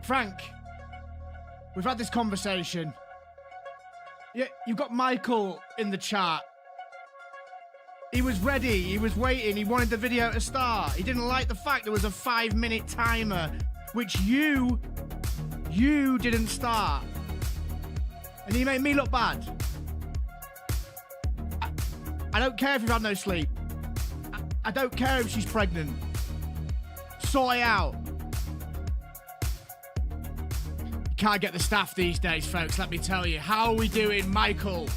Frank, we've had this conversation. Yeah, you've got Michael in the chat. He was ready, he was waiting, he wanted the video to start. He didn't like the fact there was a 5-minute timer, which you didn't start. And he made me look bad. I don't care if you've had no sleep. I don't care if she's pregnant. Sort it out. You can't get the staff these days, folks, let me tell you. How are we doing, Michael?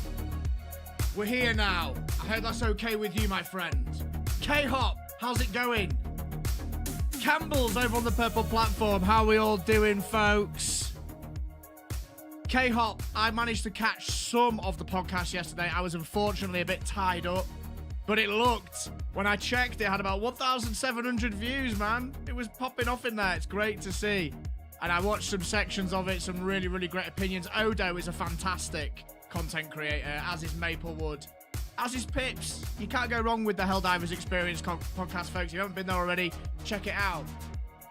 We're here now. I hope that's okay with you, my friend. K-Hop, how's it going? Campbell's over on the purple platform. How are we all doing, folks? K-Hop, I managed to catch some of the podcast yesterday. I was unfortunately a bit tied up, but it looked, when I checked, it had about 1,700 views, man. It was popping off in there. It's great to see. And I watched some sections of it, some really, really great opinions. Odo is a fantastic content creator, as is Maplewood, as is Pips. You can't go wrong with the Helldivers Experience podcast, folks. If you haven't been there already, check it out.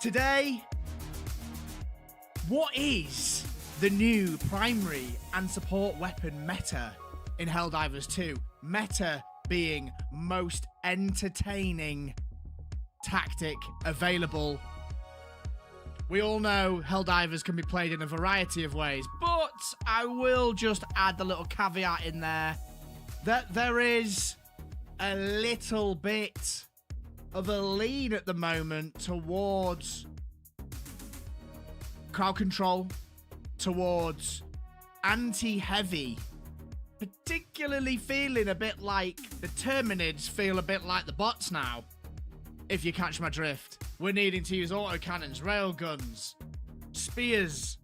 Today, what is the new primary and support weapon meta in Helldivers 2? Meta being most entertaining tactic available. We all know Helldivers can be played in a variety of ways, but I will just add the little caveat in there that there is a little bit of a lean at the moment towards crowd control, towards anti-heavy, particularly feeling a bit like the Terminids feel a bit like the bots now, if you catch my drift. We're needing to use autocannons, railguns, spears.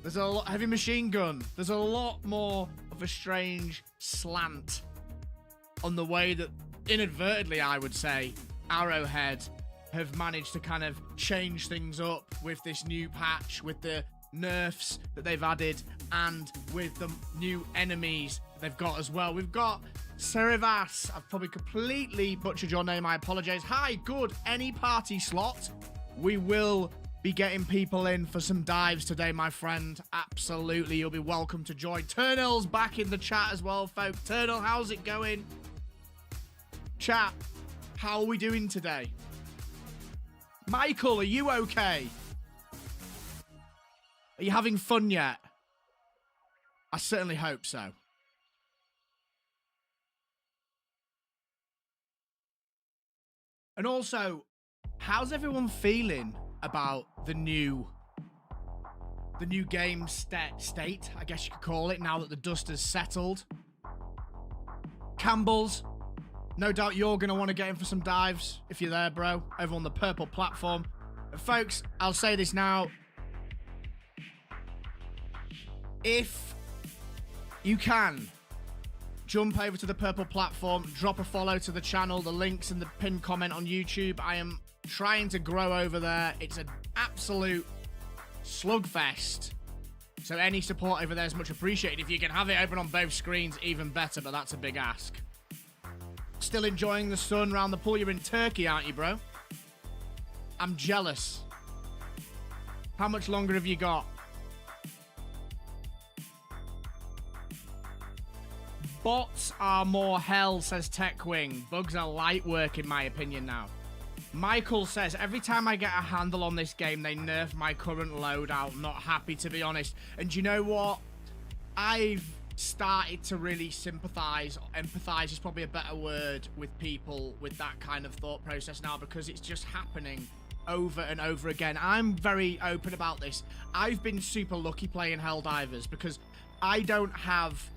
There's a lot, heavy machine gun. There's a lot more of a strange slant on the way that, inadvertently, I would say, Arrowhead have managed to kind of change things up with this new patch, with the nerfs that they've added, and with the new enemies they've got as well. We've got Serivas. I've probably completely butchered your name. I apologize. Hi, good. Any party slot? We will be getting people in for some dives today, my friend. Absolutely. You'll be welcome to join. Turnill's back in the chat as well, folks. Turnill, how's it going? Chat, how are we doing today? Michael, are you okay? Are you having fun yet? I certainly hope so. And also, how's everyone feeling about the new game state, I guess you could call it, now that the dust has settled? Campbell's, no doubt you're going to want to get in for some dives if you're there, bro, over on the purple platform. But folks, I'll say this now. If you can, jump over to the purple platform, drop a follow to the channel. The link's in the pinned comment on YouTube. I am trying to grow over there. It's an absolute slugfest. So any support over there is much appreciated. If you can have it open on both screens, even better, but that's a big ask. Still enjoying the sun around the pool. You're in Turkey, aren't you, bro? I'm jealous. How much longer have you got? Bots are more hell, says TechWing. Bugs are light work, in my opinion, now. Michael says, every time I get a handle on this game, they nerf my current loadout. Not happy, to be honest. And you know what? I've started to really sympathize, empathize is probably a better word, with people with that kind of thought process now, because it's just happening over and over again. I'm very open about this. I've been super lucky playing Helldivers because I don't have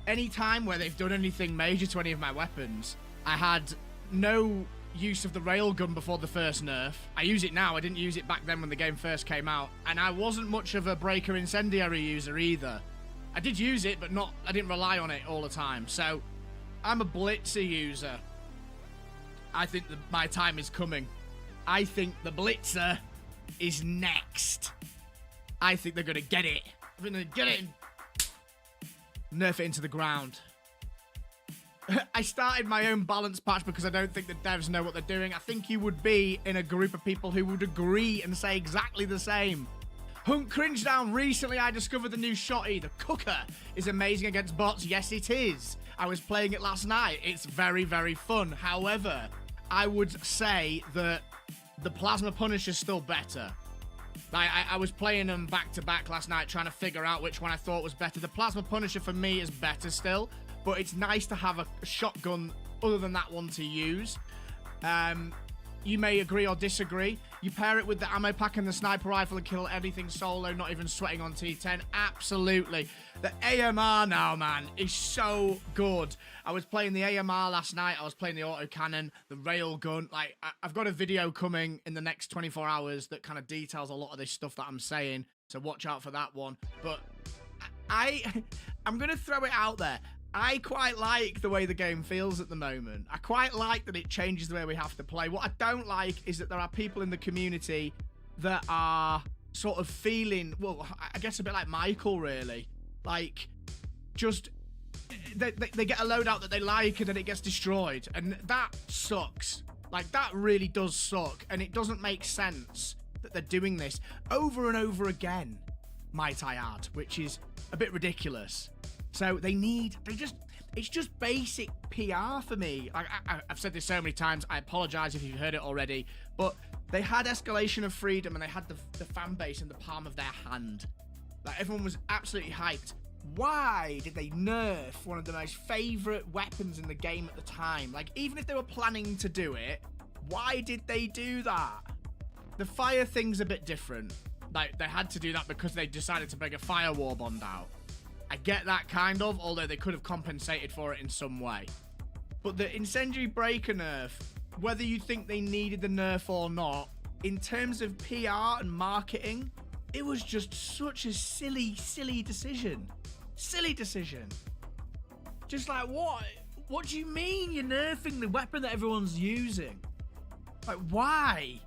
any time where they've done anything major to any of my weapons. I had no use of the railgun before the first nerf. I use it now. I didn't use it back then when the game first came out. And I wasn't much of a breaker incendiary user either. I did use it, but I didn't rely on it all the time. So I'm a blitzer user. I think that my time is coming. I think the blitzer is next. I think they're going to get it. They're going to get it and nerf it into the ground. I started my own balance patch because I don't think the devs know what they're doing. I think you would be in a group of people who would agree and say exactly the same. Hunk cringe down. Recently, I discovered the new shotty. The cooker is amazing against bots. Yes, it is. I was playing it last night. It's very, very fun. However, I would say that the plasma punisher is still better. I was playing them back to back last night, trying to figure out which one I thought was better. The plasma punisher for me is better still, but it's nice to have a shotgun other than that one to use. You may agree or disagree. You pair it with the ammo pack and the sniper rifle and kill anything solo, not even sweating on T10. Absolutely. The AMR now, man, is so good. I was playing the AMR last night. I was playing the autocannon, the railgun. Like, I've got a video coming in the next 24 hours that kind of details a lot of this stuff that I'm saying, so watch out for that one. But I'm going to throw it out there. I quite like the way the game feels at the moment. I quite like that it changes the way we have to play. What I don't like is that there are people in the community that are sort of feeling, well, I guess a bit like Michael, really. Like, just, they get a loadout that they like and then it gets destroyed. And that sucks. Like, that really does suck. And it doesn't make sense that they're doing this over and over again, might I add, which is a bit ridiculous. So it's just basic PR for me. I've said this so many times, I apologize if you've heard it already, but they had Escalation of Freedom and they had the fan base in the palm of their hand. Like, everyone was absolutely hyped. Why did they nerf one of the most favorite weapons in the game at the time? Like, even if they were planning to do it, why did they do that? The fire thing's a bit different. Like, they had to do that because they decided to bring a fire warbond out. I get that kind of, although they could have compensated for it in some way. But the incendiary breaker nerf, whether you think they needed the nerf or not, in terms of PR and marketing, it was just such a silly decision. Silly decision. Just like, what? What do you mean you're nerfing the weapon that everyone's using? Like, why?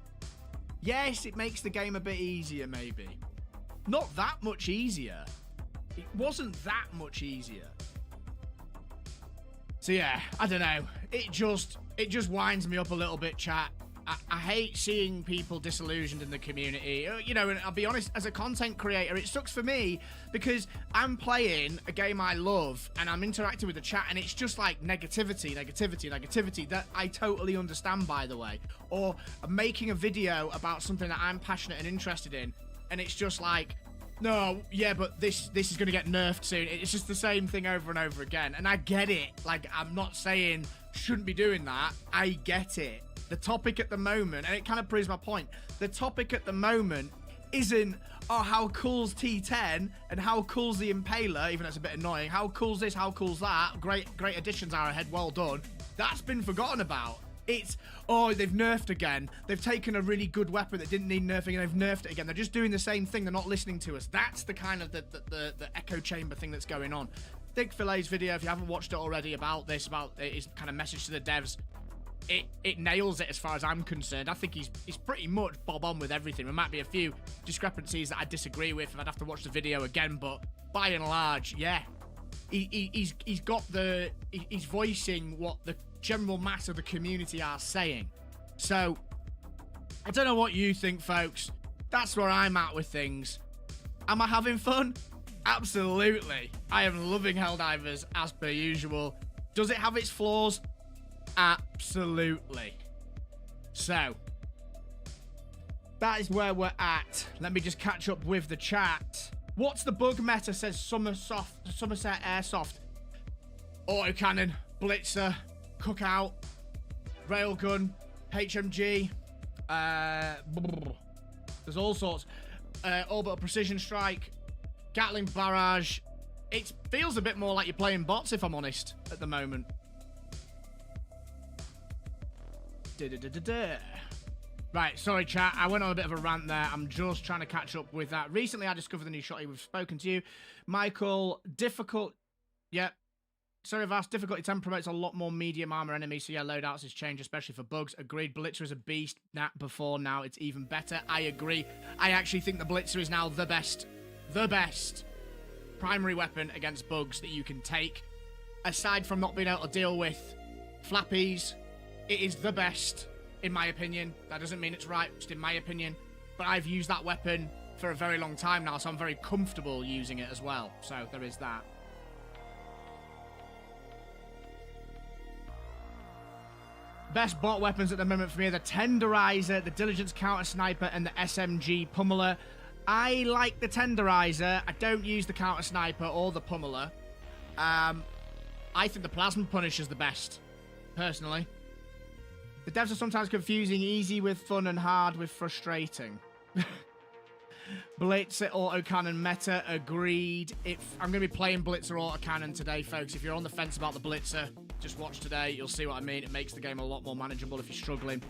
Yes, it makes the game a bit easier, maybe. Not that much easier. It wasn't that much easier. So yeah, I don't know. It just winds me up a little bit, chat. I hate seeing people disillusioned in the community. You know, and I'll be honest, as a content creator, it sucks for me because I'm playing a game I love and I'm interacting with the chat and it's just like negativity that I totally understand, by the way. Or I'm making a video about something that I'm passionate and interested in and it's just like, no, yeah, but this is going to get nerfed soon. It's just the same thing over and over again. And I get it. Like, I'm not saying shouldn't be doing that. I get it. The topic at the moment, and it kind of proves my point, the topic at the moment isn't, oh, how cool's T10 and how cool's the Impaler, even though it's a bit annoying. How cool's this, how cool's that? Great additions are ahead, well done. That's been forgotten about. It's, oh, they've nerfed again. They've taken a really good weapon that didn't need nerfing and they've nerfed it again. They're just doing the same thing. They're not listening to us. That's the kind of the echo chamber thing that's going on. Dick Filet's video, if you haven't watched it already, about his kind of message to the devs, it nails it as far as I'm concerned. I think he's pretty much bob on with everything. There might be a few discrepancies that I disagree with if I'd have to watch the video again, but by and large, yeah. He's voicing what the general mass of the community are saying. So I don't know what you think, folks. That's where I'm at with things. Am I having fun? Absolutely. I am loving Helldivers as per usual. Does it have its flaws? Absolutely. So that is where we're at. Let me just catch up with the chat. What's the bug meta, says Somerset Airsoft. Autocannon, Blitzer, Cookout, Railgun, HMG, there's all sorts. Orbital Precision Strike, Gatling Barrage. It feels a bit more like you're playing bots, if I'm honest, at the moment. Right, sorry chat, I went on a bit of a rant there. I'm just trying to catch up with that. Recently I discovered the new shotty. We've spoken to you. Michael, difficult. Yep. Sorry, Vast, difficulty 10 promotes a lot more medium armor enemies, so yeah, loadouts has changed, especially for bugs. Agreed, Blitzer is a beast. Now it's even better. I agree. I actually think the Blitzer is now the best primary weapon against bugs that you can take. aside from not being able to deal with flappies, it is the best, in my opinion. That doesn't mean it's right, just in my opinion. But I've used that weapon for a very long time now, so I'm very comfortable using it as well. So there is that. Best bot weapons at the moment for me are the Tenderizer, the Diligence Counter Sniper, and the SMG Pummeler. I like the Tenderizer. I don't use the Counter Sniper or the Pummeler. I think the Plasma Punisher's the best, personally. The devs are sometimes confusing easy with fun and hard with frustrating. Blitzer autocannon meta, agreed. I'm going to be playing Blitzer autocannon today, folks. If you're on the fence about the Blitzer, just watch today. You'll see what I mean. It makes the game a lot more manageable if you're struggling.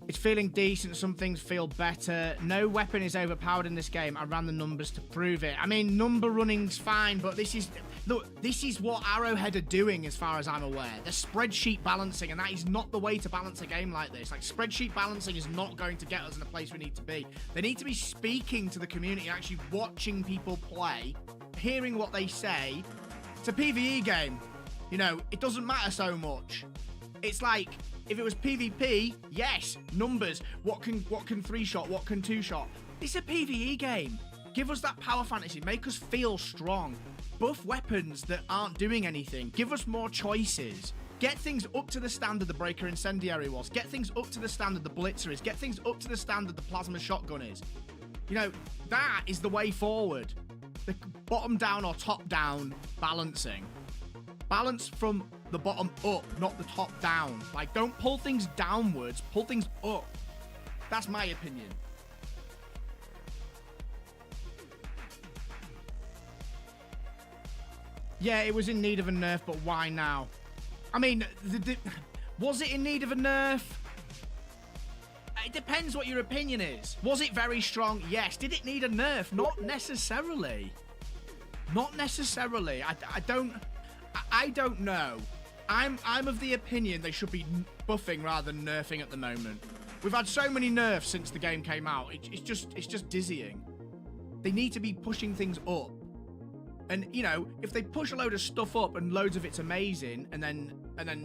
It's feeling decent. Some things feel better. No weapon is overpowered in this game. I ran the numbers to prove it. I mean, number running's fine, but this is... Look, this is what Arrowhead are doing as far as I'm aware. They're spreadsheet balancing, and that is not the way to balance a game like this. Like, spreadsheet balancing is not going to get us in a place we need to be. They need to be speaking to the community, actually watching people play, hearing what they say. It's a PvE game. You know, it doesn't matter so much. It's like... If it was PvP, yes, numbers. What can 3-shot? What can 2-shot? It's a PvE game. Give us that power fantasy. Make us feel strong. Buff weapons that aren't doing anything. Give us more choices. Get things up to the standard the Breaker Incendiary was. Get things up to the standard the Blitzer is. Get things up to the standard the Plasma Shotgun is. You know, that is the way forward. The bottom down or top down balancing. Balance from the bottom up, not the top down. Like, don't pull things downwards, pull things up. That's my opinion. Yeah, it was in need of a nerf, but why now? I mean, was it in need of a nerf? It depends what your opinion is. Was it very strong? Yes. Did it need a nerf? Not necessarily. Not necessarily. I don't know. I'm of the opinion they should be buffing rather than nerfing at the moment. We've had so many nerfs since the game came out. It's just dizzying. They need to be pushing things up. And you know, if they push a load of stuff up and loads of it's amazing, and then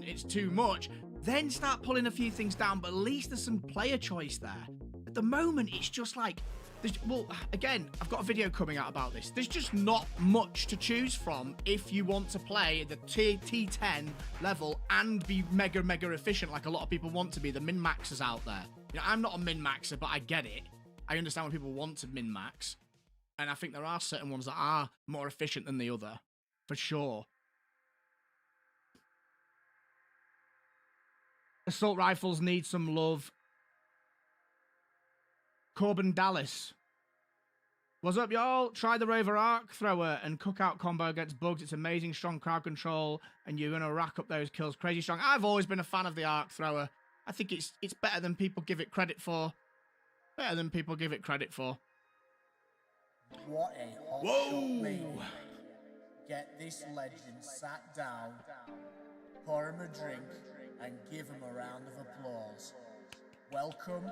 it's too much, then start pulling a few things down. But at least there's some player choice there. At the moment, it's just like. Well, again, I've got a video coming out about this. There's just not much to choose from if you want to play the T10 level and be mega efficient like a lot of people want to be. The min-maxers out there. You know, I'm not a min-maxer, but I get it. I understand when people want to min-max. And I think there are certain ones that are more efficient than the other. For sure. Assault rifles need some love. Corbin Dallas. What's up, y'all? Try the Rover Arc Thrower and Cookout combo against bugs. It's amazing, strong crowd control, and you're going to rack up those kills crazy strong. I've always been a fan of the Arc Thrower. I think it's better than people give it credit for. Better than people give it credit for. What a hot shot, baby. Get this legend sat down, pour him a drink, and give him a round of applause. Welcome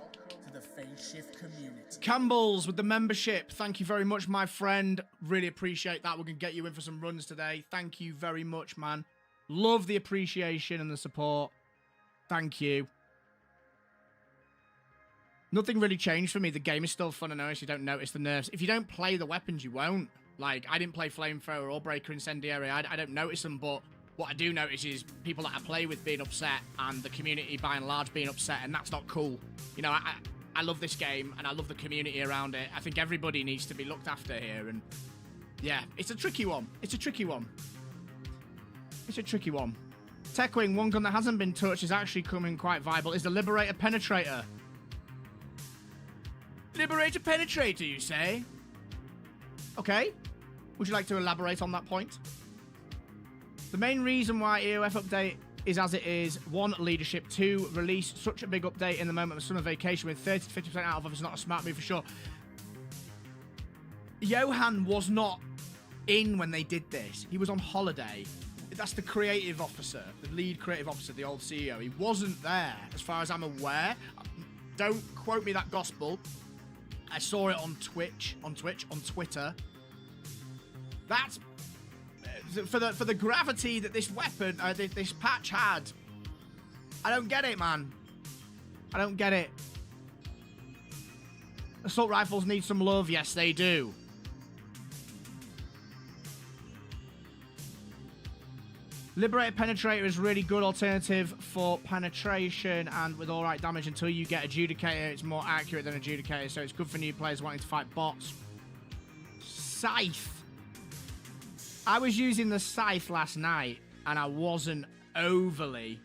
to the Phase Shift community. Campbell's with the membership. Thank you very much, my friend. Really appreciate that. We're going to get you in for some runs today. Thank you very much, man. Love the appreciation and the support. Thank you. Nothing really changed for me. The game is still fun and nice. You don't notice the nerfs. If you don't play the weapons, you won't. Like, I didn't play Flamethrower or Breaker Incendiary. I don't notice them, but what I do notice is people that I play with being upset and the community by and large being upset, and that's not cool. You know, I love this game and I love the community around it. I think everybody needs to be looked after here, and yeah, it's a tricky one. It's a tricky one. It's a tricky one. Techwing, one gun that hasn't been touched is actually coming quite viable, is the Liberator Penetrator. Liberator Penetrator, you say? Okay. Would you like to elaborate on that point? The main reason why EOF update is as it is: 1, leadership; 2, release such a big update in the moment of summer vacation with 30 to 50% out of it's not a smart move for sure. Johan was not in when they did this. He was on holiday. That's the creative officer, the lead creative officer, the old CEO. He wasn't there, as far as I'm aware. Don't quote me that gospel. I saw it on Twitter. That's for the gravity that this weapon, this patch had. I don't get it, man. I don't get it. Assault rifles need some love. Yes, they do. Liberated Penetrator is a really good alternative for penetration and with alright damage until you get Adjudicator. It's more accurate than Adjudicator, so it's good for new players wanting to fight bots. Scythe. I was using the Scythe last night and I wasn't overly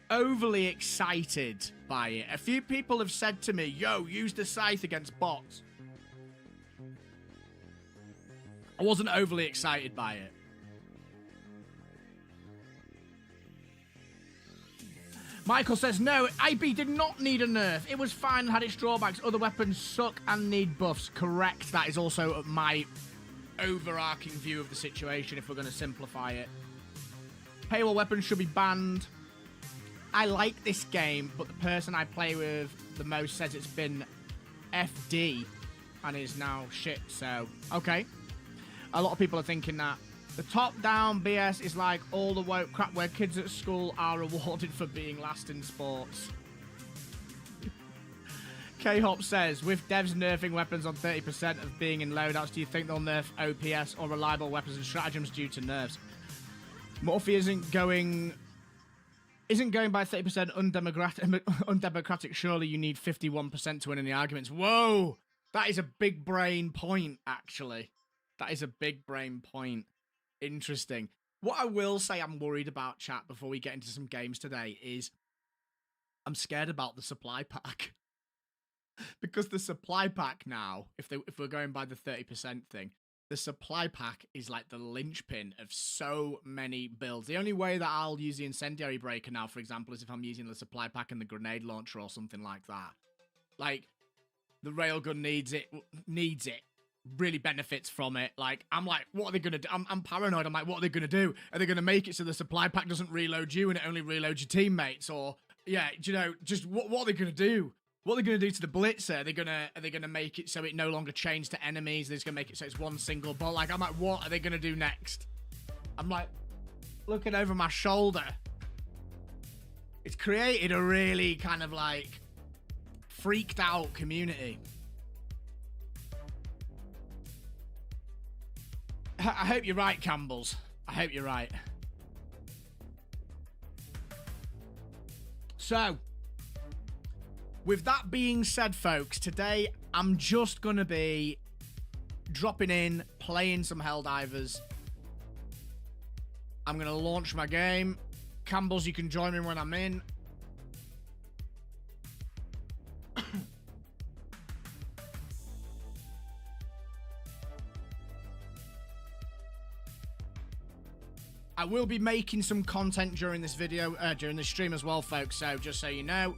excited by it. A few people have said to me, yo, use the Scythe against bots. I wasn't overly excited by it. Michael says, no, IB did not need a nerf. It was fine and had its drawbacks. Other weapons suck and need buffs. Correct. That is also my overarching view of the situation, if we're going to simplify it. Paywall weapons should be banned. I like this game, but the person I play with the most says it's been FD and is now shit, so, okay. A lot of people are thinking that. The top-down BS is like all the woke crap where kids at school are rewarded for being last in sports. K-Hop says, with devs nerfing weapons on 30% of being in loadouts, do you think they'll nerf OPS or reliable weapons and stratagems due to nerfs? Morphe isn't going by 30% undemocratic. Surely you need 51% to win any arguments. Whoa! That is a big brain point, actually. That is a big brain point. Interesting. What I will say I'm worried about, chat, before we get into some games today is I'm scared about the supply pack. Because the supply pack now, if we're going by the 30% thing, the supply pack is like the linchpin of so many builds. The only way that I'll use the incendiary breaker now, for example, is if I'm using the supply pack and the grenade launcher or something like that. Like, the railgun needs it. Really benefits from it. Like, I'm like, what are they gonna do? I'm paranoid. I'm like, what are they gonna do? Are they gonna make it so the supply pack doesn't reload you and it only reloads your teammates? Or, yeah, you know, just what are they gonna do? What are they gonna do to the blitzer? Are they gonna make it so it no longer chains to enemies? They're just gonna make it so it's one single ball. Like, I'm like, what are they gonna do next? I'm like, looking over my shoulder. It's created a really kind of like freaked out community. I hope you're right, Campbells. I hope you're right. So, with that being said, folks, today I'm just going to be dropping in, playing some Helldivers. I'm going to launch my game. Campbells, you can join me when I'm in. I will be making some content during this video, during this stream as well, folks. So just so you know,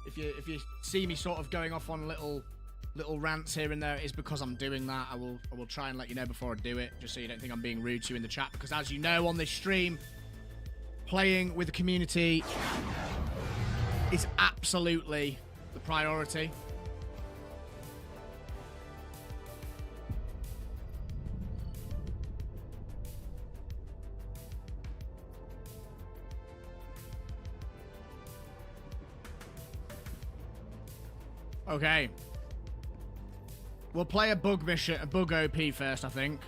if you see me sort of going off on little rants here and there, it's because I'm doing that. I will try and let you know before I do it, just so you don't think I'm being rude to you in the chat. Because as you know, on this stream, playing with the community is absolutely the priority. Okay. We'll play a bug mission, a bug OP first, I think.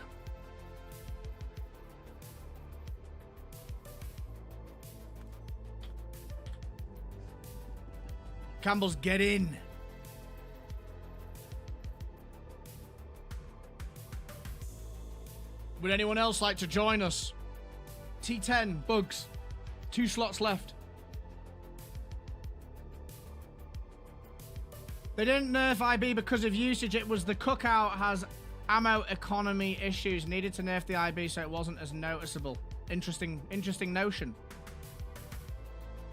Campbell's, get in. Would anyone else like to join us? T10, bugs. 2 slots left. They didn't nerf IB because of usage. It was the cookout has ammo economy issues. Needed to nerf the IB so it wasn't as noticeable. Interesting notion.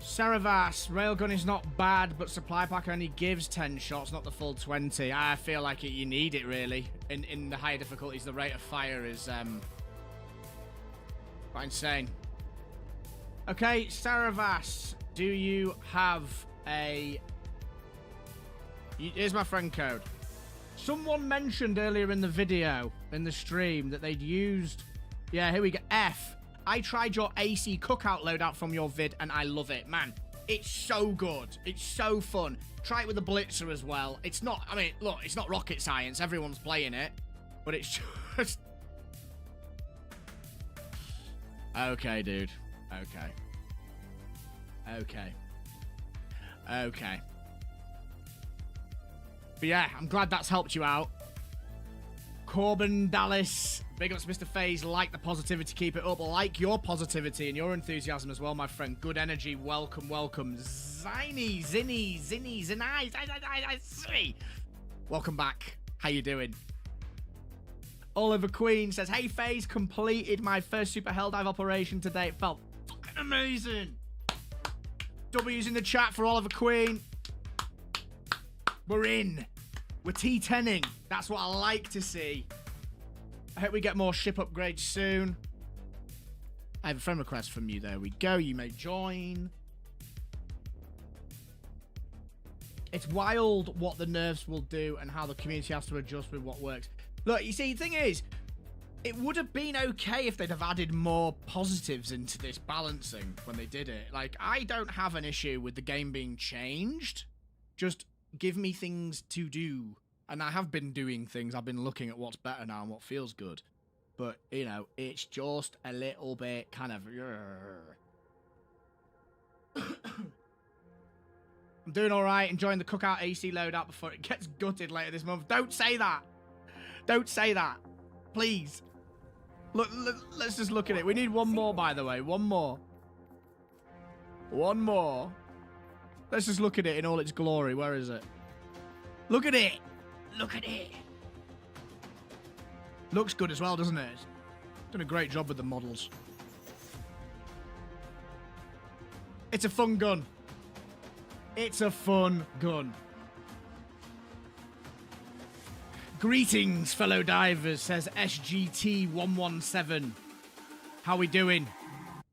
Saravas, railgun is not bad, but supply pack only gives 10 shots, not the full 20. I feel like you need it, really. In the higher difficulties, the rate of fire is quite insane. Okay, Saravas, do you have a... Here's my friend code. Someone mentioned earlier in the video, in the stream, that they'd used Yeah, here we go. F. I tried your AC cookout loadout from your vid, and I love it. Man, it's so good. It's so fun. Try it with the Blitzer as well. It's not, I mean, look, it's not rocket science. Everyone's playing it. But it's just... Okay, dude. Okay. Okay. Okay. But yeah, I'm glad that's helped you out. Corbin Dallas, big ups Mr. FaZe, like the positivity, keep it up. Like your positivity and your enthusiasm as well, my friend. Good energy, welcome, welcome. Zinny, welcome back. How you doing? Oliver Queen says, hey FaZe, completed my first super helldive operation today. It felt fucking amazing. W's in the chat for Oliver Queen. We're in. We're T10ing. That's what I like to see. I hope we get more ship upgrades soon. I have a friend request from you. There we go. You may join. It's wild what the nerfs will do and how the community has to adjust with what works. Look, you see, the thing is, it would have been okay if they'd have added more positives into this balancing when they did it. Like, I don't have an issue with the game being changed. Just give me things to do. And I have been doing things. I've been looking at what's better now and what feels good. But, you know, it's just a little bit kind of... I'm doing all right. Enjoying the cookout AC loadout before it gets gutted later this month. Don't say that. Don't say that. Please. Look, let's just look at it. We need one more, by the way. One more. One more. Let's just look at it in all its glory. Where is it? Look at it. Look at it. Looks good as well, doesn't it? Done a great job with the models. It's a fun gun. It's a fun gun. Greetings, fellow divers, says SGT117. How we doing?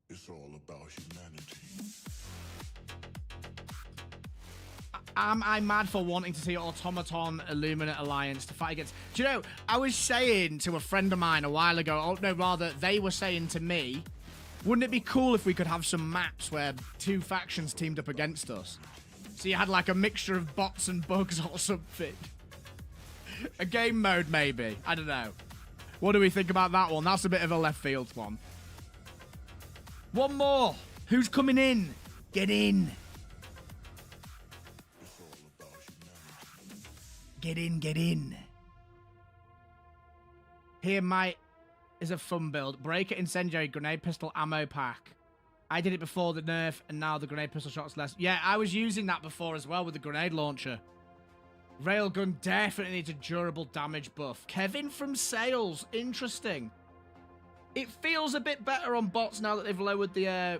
It's all about humanity. Am I mad for wanting to see Automaton Illuminate Alliance to fight against... Do you know, I was saying to a friend of mine a while ago, oh no, rather, they were saying to me, wouldn't it be cool if we could have some maps where two factions teamed up against us? So you had like a mixture of bots and bugs or something. A game mode, maybe. I don't know. What do we think about that one? That's a bit of a left field one. One more. Who's coming in? Get in. Get in, get in. Here, might is a fun build. Breaker incendiary grenade pistol ammo pack. I did it before the nerf, and now the grenade pistol shot's less. Yeah, I was using that before as well with the grenade launcher. Railgun definitely needs a durable damage buff. Kevin from Sales. Interesting. It feels a bit better on bots now that they've lowered the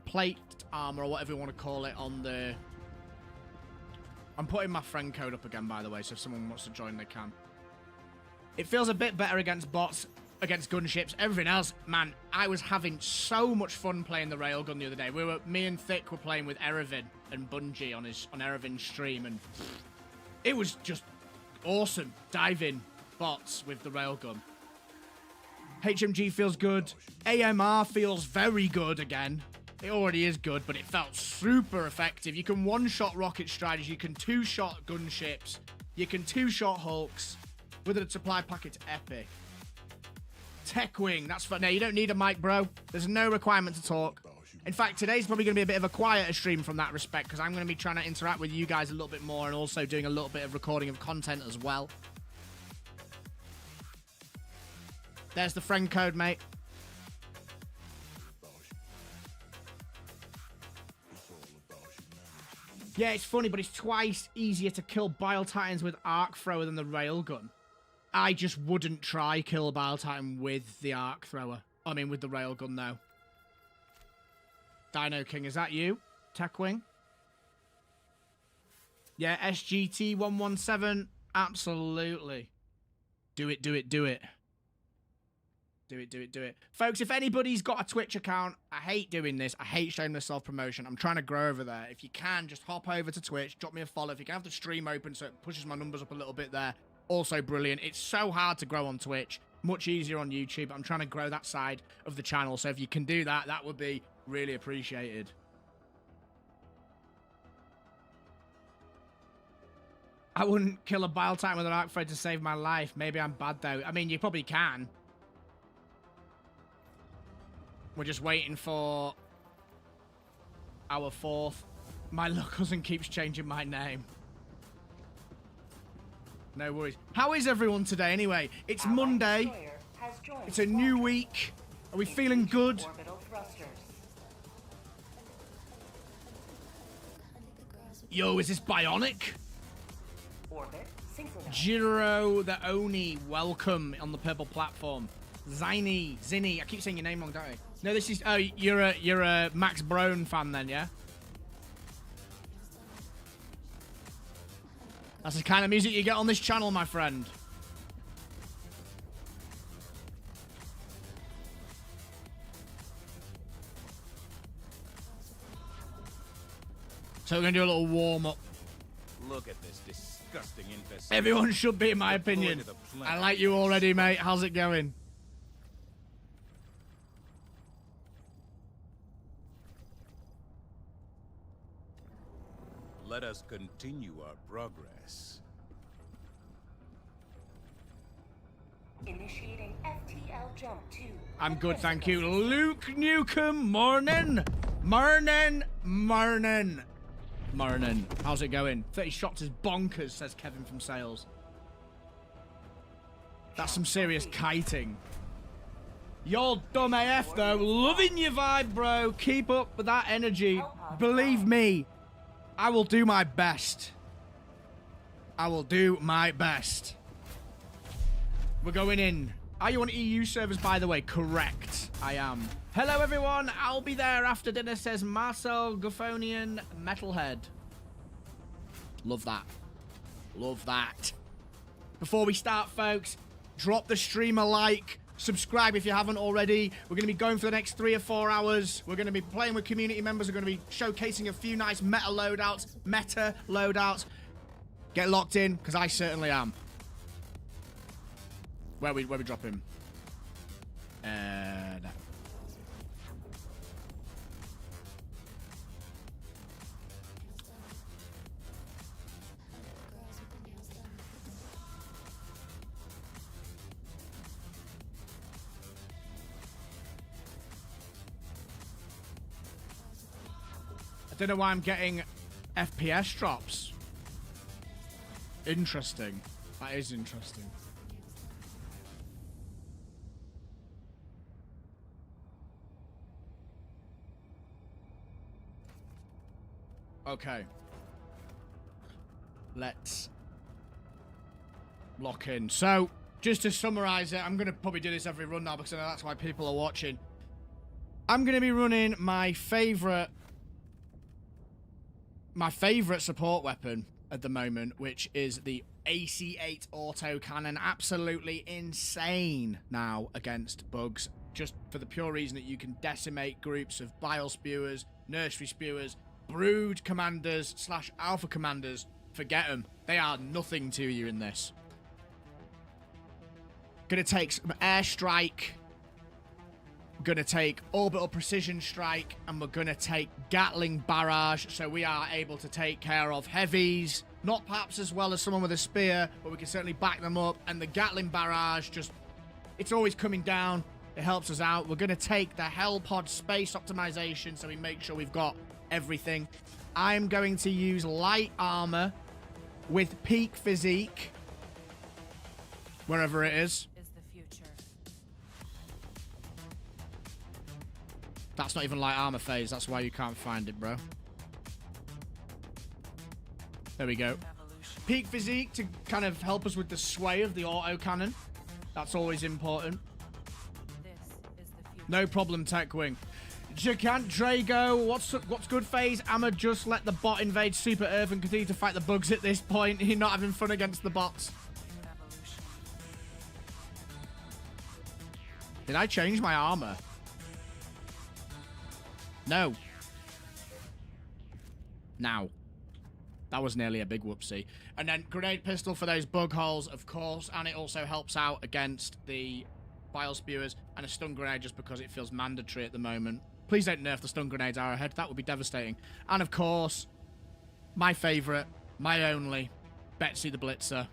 plate armor, or whatever you want to call it, on the... I'm putting my friend code up again, by the way, so if someone wants to join, they can. It feels a bit better against bots, against gunships. Everything else, man, I was having so much fun playing the railgun the other day. Me and Thick were playing with Erevin and Bungie on Erevin's stream, and it was just awesome. Diving bots with the railgun. HMG feels good. AMR feels very good again. It already is good, but it felt super effective. You can one-shot rocket striders. You can two-shot gunships. You can two-shot hulks. With a supply pack, it's epic. Tech Wing, that's fun. No, you don't need a mic, bro. There's no requirement to talk. In fact, today's probably going to be a bit of a quieter stream from that respect, because I'm going to be trying to interact with you guys a little bit more and also doing a little bit of recording of content as well. There's the friend code, mate. Yeah, it's funny, but it's twice easier to kill Bile Titans with Arc Thrower than the Railgun. I just wouldn't try kill Bile Titan with the Arc Thrower. I mean, with the Railgun, though. Dino King, is that you? Tech Wing? Yeah, SGT117. Absolutely. Do it, do it, do it. Do it, do it, do it. Folks, if anybody's got a Twitch account, I hate doing this. I hate showing the self-promotion. I'm trying to grow over there. If you can, just hop over to Twitch, drop me a follow. If you can have the stream open so it pushes my numbers up a little bit there, also brilliant. It's so hard to grow on Twitch. much easier on YouTube. I'm trying to grow that side of the channel, so if you can do that, that would be really appreciated. I wouldn't kill a Bile Titan with an Arc Thread to save my life. Maybe I'm bad, though. I mean, you probably can. We're just waiting for our fourth. My little cousin keeps changing my name. No worries. How is everyone today, anyway? It's Monday. It's a new week. Are we feeling good? Yo, is this Bionic? Jiro the Oni, welcome on the purple platform. Zinny, I keep saying your name wrong, don't I? No, this is, oh, you're a Max Brone fan then, yeah? That's the kind of music you get on this channel, my friend. So we're gonna do a little warm-up. Look at this disgusting infestation. Everyone should be, in my opinion. I like you already, mate. How's it going? Let us continue our progress. Initiating FTL jump 2. I'm good, thank you. Luke Newcomb, morning. Morning. How's it going? 30 shots is bonkers, says Kevin from Sales. That's some serious kiting. You're dumb AF, though. Loving your vibe, bro. Keep up with that energy. Believe me, I will do my best. I will do my best. We're going in. Are you on EU servers, by the way? Correct. I am. Hello, everyone. I'll be there after dinner, says Marcel Guffonian Metalhead. Love that. Love that. Before we start, folks, drop the stream a like. Subscribe if you haven't already. We're going to be going for the next 3 or 4 hours. We're going to be playing with community members. We're going to be showcasing a few nice meta loadouts. Get locked in, because I certainly am. Where we drop him? No. I don't know why I'm getting FPS drops. Interesting. That is interesting. Okay. Let's lock in. So, just to summarize it, I'm going to probably do this every run now because I know that's why people are watching. I'm going to be running my favorite support weapon at the moment, which is the AC-8 autocannon. Absolutely insane now against bugs, just for the pure reason that you can decimate groups of bile spewers, nursery spewers, brood commanders / alpha commanders. Forget them. They are nothing to you in this. Gonna take some airstrike. Gonna take orbital precision strike, and we're gonna take Gatling barrage, so we are able to take care of heavies. Not perhaps as well as someone with a spear, but we can certainly back them up. And the Gatling barrage, just, it's always coming down. It helps us out. We're gonna take the Hellpod space optimization, so we make sure we've got everything. I'm going to use light armor with peak physique, wherever it is. That's not even light armor phase. That's why you can't find it, bro. There we go. Peak physique to kind of help us with the sway of the autocannon. That's always important. No problem, Tech Wing. Gigant Drago, what's good phase? I'ma just let the bot invade Super Earth and continue to fight the bugs at this point. You're not having fun against the bots. Did I change my armor? No. Now. That was nearly a big whoopsie. And then grenade pistol for those bug holes, of course, and it also helps out against the bile spewers, and a stun grenade just because it feels mandatory at the moment. Please don't nerf the stun grenades arrowhead. That would be devastating. And of course, my favourite, my only, Betsy the Blitzer.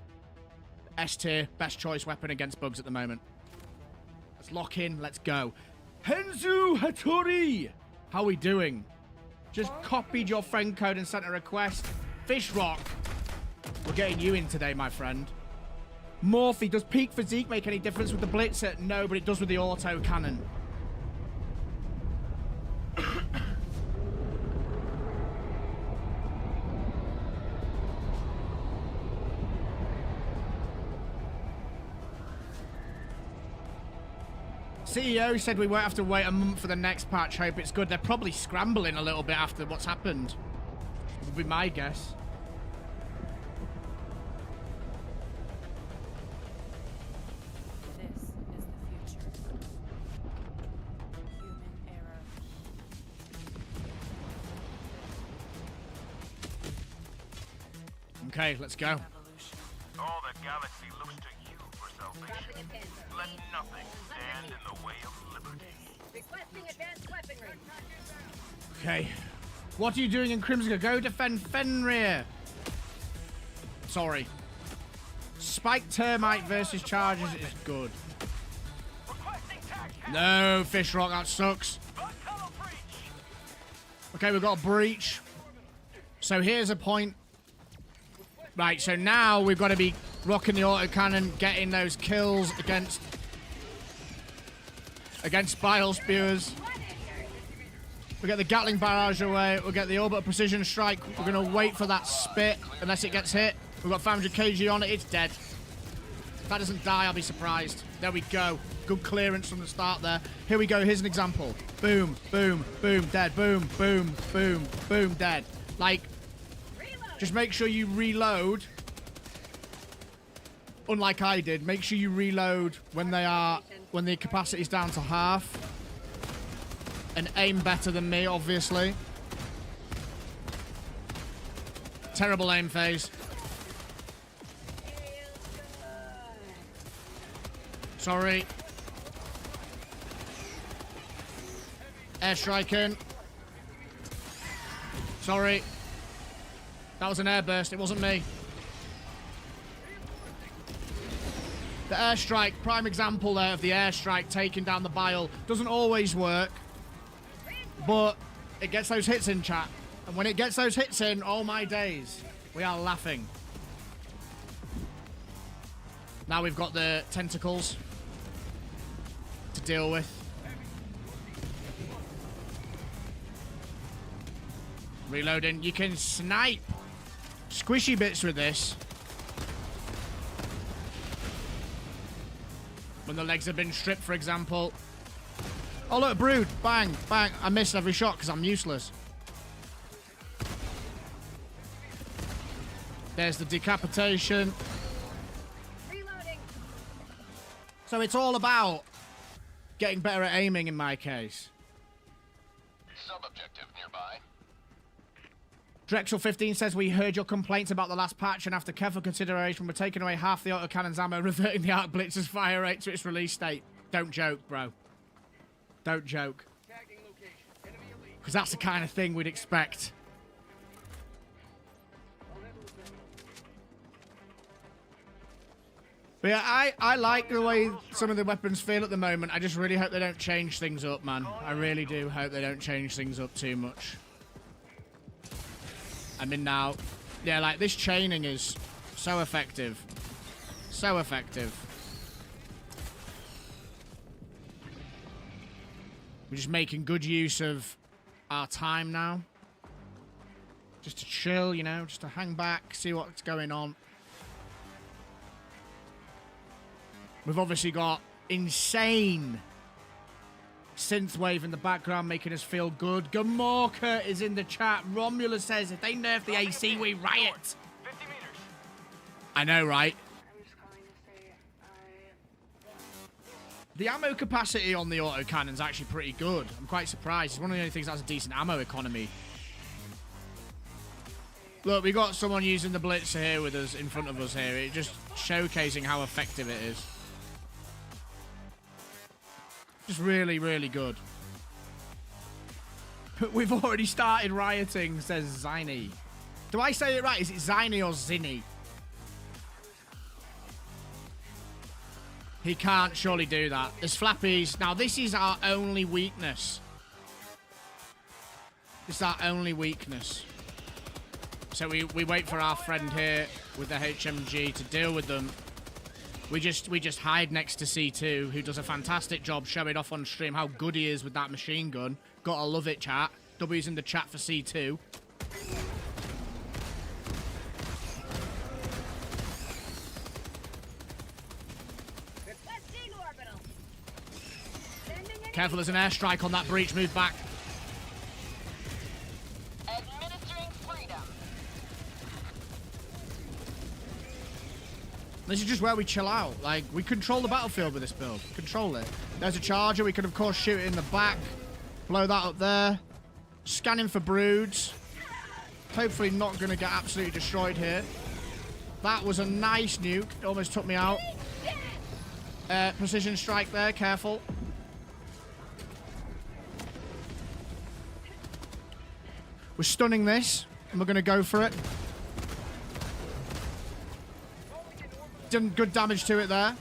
S tier, best choice weapon against bugs at the moment. Let's lock in. Let's go. Henzu Hattori! How are we doing? Just copied your friend code and sent a request. Fish Rock. We're getting you in today, my friend. Morphe, does peak physique make any difference with the Blitzer? No, but it does with the auto cannon. CEO said we won't have to wait a month for the next patch. Hope it's good. They're probably scrambling a little bit after what's happened. Would be my guess. This is the future. Human error. Okay, let's go. Evolution. All the galaxy looks to you for salvation. Let nothing stand in the way of liberty. Requesting advanced weaponry. Okay. What are you doing in Crimson? Go defend Fenrir. Sorry. Spike Termite versus Chargers is good. No, Fish Rock, that sucks. Okay, we've got a breach. So here's a point. Right, so now we've got to be rocking the autocannon, getting those kills against bile spewers. We'll get the Gatling barrage away. We'll get the orbital precision strike. We're going to wait for that spit unless it gets hit. We've got 500 kg on it. It's dead. If that doesn't die, I'll be surprised. There we go. Good clearance from the start there. Here we go. Here's an example. Boom, boom, boom, dead. Boom, boom, boom, boom, dead. Like, just make sure you reload. Unlike I did, make sure you reload when the capacity's down to half. And aim better than me, obviously. Terrible aim phase. Sorry. Airstriking. Sorry. That was an airburst, it wasn't me. The airstrike, prime example there of the airstrike taking down the bile. Doesn't always work, but it gets those hits in, chat. And when it gets those hits in, oh my days, we are laughing. Now we've got the tentacles to deal with. Reloading. You can snipe squishy bits with this. When the legs have been stripped, for example. Oh, look, Brood. Bang, bang. I missed every shot because I'm useless. There's the decapitation. Reloading. So it's all about getting better at aiming in my case. Sub-objective nearby. Drexel15 says, we heard your complaints about the last patch, and after careful consideration, we're taking away half the autocannon's ammo, reverting the Arc Blitzer's fire rate to its release state. Don't joke, bro. Don't joke. Because that's the kind of thing we'd expect. But yeah, I like the way some of the weapons feel at the moment. I just really hope they don't change things up, man. I really do hope they don't change things up too much. I mean, now, yeah, like, this chaining is so effective. So effective. We're just making good use of our time now. Just to chill, you know, just to hang back, see what's going on. We've obviously got insane synthwave in the background making us feel good. Gamorka is in the chat. Romulus says, if they nerf the AC, we riot. 50 meters. I know, right? The ammo capacity on the autocannon's actually pretty good. I'm quite surprised. It's one of the only things that has a decent ammo economy. Look, we got someone using the Blitzer here with us, in front of us here. It's just showcasing how effective it is. Just really, really good. But we've already started rioting, says Ziny. Do I say it right? Is it Ziny or Zinny? He can't surely do that. There's flappies. Now, this is our only weakness. This is our only weakness. So we wait for our friend here with the HMG to deal with them. We just hide next to C2, who does a fantastic job showing off on stream how good he is with that machine gun. Gotta love it, chat. W's in the chat for C2. Requesting orbital. Sending an Careful, there's an airstrike on that breach. Move back. administering freedom. This is just where we chill out. Like, we control the battlefield with this build. Control it. There's a charger. We can, of course, shoot it in the back. Blow that up there. Scanning for broods. Hopefully not going to get absolutely destroyed here. That was a nice nuke. It almost took me out. Precision strike there. Careful. We're stunning this. And we're going to go for it. Done good damage to it there.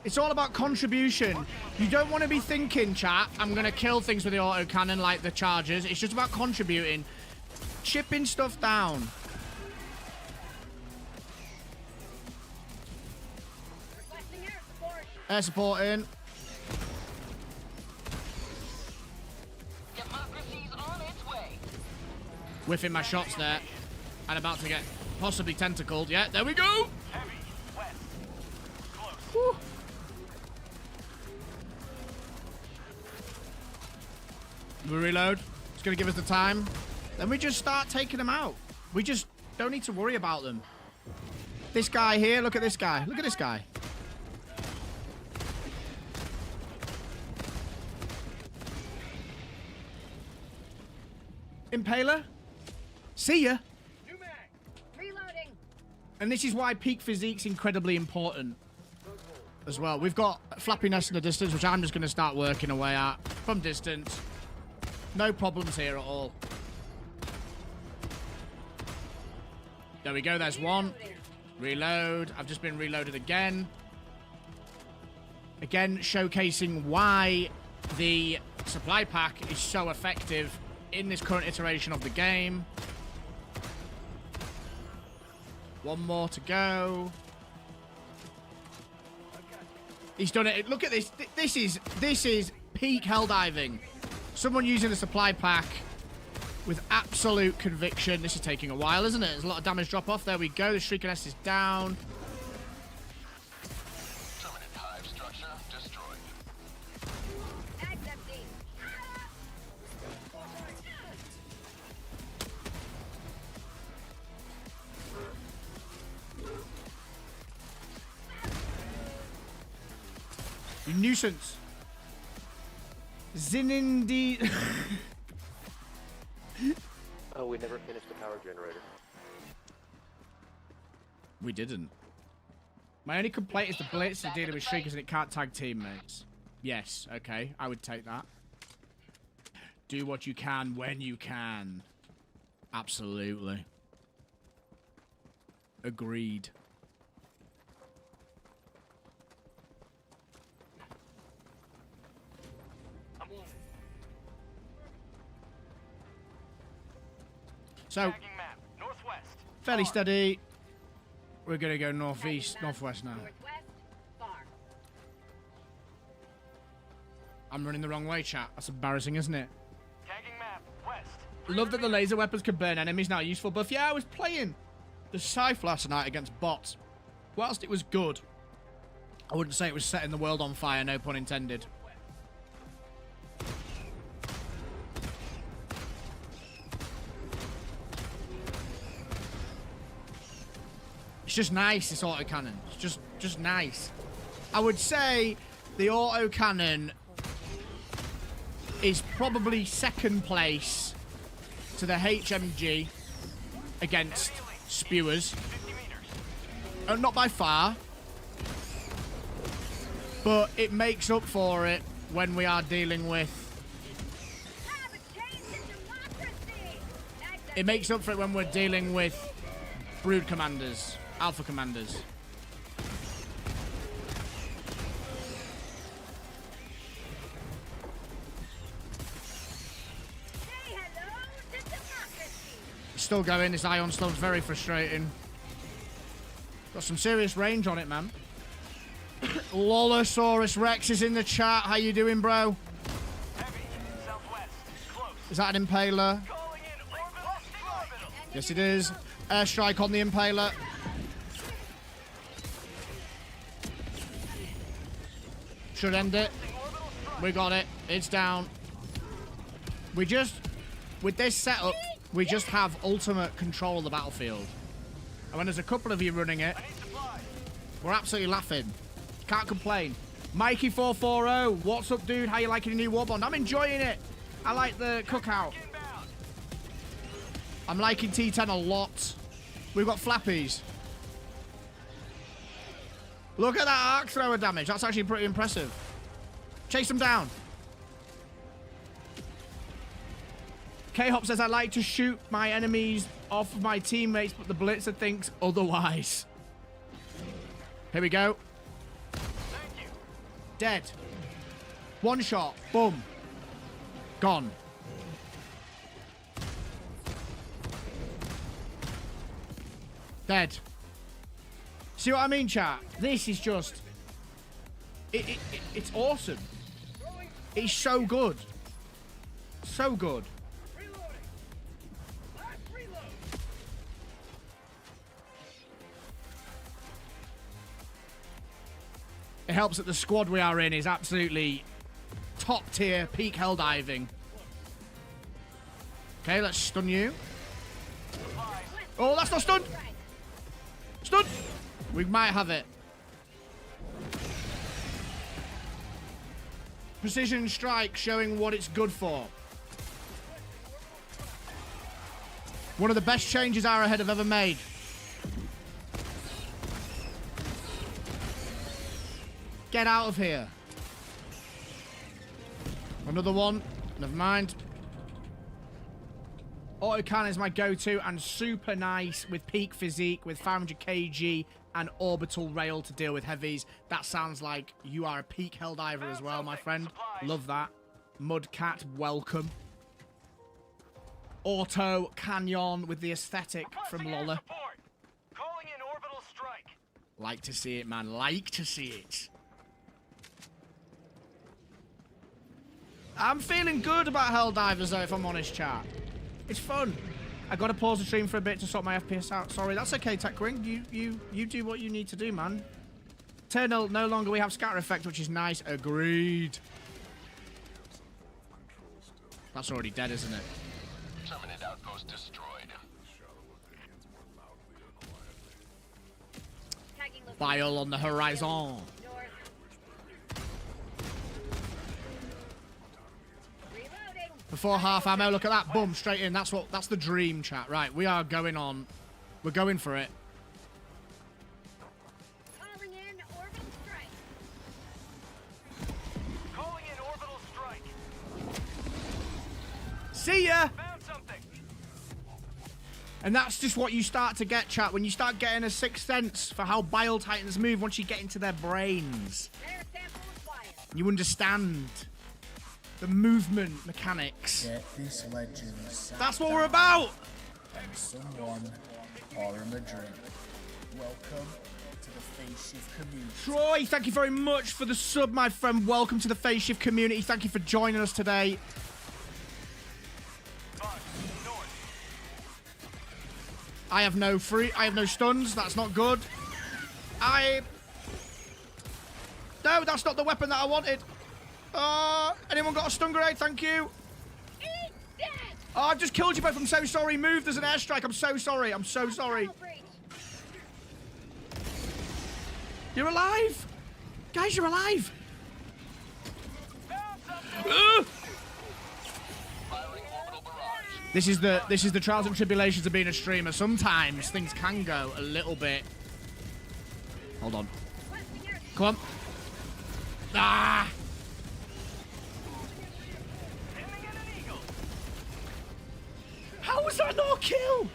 It's all about contribution. You don't want to be thinking, chat, I'm going to kill things with the autocannon like the chargers. It's just about contributing. Chipping stuff down. Requesting air support. Air support in. Democracy's on its way. Whiffing my shots there. And about to get possibly tentacled. Yeah, there we go. Heavy, west, close. Whew. We reload. It's going to give us the time. Then we just start taking them out. We just don't need to worry about them. This guy here, look at this guy. Look at this guy. Impaler. See ya. New mag. Reloading. And this is why peak physique's incredibly important as well. We've got flappiness in the distance, which I'm just going to start working away at from distance. No problems here at all. There we go. There's one. Reload. I've just been reloaded again. Again, showcasing why the supply pack is so effective in this current iteration of the game. One more to go. He's done it. Look at this. This is peak helldiving. Someone using the supply pack with absolute conviction. This is taking a while, isn't it? There's a lot of damage drop off. There we go. The Shrieking S is down. Terminid hive structure destroyed. Bag's empty. You nuisance. Zinindi. Oh, we never finished the power generator. We didn't. My only complaint is the Blitz is dealing with Shriekers and it can't tag teammates. Yes, okay, I would take that. Do what you can when you can. Absolutely. Agreed. I'm on. So, Tagging map. Northwest. fairly steady. We're going to go northeast, northwest now. Northwest. Far. I'm running the wrong way, chat. That's embarrassing, isn't it? Tagging map. West. Love that the laser weapons can burn enemies. Now useful buff. Yeah, I was playing the Scythe last night against bots. Whilst it was good, I wouldn't say it was setting the world on fire, no pun intended. It's just nice, this autocannon. It's just nice. I would say the autocannon is probably second place to the HMG against spewers. 50 meters. Not by far. but it makes up for it when we are dealing with... Have a taste of democracy. It makes up for it when we're dealing with brood commanders, alpha commanders. Say hello to democracy. Still going. This Ion Storm's very frustrating. Got some serious range on it, man. Lolosaurus Rex is in the chat. How you doing, bro? Heavy, southwest, close. Is that an Impaler? Calling in orbital. Yes, it is. Airstrike on the Impaler. Should end it. We got it. It's down. We just, with this setup, we just have ultimate control of the battlefield. And when there's a couple of you running it, we're absolutely laughing. Can't complain. Mikey440, what's up, dude? How you liking the new warbond? I'm enjoying it. I like the cookout. I'm liking T10 a lot. We've got flappies. Look at that arc thrower damage. That's actually pretty impressive. Chase them down. K-Hop says, I like to shoot my enemies off of my teammates, but the Blitzer thinks otherwise. Here we go. Dead. One shot. Boom. Gone. Dead. See what I mean, chat? This is just... It's awesome. It's so good. So good. It helps that the squad we are in is absolutely top tier, peak helldiving. Okay, let's stun you. Oh, that's not stunned. Stunned. We might have it. Precision strike showing what it's good for. One of the best changes Arrowhead have ever made. Get out of here. Another one. Never mind. Autocannon is my go-to and super nice with peak physique with 500 kg and orbital rail to deal with heavies. That sounds like you are a peak helldiver as well, my friend. Love that. Mudcat, welcome. Auto Canyon with the aesthetic from Lola. Calling in orbital strike. Like to see it, man. Like to see it. I'm feeling good about Helldivers, though, if I'm honest, chat. It's fun. I gotta pause the stream for a bit to sort my FPS out. Sorry, that's okay, TechWing. You do what you need to do, man. Eternal, no longer we have scatter effect, which is nice. Agreed. That's already dead, isn't it? Terminid outpost destroyed. Bile on the horizon. North. Reloading. Before half ammo, look at that. Boom, straight in. That's the dream, chat. Right, we are going on. We're going for it. Calling in orbital strike. Calling in orbital strike. See ya! Found something. And that's just what you start to get, chat. When you start getting a sixth sense for how Bile Titans move once you get into their brains. Rare sample acquired. You understand the movement mechanics. Get this legend sat That's what we're down about! and someone pour him a drink. Welcome to the Phase Shift community. Troy, thank you very much for the sub, my friend. Welcome to the Phase Shift community. Thank you for joining us today. I have no stuns. That's not good. No, that's not the weapon that I wanted. Anyone got a stun grenade? Thank you. Eat dead. Oh, I've just killed you both. I'm so sorry. Move. There's an airstrike. I'm so sorry. I'm so sorry. Celebrate. You're alive. Guys, you're alive. This is the trials and tribulations of being a streamer. Sometimes things can go a little bit. Hold on. Come on. kill!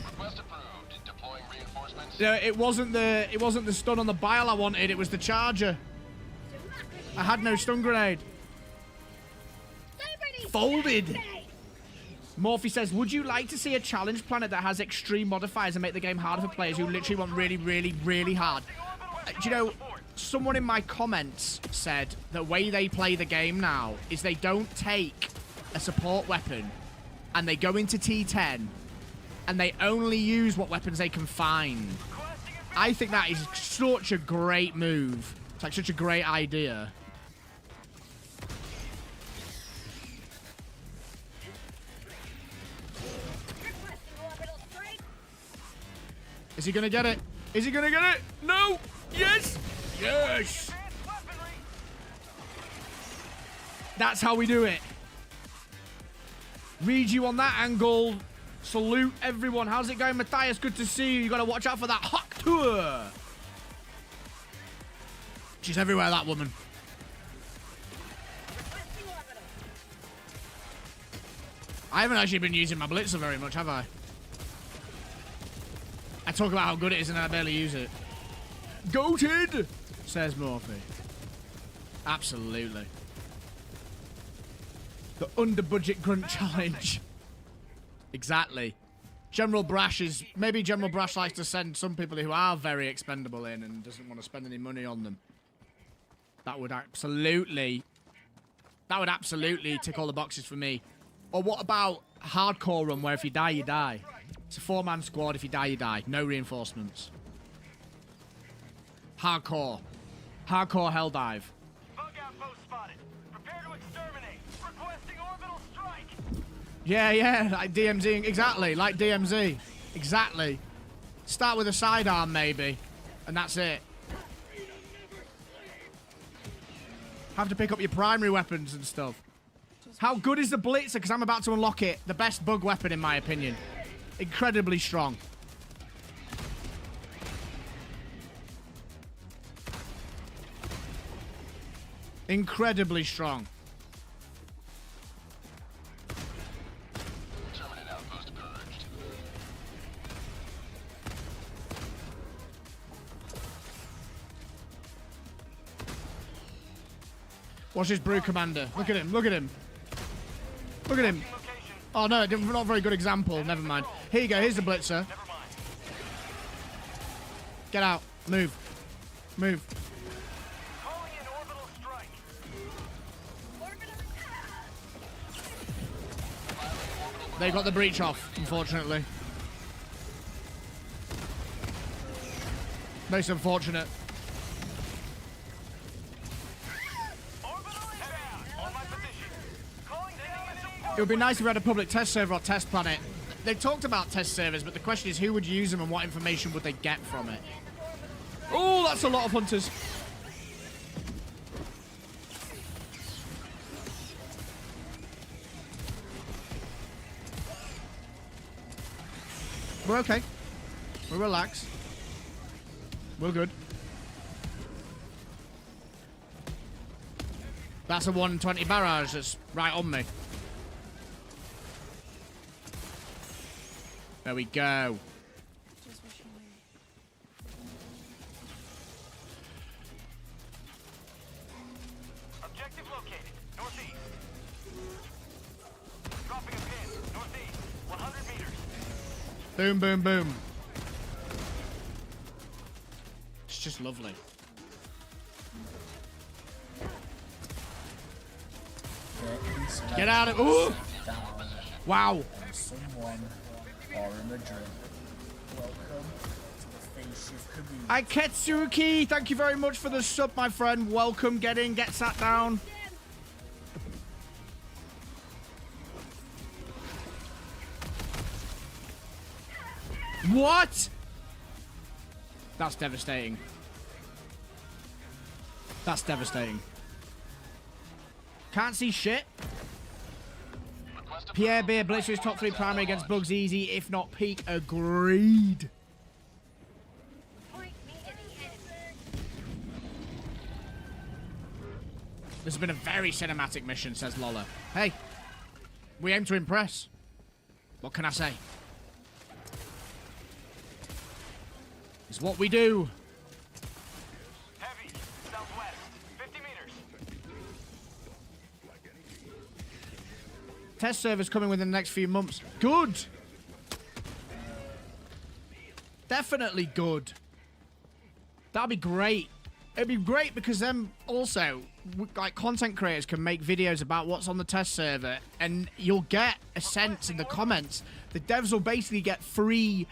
Request approved. Deploying reinforcements. No, it wasn't the stun on the bile I wanted, it was the charger. I had no stun grenade. Folded. Morphe says, would you like to see a challenge planet that has extreme modifiers and make the game harder for players who literally want really, really, really hard? Do you know, someone in my comments said the way they play the game now is they don't take a support weapon and they go into T10 and they only use what weapons they can find. I think that is such a great move. It's like such a great idea. Is he gonna get it? Is he gonna get it? No! Yes! Yes! That's how we do it. Read you on that angle. Salute everyone. How's it going, Matthias? Good to see you. You gotta watch out for that hot tour. She's everywhere, that woman. I haven't actually been using my blitzer very much, have I? I talk about how good it is and I barely use it. Goated, says Morphe. Absolutely. The under-budget grunt challenge. Exactly. General Brash is... Maybe General Brash likes to send some people who are very expendable in and doesn't want to spend any money on them. That would absolutely... That would absolutely tick all the boxes for me. Or what about hardcore run where if you die, you die? It's a 4-man squad. If you die, you die. No reinforcements. Hardcore. Hardcore hell dive. Bug outpost spotted. Prepare to exterminate. Requesting orbital strike. Yeah, like DMZ. Exactly, like DMZ. Exactly. Start with a sidearm, maybe. And that's it. Have to pick up your primary weapons and stuff. How good is the Blitzer? Because I'm about to unlock it. The best bug weapon, in my opinion. Incredibly strong. Incredibly strong. Terminid outpost purged. Watch this Brew Commander. Look at him. Look at him. Look at him. Oh, no, not a very good example. Never mind. Here you go. Here's the Blitzer. Get out. Move. Move. Calling in orbital strike. They got the breach off, unfortunately. Most unfortunate. It would be nice if we had a public test server or test planet. They talked about test servers, but the question is who would use them and what information would they get from it? Oh, that's a lot of hunters. We're okay. We're relaxed. We're good. That's a 120 barrage that's right on me. There we go. Objective located. Northeast. Dropping a pin. Northeast. 100 meters. Boom, boom, boom. It's just lovely. Get out of... Ooh! Wow. Someone or a Madrid. Welcome to the face of community. Hi, Ketsuki. Thank you very much for the sub, my friend. Welcome. Get in. Get sat down. What? That's devastating. That's devastating. Can't see shit. Pierre Beer Blitzer's top 3 primary against bugs easy, if not peak. Agreed. This has been a very cinematic mission, says Lola. Hey, We aim to impress. What can I say? It's what we do. Heavy, southwest, 50 meters. Test servers coming within the next few months. Good. Definitely good. That'd be great. It'd be great because then also, like, content creators can make videos about what's on the test server, and you'll get a sense in the comments. The devs will basically get free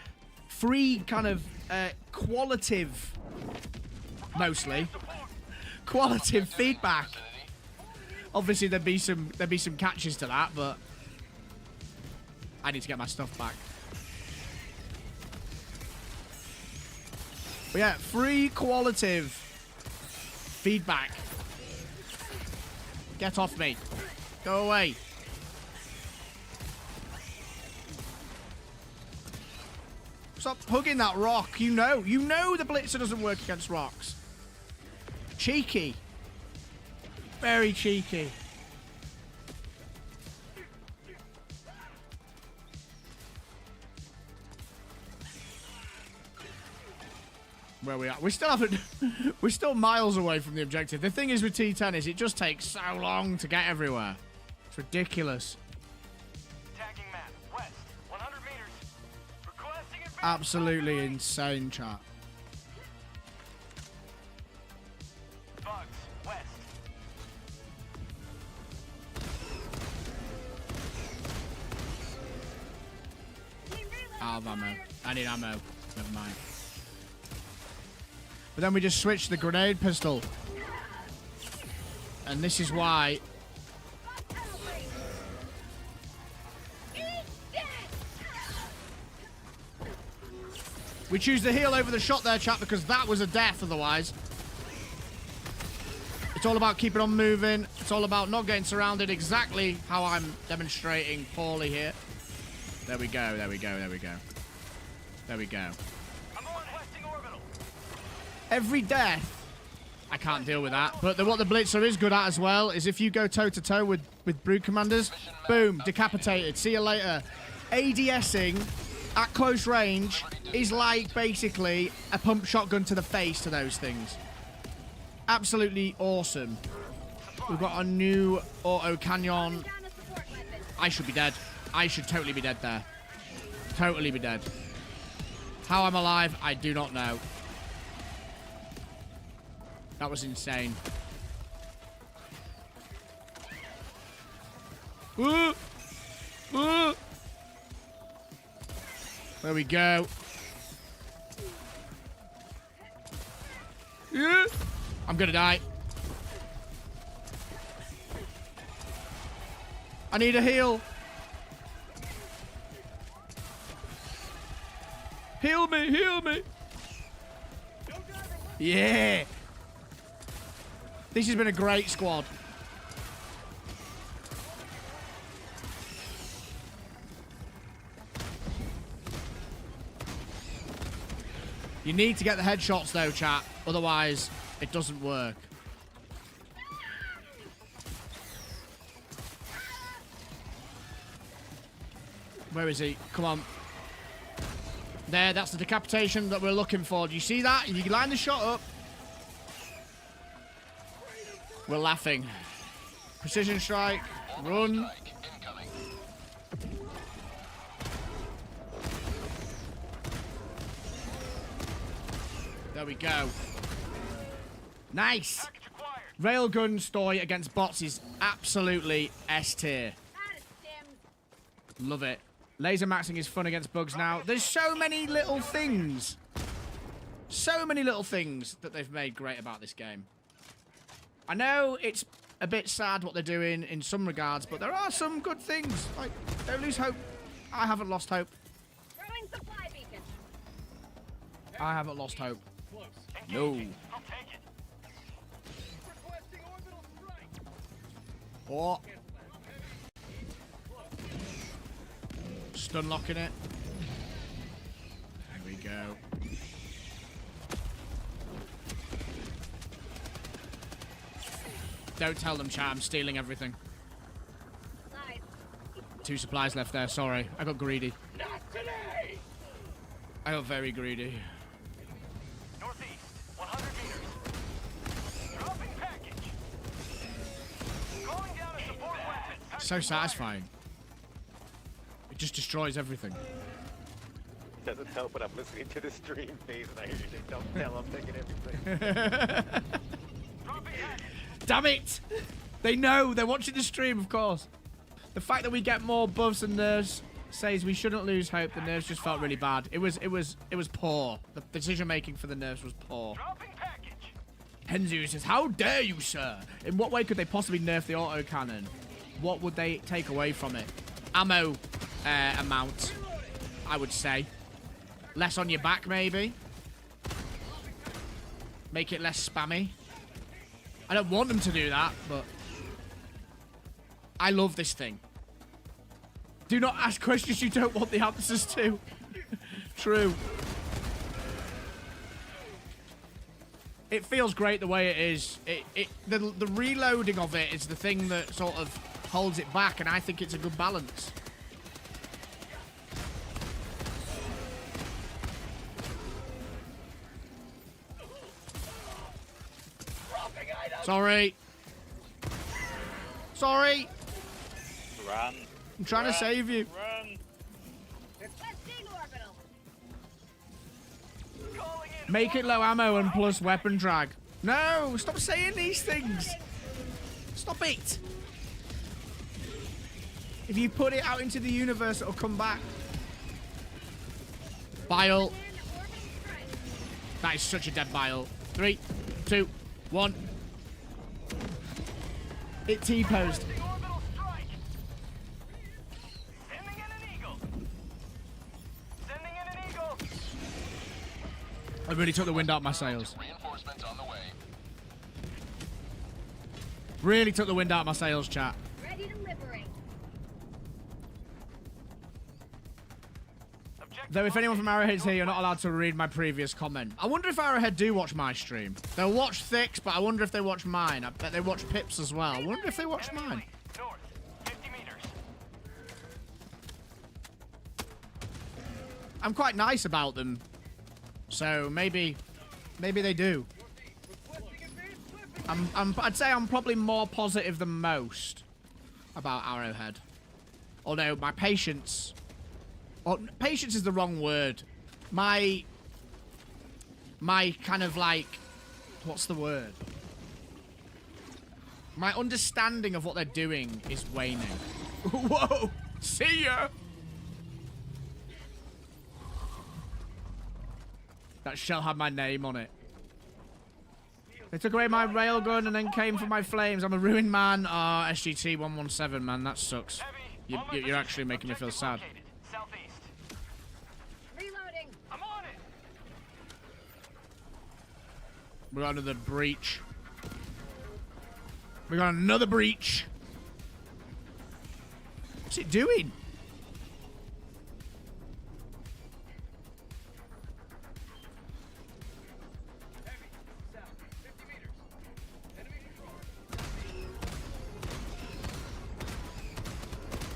kind of qualitative, mostly qualitative feedback. Obviously, there'd be some catches to that, but I need to get my stuff back. But yeah, free qualitative feedback. Get off me. Go away. Stop hugging that rock. You know the blitzer doesn't work against rocks. Cheeky. Very cheeky. Where we are. We still haven't... We're still miles away from the objective. The thing is with T10 is it just takes so long to get everywhere. It's ridiculous. Tagging map, west, 100 meters. Requesting advance. Absolutely insane, chat. Bugs, west. Out of ammo. I need ammo. Never mind. But then we just switched the grenade pistol. And this is why... We choose the heal over the shot there, chat, because that was a death otherwise. It's all about keeping on moving. It's all about not getting surrounded, exactly how I'm demonstrating poorly here. There we go, there we go, there we go. There we go. I'm on westing orbital. Every death, I can't deal with that. But what the Blitzer is good at as well is if you go toe-to-toe with Brood Commanders, boom, decapitated. See you later. ADSing at close range is like basically a pump shotgun to the face to those things. Absolutely awesome. We've got a new auto canyon. I should be dead. I should totally be dead there. Totally be dead. How I'm alive, I do not know. That was insane. Ooh! Ooh! There we go. Yeah. I'm gonna die. I need a heal. Heal me, heal me. Yeah. This has been a great squad. You need to get the headshots though, chat. Otherwise, it doesn't work. Where is he? Come on. There, that's the decapitation that we're looking for. Do you see that? You line the shot up. We're laughing. Precision strike. Run. There we go. Nice. Railgun stoy against bots is absolutely S tier. Love it. Laser maxing is fun against bugs now. There's so many little things. So many little things that they've made great about this game. I know it's a bit sad what they're doing in some regards, but there are some good things. Like, don't lose hope. I haven't lost hope. Throwing supply beacon. I haven't lost hope. No. I'll take it. Oh. Stun locking it. There we go. Don't tell them, chat. I'm stealing everything. Nice. 2 supplies left there. Sorry. I got greedy. Not today! I got very greedy. Northeast, 100 meters. Dropping package. Calling down a support weapon. So satisfying. It just destroys everything. Doesn't help when I'm listening to the stream phase and I hear you say, don't tell, I'm taking everything. Dropping package. Damn it! They know. They're watching the stream, of course. The fact that we get more buffs and nerfs says we shouldn't lose hope. The nerfs just felt really bad. It was poor. The decision making for the nerfs was poor. Dropping package. Henzu says, "How dare you, sir? In what way could they possibly nerf the autocannon? What would they take away from it? Ammo amount, I would say. Less on your back, maybe. Make it less spammy. I don't want them to do that, but I love this thing. Do not ask questions you don't want the answers to. True. It feels great the way it is. The reloading of it is the thing that sort of holds it back, and I think it's a good balance. Sorry. Sorry. Run. I'm trying to save you. Run. Requesting orbital. Calling in. Make it low ammo and plus weapon drag. No, stop saying these things. Stop it. If you put it out into the universe, it'll come back. Bile. That is such a dead bile. 3, 2, 1. It T-posed. Orbital strike. Sending in an eagle. Sending in an eagle. I really took the wind out of my sails. Reinforcements on the way. Really took the wind out of my sails, chat. Ready to liberate. Though if anyone from Arrowhead's here, you're not allowed to read my previous comment. I wonder if Arrowhead do watch my stream. They'll watch Thicks, but I wonder if they watch mine. I bet they watch Pips as well. I wonder if they watch mine. North, 50 meters. I'm quite nice about them. So maybe they do. I'd say I'm probably more positive than most about Arrowhead. Although my patience... Well, patience is the wrong word. My kind of like... What's the word? My understanding of what they're doing is waning. Whoa! See ya! That shell had my name on it. They took away my railgun and then came for my flames. I'm a ruined man. Ah, SGT 117, man. That sucks. You're actually making me feel sad. Southeast. Reloading. I'm on it. We're under the breach. We got another breach. What's it doing?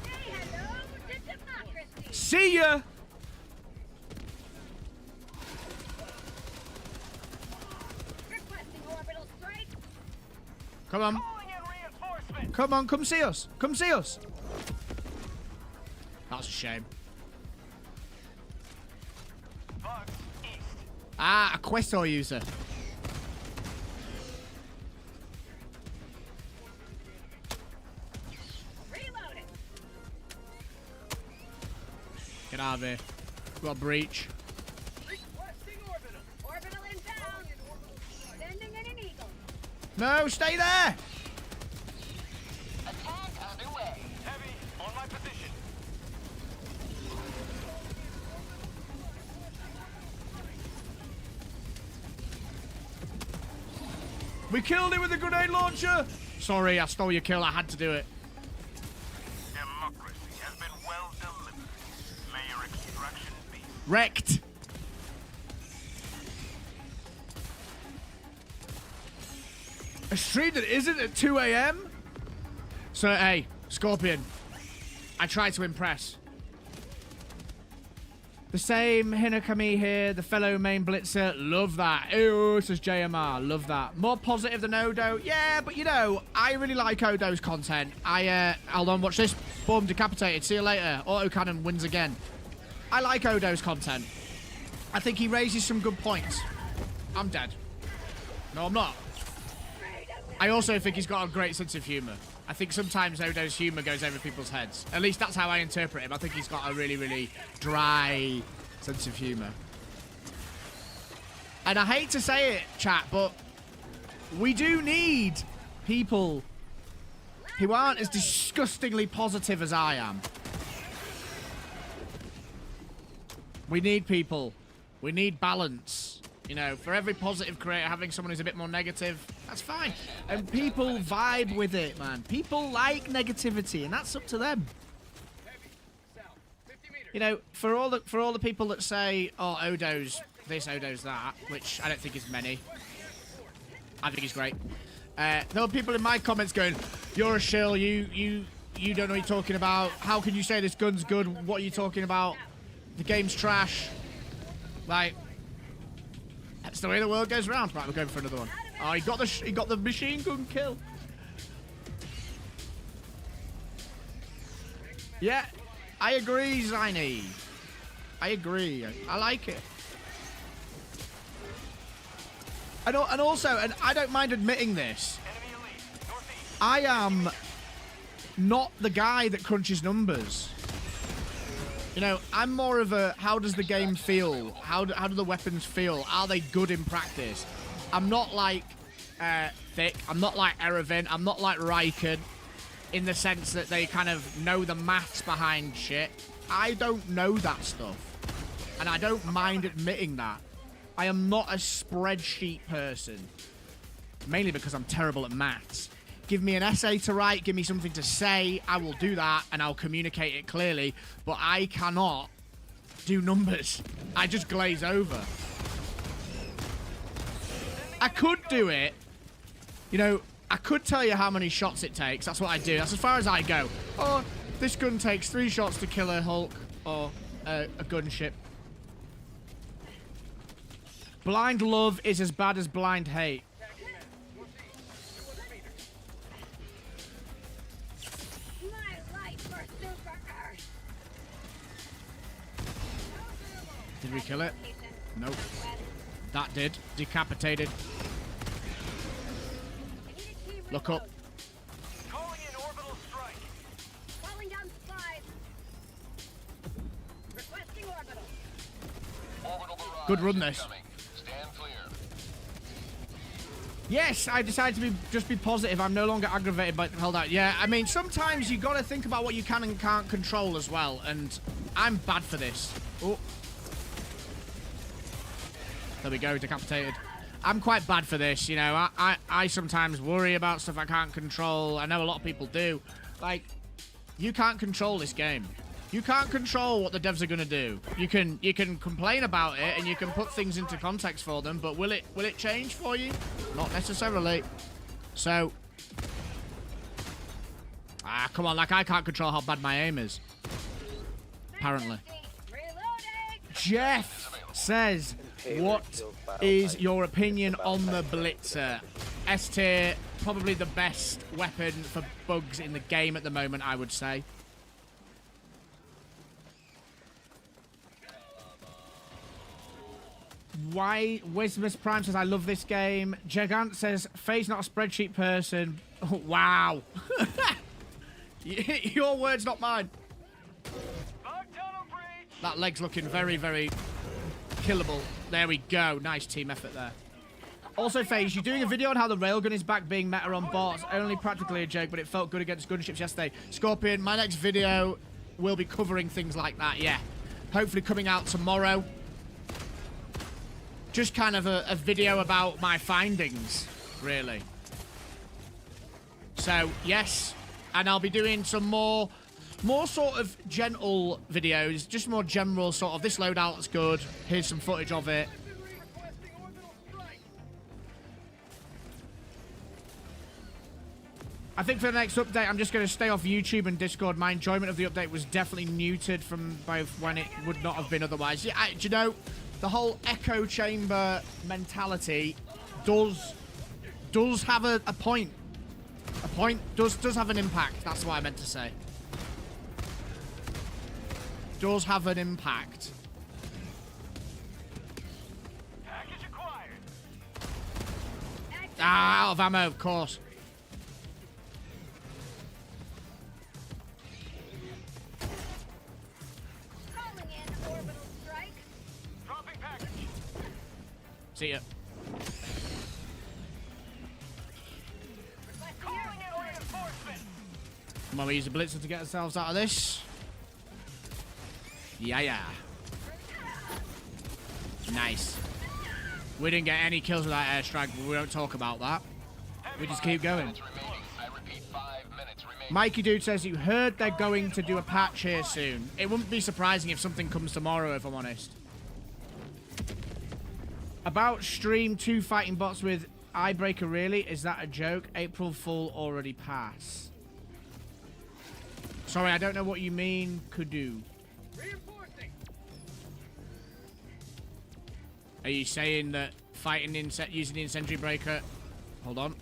Say hello to democracy. See ya! Requesting orbital strike. Come on. Calling in reinforcements. Come on, come see us. Come see us. That's a shame. Bugs, east. Ah, a Questor user. Reloading. Get out of here. We got a breach. Requesting orbital. Orbital inbound. Sending in an eagle. No, stay there. Attack underway. Heavy, on my position. We killed it with a grenade launcher. Sorry, I stole your kill. I had to do it. Democracy has been well delivered. May your extraction be. Wrecked. A stream that isn't at 2 AM? So, hey, Scorpion. I try to impress. The same Hinakami here, the fellow main blitzer. Love that. Ew, says JMR. Love that. More positive than Odo. Yeah, but you know, I really like Odo's content. Hold on, watch this. Boom, decapitated. See you later. Autocannon wins again. I like Odo's content. I think he raises some good points. I'm dead. No, I'm not. I also think he's got a great sense of humor. I think sometimes Odo's humor goes over people's heads. At least that's how I interpret him. I think he's got a really, really dry sense of humor. And I hate to say it, chat, but we do need people who aren't as disgustingly positive as I am. We need people. We need balance. You know, for every positive creator, having someone who's a bit more negative, that's fine. And people vibe with it, man. People like negativity, and that's up to them. You know, for all the people that say, "Oh, Odo's this, Odo's that," which I don't think is many. I think he's great. There were people in my comments going, "You're a shill. You don't know what you're talking about. How can you say this gun's good? What are you talking about? The game's trash." Like. That's the way the world goes round. Right, we're going for another one. Oh, he got the machine gun kill. Yeah, I agree, Ziny. I agree. I like it. And also, and I don't mind admitting this, I am not the guy that crunches numbers. You know, I'm more of a, how does the game feel? How do the weapons feel? Are they good in practice? I'm not like Thick. I'm not like Erevan. I'm not like Riken in the sense that they kind of know the maths behind shit. I don't know that stuff. And I don't mind admitting that. I am not a spreadsheet person. Mainly because I'm terrible at maths. Give me an essay to write, give me something to say, I will do that, and I'll communicate it clearly, but I cannot do numbers. I just glaze over. I could do it. You know, I could tell you how many shots it takes. That's what I do. That's as far as I go. Oh, this gun takes 3 shots to kill a Hulk or a gunship. Blind love is as bad as blind hate. Did we kill it? Nope. That did. Decapitated. Look up. Calling in orbital strike. Calling down supplies. Requesting orbital. Orbital barrage Good run, this. incoming. Stand clear. Yes, I decided to just be positive. I'm no longer aggravated by held out. Yeah, I mean, sometimes you got to think about what you can and can't control as well, and I'm bad for this. Oh. There we go, decapitated. I'm quite bad for this, you know. I sometimes worry about stuff I can't control. I know a lot of people do. Like, you can't control this game. You can't control what the devs are gonna do. You can complain about it and you can put things into context for them, but will it change for you? Not necessarily. So, come on, like I can't control how bad my aim is. Apparently. Jeff says, what is your opinion on the Blitzer? S tier, probably the best weapon for bugs in the game at the moment, I would say. Why? Wismus Prime says, I love this game. Gigant says, Faye's not a spreadsheet person. Oh, wow. Your words, not mine. That leg's looking very, very killable. There we go. Nice team effort there. Also, FaZe, you're doing a video on how the railgun is back being meta on bots. Only practically a joke, but it felt good against gunships yesterday. Scorpion, my next video will be covering things like that, yeah. Hopefully coming out tomorrow. Just kind of a video about my findings, really. So, yes. And I'll be doing some more sort of gentle videos. Just more general sort of, this loadout's good. Here's some footage of it. I think for the next update, I'm just going to stay off YouTube and Discord. My enjoyment of the update was definitely muted from both when it would not have been otherwise. Yeah, do you know, the whole echo chamber mentality does have a point. A point does have an impact. That's what I meant to say. Does have an impact. Package acquired. Ah, out of ammo, of course. Calling in orbital strike. Dropping package. See ya. Calling in reinforcement. Come on, we use the blitzer to get ourselves out of this. Yeah. Nice. We didn't get any kills with that airstrike, but we don't talk about that. We just keep going. Minutes remaining. I repeat, 5 minutes remaining. Mikey Dude says, you heard they're going to do a patch here soon. It wouldn't be surprising if something comes tomorrow, if I'm honest. About stream 2 fighting bots with Eyebreaker, really? Is that a joke? April Fool already passed. Sorry, I don't know what you mean, Kudu. Reinforcing. Are you saying that fighting using the incendiary breaker? Hold on.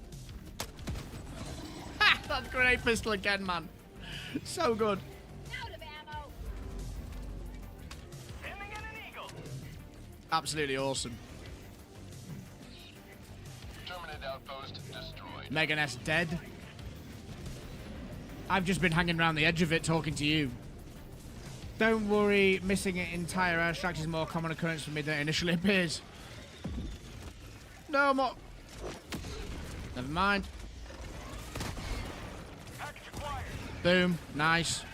Ha! That grenade pistol again, man. So good. Out of ammo. Sending in an eagle. Absolutely awesome. Terminid outpost destroyed. Megan S dead. I've just been hanging around the edge of it talking to you. Don't worry, missing an entire airstrike is a more common occurrence for me than it initially appears. No more. Never mind. Package acquired. Boom. Nice.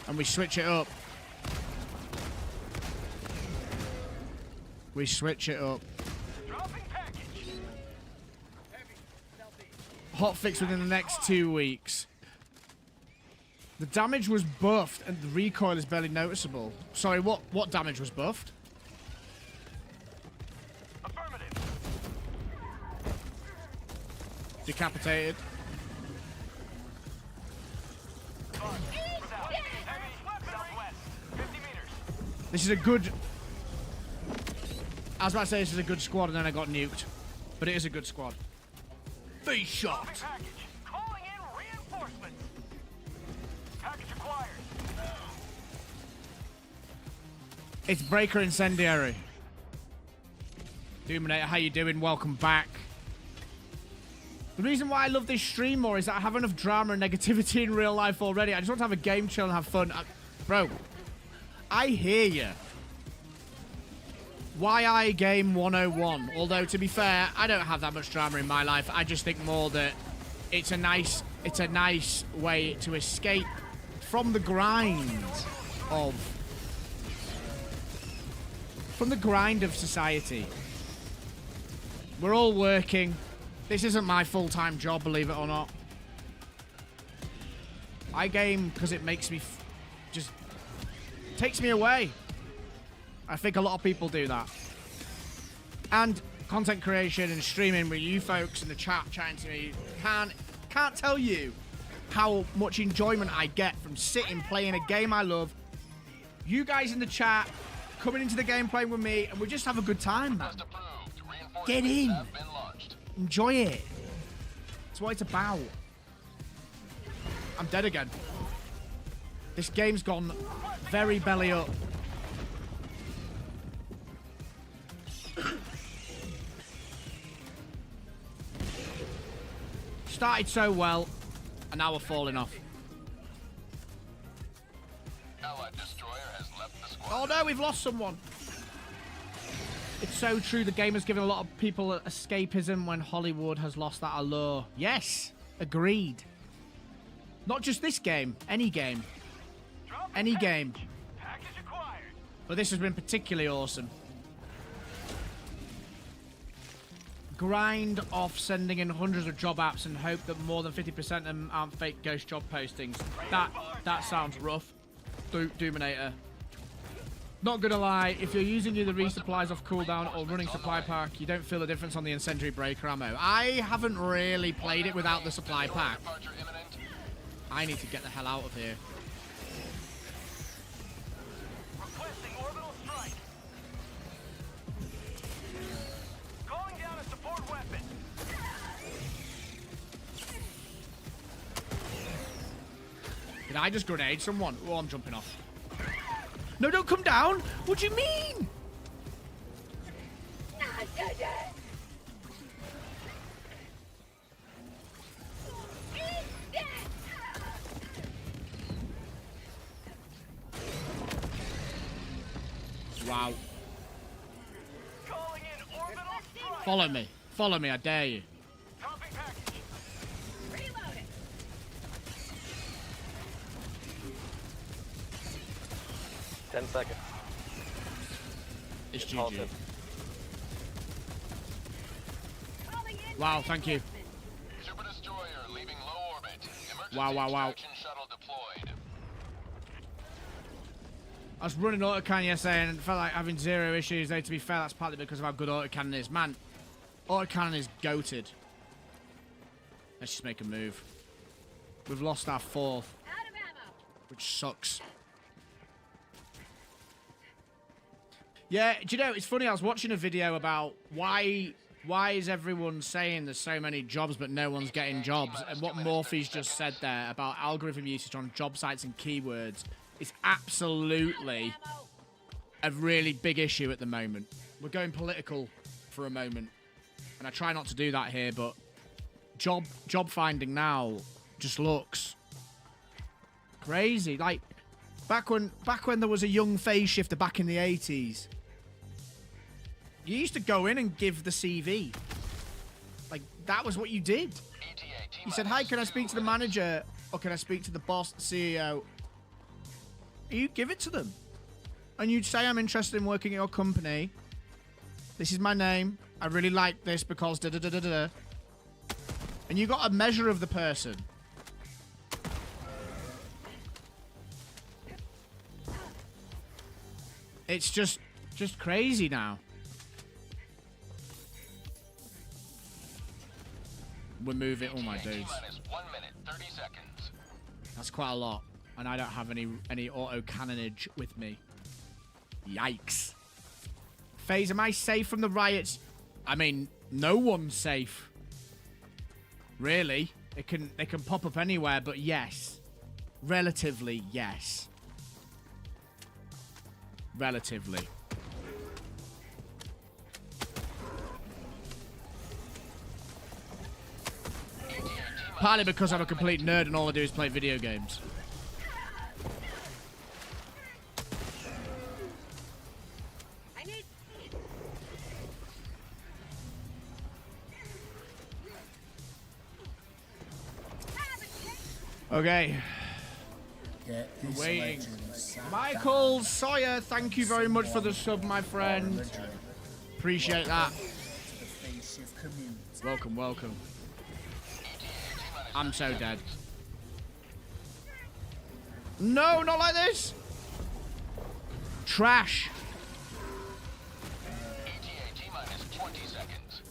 And we switch it up. We switch it up. Dropping package. Hotfix within the next 2 weeks. The damage was buffed and the recoil is barely noticeable. Sorry, what damage was buffed? Affirmative. Decapitated. Without heavy southwest. 50 meters. This is a good... I was about to say this is a good squad and then I got nuked. But it is a good squad. Be shot! Package. Calling in reinforcements. Package acquired. It's Breaker Incendiary. Doominator, how you doing? Welcome back. The reason why I love this stream more is that I have enough drama and negativity in real life already. I just want to have a game, chill, and have fun. Bro, I hear you. YI Game 101. Although, to be fair, I don't have that much drama in my life. I just think more that it's a nice way to escape from the grind of... From the grind of society. We're all working. This isn't my full-time job, believe it or not. I game because it makes me... just takes me away. I think a lot of people do that. And content creation and streaming with you folks in the chat chatting to me. Can't tell you how much enjoyment I get from sitting playing a game I love. You guys in the chat coming into the game playing with me, and we just have a good time, man. Get in. Enjoy it. That's what it's about. I'm dead again. This game's gone very belly up. Started so well, and now we're falling off. Allied destroyer has left the squad. Oh no, we've lost someone. It's so true. The game has given a lot of people escapism when Hollywood has lost that allure. Yes, agreed. Not just this game, any game. Any game. Package acquired. But this has been particularly awesome. Grind off sending in hundreds of job apps and hope that more than 50% of them aren't fake ghost job postings. That sounds rough. Doominator. Not gonna lie, if you're using either resupplies off cooldown or running supply pack, you don't feel the difference on the incendiary breaker ammo. I haven't really played it without the supply pack. I need to get the hell out of here. Requesting orbital strike. Calling down a support weapon. Did I just grenade someone? Oh, I'm jumping off. No, don't come down! What do you mean? Wow. Calling in orbital strike. Follow me. Follow me, I dare you. Dropping package. Reload it. 10 seconds. It's Halted. GG. Calling in Wow, thank you. Super destroyer leaving low orbit. Emergency Wow. extraction shuttle deployed. I was running autocannon yesterday and felt like having zero issues. Though, to be fair, that's partly because of how good autocannon is. Man, autocannon is goated. Let's just make a move. We've lost our fourth, out of ammo. which sucks. Yeah, do you know, it's funny, I was watching a video about why is everyone saying there's so many jobs but no one's getting jobs, and what Morphe's just said there about algorithm usage on job sites and keywords is absolutely a really big issue at the moment. We're going political for a moment, and I try not to do that here, but job finding now just looks crazy. Like back when there was a young phase shifter back in the 80s, you used to go in and give the CV. Like, that was what you did. You said, hi, can I speak to the manager? Or can I speak to the boss, the CEO? You give it to them. And you'd say, I'm interested in working at your company. This is my name. I really like this because da-da-da-da-da. And you got a measure of the person. It's just crazy now. We're moving. Oh my dudes. 1 minute, 30 seconds. That's quite a lot. And I don't have any auto cannonage with me. Yikes. FaZe, am I safe from the riots? I mean, no one's safe. Really. They can pop up anywhere, but yes. Relatively, yes. Relatively. Partly because I'm a complete nerd and all I do is play video games. I need. Okay. Get this Waiting. legend sat Michael down. Sawyer, thank you very much for the sub, my friend. Appreciate that. To the face of community. Welcome, welcome. I'm so dead. No, not like this. Trash. T-minus 20 seconds.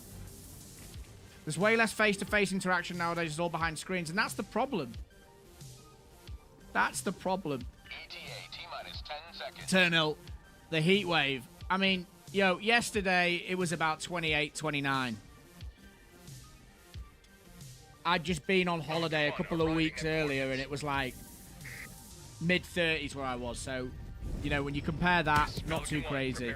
There's way less face-to-face interaction nowadays. It's all behind screens, and that's the problem. That's the problem. T-minus 10 seconds. Eternal, the heat wave. I mean, yo, yesterday it was about 28, 29. I'd just been on holiday a couple of weeks earlier, and it was like mid-30s where I was. So, you know, when you compare that, not too crazy.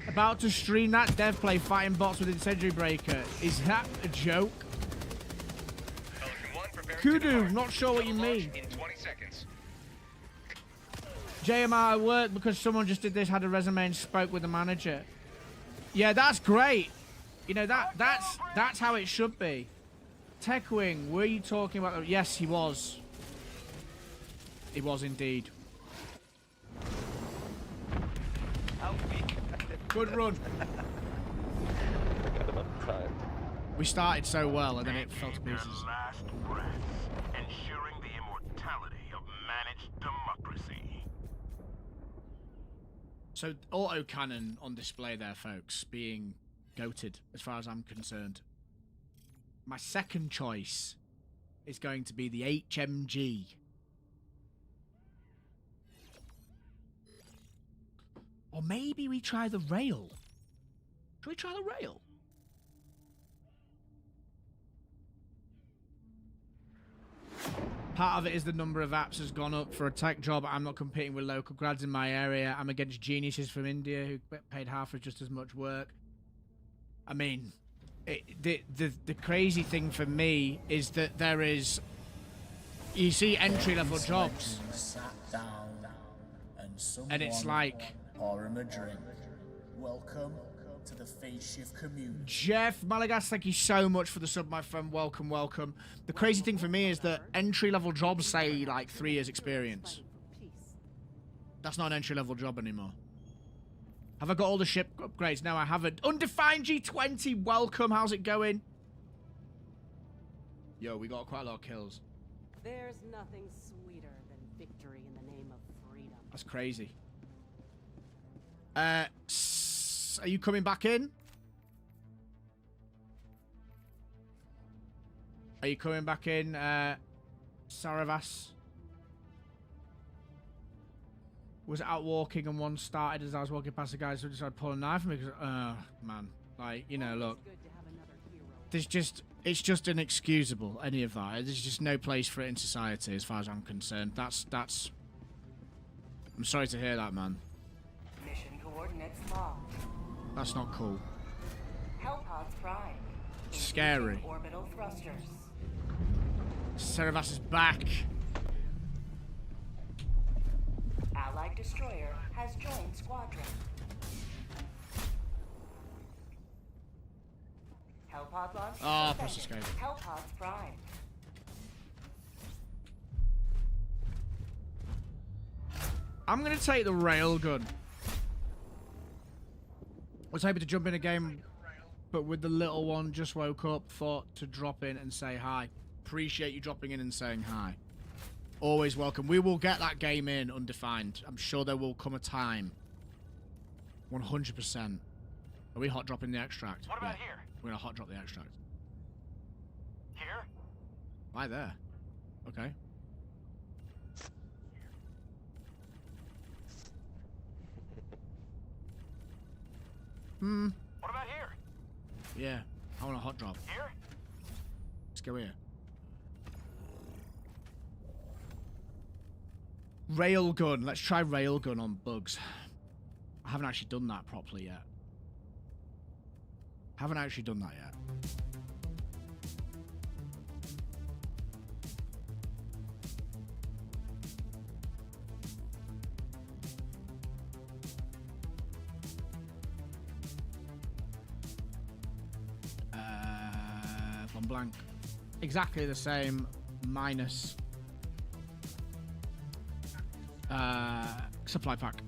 About to stream that dev play fighting bots with incendiary breaker. Is that a joke? Kudu, not sure what you mean. JMR worked because someone just did this, had a resume and spoke with the manager. Yeah, that's great. You know, that's how it should be. Techwing, were you talking about... Yes, he was. He was indeed. Good run. Got about the time. We started so well, and then it fell to pieces. Their last breath, ensuring the immortality of managed democracy. So autocannon on display there, folks, being goated as far as I'm concerned. My second choice is going to be the HMG. Or maybe we try the rail. Should we try the rail? Part of it is the number of apps has gone up for a tech job. I'm not competing with local grads in my area. I'm against geniuses from India who paid half for just as much work. I mean, the crazy thing for me is that there is, you see entry-level jobs, and it's like, pour him a drink. Welcome to the Face Shift community. Jeff Malagas, thank you so much for the sub, my friend. Welcome, welcome. The crazy thing for me is that entry-level jobs say like 3 years experience. That's not an entry-level job anymore. Have I got all the ship upgrades? No, I haven't. Undefined G20, welcome. How's it going? Yo, we got quite a lot of kills. There's nothing sweeter than victory in the name of freedom. That's crazy. Are you coming back in? Are you coming back in, Saravas? Was out walking and one started as I was walking past the guy, so I decided to pull a knife on me because, man. Like, you know, look. There's just, it's just inexcusable, any of that. There's just no place for it in society as far as I'm concerned. That's, I'm sorry to hear that, man. Mission coordinates locked. That's not cool. Hellpods prime. Scary. Orbital thrusters. Saravas is back. Allied destroyer has joined squadron. Hellpod launch. Ah, press escape. Hellpods prime. I'm gonna take the railgun. I was hoping to jump in a game, but with the little one, just woke up, thought to drop in and say hi. Appreciate you dropping in and saying hi. Always welcome. We will get that game in undefined. I'm sure there will come a time. 100%. Are we hot dropping the extract? What about here? We're gonna hot drop the extract. Here? Why there? Okay. What about here? Yeah. I want a hot drop. Here? Let's go here. Railgun. Let's try railgun on bugs. I haven't actually done that properly yet. Haven't actually done that yet. Von Blanc. Exactly the same, minus supply pack.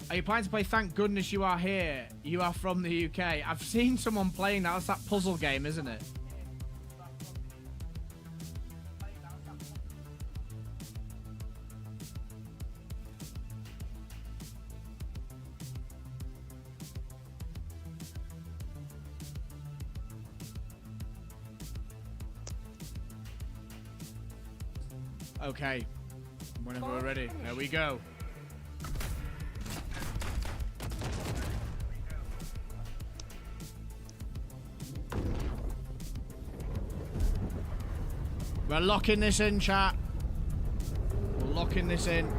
Are you planning to play Thank Goodness You Are Here? You are from the UK. I've seen someone playing that. That's that puzzle game, isn't it? Okay. Whenever we're ready. There we go. We're locking this in, chat. We're locking this in.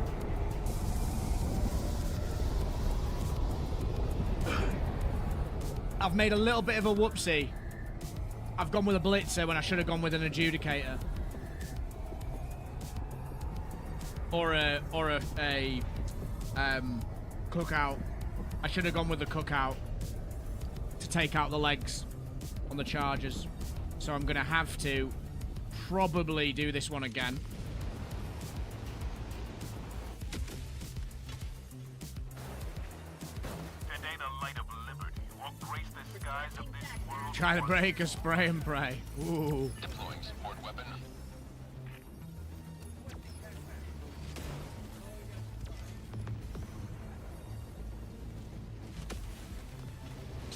I've made a little bit of a whoopsie. I've gone with a blitzer when I should have gone with an adjudicator. Or a cookout. I should have gone with the cookout to take out the legs on the chargers. So I'm gonna have to probably do this one again. Today the light of liberty will grace the skies of this world. Try to break a spray and pray. Ooh. Deploying support weapon.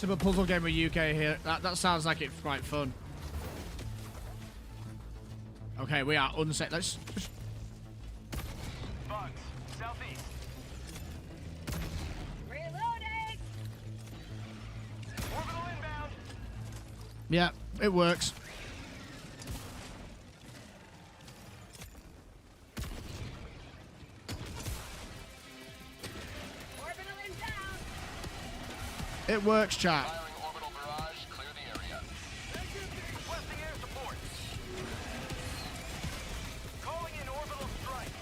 Some a puzzle game with UK here. That sounds like it's quite fun. Okay, we are unsafe. Let's. Bugs, southeast. Reloading! Orbital inbound. Yeah, it works. Orbital inbound! It works, chat. Firing orbital barrage. Clear the area. Requesting air support. Calling in orbital strike.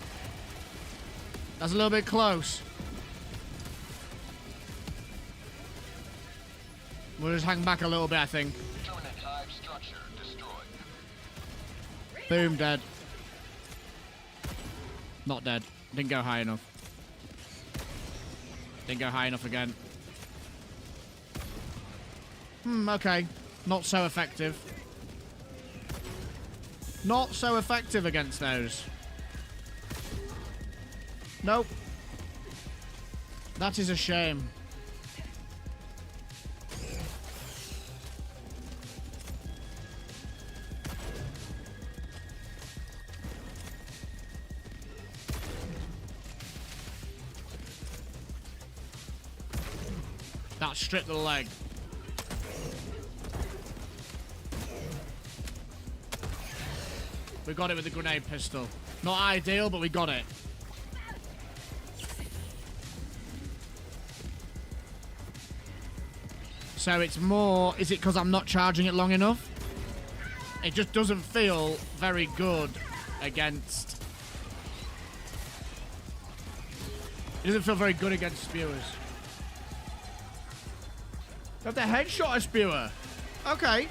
That's a little bit close. We'll just hang back a little bit, I think. Terminid hive structure destroyed. Boom, dead. Not dead. Didn't go high enough. Didn't go high enough again. Okay. Not so effective. Not so effective against those. Nope. That is a shame. That stripped the leg. We got it with the grenade pistol. Not ideal, but we got it. So it's more... Is it because I'm not charging it long enough? It just doesn't feel very good against... It doesn't feel very good against spewers. Got the headshot a spewer. Okay.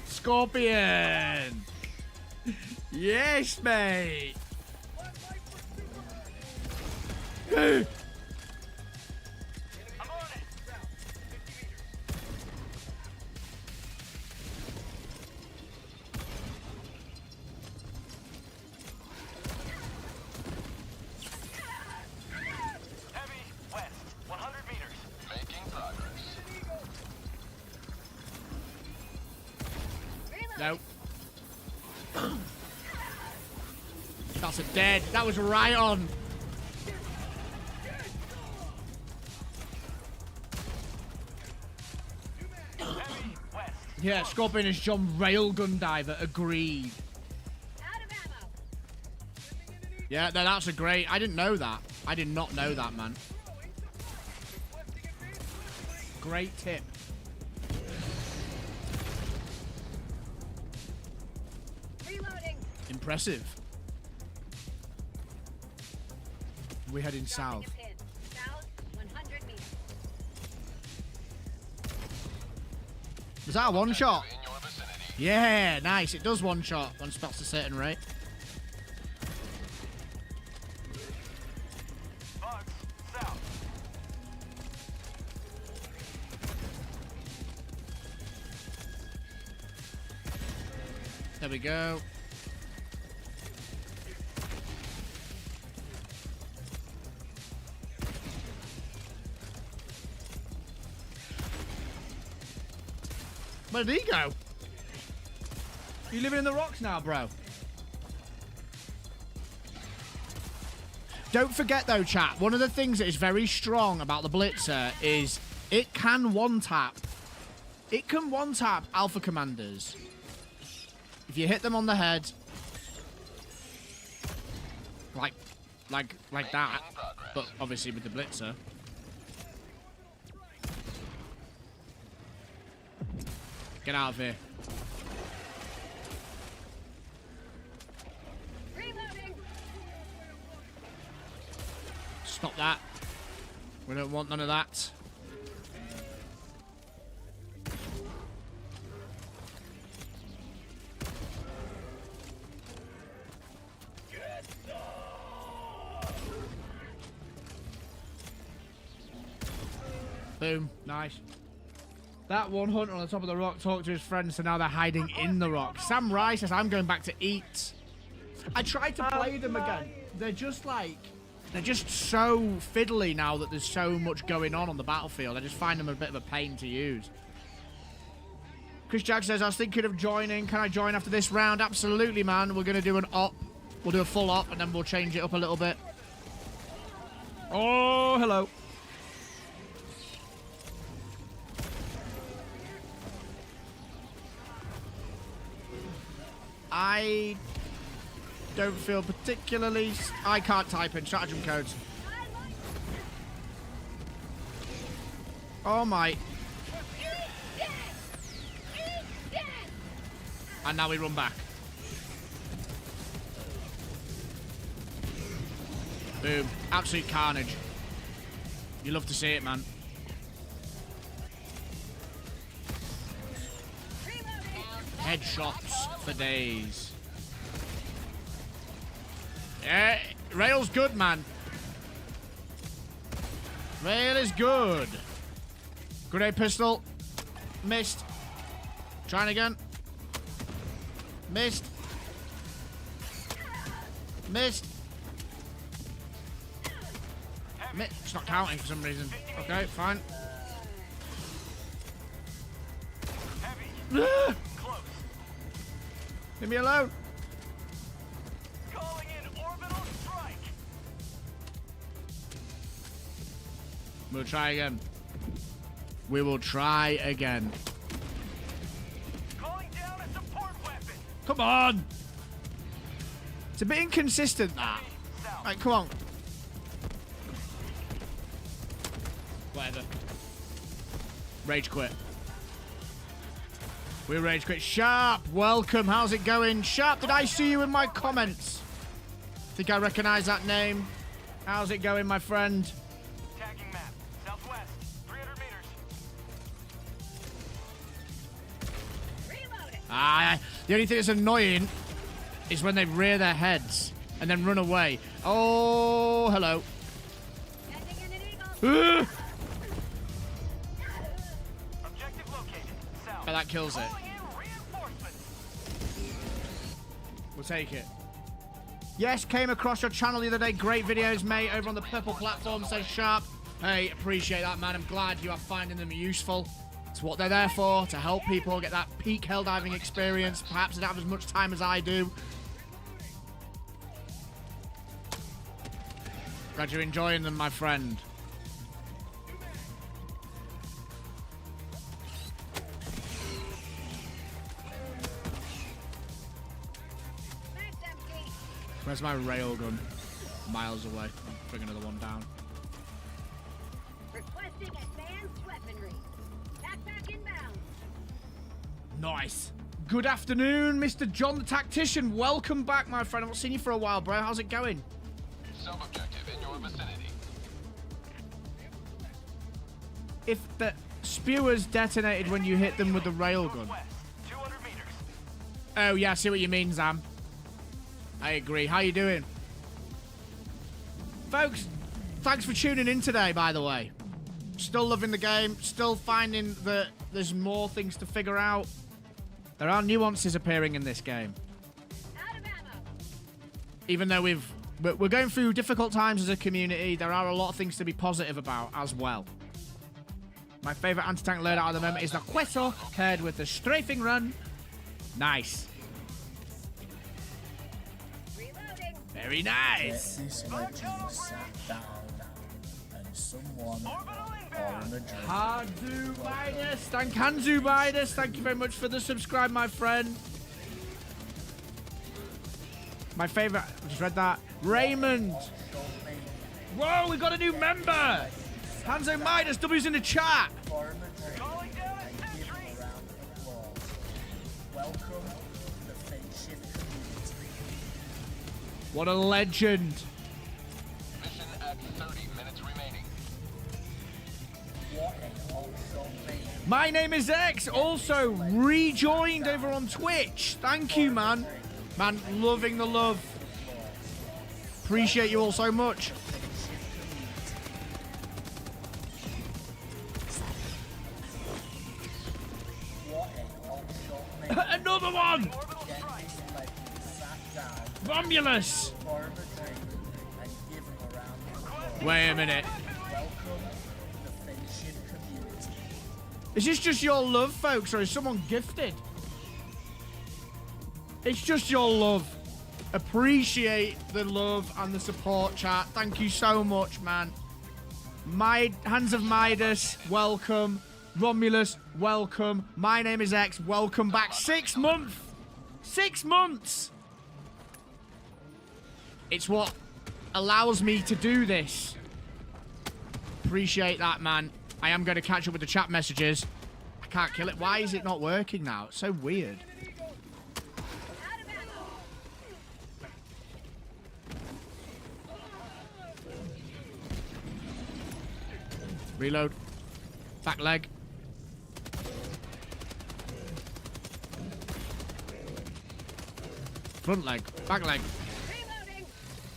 Scorpion. Yes, mate. Heavy, west, 100 meters. Making progress. Nope. That's a dead. That was right on. Heavy, west. Yeah, Scorpion is John Railgun Diver. Agreed. Out of ammo! Yeah, no, that's a great... I didn't know that. I did not know that, man. Great tip. Reloading! Impressive. We're heading south. Dropping a pin. South, 100 meters. Was that a one shot? In your vicinity. Yeah, nice. It does one shot once it spots a certain rate. Bugs, south. There we go. Where did he go? You living in the rocks now, bro? Don't forget though, chat, one of the things that is very strong about the Blitzer is it can one-tap. It can one-tap Alpha Commanders. If you hit them on the head, like that, but obviously with the Blitzer. Get out of here. Reloading! Stop that. We don't want none of that. Boom. Nice. That one hunter on the top of the rock talked to his friends, so now they're hiding in the rock. Sam Rice says, I'm going back to eat. I tried to play them again. They're just like, they're just so fiddly now that there's so much going on the battlefield. I just find them a bit of a pain to use. Chris Jack says, I was thinking of joining. Can I join after this round? Absolutely, man. We're going to do an op. We'll do a full op, and then we'll change it up a little bit. Oh, hello. I don't feel particularly... I can't type in stratagem codes. Oh, my... And now we run back. Boom. Absolute carnage. You love to see it, man. Headshots for days. Yeah, Rail's good, man. Rail is good. Grenade pistol. Missed. Trying again. Missed. Missed. It's not counting for some reason. Okay, fine. Leave me alone. Calling in orbital strike. We'll try again. We will try again. Calling down a support weapon. Come on. It's a bit inconsistent, that. Right, come on. Whatever. Rage quit. We rage quit. Sharp, welcome. How's it going? Sharp, did I see you in my comments? Think I recognize that name. How's it going, my friend? Tagging map. Southwest. 300 meters. The only thing that's annoying is when they rear their heads and then run away. Oh, hello. Objective located. South. But that kills it. Calling in reinforcements. We'll take it. Yes, came across your channel the other day. Great videos, mate, over on the purple platform, says Sharp. Hey, appreciate that, man. I'm glad you are finding them useful. It's what they're there for, to help people get that peak helldiving experience. Perhaps they don't have as much time as I do. Glad you're enjoying them, my friend. Where's my railgun? Miles away. I'll bring another one down. Requesting advanced weaponry. Backpack inbound. Nice. Good afternoon, Mr. John the Tactician. Welcome back, my friend. I've not seen you for a while, bro. How's it going? Sub-objective in your vicinity. If the spewers detonated when you hit them with the railgun. West. 200 meters. Oh, yeah, I see what you mean, Zam. I agree. How you doing? Folks, thanks for tuning in today, by the way. Still loving the game. Still finding that there's more things to figure out. There are nuances appearing in this game. Out of ammo. Even though we're going through difficult times as a community, there are a lot of things to be positive about as well. My favourite anti-tank loadout at the moment is the Queso, paired with the strafing run. Nice. Very nice. Get this legend sat down and someone or an adrenaline. Hanzu Bidas. Thank Hanzu Bidas. Thank you very much for the subscribe, my friend. My favorite. I just read that. Raymond. Whoa, we got a new member. Hanzo Midas. W's in the chat. Calling down a Give sentry. him a round of applause. Welcome to the Fate Shift community. What a legend. Mission at 30 minutes remaining. What a awesome thing. My name is X. Also rejoined over on Twitch. Thank you, man. Man, loving the love. Appreciate you all so much. What a awesome thing. Another one. Orbital strike. Legend sat down Romulus! pour him a drink, and give him a round of applause. Wait a minute. Welcome to the fencing community. Is this just your love, folks, or is someone gifted? It's just your love. Appreciate the love and the support, chat. Thank you so much, man. Hands of Midas, welcome. Romulus, welcome. My name is X, welcome back. 6 months! 6 months! It's what allows me to do this. Appreciate that, man. I am going to catch up with the chat messages. I can't kill it. Why is it not working now? It's so weird. Reload. Back leg. Front leg. Back leg.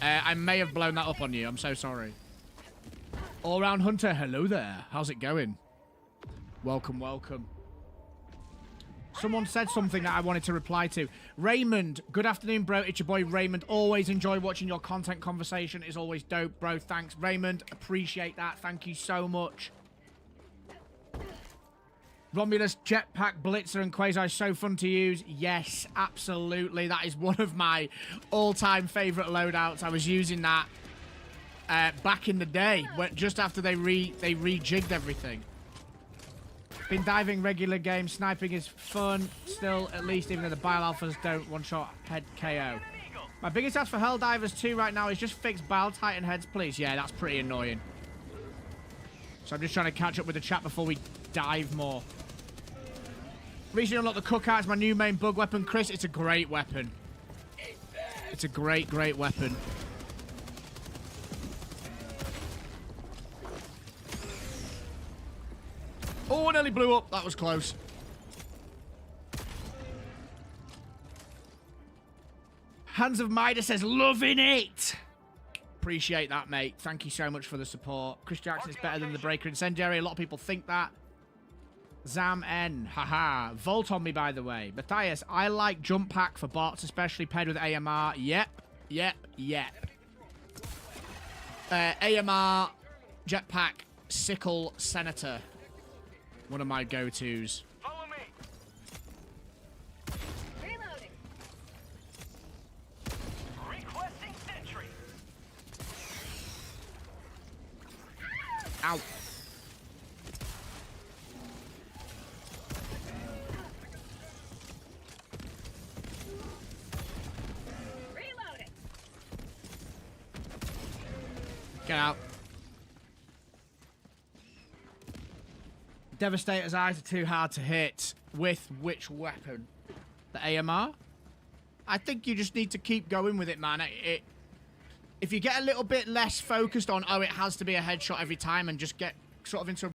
I may have blown that up on you. I'm so sorry. All-round Hunter, hello there. How's it going? Welcome, welcome. Someone said something that I wanted to reply to. Raymond, good afternoon, bro. It's your boy Raymond. Always enjoy watching your content. Conversation is always dope, bro. Thanks, Raymond. Appreciate that. Thank you so much. Romulus, Jetpack, Blitzer, and Quasar, so fun to use. Yes, absolutely. That is one of my all-time favorite loadouts. I was using that back in the day, just after they rejigged everything. Been diving regular games. Sniping is fun still, at least, even though the bile alphas don't one-shot head KO. My biggest ask for Helldivers 2 right now is just fix bile titan heads, please. Yeah, that's pretty annoying. So I'm just trying to catch up with the chat before we dive more. Recently unlocked the Cookout. It's my new main bug weapon, Chris. It's a great weapon. It's a great, great weapon. Oh, it nearly blew up. That was close. Hands of Midas says, loving it. Appreciate that, mate. Thank you so much for the support. Chris Jackson is better than the Breaker Incendiary. A lot of people think that. Zam N. Haha. Volt on me, by the way. Matthias, I like jump pack for bots, especially paired with AMR. Yep. Yep. Yep. AMR, jetpack, sickle, senator. One of my go-tos. Follow me. Reloading. Requesting sentry. Ow. Reloading. Get out. Devastator's eyes are too hard to hit. With which weapon? The AMR? I think you just need to keep going with it, man. If you get a little bit less focused on, oh, it has to be a headshot every time, and just get sort of into a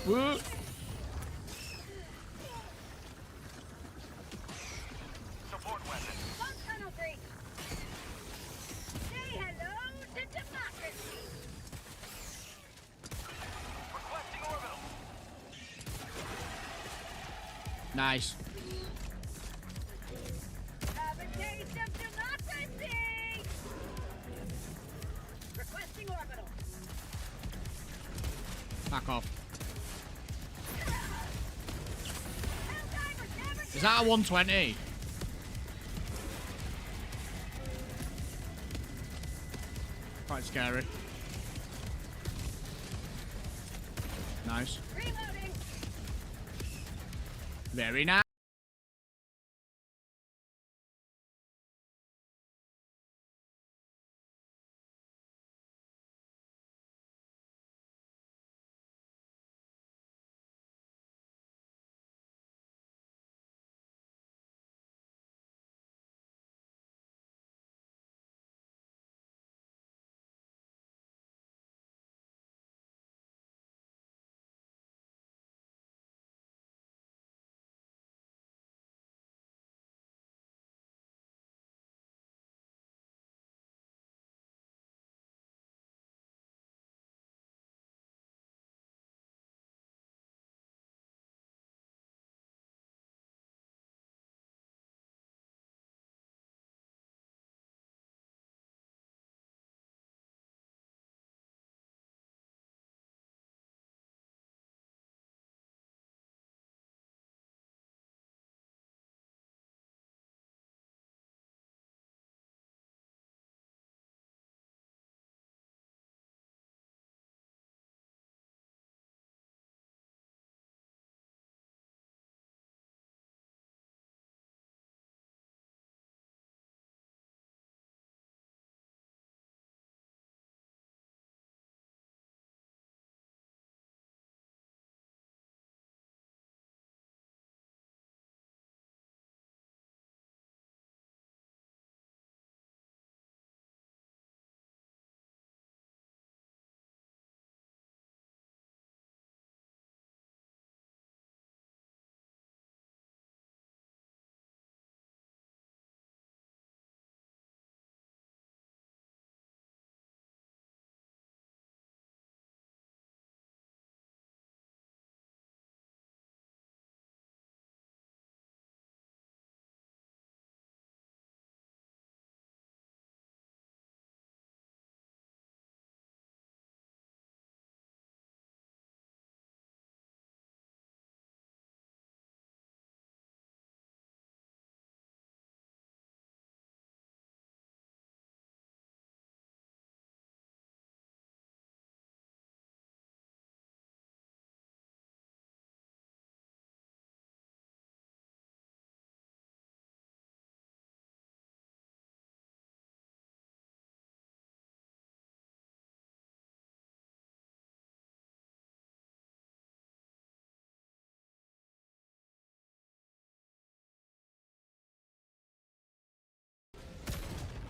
Woo. Support weapon. Functional breach. Say hello to democracy. Requesting orbital. Nice. Have a taste of democracy. Requesting orbital. Back off. Helldivers never Is that a 120? Quite scary. Nice. reloading. Very nice.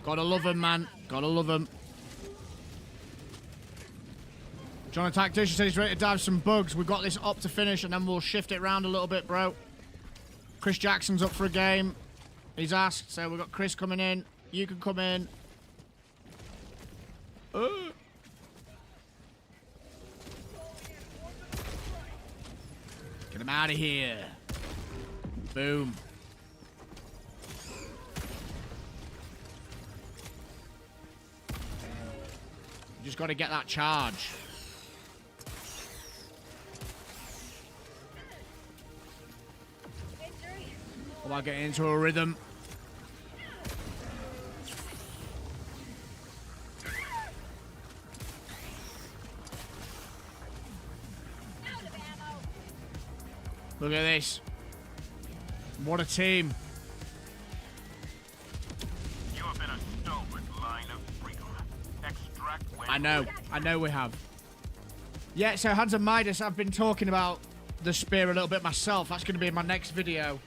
Gotta love him, man. Gotta love him. John the Tactician says he's ready to dive some bugs. We've got this up to finish, and then we'll shift it around a little bit, bro. Chris Jackson's up for a game. He's asked, so we've got Chris coming in. You can come in. Get him out of here. Boom. Just got to get that charge. What about getting into a rhythm? Look at this. What a team. You have been a stalwart line of freedom. Extract when I know we have. Yeah, so Hands of Midas, I've been talking about the spear a little bit myself. That's going to be in my next video.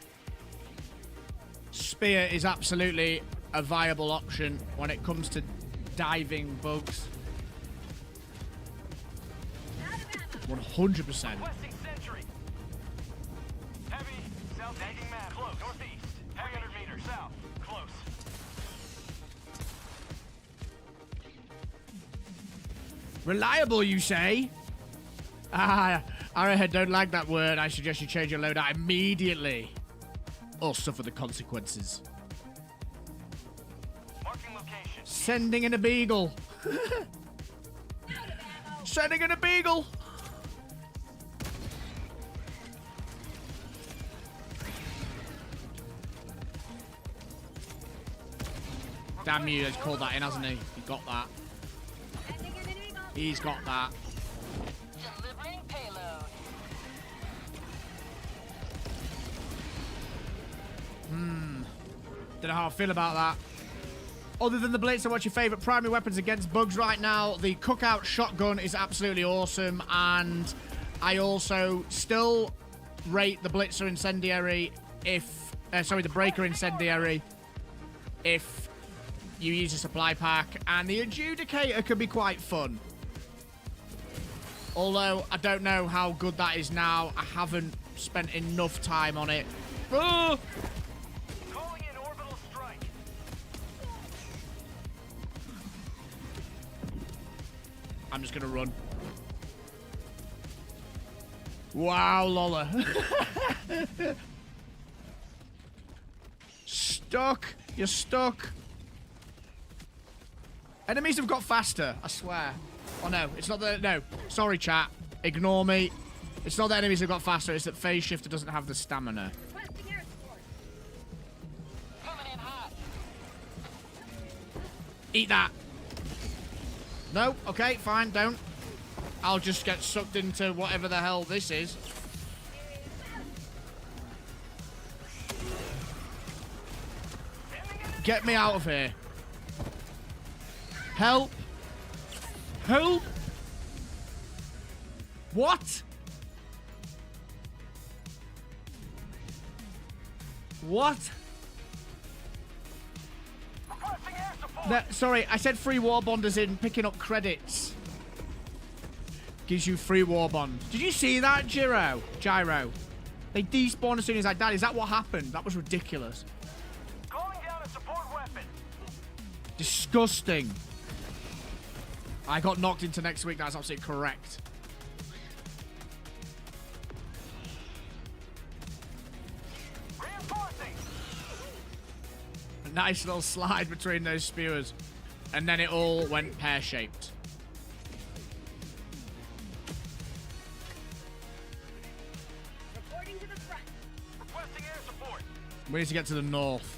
Spear is absolutely a viable option when it comes to diving bugs. 100%. Reliable, you say? Ah, Arrowhead, don't like that word. I suggest you change your loadout immediately. Or suffer the consequences. Marking location. Sending in a beagle. Sending in a beagle. Damn you, he's called that in, hasn't he? He got that. He's got that. Delivering payload. Don't know how I feel about that. Other than the Blitzer, what's your favourite primary weapons against bugs right now? The Cookout shotgun is absolutely awesome, and I also still rate the Blitzer incendiary if... sorry, the Breaker incendiary if you use a supply pack, and the Adjudicator could be quite fun. Although, I don't know how good that is now. I haven't spent enough time on it. Oh! Calling in orbital strike. I'm just gonna run. Wow, Lola. Stuck. You're stuck. Enemies have got faster, I swear. Oh no, it's not the... No, sorry chat. Ignore me. It's not that enemies have got faster, it's that Phase Shifter doesn't have the stamina. Eat that. No, okay, fine, don't. I'll just get sucked into whatever the hell this is. Get me out of here. Help. Help. What? What? No, sorry, I said free warbond as in picking up credits. Gives you free warbond. Did you see that, Gyro? They despawn as soon as I died. Is that what happened? That was ridiculous. Calling down a support weapon. Disgusting. I got knocked into next week. That's absolutely correct. Reinforcing. A nice little slide between those spewers. And then it all went pear-shaped. Reporting to the front. Requesting air support. We need to get to the north.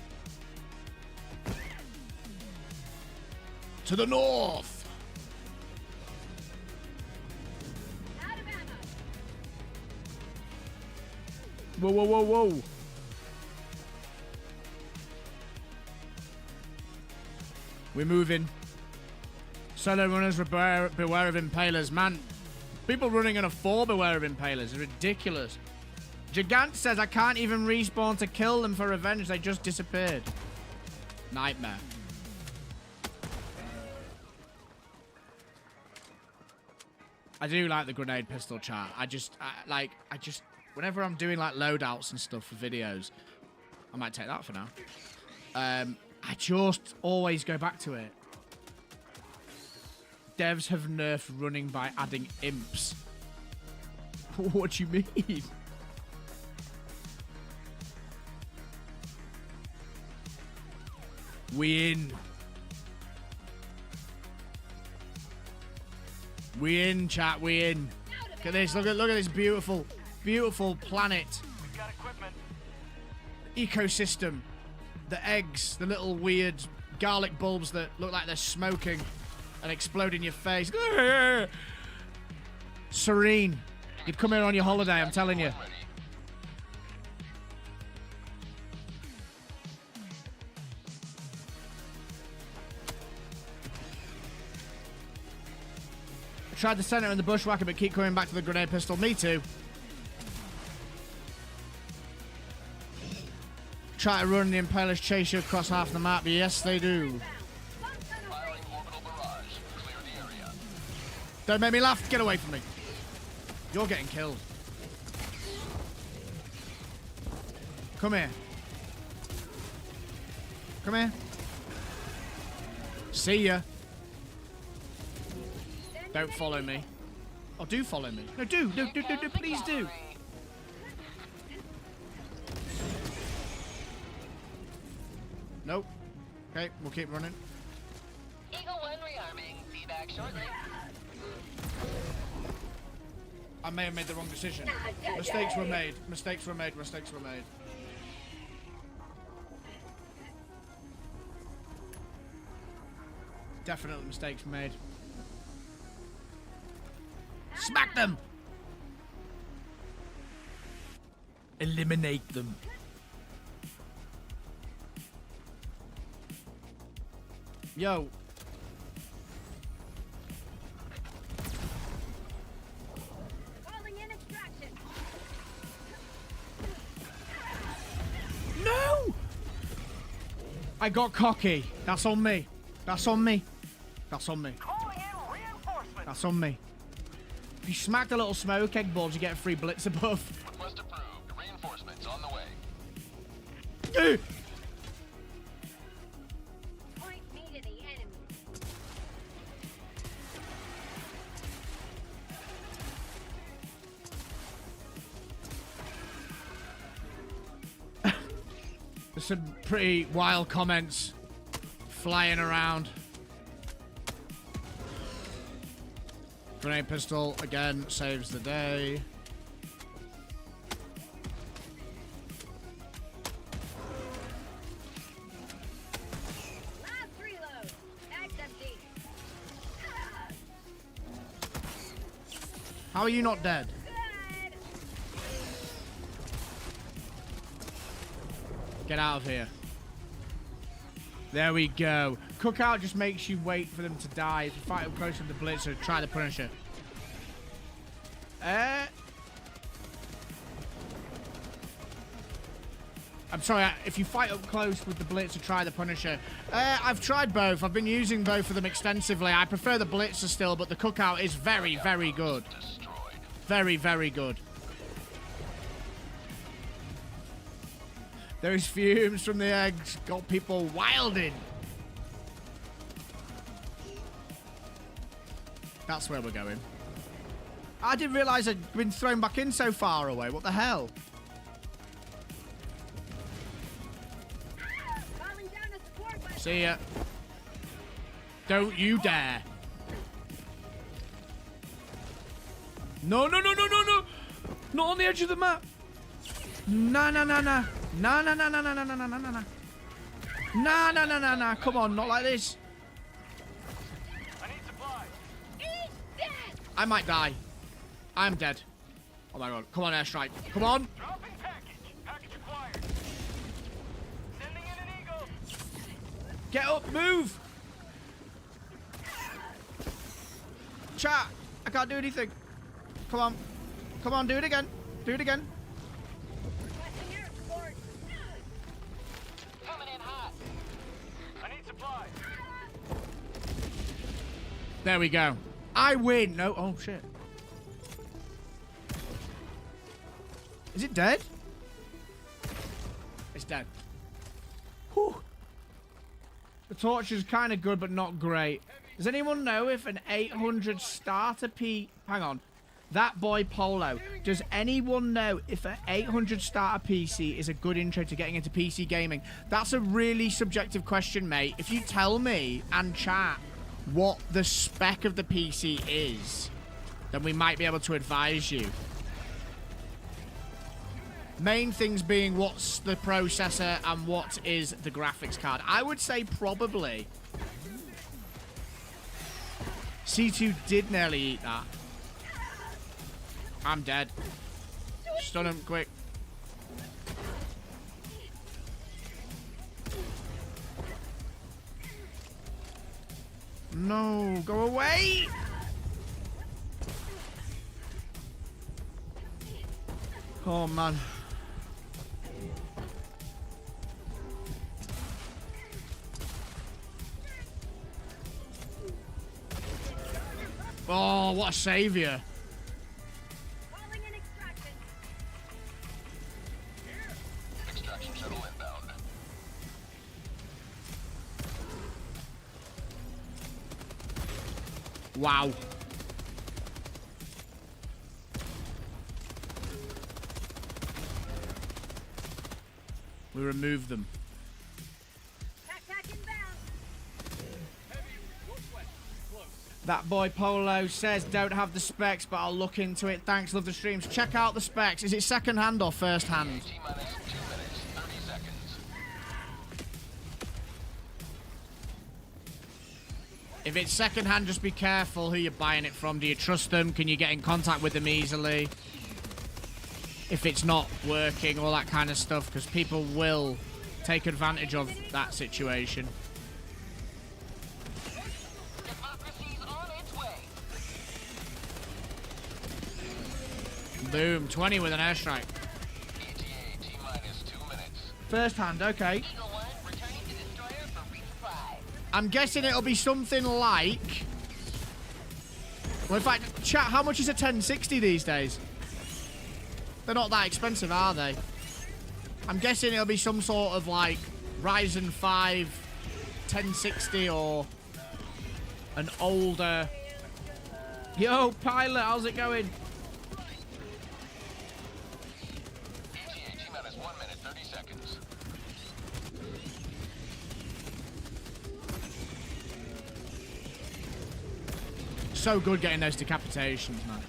To the north! Out of ammo. Whoa, whoa, whoa, whoa. We're moving. Solo runners, beware of impalers. Man, people running on a 4 beware of impalers is ridiculous. Gigant says, I can't even respawn to kill them for revenge. They just disappeared. Nightmare. I do like the grenade pistol chat. I just, whenever I'm doing like loadouts and stuff for videos, I might take that for now. I just always go back to it. Devs have nerfed running by adding imps. What do you mean? We in. We in, chat. We in. Look at this. Look at this beautiful, beautiful planet. We've got equipment. Ecosystem. The eggs, the little weird garlic bulbs that look like they're smoking and explode in your face. Serene. You'd come here on your holiday, I'm telling you. Tried the center and the bushwhacker, but keep coming back to the grenade pistol. Me too. Try to run the impalers chase you across half the map. Yes, they do. Firing orbital barrage. Clear the area. Don't make me laugh. Get away from me. You're getting killed. Come here. Come here. See ya. Don't follow me. Oh, do follow me. No, do, please do. Nope. Okay, we'll keep running. Eagle 1 rearming. Be back shortly. I may have made the wrong decision. Mistakes were made. Mistakes were made. Mistakes were made. Definitely mistakes were made. Smack them! Eliminate them. Yo. Calling in extraction. No! I got cocky. That's on me. That's on me. That's on me. Calling in reinforcements. That's on me. If you smack the little smoke egg balls, you get a free blitz above. Request approved. Reinforcements on the way. Point me to the enemy. There's some pretty wild comments flying around. Grenade pistol, again, saves the day. Last reload. Bag's empty. How are you not dead? Good. Get out of here. There we go. Cookout just makes you wait for them to die. If you fight up close with the Blitzer, try the Punisher. I'm sorry, if you fight up close with the Blitzer, try the Punisher. I've tried both. I've been using both of them extensively. I prefer the Blitzer still, but the Cookout is very, very good. Very, very good. Those fumes from the eggs got people wilding. That's where we're going. I didn't realise I'd been thrown back in so far away. What the hell? Calling down a support weapon. See ya. Don't you dare. No, no, no, no, no, no. Not on the edge of the map. No, no, no, no. No, no, no, no, no, no, no, no, no, no. No, no, no, no, no. Come on, not like this. I need supplies. He's dead. I might die. I'm dead. Oh my god. Come on, airstrike. Come on. Dropping package. Package acquired. Sending in an eagle. Get up. Move. Chat. I can't do anything. Come on. Come on. Do it again. Do it again. Requesting air support. Coming in hot. I need supplies. There we go. I win. No. Oh, shit. Is it dead? It's dead. Whew. The torch is kind of good, but not great. Does anyone know if an 800 starter P... Hang on. That boy Polo. Does anyone know if an 800 starter PC is a good intro to getting into PC gaming? That's a really subjective question, mate. If you tell me and chat what the spec of the PC is, then we might be able to advise you. Main things being what's the processor and what is the graphics card. I would say probably C2 did nearly eat that. I'm dead. Stun him quick. No, go away! Oh man. Oh, what a savior. Calling in extraction. Extraction shuttle inbound. Wow. We remove them. Tac inbound. That boy Polo says don't have the specs, but I'll look into it. Thanks, love the streams. Check out the specs. Is it second hand or first hand? T-minus 2 minutes, 30 seconds. If it's second hand, just be careful who you're buying it from. Do you trust them? Can you get in contact with them easily? If it's not working, all that kind of stuff, because people will take advantage of that situation. Democracy's on its way. Boom, 20 with an airstrike. ETA T-minus 2 minutes. First hand, okay. Eagle 1 returning to destroyer for resupply. I'm guessing it'll be something like... Well, in fact, chat, how much is a 1060 these days? They're not that expensive, are they? I'm guessing it'll be some sort of, like, Ryzen 5 1060 or an older... Yo, pilot, how's it going? ETA T-minus 1 minute, 30 seconds. So good getting those decapitations, man.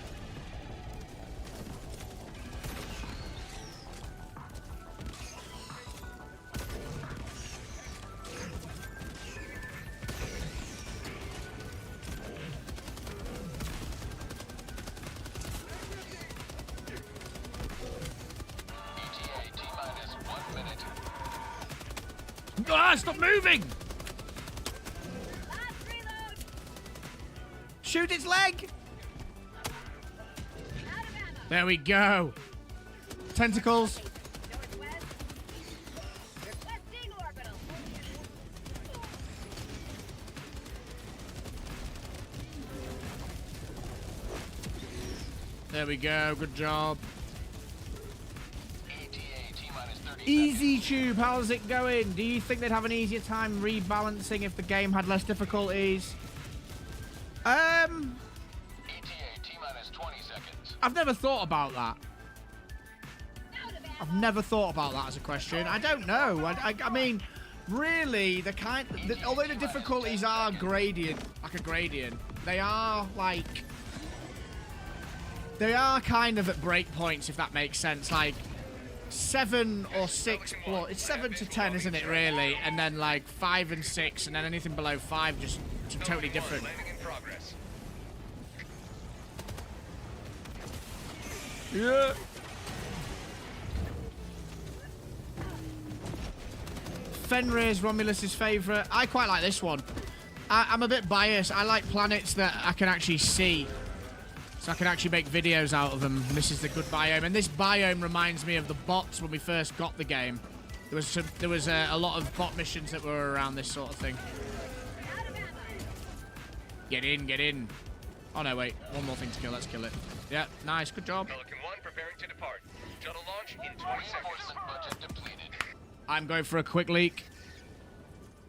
ETA T-minus 1 minute. Ah, stop moving! Last reload. Shoot its leg! Out of ammo. There we go. Tentacles. Northwest. Requesting orbital. There we go. Good job. ETA T-minus 30 Easy Tube, how's it going? Do you think they'd have an easier time rebalancing if the game had less difficulties? ETA T-minus 20 seconds. I've never thought about that. Out of ammo. I've never thought about that as a question. I don't know. I mean, really, although the difficulties are gradient, like a gradient, they are like... They are kind of at breakpoints, if that makes sense. Like, 7 or 6 plus... It's 7 to 10, isn't it, really? And then, like, 5 and 6, and then anything below 5, just totally different. Landing in progress. Yeah. Fenrir's Romulus's favourite. I quite like this one. I'm a bit biased. I like planets that I can actually see. So I can actually make videos out of them. This is the good biome. And this biome reminds me of the bots when we first got the game. There was a lot of bot missions that were around this sort of thing. Out of ammo. Get in, get in. Oh, no, wait. One more thing to kill. Let's kill it. Yeah, nice. Good job. Pelican 1 preparing to depart. Shuttle launch in 20 seconds. Reinforcement budget depleted. I'm going for a quick leak.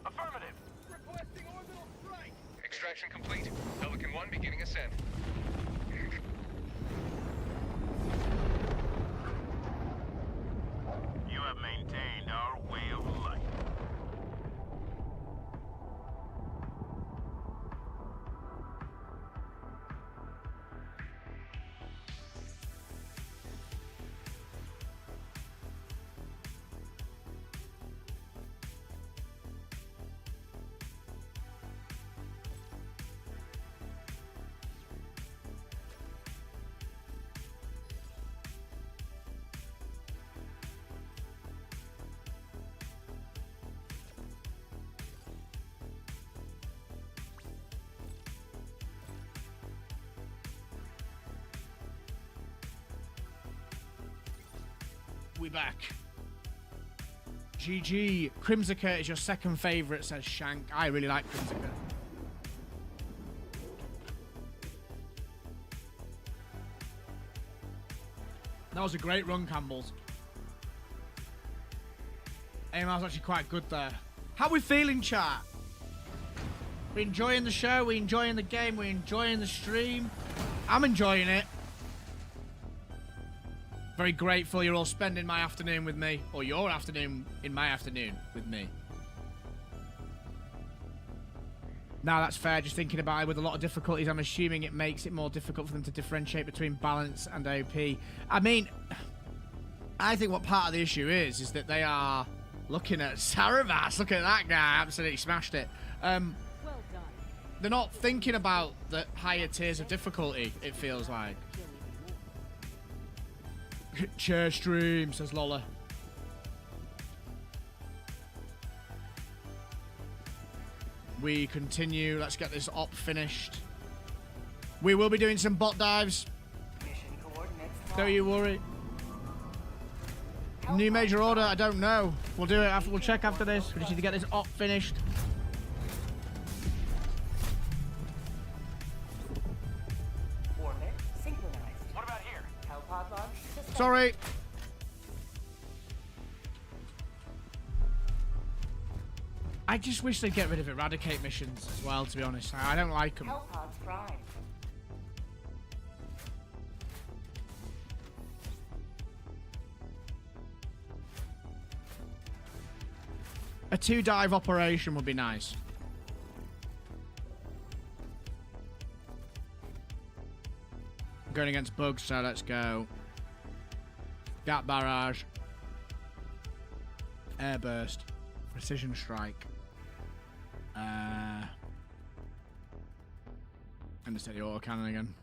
Affirmative. Requesting orbital strike. Extraction complete. Pelican 1 beginning ascent. You have maintained our way of life. We back. GG. Crimsica is your second favourite, says Shank. I really like Crimsica. That was a great run, Campbell's. Aim was actually quite good there. How we feeling, chat? We enjoying the show? We enjoying the game? We enjoying the stream? I'm enjoying it. Very grateful you're all spending my afternoon with me, or your afternoon in my afternoon with me. Now that's fair, just thinking about it, with a lot of difficulties, I'm assuming it makes it more difficult for them to differentiate between balance and OP. I mean, I think what part of the issue is that they are looking at Saravas. Look at that guy, absolutely smashed it. Well done. They're not thinking about the higher tiers of difficulty, it feels like. Chair stream, says Lola. We continue. Let's get this op finished. We will be doing some bot dives. Don't you worry. New major order, I don't know. We'll do it after. We'll check after this. We just need to get this op finished. Orbit synchronized. What about here? Hellpod launch. Sorry. I just wish they'd get rid of eradicate missions as well, to be honest. I don't like them. Hellpods prime. A 2-dive operation would be nice. I'm going against bugs, so let's go. Gap barrage. Airburst. Precision strike. And just take the autocannon again.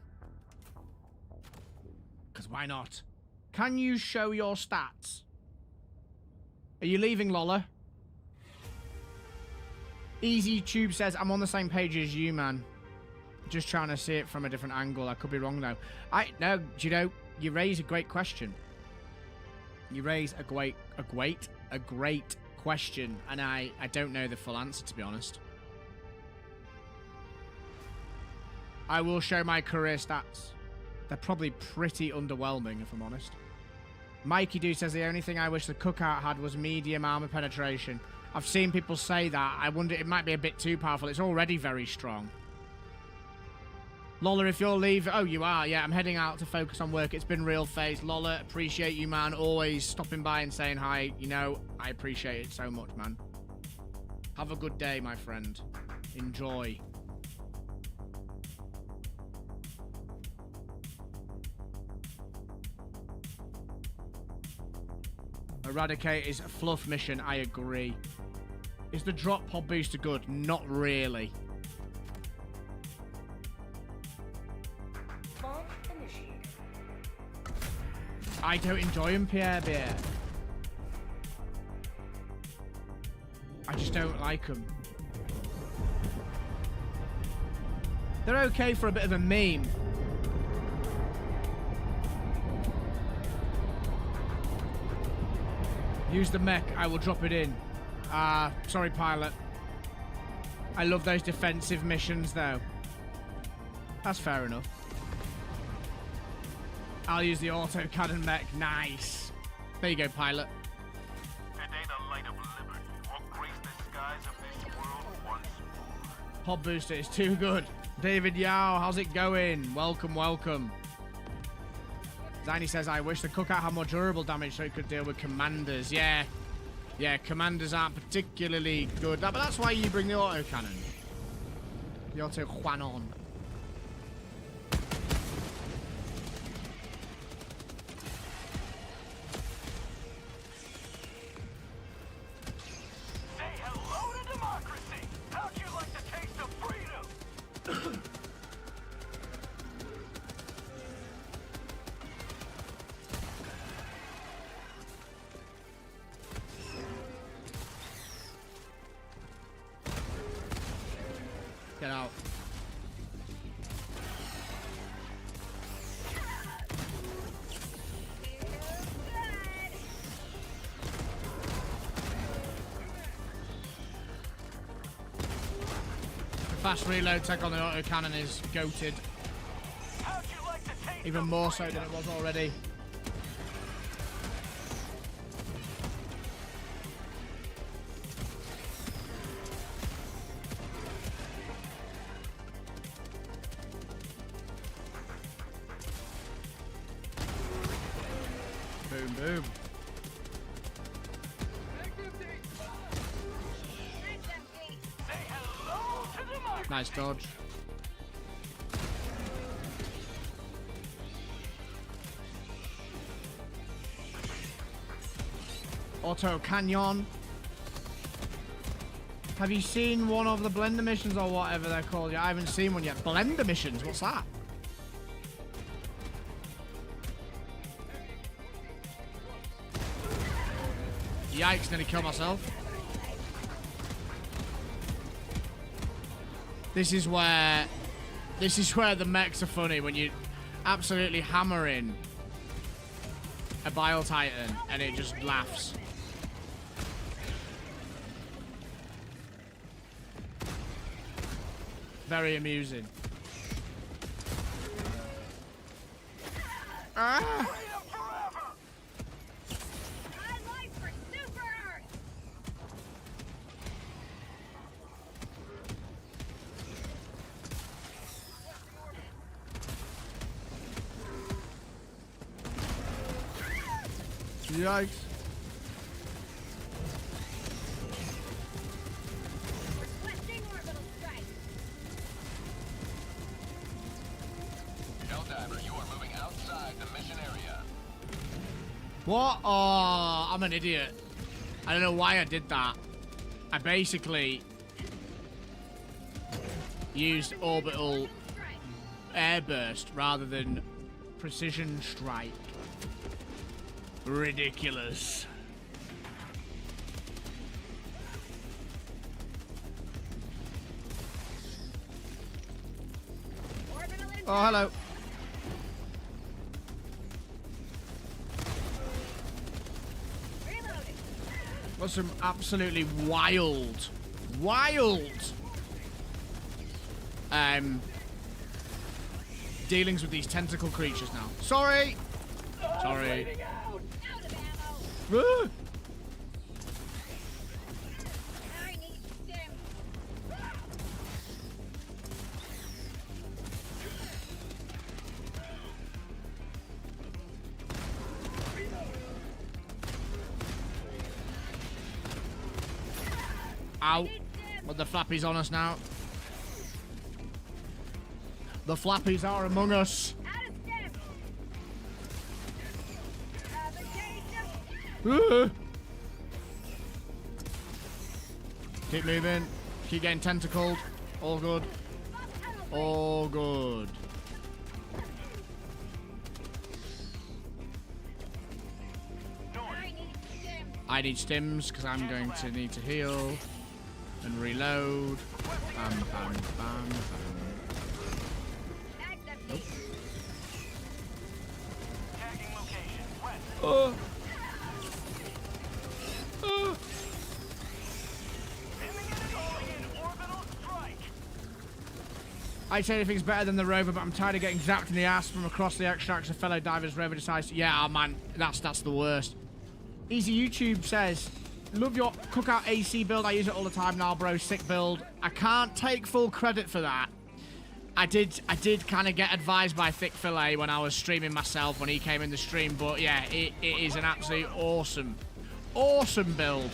Because why not? Can you show your stats? Are you leaving, Lola? Easy Tube says, I'm on the same page as you, man. Just trying to see it from a different angle. I could be wrong, though. No, you know, you raise a great question. You raise a great question, and I don't know the full answer, to be honest. I will show my career stats. They're probably pretty underwhelming, if I'm honest. Mikey Doo says the only thing I wish the cookout had was medium armor penetration. I've seen people say that. I wonder, it might be a bit too powerful. It's already very strong. Lola, if you're leaving... Oh, you are. Yeah, I'm heading out to focus on work. It's been real phase. Lola, appreciate you, man. Always stopping by and saying hi. You know, I appreciate it so much, man. Have a good day, my friend. Enjoy. Eradicate is a fluff mission. I agree. Is the drop pod booster good? Not really. I don't enjoy them, Pierre Beer. I just don't like them. They're okay for a bit of a meme. Use the mech, I will drop it in. Sorry, pilot. I love those defensive missions, though. That's fair enough. I'll use the autocannon mech. Nice. There you go, pilot. Today the light of liberty will grace the skies of this world once more. Pod booster is too good. David Yao, how's it going? Welcome, welcome. Ziny says, I wish the cookout had more durable damage so it could deal with commanders. Yeah, commanders aren't particularly good. But that's why you bring the autocannon. The auto-quanon. Say hello to democracy! How'd you like the taste of freedom? Get out. The fast reload tech on the autocannon is goated. How'd you like the taste Even of more so freedom? than it was already. Nice dodge. Auto Canyon. Have you seen one of the blender missions or whatever they're called? Yeah, I haven't seen one yet. Blender missions? What's that? Yikes, nearly killed myself. This is where the mechs are funny, when you absolutely hammer in a Bile Titan and it just laughs. Very amusing. Ah! Yikes. Helldiver, you are moving outside the mission area. What? Oh, I'm an idiot. I don't know why I did that. I basically used orbital airburst rather than precision strike. Ridiculous. Oh, hello. Got some absolutely wild dealings with these tentacle creatures now. Sorry. Sorry. Ow. But the flappies on us now. The flappies are among us. Keep moving. Keep getting tentacled. All good. All good. I need stims because I'm going to need to heal and reload. Bam, bam, bam, bam. Nope. Oh. Oh. I'd say anything's better than the rover, but I'm tired of getting zapped in the ass from across the extracts. A fellow diver's rover decides, yeah, man, that's the worst. Easy YouTube says, love your cookout AC build. I use it all the time now, bro. Sick build. I can't take full credit for that. I did kind of get advised by Thick Fillet when I was streaming myself when he came in the stream, but yeah, it is an absolute awesome build.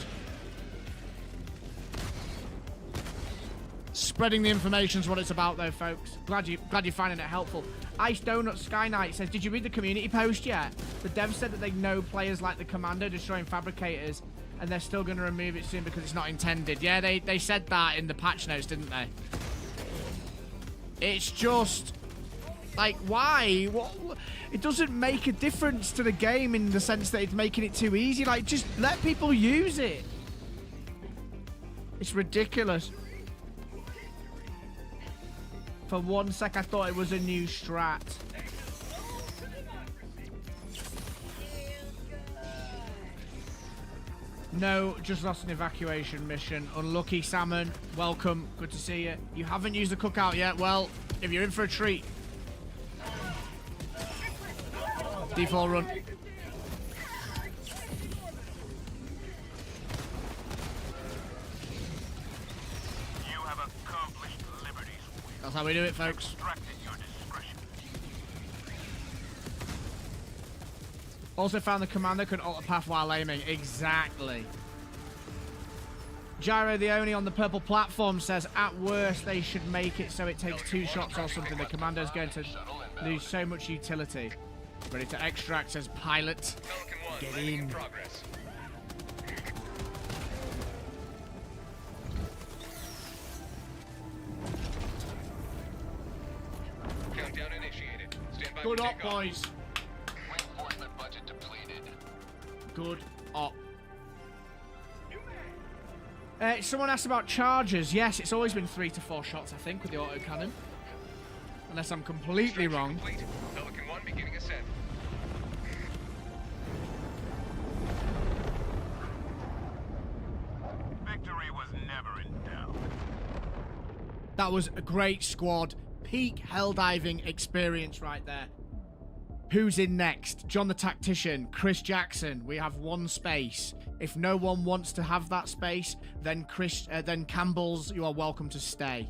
Spreading the information is what it's about, though, folks. Glad you're finding it helpful. Ice Donut Sky Knight says, did you read the community post yet? The devs said that they know players like the Commando destroying fabricators, and they're still going to remove it soon because it's not intended. Yeah, they said that in the patch notes, didn't they? It's just like, why? What? It doesn't make a difference to the game in the sense that it's making it too easy. Like, just let people use it. It's ridiculous. For one sec, I thought it was a new strat. No, just lost an evacuation mission. Unlucky Salmon, welcome. Good to see you. You haven't used the cookout yet? Well, if you're in for a treat. Default run. You have accomplished liberty's will. That's how we do it, folks. Extracted your discretion. Also found the commander could alter path while aiming. Exactly. Gyro the Oni on the purple platform says, at worst, they should make it so it takes 2 shots or something. The commando's going to lose so much utility. Ready to extract, says Pilot. Get in. Countdown initiated. Stand by Good for op, takeoff. boys. Reinforcement budget depleted. Good op. Someone asked about charges. Yes, it's always been 3 to 4 shots, I think, with the autocannon. Unless I'm completely wrong. Complete. Pelican 1 beginning ascent. Victory was never in doubt. That was a great squad. Peak helldiving experience right there. Who's in next? John the Tactician, Chris Jackson. We have 1 space. If no one wants to have that space, then then Campbell's, you are welcome to stay.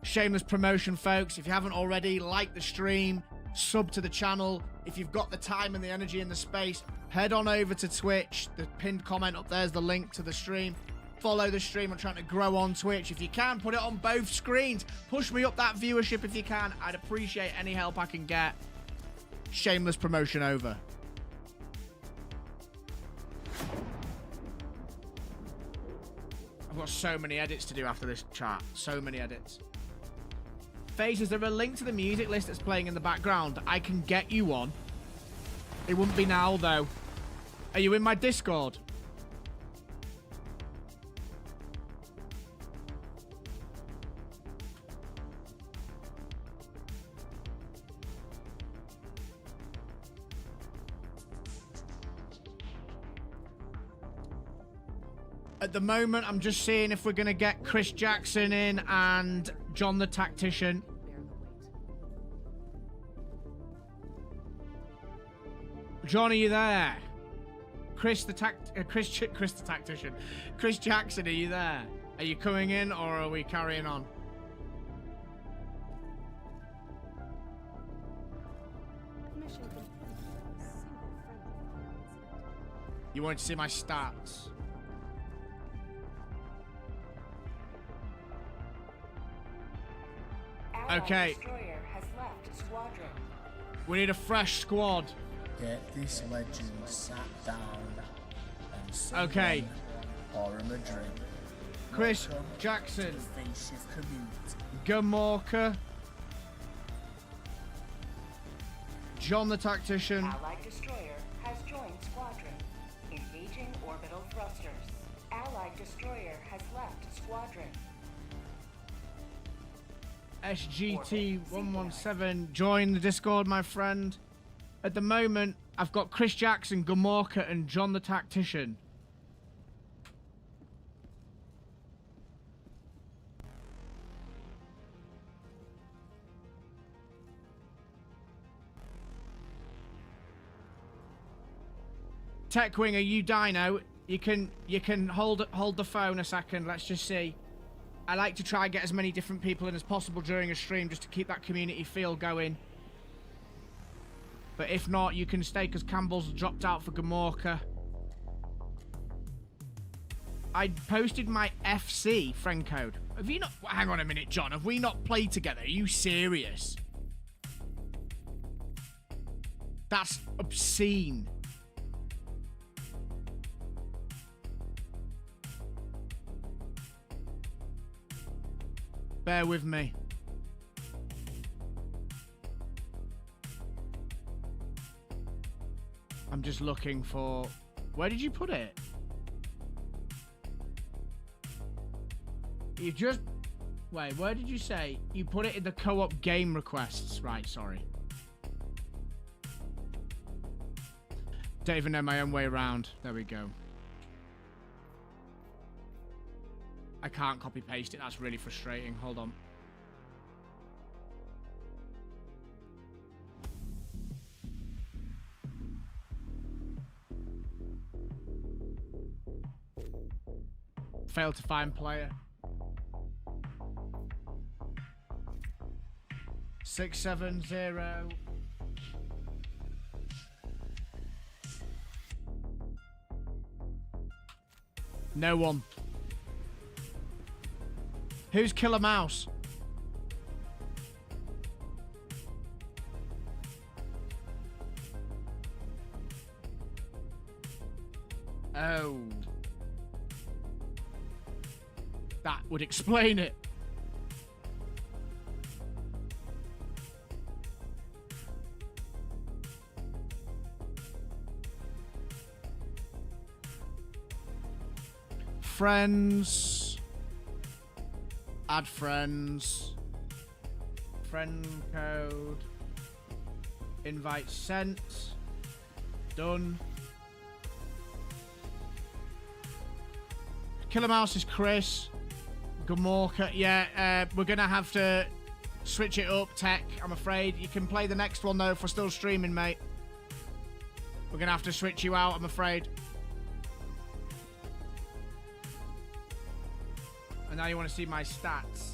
Shameless promotion, folks. If you haven't already, like the stream, sub to the channel. If you've got the time and the energy and the space, head on over to Twitch. The pinned comment up there is the link to the stream. Follow the stream. I'm trying to grow on Twitch. If you can, put it on both screens. Push me up that viewership if you can. I'd appreciate any help I can get. Shameless promotion over. I've got so many edits to do after this chat. So many edits. FaZe, is there a link to the music list that's playing in the background? I can get you one. It wouldn't be now, though. Are you in my Discord? At the moment, I'm just seeing if we're going to get Chris Jackson in and John the Tactician. John, are you there? Chris the Tactician. Chris Jackson, are you there? Are you coming in or are we carrying on? You want to see my stats? Okay. Has left squadron. We need a fresh squad. Get this legend sat down and someone Okay. pour him a drink. Chris Welcome Jackson. to the face of community. Gamorca. John the Tactician. Allied destroyer has joined squadron. Engaging orbital thrusters. Allied destroyer has left squadron. SGT117, join the Discord, my friend. At the moment, I've got Chris Jackson, Gamorca, and John the Tactician. Techwing, are you Dino? You can hold the phone a second. Let's just see. I like to try and get as many different people in as possible during a stream just to keep that community feel going. But if not, you can stay because Campbell's dropped out for Gamorca. I posted my FC friend code. Have you not... Hang on a minute, John. Have we not played together? Are you serious? That's obscene. Bear with me. I'm just looking for... Where did you put it? You just... Wait, where did you say? You put it in the co-op game requests. Right, sorry. Don't even know my own way around. There we go. I can't copy paste it. That's really frustrating. Hold on. Failed to find player. 670. No one. Who's Killer Mouse? Oh. That would explain it. Friends. Add friends. Friend code. Invite sent. Done. Killer Mouse is Chris. Gamorka. Yeah, we're going to have to switch it up, Tech, I'm afraid. You can play the next one, though, if we're still streaming, mate. We're going to have to switch you out, I'm afraid. And now you want to see my stats.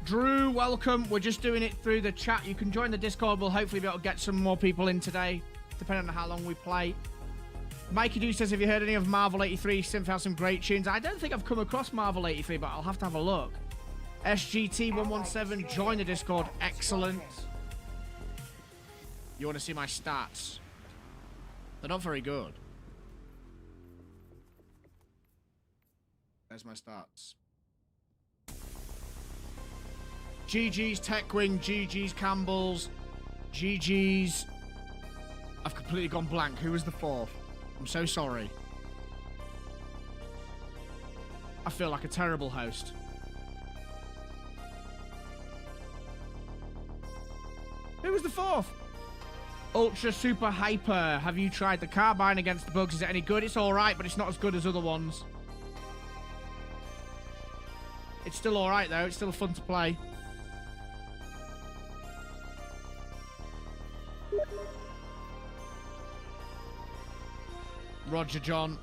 Drew, welcome. We're just doing it through the chat. You can join the Discord. We'll hopefully be able to get some more people in today, depending on how long we play. Mikey Doo says, have you heard any of Marvel 83? Synth has some great tunes. I don't think I've come across Marvel 83, but I'll have to have a look. SGT117, join the Discord. Excellent. You want to see my stats? They're not very good. There's my stats. GG's Techwing, GG's Campbell's, GG's... I've completely gone blank. Who was the fourth? I'm so sorry. I feel like a terrible host. Who was the fourth? Ultra Super Hyper. Have you tried the carbine against the bugs? Is it any good? It's alright, but it's not as good as other ones. It's still alright, though. It's still fun to play. Roger John.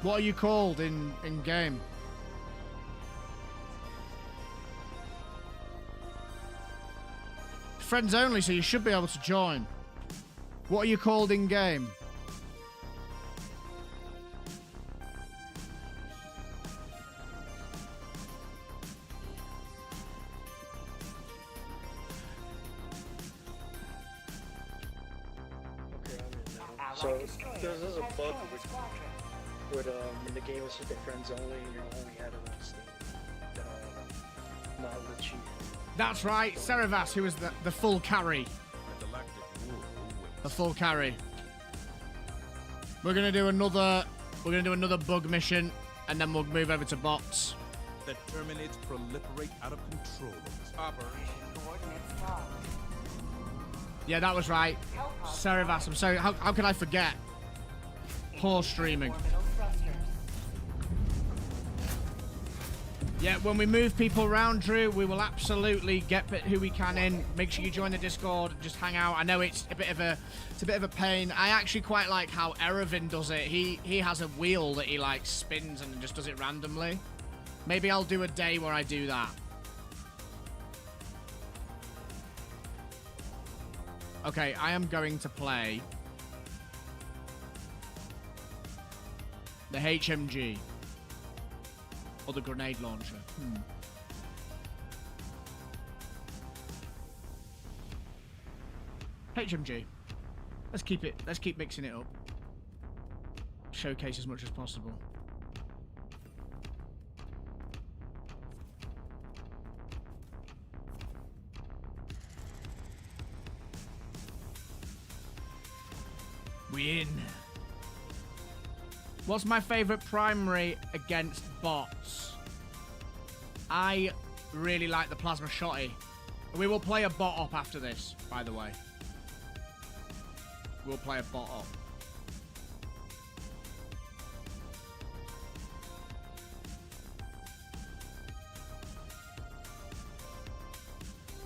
What are you called in game? Friends only, so you should be able to join. What are you called in game? So there's a bug with when the game was super friends only and you only had it on Steam. Not let you. That's right, Ceravas, who was the full carry. The full carry. We're gonna do another bug mission, and then we'll move over to bots. The Terminids proliferate out of control. Operation coordinates locked. Yeah, that was right. Ceravas, I'm sorry. How could I forget? Poor streaming. Yeah, when we move people around, Drew, we will absolutely get who we can in. Make sure you join the Discord and just hang out. I know it's a bit of a pain. I actually quite like how Eravin does it. He has a wheel that he like spins and just does it randomly. Maybe I'll do a day where I do that. Okay, I am going to play the HMG or the grenade launcher. HMG. Let's keep mixing it up. Showcase as much as possible. Win. What's my favorite primary against bots? I really like the plasma shotty. We will play a bot up after this, by the way. We'll play a bot up.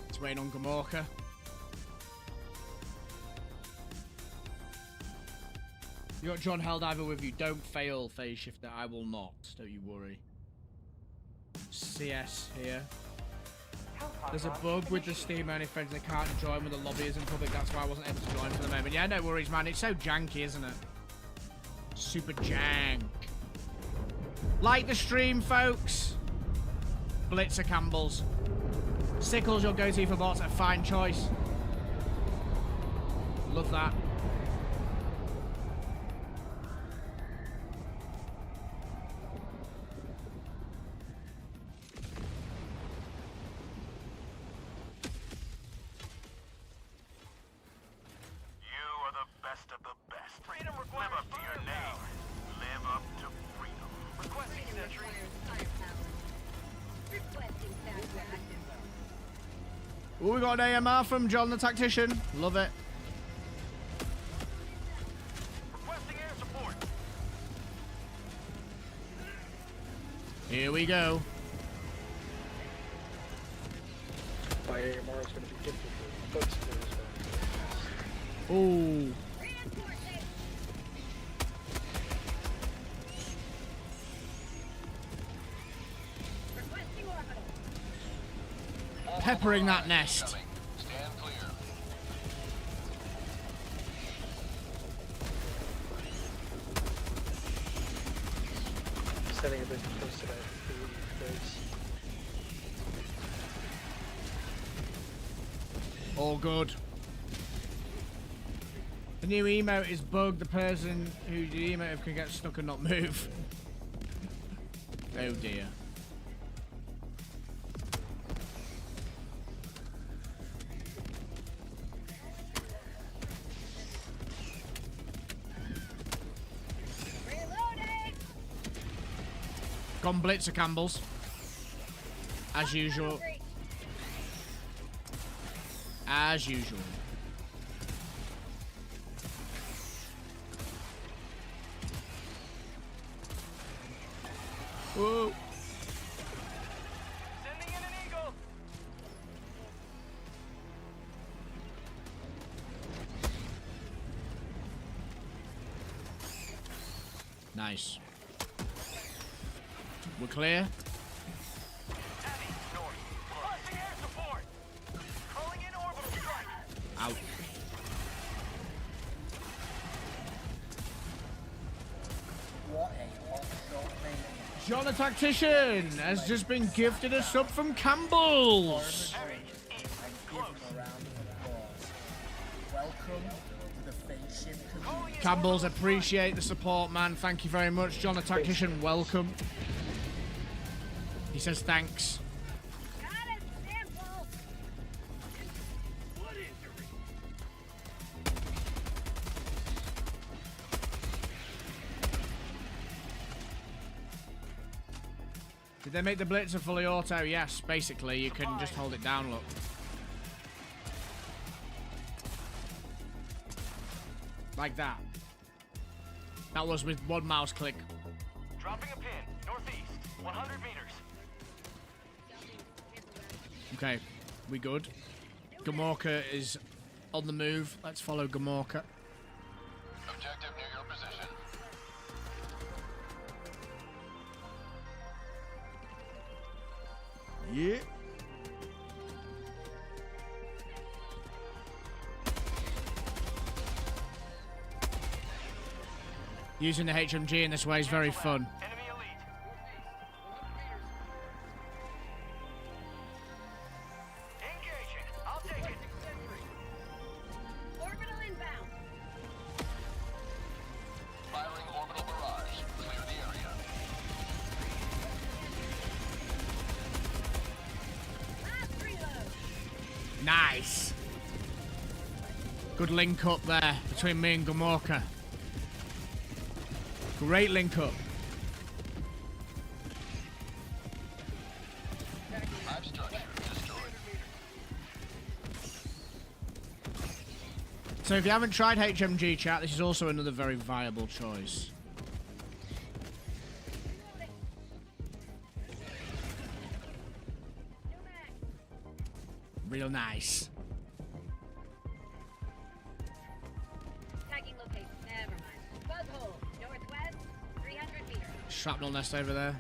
It's waiting on Gamorka. You got John Helldiver with you. Don't fail, Phase Shifter. I will not. Don't you worry. CS here. There's a bug with the Steam only friends. They can't join when the lobby is in public. That's why I wasn't able to join for the moment. Yeah, no worries, man. It's so janky, isn't it? Super jank. Like the stream, folks. Blitzer Campbells. Sickles, your go-to for bots. A fine choice. Love that. Live up to your name. Live up to freedom. Requesting sentry. Oh, we got an AMR from John the Tactician. Love it. Requesting air support. Here we go. My AMR is going to be gifted for books there as well. Ooh. Peppering that nest. Stand clear. Setting a bit close to that base. All good. The new emote is bug. The person who the emote can get stuck and not move. Oh dear. Gone Blitzer Campbells. As usual. As usual. Whoa. Sending in an eagle. Nice. We're clear. Heavy north. Requesting air support. Calling in orbital strike. Out. What a hot shot, mate. John the Tactician has just been gifted a sub from Campbell's. And give him a round of applause. Welcome to the Fate Ship community. Campbell's, appreciate the support, man. Thank you very much. John the Tactician, welcome. He says thanks. Got it, sample. Did they make the Blitzer fully auto? Yes, basically. You can just hold it down, look. Like that. That was with one mouse click. Dropping a pin. Northeast. 100 meters. Okay, we good. Gamorka is on the move. Let's follow Gamorka. Objective near your position. Yeah. Using the HMG in this way is very fun. Enemy elite. Engaging. I'll take it. Orbital inbound. Firing orbital barrage. Clear the area. Last reload. Nice. Good link up there between me and Gamorka. Great link up. Live structure destroyed. So if you haven't tried HMG chat, this is also another very viable choice. Real nice. Tagging location. Never mind. Bug hole. Northwest. 300 meters. Shrapnel nest over there.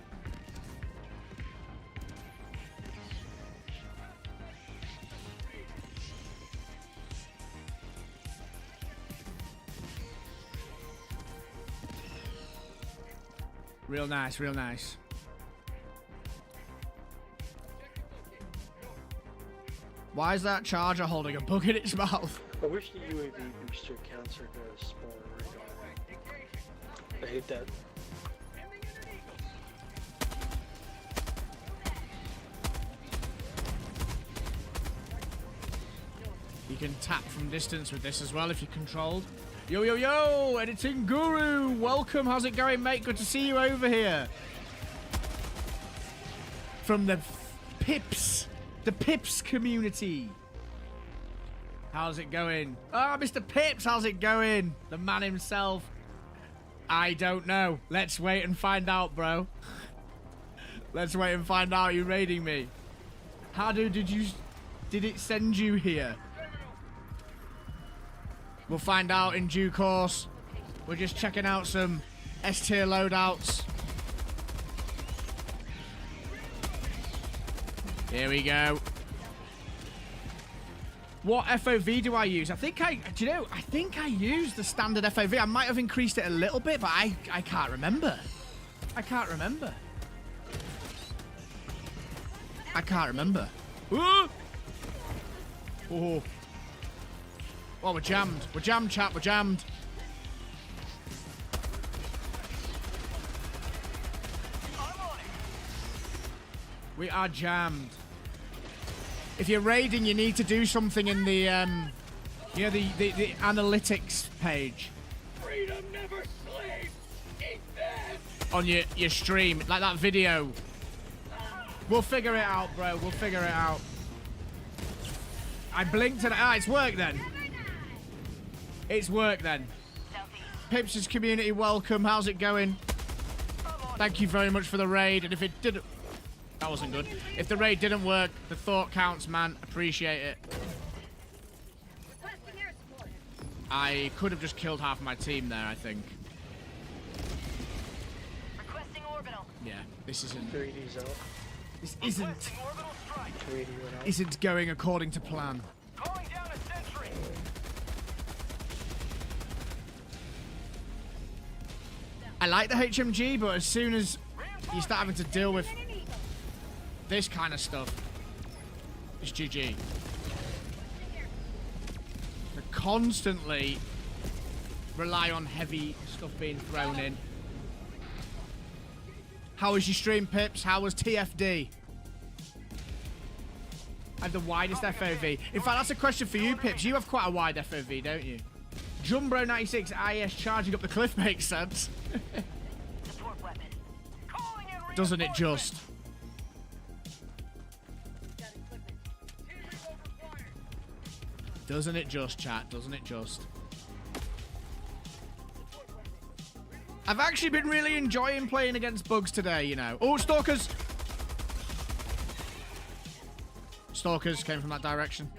Real nice, real nice. Why is that charger holding a bug in its mouth? I wish the UAV booster counts are the spawn radar. I hate that. You can tap from distance with this as well if you're controlled. Yo, yo, yo! Editing Guru! Welcome, how's it going, mate? Good to see you over here. From the Pips community. How's it going? Ah, Mr. Pips, how's it going? The man himself. I don't know. Let's wait and find out, bro. Let's wait and find out. You're raiding me. How did it send you here? We'll find out in due course. We're just checking out some S-tier loadouts. Here we go. What FOV do I use? I think I use the standard FOV. I might have increased it a little bit, but I can't remember. I can't remember. Ooh! Oh. Oh, we're jammed. We're jammed, chat. We're jammed. We are jammed. If you're raiding, you need to do something in the, you know, the analytics page. Freedom never sleeps. Eat this. On your stream, like that video. We'll figure it out, bro. We'll figure it out. I blinked and it's worked then. It's work then. Pips' community, welcome. How's it going? Thank you very much for the raid. And if it didn't... That wasn't good. If the raid didn't work, the thought counts, man. Appreciate it. I could have just killed half my team there, I think. Yeah, this isn't... 3D's out. This isn't going according to plan. I like the HMG, but as soon as you start having to deal with this kind of stuff, it's GG. To constantly rely on heavy stuff being thrown in. How was your stream, Pips? How was TFD? I have the widest FOV. In fact, that's a question for you, Pips. You have quite a wide FOV, don't you? Jumbro96 IS charging up the cliff makes sense. Doesn't it just? Doesn't it just, chat? Doesn't it just? I've actually been really enjoying playing against bugs today, you know. Oh, stalkers! Stalkers came from that direction.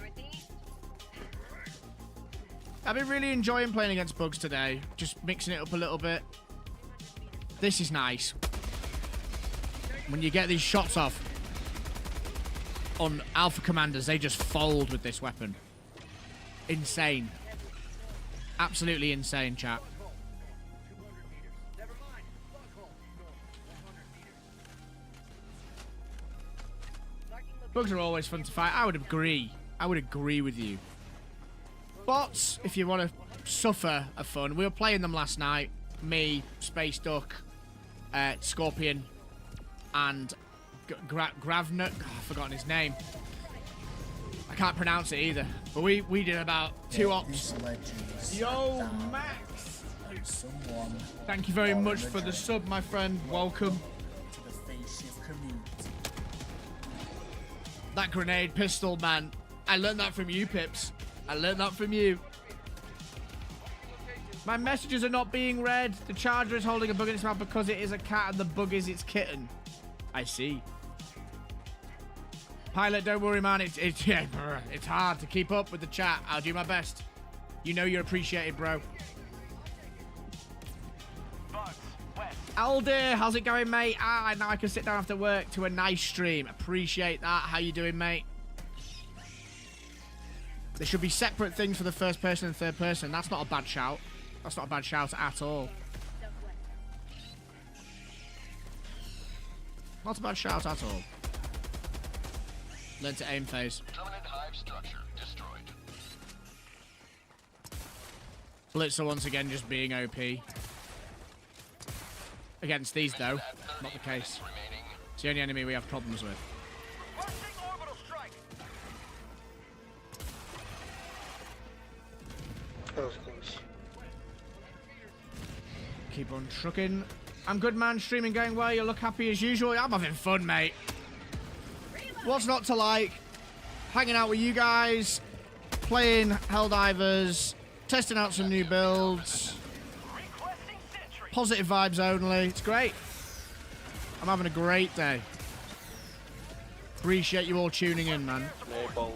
I've been really enjoying playing against bugs today. Just mixing it up a little bit. This is nice. When you get these shots off on alpha commanders, they just fold with this weapon. Insane. Absolutely insane, chat. Bugs are always fun to fight. I would agree. I would agree with you. Bots, if you want to suffer a fun. We were playing them last night. Me, Space Duck, Scorpion, and Gravner. Oh, I've forgotten his name. I can't pronounce it either. But we did about 2 ops. Yo, Max! Thank you very much for the sub, my friend. Welcome. To the face of community. That grenade pistol, man. I learned that from you, Pips. I learned that from you. My messages are not being read. The charger is holding a bug in its mouth because it is a cat and the bug is its kitten. I see. Pilot, don't worry, man. It's hard to keep up with the chat. I'll do my best. You know you're appreciated, bro. Aldir, how's it going, mate? Ah, now I can sit down after work to a nice stream. Appreciate that. How you doing, mate? There should be separate things for the first person and third person. That's not a bad shout. That's not a bad shout at all. Not a bad shout at all. Learn to aim phase. Terminid hive structure destroyed. Blitzer once again just being OP. Against these though, not the case. It's the only enemy we have problems with. That was close. Keep on trucking. I'm good, man. Streaming going well. You look happy as usual. I'm having fun, mate. What's not to like? Hanging out with you guys, playing Helldivers, testing out some new builds. Positive vibes only. It's great. I'm having a great day. Appreciate you all tuning in, man. Napalm.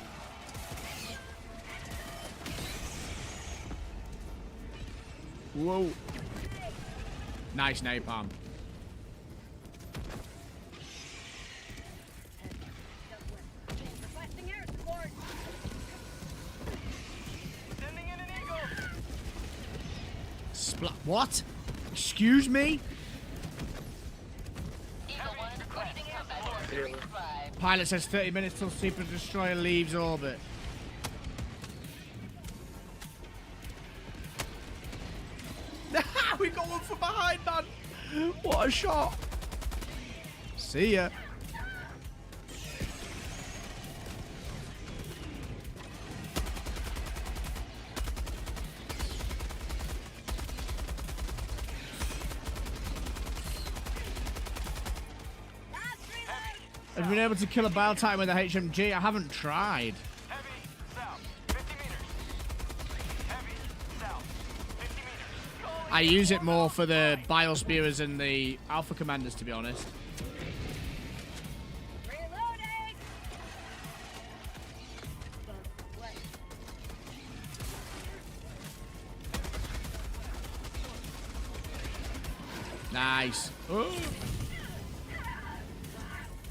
Whoa. Nice napalm. Requesting air support. Sending in an eagle. What? Excuse me? Pilot says 30 minutes till Super Destroyer leaves orbit. We got one from behind, man. What a shot. See ya. Have you been able to kill a battle titan with a HMG? I haven't tried. Heavy south, 50 meters. Heavy south, 50 meters. I use it more for the Biospewers and the Alpha Commanders, to be honest. Reloading. Nice. Oh.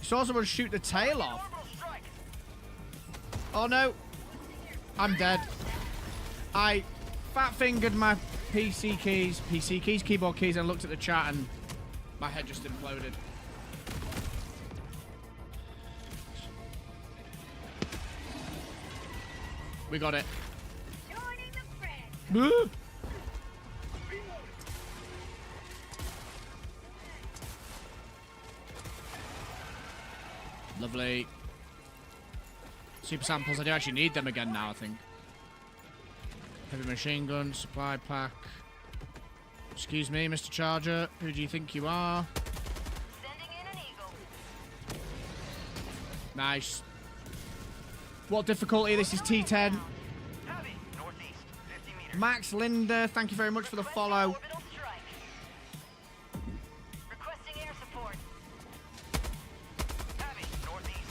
Saw someone shoot the tail off. Oh no. I'm dead. I fat-fingered my PC keys, keyboard keys, and looked at the chat and my head just imploded. We got it. Boo! Lovely. Super samples, I do actually need them again now, I think. Heavy machine gun, supply pack. Excuse me, Mr. Charger. Who do you think you are? Sending in an eagle. Nice. What difficulty? This is T10. Heavy northeast, 50 meters. Max Linder, thank you very much for the follow. Orbital strike. Requesting air support. Heavy northeast,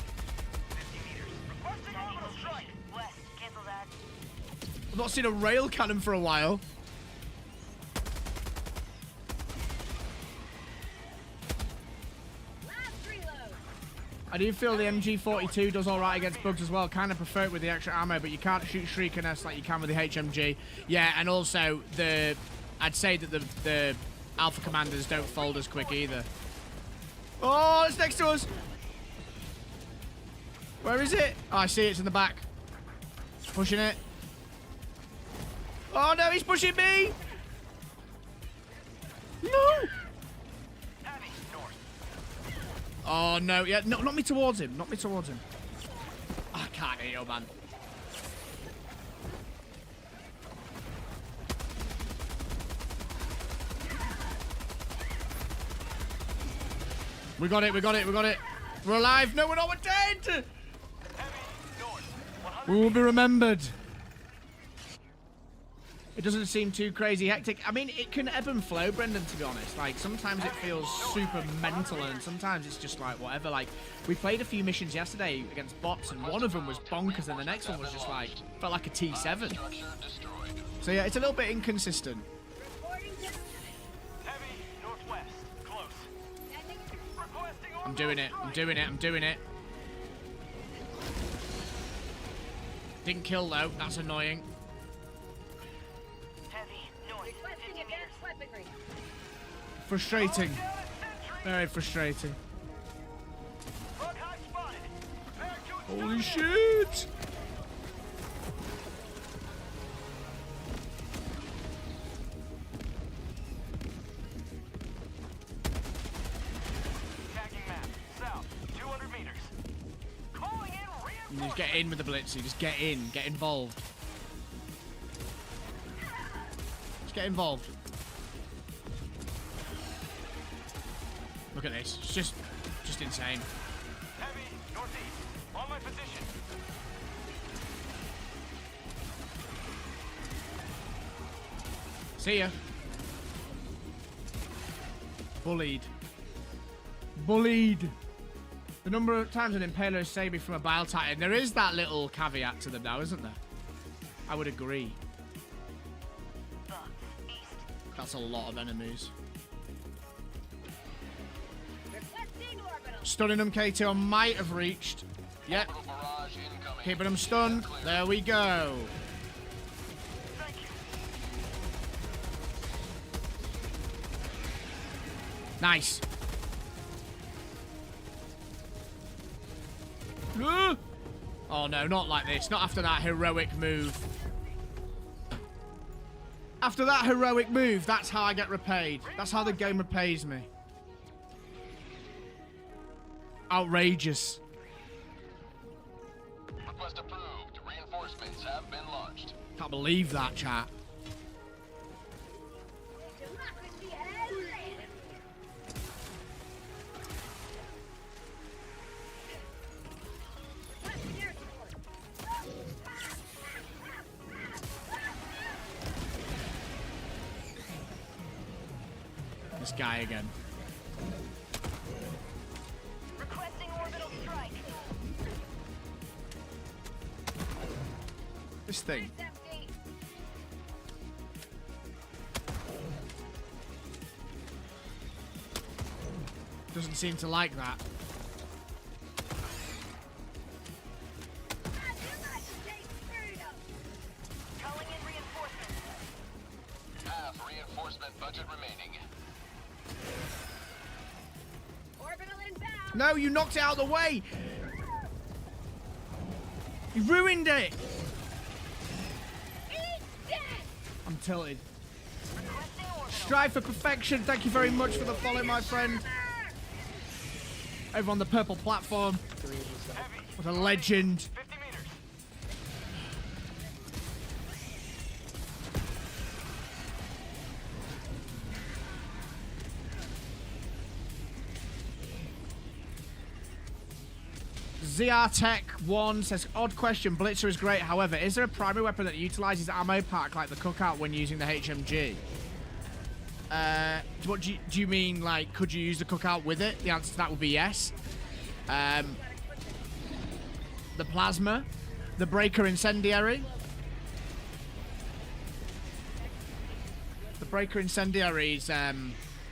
50 meters. Requesting orbital strike. West, cancel that. I've not seen a rail cannon for a while. Last reload. I do feel the MG42 does alright against bugs as well. Kind of prefer it with the extra ammo, but you can't shoot Shrieker Nest like you can with the HMG. Yeah, and also I'd say that the Alpha Commanders don't fold as quick either. Oh, it's next to us. Where is it? Oh, I see it. It's in the back. It's pushing it. Oh no, he's pushing me. No. Heavy north. Oh no, yeah, no, not me towards him. Not me towards him. I can't hear you, man. We got it, we got it, we got it. We're alive. No, we're not, we're dead. Heavy north. We will be remembered. It doesn't seem too crazy hectic. I mean, it can ebb and flow, Brendan, to be honest. Like, sometimes it feels super mental, and sometimes it's just like, whatever. Like, we played a few missions yesterday against bots, and one of them was bonkers, and the next one was just like, felt like a T7. So yeah, it's a little bit inconsistent. Heavy northwest. Close. Requesting I'm doing it, I'm doing it, I'm doing it. Didn't kill, though. That's annoying. Requesting advanced weaponry. Frustrating. Very frustrating. Holy shit! Tagging map. South, 200 meters. Calling in You just get in with the blitzy. Just get in. Get involved. Just get involved. Look at this. It's just insane. Heavy, northeast. On my position. See ya. Bullied. Bullied. The number of times an impaler has saved me from a bile titan. There is that little caveat to them now, isn't there? I would agree. That's a lot of enemies. Stunning them, K2. I might have reached. Yep. Keeping them stunned. There we go. Nice. Oh no, not like this. Not after that heroic move. After that heroic move, that's how I get repaid. That's how the game repays me. Outrageous. Request approved. Reinforcements have been launched. Can't believe that, chat. This guy again. Requesting orbital strike. This thing. Doesn't seem to like that. Calling in reinforcements. Half reinforcement budget remaining. Orbital inbound. No, you knocked it out of the way. You ruined it. I'm tilted. Strive for perfection. Thank you very much for the follow, my friend. Over on the purple platform. What a legend. ZRTech1 says, odd question, Blitzer is great, however, is there a primary weapon that utilizes ammo pack like the cookout when using the HMG? What do you mean, like, could you use the cookout with it? The answer to that would be yes. The plasma, the breaker incendiary. The breaker incendiary is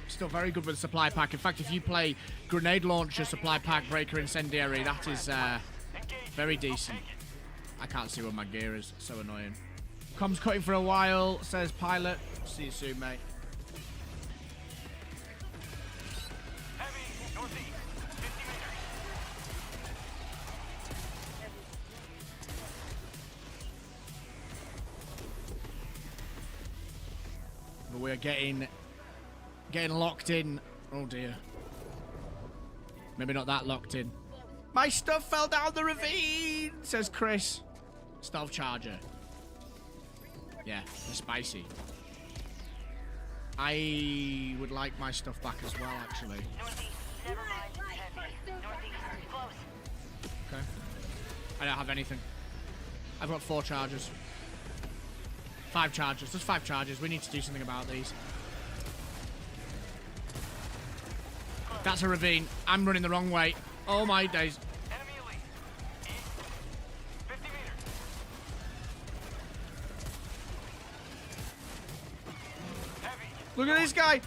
still very good with the supply pack. In fact, if you play grenade launcher, supply pack, breaker incendiary, that is very decent. I can't see where my gear is. So annoying. Comms cutting for a while, says Pilot. See you soon, mate. But we're getting locked in. Oh dear. Maybe not that locked in. My stuff fell down the ravine, says Chris. Stealth charger. Yeah, they're spicy. I would like my stuff back as well, actually. Okay. I don't have anything. I've got 4 chargers. 5 chargers. There's 5 chargers. We need to do something about these. That's a ravine. I'm running the wrong way. Oh my days. Look at this guy.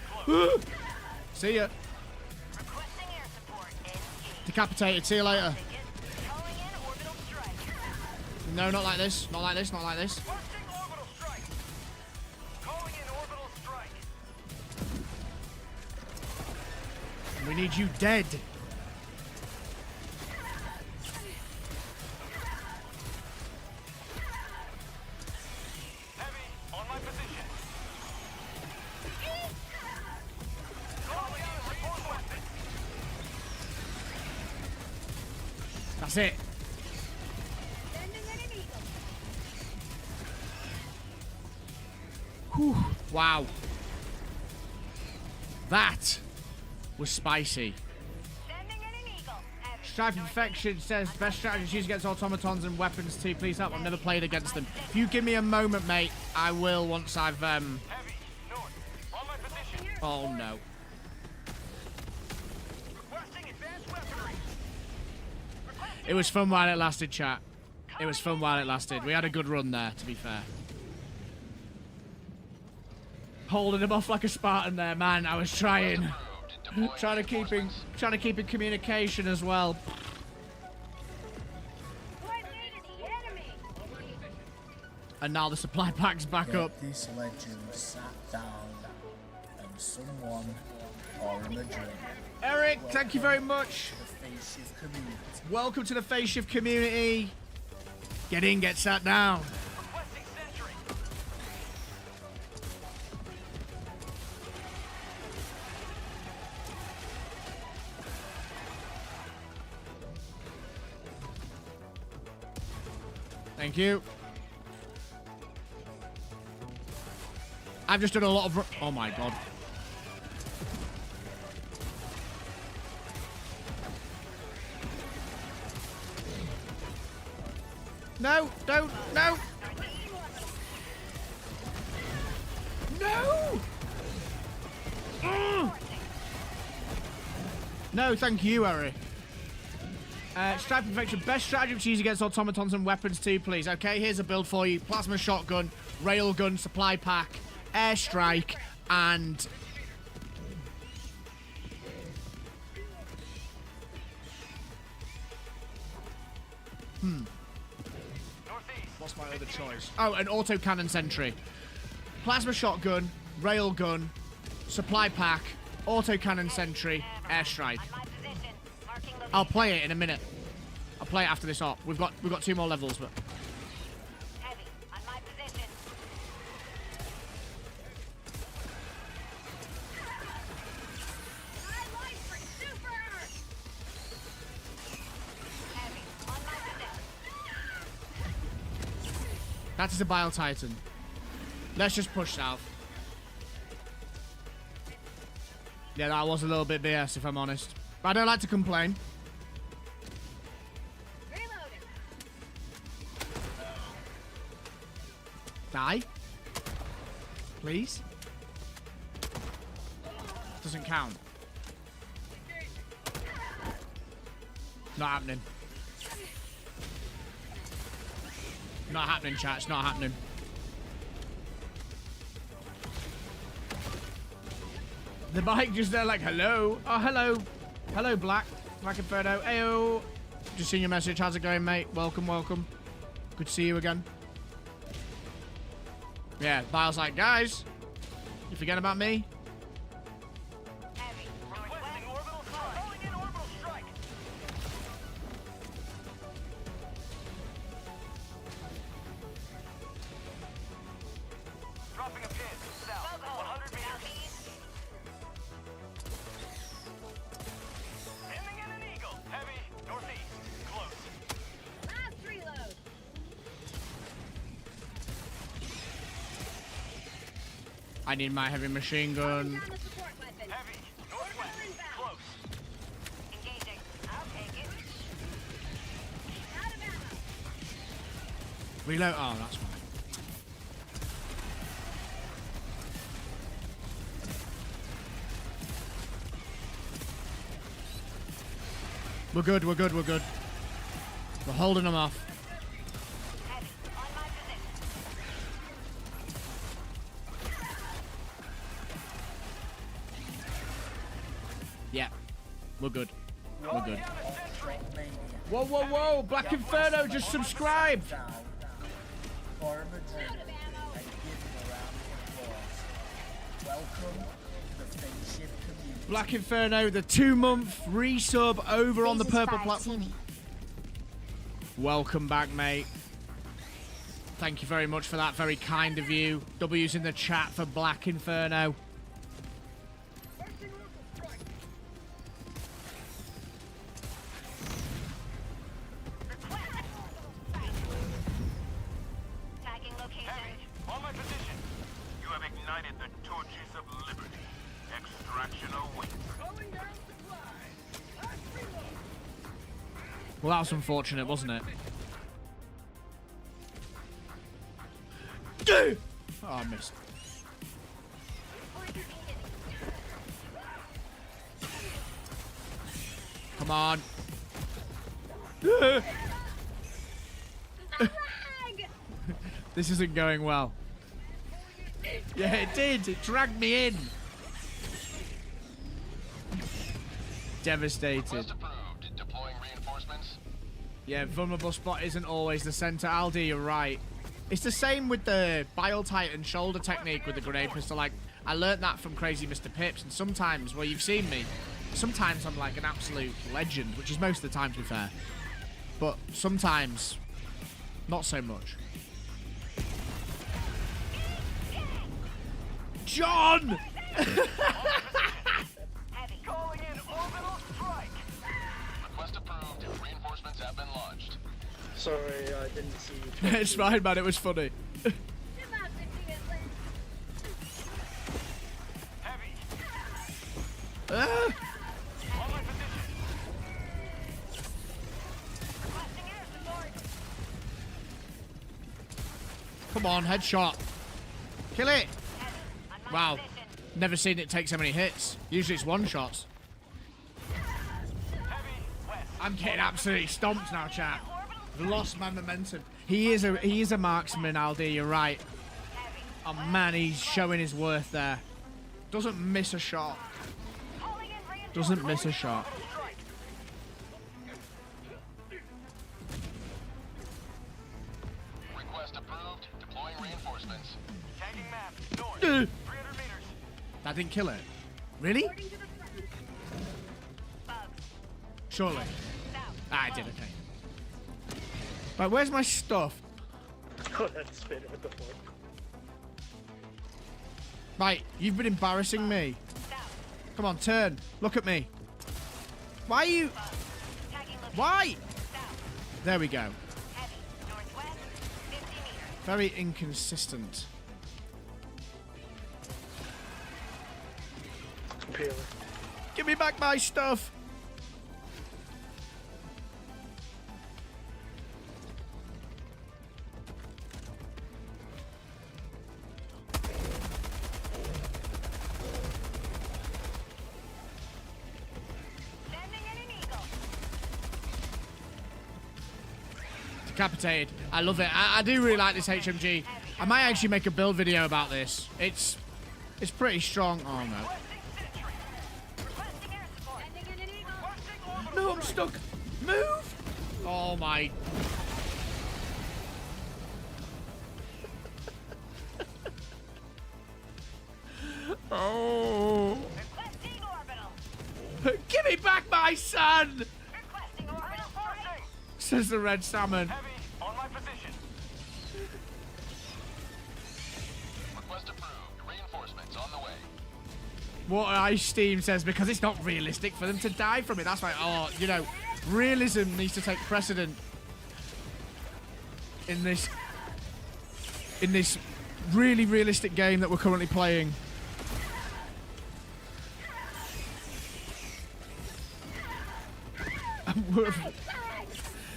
See ya. Decapitated. See you later. No, not like this. Not like this. Not like this. We need you dead. That's it. Whew. Wow. That was spicy. Strife Infection says, best strategy to use against automatons and weapons too. Please help. I've never played against them. If you give me a moment, mate, I will once I've, Oh, no. It was fun while it lasted, chat. It was fun while it lasted. We had a good run there, to be fair. Holding him off like a Spartan there, man. I was trying. trying to keep in communication as well. And now the supply pack's back up. This legend sat down and someone or a drink. Eric, thank you very much. Welcome to the Phase Shift community. Get in, get sat down. Thank you. I've just done a lot of... Oh my god. No, don't, no. No. No, thank you, Eric. Stripe Infection, best strategy to use against automatons and weapons too, please. Okay, here's a build for you. Plasma shotgun, railgun, supply pack, airstrike, and... What's my other choice? Oh, an autocannon sentry. Plasma shotgun, railgun, supply pack, autocannon sentry, airstrike. I'll play it in a minute. I'll play it after this op. We've got 2 more levels, but... That is a Bile Titan. Let's just push south. Yeah, that was a little bit BS, if I'm honest. But I don't like to complain. Die. Please. Doesn't count. Not happening. Not happening, chat. It's not happening. The bike just there like, hello. Oh, hello. Hello, Black. Black Inferno. Ayo. Just seen your message. How's it going, mate? Welcome, welcome. Good to see you again. Yeah, Bile's like, guys, you forget about me? I need my heavy machine gun. Reload. Oh, that's fine. We're good, we're good, we're good. We're holding them off. Yeah, we're good. We're good. Whoa, whoa, whoa! Black Inferno just subscribed! Black Inferno, the 2-month resub over on the purple platform. Welcome back, mate. Thank you very much for that. Very kind of you. W's in the chat for Black Inferno. On my position. You have ignited the torches of liberty. Extraction awaits. Calling down supplies. Well, that was unfortunate, wasn't it? Oh, I missed. Come on. This isn't going well. Yeah, it did. It dragged me in. Devastated. Deploying reinforcements. Yeah, vulnerable spot isn't always the center. Aldi, you're right. It's the same with the Bile Titan shoulder technique with the grenade pistol. Like, I learnt that from Crazy Mr. Pips, and sometimes, well, you've seen me, sometimes I'm like an absolute legend, which is most of the time, to be fair. But sometimes, not so much. John! Calling in orbital strike. Request approved. Reinforcements have been launched. Sorry, I didn't see. It's fine, man. It was funny. Heavy. Ah! On my position. Requesting air support. Come on, headshot. Kill it. On my Wow. position. Never seen it take so many hits. Usually it's one shots. Heavy west. I'm getting absolutely stomped now, chat. I've lost my momentum. He is a marksman, Aldi. You're right. Oh man, he's showing his worth there. Doesn't miss a shot. Doesn't miss a shot. Request approved. Deploying reinforcements. Tagging map. North. 300 meters. That didn't kill it. Really? Surely. Ah, I did. Okay. Right, where's my stuff? Oh, that's spin. What the fuck? Right, you've been embarrassing me. Come on, turn. Look at me. Why are you... Why? There we go. Very inconsistent. Really? Give me back my stuff. Decapitated. I love it. I do really like this HMG. I might actually make a build video about this. It's pretty strong. Oh no. No, I'm stuck. Move. Oh my. Oh. Give me back my son. Says the red salmon. Heavy on my position. Request approved. Reinforcements on the way. What Ice Steam says, because it's not realistic for them to die from it. That's why, oh, you know, realism needs to take precedent in this really realistic game that we're currently playing.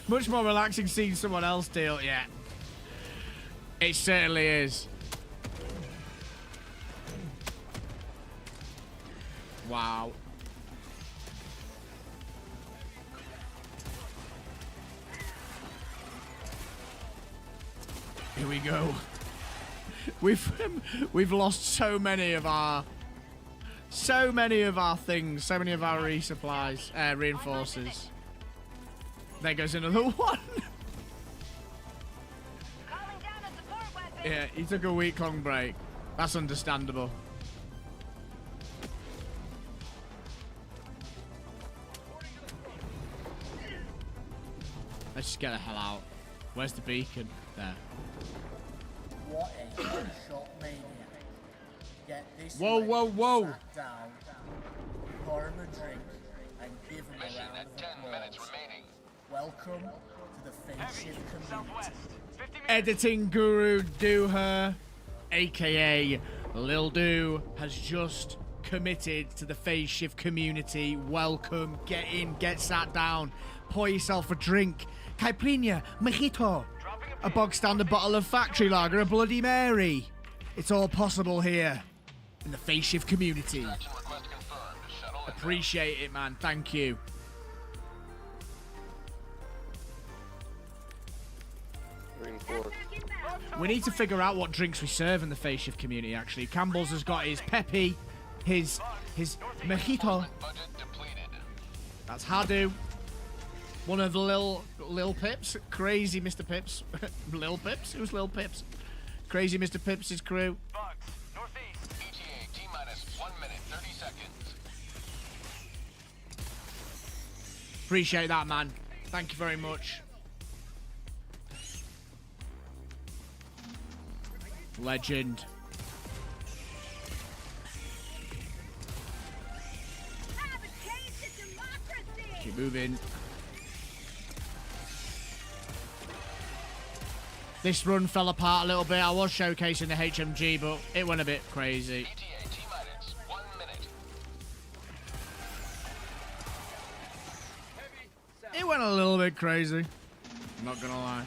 Much more relaxing seeing someone else deal, yeah. It certainly is. Wow. Here we go. We've lost so many of our things, so many of our resupplies, reinforcers. There goes another one. Yeah, he took a week-long break. That's understandable. Let's just get the hell out. Where's the beacon? There. What a headshot maniac. Get this whoa, whoa, whoa. sat down, pour him a drink, and give him a round of 10 applause. minutes remaining. Welcome to the Fade Shift community. Editing guru, do her. aka Lil Do, has just committed to the phase shift community. Welcome. Get in. Get sat down. Pour yourself a drink. Caipirinha, mojito, a bog standard bottle of factory lager, a Bloody Mary. It's all possible here in the phase shift community. Appreciate it, man. Thank you. We need to figure out what drinks we serve in the phase shift community, actually. Campbell's has got his Peppy, his mojito. That's Hadu. One of the Lil Pips. Crazy Mr. Pips. Lil Pips? Who's Lil Pips? Crazy Mr. Pips' crew. Bugs, northeast. ETA T-minus 1 minute, 30 seconds. Appreciate that, man. Thank you very much. Legend. Keep moving. This run fell apart a little bit. I was showcasing the HMG, but it went a bit crazy. ETA T-minus 1 minute. It went a little bit crazy. I'm not gonna lie.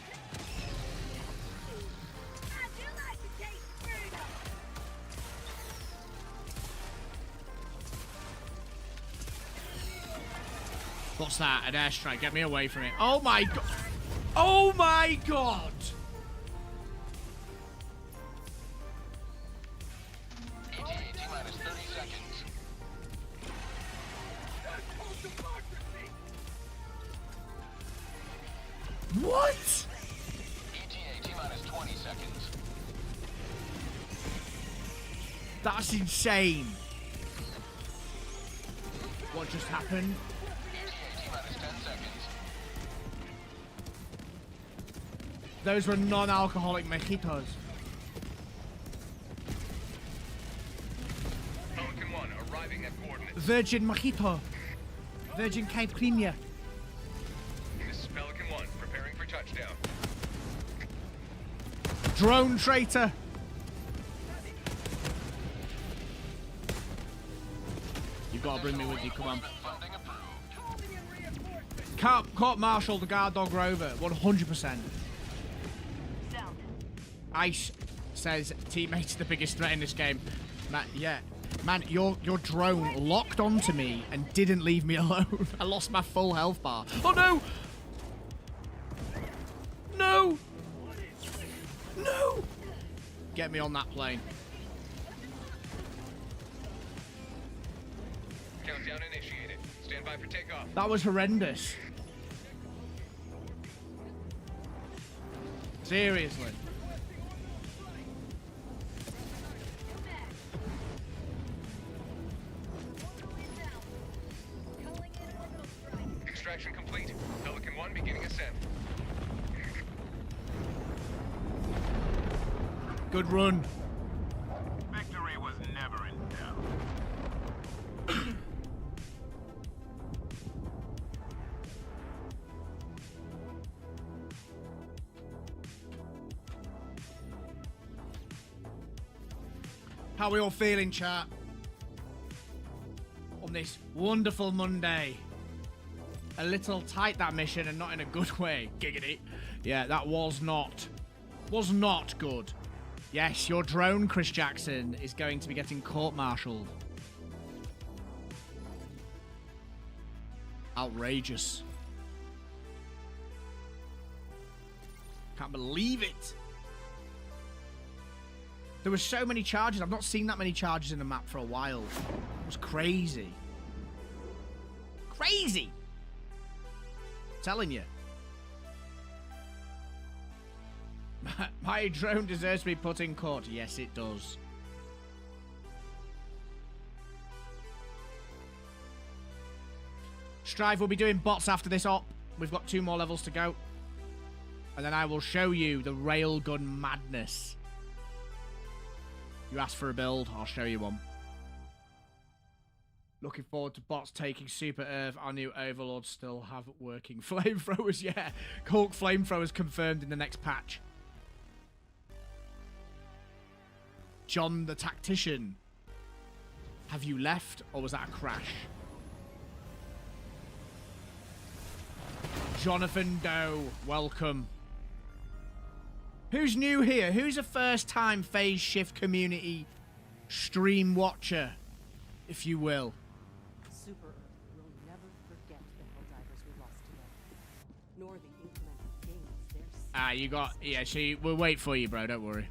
What's that? An airstrike. Get me away from it. Oh my god. Oh my god. ETA T-minus 30 seconds. What? ETA T-minus 20 seconds. That's insane. What just happened? ETA T-minus 10 seconds. Those were non-alcoholic mojitos. Pelican 1 arriving at coordinates. Virgin mojito. Virgin caipirinha. This is Pelican 1 preparing for touchdown. Drone traitor. You've got to bring me with you, come on. Funding approved. Court Marshal the guard dog rover, 100%. Ice says teammates are the biggest threat in this game. Man, yeah. Man, your drone locked onto me and didn't leave me alone. I lost my full health bar. Oh no! No! No! Get me on that plane. Countdown initiated. Stand by for takeoff. That was horrendous. Seriously. Extraction complete. Pelican 1 beginning ascent. Good run. Victory was never in doubt. How we all feeling, chat? On this wonderful Monday. A little tight, that mission, and not in a good way. Giggity. Yeah, that was not good. Yes, your drone, Chris Jackson, is going to be getting court-martialed. Outrageous. Can't believe it. There were so many charges. I've not seen that many charges in the map for a while. It was crazy. Crazy! I'm telling you. My drone deserves to be put in court. Yes, it does. Strive will be doing bots after this op. We've got 2 more levels to go. And then I will show you the railgun madness. You asked for a build, I'll show you one. Looking forward to bots taking Super Earth. Our new overlords still have working flamethrowers. Yeah, Hulk flamethrowers confirmed in the next patch. John the Tactician. Have you left, or was that a crash? Jonathan Doe, welcome. Who's new here? Who's a first-time Phase Shift community stream watcher, if you will? Super Earth will never forget the Helldivers we lost today, nor the incremental gains they're seeing. Ah, you got... Yeah, so we'll wait for you, bro. Don't worry.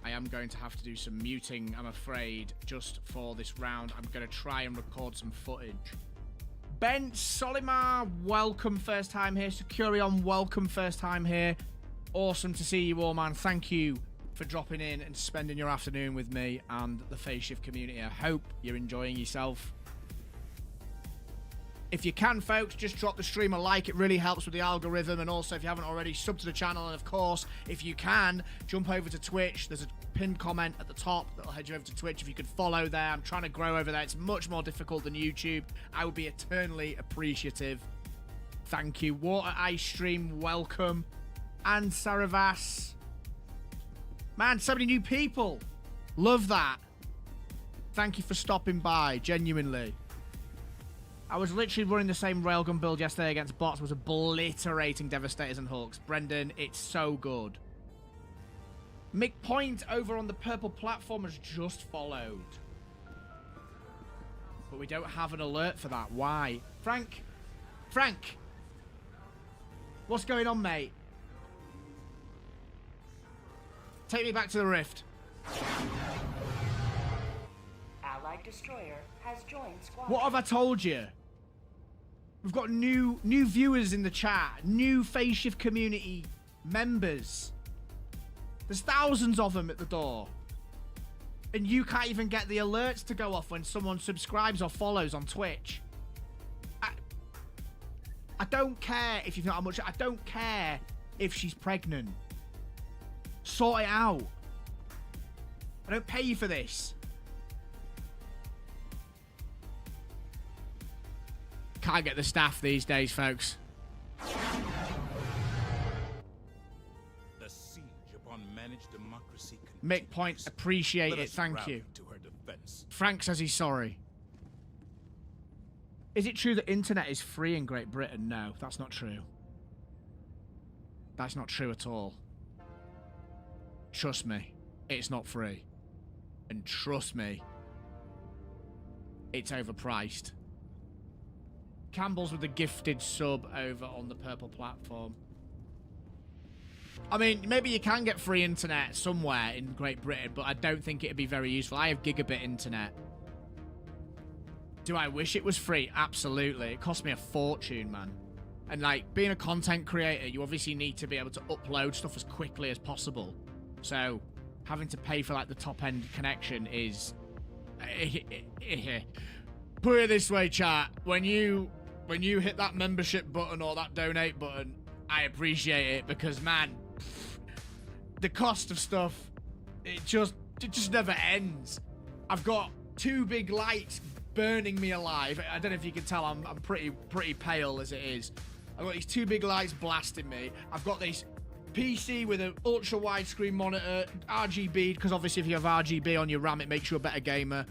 I am going to have to do some muting, I'm afraid, just for this round. I'm going to try and record some footage. Ben Solimar, welcome first time here. Securion, welcome first time here. Awesome to see you all, man. Thank you for dropping in and spending your afternoon with me and the Phase Shift community. I hope you're enjoying yourself. If you can, folks, just drop the stream a like. It really helps with the algorithm. And also, if you haven't already, sub to the channel. And, of course, if you can, jump over to Twitch. There's a pinned comment at the top that'll head you over to Twitch. If you could follow there. I'm trying to grow over there. It's much more difficult than YouTube. I would be eternally appreciative. Thank you. Water Ice Stream, welcome. And Saravas. Man, so many new people. Love that. Thank you for stopping by, genuinely. I was literally running the same railgun build yesterday against bots, was obliterating Devastators and Hulks. Brendan, it's so good. Mick Point over on the purple platform has just followed. But we don't have an alert for that. Why? Frank? Frank? What's going on, mate? Take me back to the rift. Allied destroyer has joined squadron. What have I told you? We've got new viewers in the chat, new Phase Shift community members. There's thousands of them at the door. And you can't even get the alerts to go off when someone subscribes or follows on Twitch. I don't care if you've not how much. I don't care if she's pregnant. Sort it out. I don't pay you for this. Can't get the staff these days, folks. The siege upon managed democracy continues. Mick Point, appreciate it. Thank you. To her defense. Frank says he's sorry. Is it true that internet is free in Great Britain? No, that's not true. That's not true at all. Trust me, it's not free. And trust me, it's overpriced. Campbell's with the gifted sub over on the purple platform. I mean, maybe you can get free internet somewhere in Great Britain, but I don't think it'd be very useful. I have gigabit internet. Do I wish it was free? Absolutely. It cost me a fortune, man. And, like, being a content creator, you obviously need to be able to upload stuff as quickly as possible. So, having to pay for, like, the top-end connection is... Put it this way, chat. When you hit that membership button or that donate button, I appreciate it because, man, the cost of stuff, it just never ends. I've got two big lights burning me alive. I don't know if you can tell, I'm pretty pale as it is. I've got these two big lights blasting me. I've got this PC with an ultra widescreen monitor, RGB, because obviously if you have RGB on your RAM, it makes you a better gamer.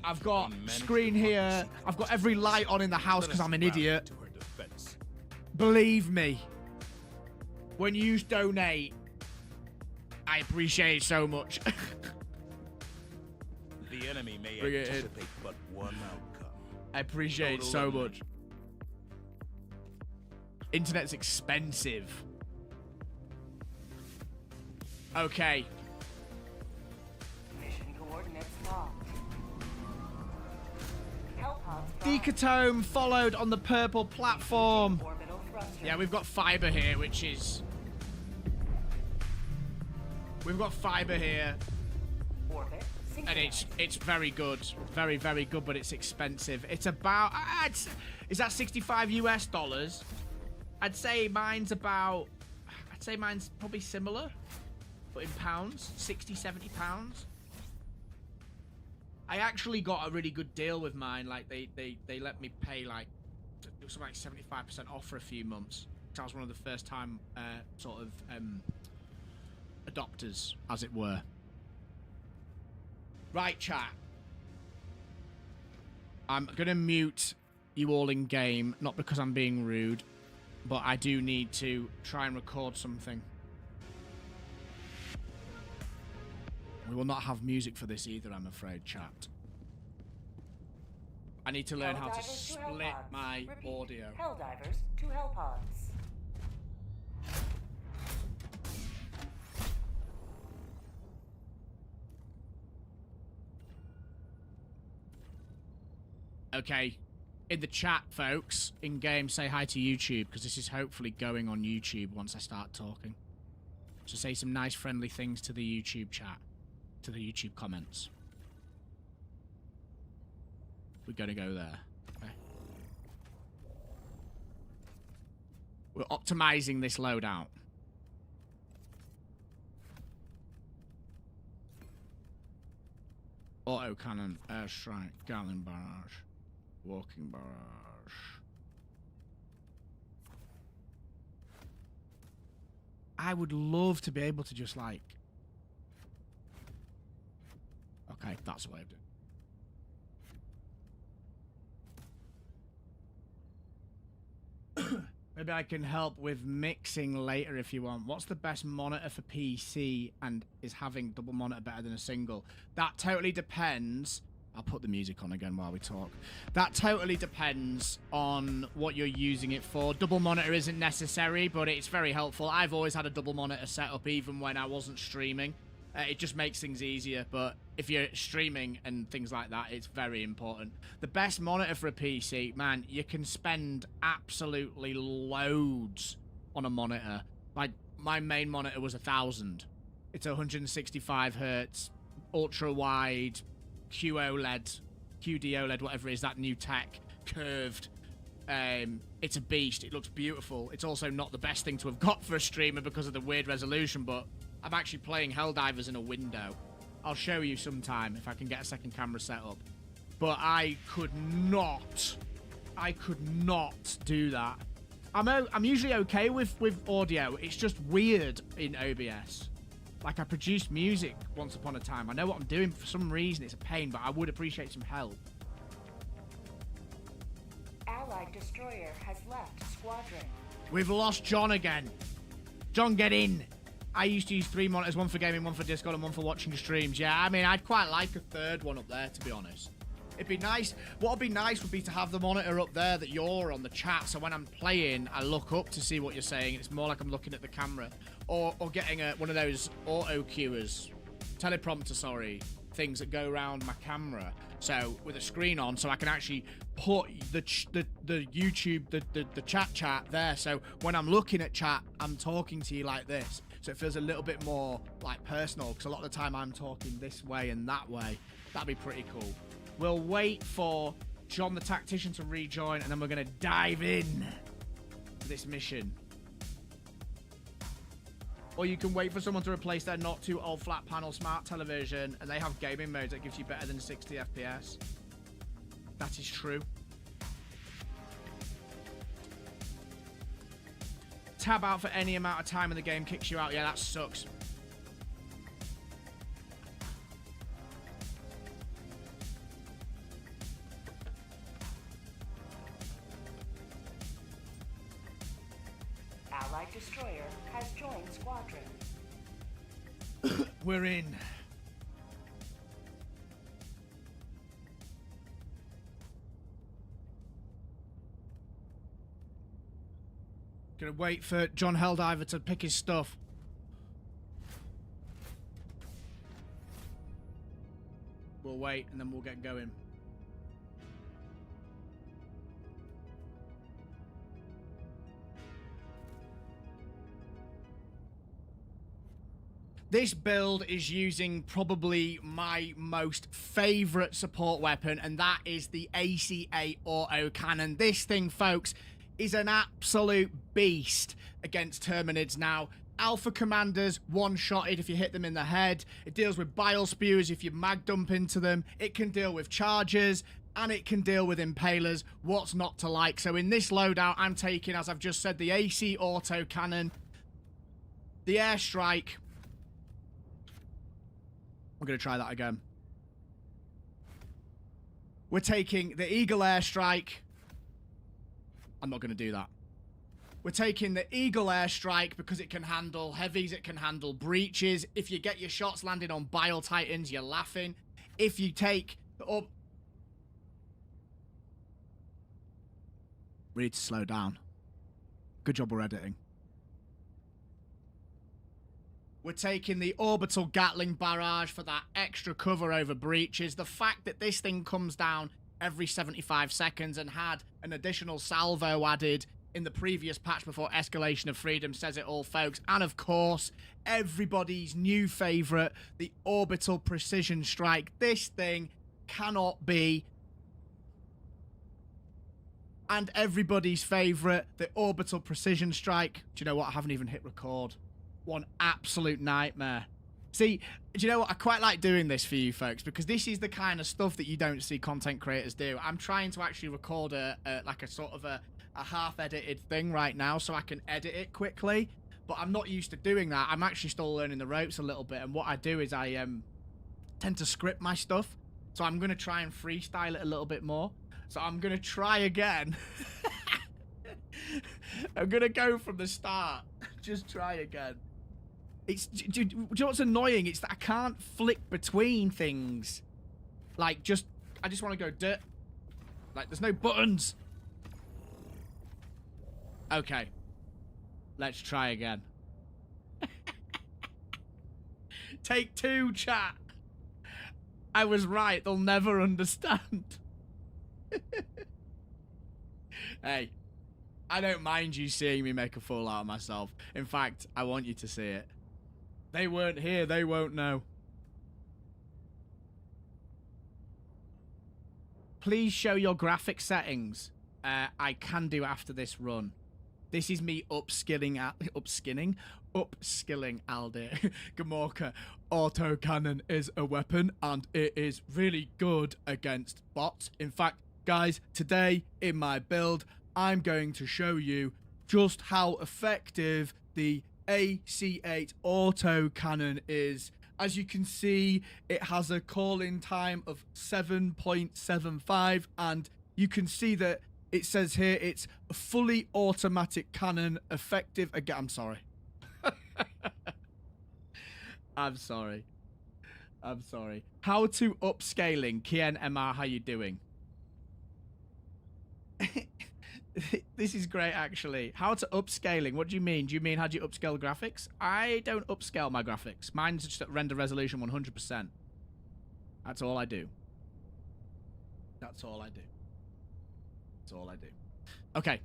I've got screen here. I've got every light on in the house because I'm an idiot. Believe me, when you donate, I appreciate it so much. The enemy may anticipate but one outcome. I appreciate it so much. Internet's expensive. Okay. Mission coordinates locked. Decatome followed on the purple platform. Yeah, we've got fiber here, which is... We've got fiber here. And it's very good. Very, very good, but it's expensive. It's about... is that 65 US dollars? I'd say mine's about... I'd say mine's probably similar. But in pounds, 60, 70 pounds. I actually got a really good deal with mine. Like, they let me pay, like, something like 75% off for a few months. I was one of the first time sort of adopters, as it were. Right, chat. I'm going to mute you all in game, not because I'm being rude, but I do need to try and record something. We will not have music for this either, I'm afraid, chat. I need to learn how to split my audio. Helldivers to Hellpods. Okay, in the chat, folks, in-game, say hi to YouTube, because this is hopefully going on YouTube once I start talking. So say some nice, friendly things to the YouTube chat, to the YouTube comments. We're going to go there. Okay. We're optimizing this loadout. Autocannon, airstrike, Gatling barrage. Walking barrage. I would love to be able to just like... Okay, that's the way of doing it. Maybe I can help with mixing later if you want. What's the best monitor for PC, and is having double monitor better than a single? That totally depends. I'll put the music on again while we talk. That totally depends on what you're using it for. Double monitor isn't necessary, but it's very helpful. I've always had a double monitor set up even when I wasn't streaming. It just makes things easier, but if you're streaming and things like that, it's very important. The best monitor for a PC, man, you can spend absolutely loads on a monitor. Like, my main monitor was 1000. It's 165 hertz, ultra wide, QOLED, QD-OLED, whatever it is, that new tech, curved. It's a beast. It looks beautiful. It's also not the best thing to have got for a streamer because of the weird resolution, but I'm actually playing Helldivers in a window. I'll show you sometime if I can get a second camera set up. But I could not do that. I'm usually okay with audio. It's just weird in OBS. Like, I produced music once upon a time. I know what I'm doing. For some reason, it's a pain, but I would appreciate some help. Allied destroyer has left squadron. We've lost John again. John, get in. I used to use 3 monitors, one for gaming, one for Discord, and one for watching streams. Yeah, I mean, I'd quite like a third one up there, to be honest. It'd be nice. What would be nice would be to have the monitor up there that you're on the chat, so when I'm playing, I look up to see what you're saying. It's more like I'm looking at the camera. Or getting one of those auto-cuers, teleprompter, sorry, things that go around my camera. So, with a screen on, so I can actually put the YouTube, the chat there. So, when I'm looking at chat, I'm talking to you like this. So, it feels a little bit more, like, personal. Because a lot of the time, I'm talking this way and that way. That'd be pretty cool. We'll wait for John the Tactician to rejoin, and then we're going to dive in to this mission. Or you can wait for someone to replace their not too old flat panel smart television, and they have gaming modes that gives you better than 60 FPS. That is true. Tab out for any amount of time and the game kicks you out. Yeah, that sucks. Allied destroyer has joined squadron. We're in. Gonna wait for John Helldiver to pick his stuff. We'll wait and then we'll get going. This build is using probably my most favorite support weapon, and that is the ACA autocannon. This thing, folks, is an absolute beast against Terminids now. Alpha commanders one-shotted if you hit them in the head. It deals with bile spewers if you mag dump into them. It can deal with chargers. and it can deal with impalers. What's not to like? So in this loadout, I'm taking, as I've just said, the AC autocannon, the airstrike. I'm going to try that again. We're taking the Eagle airstrike. I'm not going to do that. We're taking the Eagle airstrike because it can handle heavies, it can handle breaches. If you get your shots landing on Bile Titans, you're laughing. If you take up... We need to slow down. Good job we're editing. We're taking the orbital Gatling barrage for that extra cover over breaches. The fact that this thing comes down every 75 seconds and had an additional salvo added in the previous patch before Escalation of Freedom says it all, folks. And of course, everybody's new favourite, the orbital precision strike. This thing cannot be. And everybody's favourite, the orbital precision strike. Do you know what? I haven't even hit record. One absolute nightmare. See, do you know what? I quite like doing this for you folks because this is the kind of stuff that you don't see content creators do. I'm trying to actually record like a sort of a half-edited thing right now so I can edit it quickly, but I'm not used to doing that. I'm actually still learning the ropes a little bit, and what I do is I tend to script my stuff, so I'm going to try and freestyle it a little bit more. So I'm going to try again. I'm going to go from the start. Just try again. It's, do you know what's annoying? It's that I can't flick between things. Like, I just want to go dirt. Like, there's no buttons. Okay. Let's try again. Take 2, chat. I was right. They'll never understand. Hey, I don't mind you seeing me make a fool out of myself. In fact, I want you to see it. They weren't here. They won't know. Please show your graphic settings. I can do after this run. This is me upskilling Aldir. Gamorka, autocannon is a weapon and it is really good against bots. In fact, guys, today in my build, I'm going to show you just how effective the AC8 autocannon is. As you can see, it has a call-in time of 7.75, and you can see that it says here it's a fully automatic cannon, effective again. I'm sorry. I'm sorry. I'm sorry. How to upscaling. Kian MR, how you doing? This is great, actually. How to upscaling. What do you mean? Do you mean how do you upscale graphics? I don't upscale my graphics. Mine's just at render resolution 100%. That's all I do. That's all I do. That's all I do. Okay.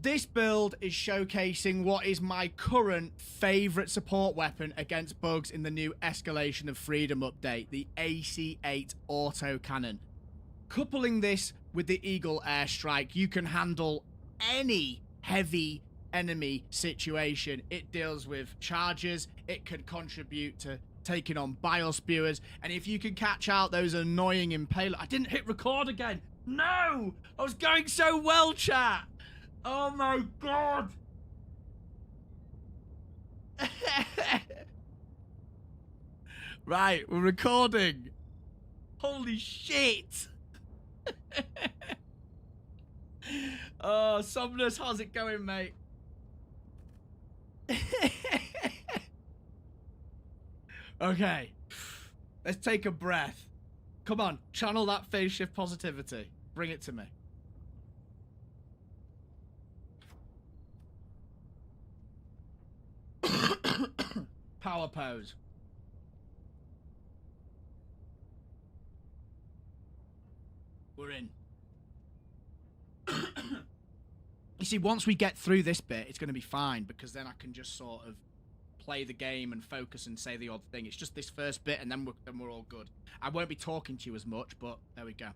This build is showcasing what is my current favourite support weapon against bugs in the new Escalation of Freedom update, the AC8 autocannon. Coupling this with the Eagle airstrike, you can handle any heavy enemy situation. It deals with charges, it can contribute to taking on biospewers, and if you can catch out those annoying impaler... I didn't hit record again! No! I was going so well, chat! Oh my god! Right, we're recording. Holy shit! Oh, Somnus, how's it going, mate? Okay, let's take a breath. Come on, channel that phase shift positivity. Bring it to me. Power pose. We're in. You see, once we get through this bit, it's going to be fine, because then I can just sort of play the game and focus and say the odd thing. It's just this first bit, and then we're all good. I won't be talking to you as much, but there we go.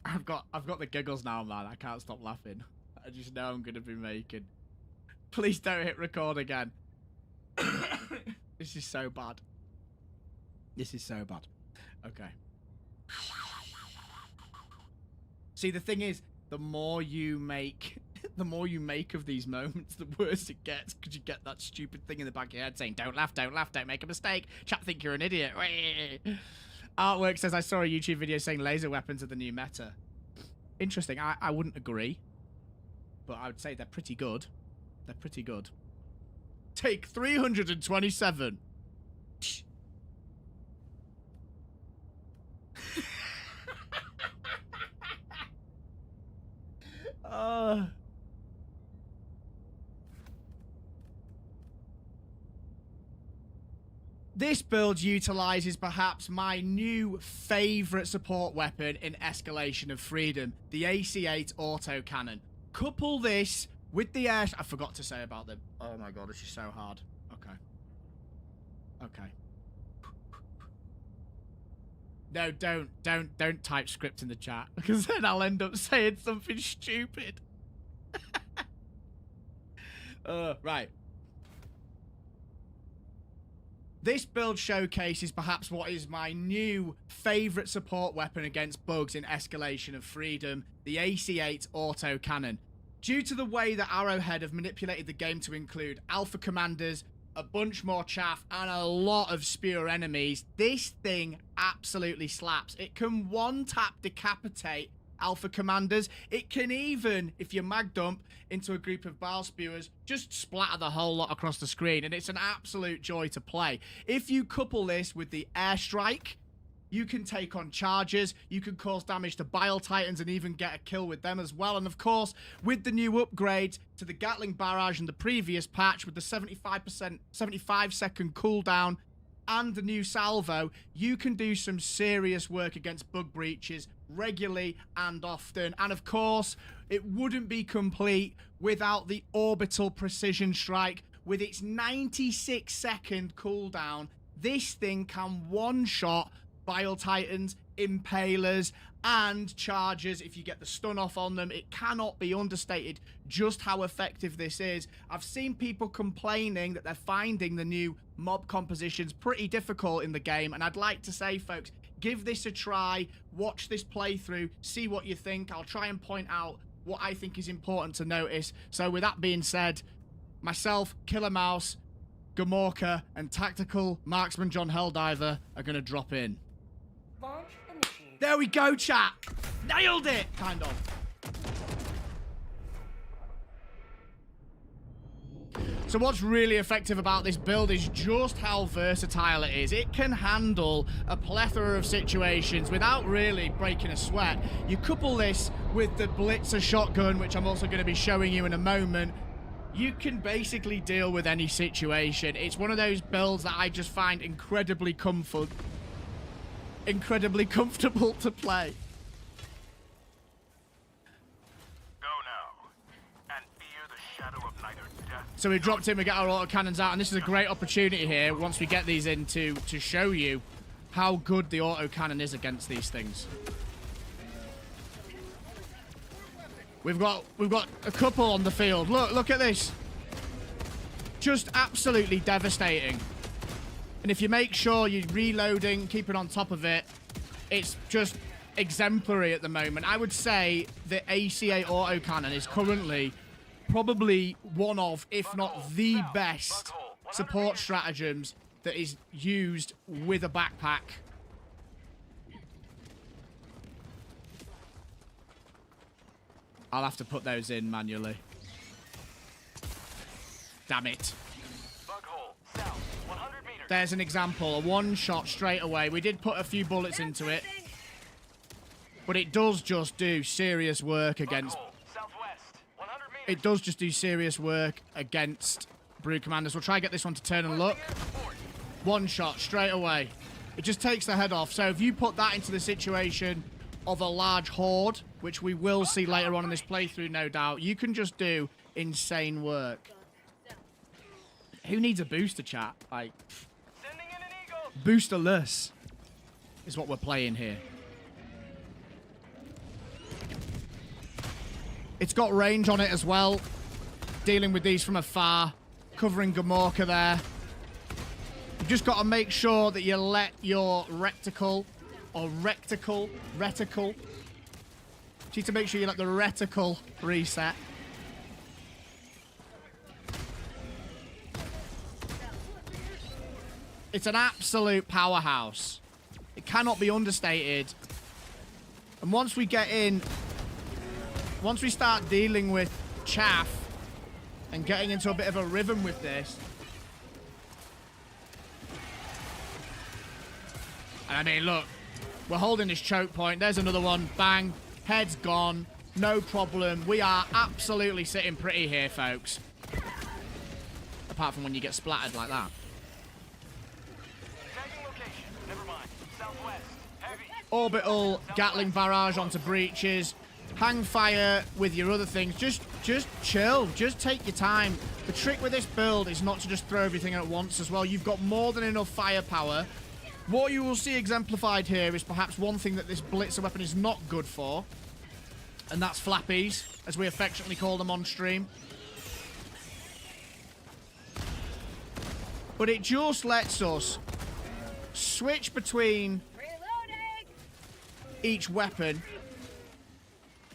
I've got the giggles now, man. I can't stop laughing. I just know I'm going to be making. Please don't hit record again. This is so bad. This is so bad. Okay. See, the thing is, the more you make of these moments, the worse it gets, because you get that stupid thing in the back of your head saying, don't laugh, don't make a mistake. Chat think you're an idiot. Artwork says, I saw a YouTube video saying laser weapons are the new meta. Interesting. I wouldn't agree, but I would say they're pretty good. They're pretty good. Take 327. This build utilizes perhaps my new favorite support weapon in Escalation of Freedom, the AC-8 autocannon. Couple this with the air... I forgot to say about them. Oh my god, this is so hard. Okay. Okay. No, don't type script in the chat, because then I'll end up saying something stupid. Right. This build showcases perhaps what is my new favourite support weapon against bugs in Escalation of Freedom, the AC-8 autocannon. Due to the way that Arrowhead have manipulated the game to include alpha commanders, a bunch more chaff, and a lot of spear enemies, this thing absolutely slaps. It can one-tap decapitate alpha commanders. It can even, if you mag dump into a group of bile spewers, just splatter the whole lot across the screen, and it's an absolute joy to play. If you couple this with the airstrike, you can take on chargers, you can cause damage to Bile Titans and even get a kill with them as well. And of course, with the new upgrades to the Gatling Barrage and the previous patch with the 75-second cooldown and the new salvo, you can do some serious work against bug breaches regularly and often. And of course, it wouldn't be complete without the Orbital Precision Strike. With its 96-second cooldown, this thing can one-shot Bile Titans, Impalers, and Chargers if you get the stun off on them. It cannot be understated just how effective this is. I've seen people complaining that they're finding the new mob compositions pretty difficult in the game, and I'd like to say, folks, give this a try, watch this playthrough, see what you think. I'll try and point out what I think is important to notice. So with that being said, myself, Killer Mouse, Gamorka, and Tactical Marksman John Helldiver are going to drop in. Launch initiated. There we go, chat. Nailed it, kind of. So what's really effective about this build is just how versatile it is. It can handle a plethora of situations without really breaking a sweat. You couple this with the Blitzer shotgun, which I'm also going to be showing you in a moment. You can basically deal with any situation. It's one of those builds that I just find incredibly comfortable to play. So we dropped in, we get our autocannons out, and this is a great opportunity here, once we get these in, to show you how good the autocannon is against these things. We've got a couple on the field. Look at this. Just absolutely devastating. And if you make sure you're reloading, keeping on top of it, it's just exemplary at the moment. I would say the AC-8 autocannon is currently probably one of, if not the best support stratagems that is used with a backpack. I'll have to put those in manually. Damn it. There's an example, a one-shot straight away. We did put a few bullets into it, but it does just do serious work against... It does just do serious work against Brood Commanders. We'll try and get this one to turn and look. One shot straight away. It just takes the head off. So if you put that into the situation of a large horde, which we will see later on in this playthrough, no doubt, you can just do insane work. Who needs a booster, chat? Like, boosterless is what we're playing here. It's got range on it as well. Dealing with these from afar. Covering Gamorka there. just got to make sure that you let your reticle, you need to make sure you let the reticle reset. It's an absolute powerhouse. It cannot be understated. And once we get in, once we start dealing with chaff and getting into a bit of a rhythm with this, and I mean, look, we're holding this choke point. There's another one. Bang. Head's gone. No problem. We are absolutely sitting pretty here, folks. Apart from when you get splattered like that. Orbital Gatling barrage onto breaches. Hang fire with your other things. Just chill. Just take your time. The trick with this build is not to just throw everything at once as well. You've got more than enough firepower. What you will see exemplified here is perhaps one thing that this blitzer weapon is not good for. And that's flappies, as we affectionately call them on stream. But it just lets us switch between each weapon.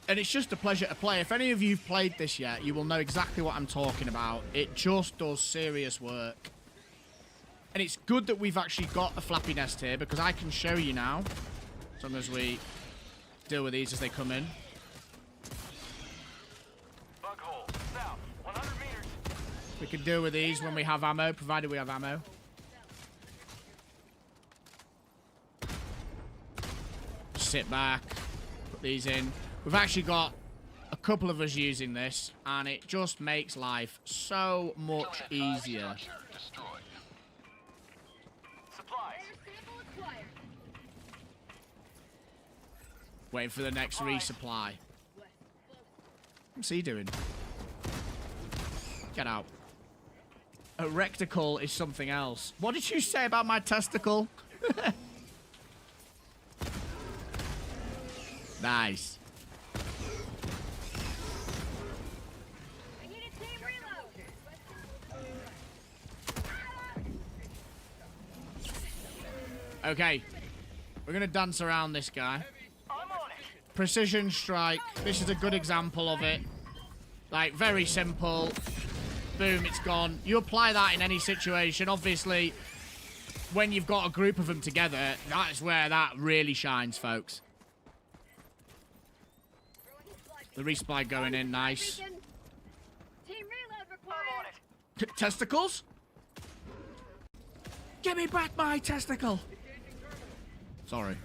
And it's just a pleasure to play. If any of you've played this yet, you will know exactly what I'm talking about. It just does serious work. And it's good that we've actually got a flappy nest here, because I can show you now, as long as we deal with these as they come in. Bug hole, south, 100 meters. We can deal with these when we have ammo, provided we have ammo. Sit back, put these in. We've actually got a couple of us using this, and it just makes life so much easier. Waiting for the next resupply. What's he doing? Get out. A recticle is something else. What did you say about my testicle? Nice. I need a team reload. Okay. We're going to dance around this guy. Precision strike. This is a good example of it. Like, very simple. Boom, it's gone. You apply that in any situation. Obviously, when you've got a group of them together, that's where that really shines, folks. The resupply going in, nice. Team reload required. Testicles? Give me back my testicle. Sorry.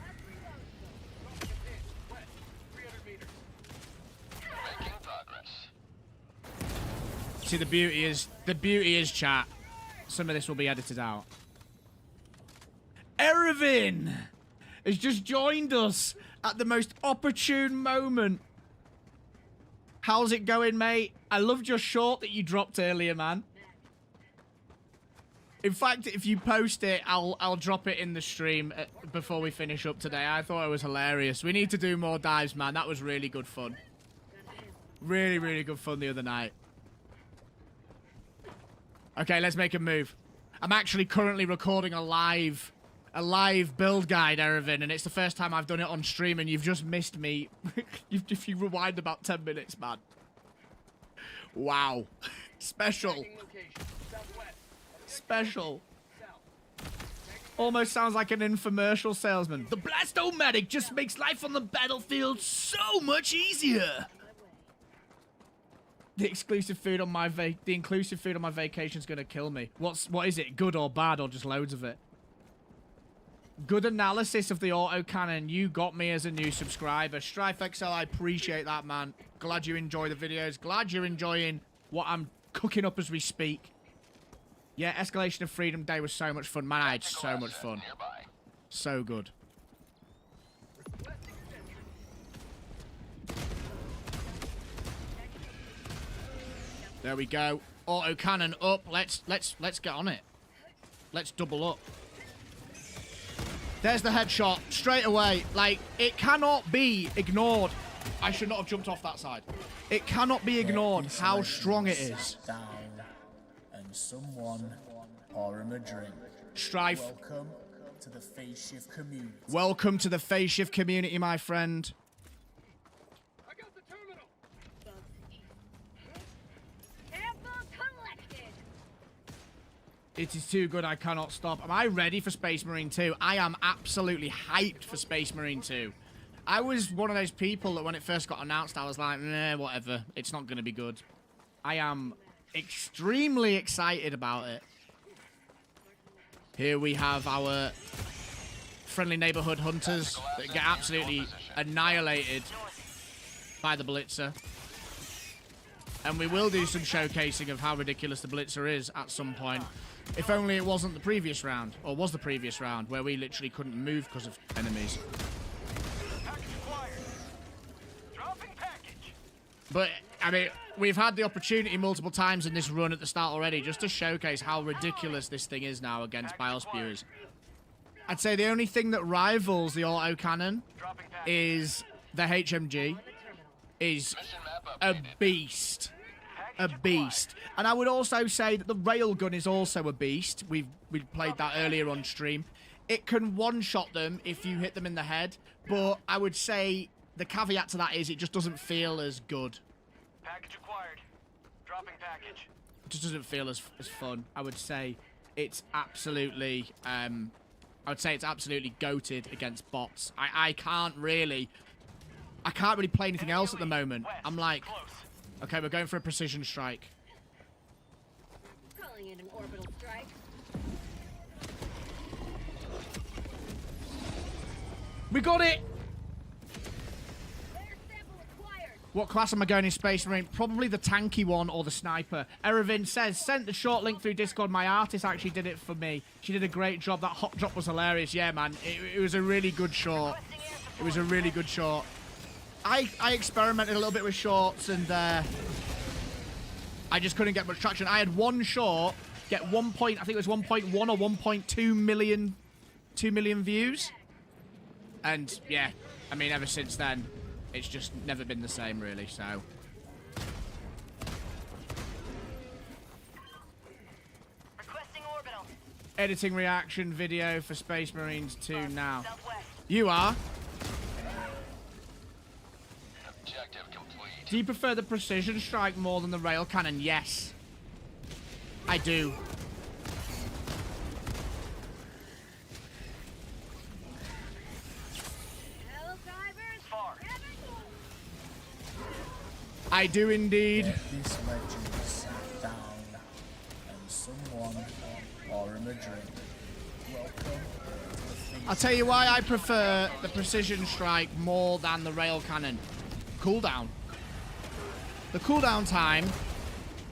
See, the beauty is chat. Some of this will be edited out. Erevin has just joined us at the most opportune moment. How's it going, mate? I loved your short that you dropped earlier, man. In fact, if you post it, I'll drop it in the stream before we finish up today. I thought it was hilarious. We need to do more dives, man. That was really good fun. Really, really good fun the other night. Okay, let's make a move. I'm actually currently recording a live build guide, Erevin, and it's the first time I've done it on stream, and you've just missed me. If you rewind about 10 minutes, man. Wow. Special. Special. Almost sounds like an infomercial salesman. The Blastomatic just makes life on the battlefield so much easier. The inclusive food on my vacation is gonna kill me. What is it? Good or bad, or just loads of it? Good analysis of the autocannon. You got me as a new subscriber. Strife XL, I appreciate that, man. Glad you enjoy the videos. Glad you're enjoying what I'm cooking up as we speak. Yeah, Escalation of Freedom Day was so much fun. Man, I had so much fun. So good. There we go. Autocannon up. Let's get on it. Let's double up. There's the headshot straight away. Like, it cannot be ignored. I should not have jumped off that side. It cannot be ignored how strong it is. Down and someone pour him a drink. Strife. Welcome to the phase shift community. Welcome to the phase shift community, my friend. I got the terminal. Sample collected. It is too good, I cannot stop. Am I ready for Space Marine 2? I am absolutely hyped for Space Marine 2. I was one of those people that when it first got announced, I was like, nah, whatever. It's not going to be good. I am extremely excited about it. Here we have our friendly neighborhood hunters that get absolutely annihilated by the Blitzer. And we will do some showcasing of how ridiculous the Blitzer is at some point. If only it wasn't the previous round, or was the previous round, where we literally couldn't move because of enemies. But, I mean, we've had the opportunity multiple times in this run at the start already just to showcase how ridiculous this thing is now against biospewers. I'd say the only thing that rivals the autocannon is the HMG. Is a beast. A beast. And I would also say that the railgun is also a beast. We've played that earlier on stream. It can one-shot them if you hit them in the head, but I would say the caveat to that is it just doesn't feel as good. Package acquired. Dropping package. It just doesn't feel as fun. I would say it's absolutely goated against bots. I can't really play anything else at the moment. I'm like, okay, we're going for a precision strike. Calling in an orbital strike. We got it! What class am I going in Space Marine? Probably the tanky one or the sniper. Eravin says, sent the short link through Discord. My artist actually did it for me. She did a great job. That hot drop was hilarious. Yeah, man. It was a really good short. It was a really good short. I experimented a little bit with shorts and I just couldn't get much traction. I had one short get I think it was 1.1 or 1.2 million, 2 million views. And yeah, I mean, ever since then, it's just never been the same, really, so. Requesting orbital. Editing reaction video for Space Marines 2 now. You are? Objective complete. Do you prefer the precision strike more than the rail cannon? Yes. I do. I do indeed. This legend sat down and someone or a drink. Welcome. I'll tell you why I prefer the precision strike more than the rail cannon. Cooldown. The cooldown time,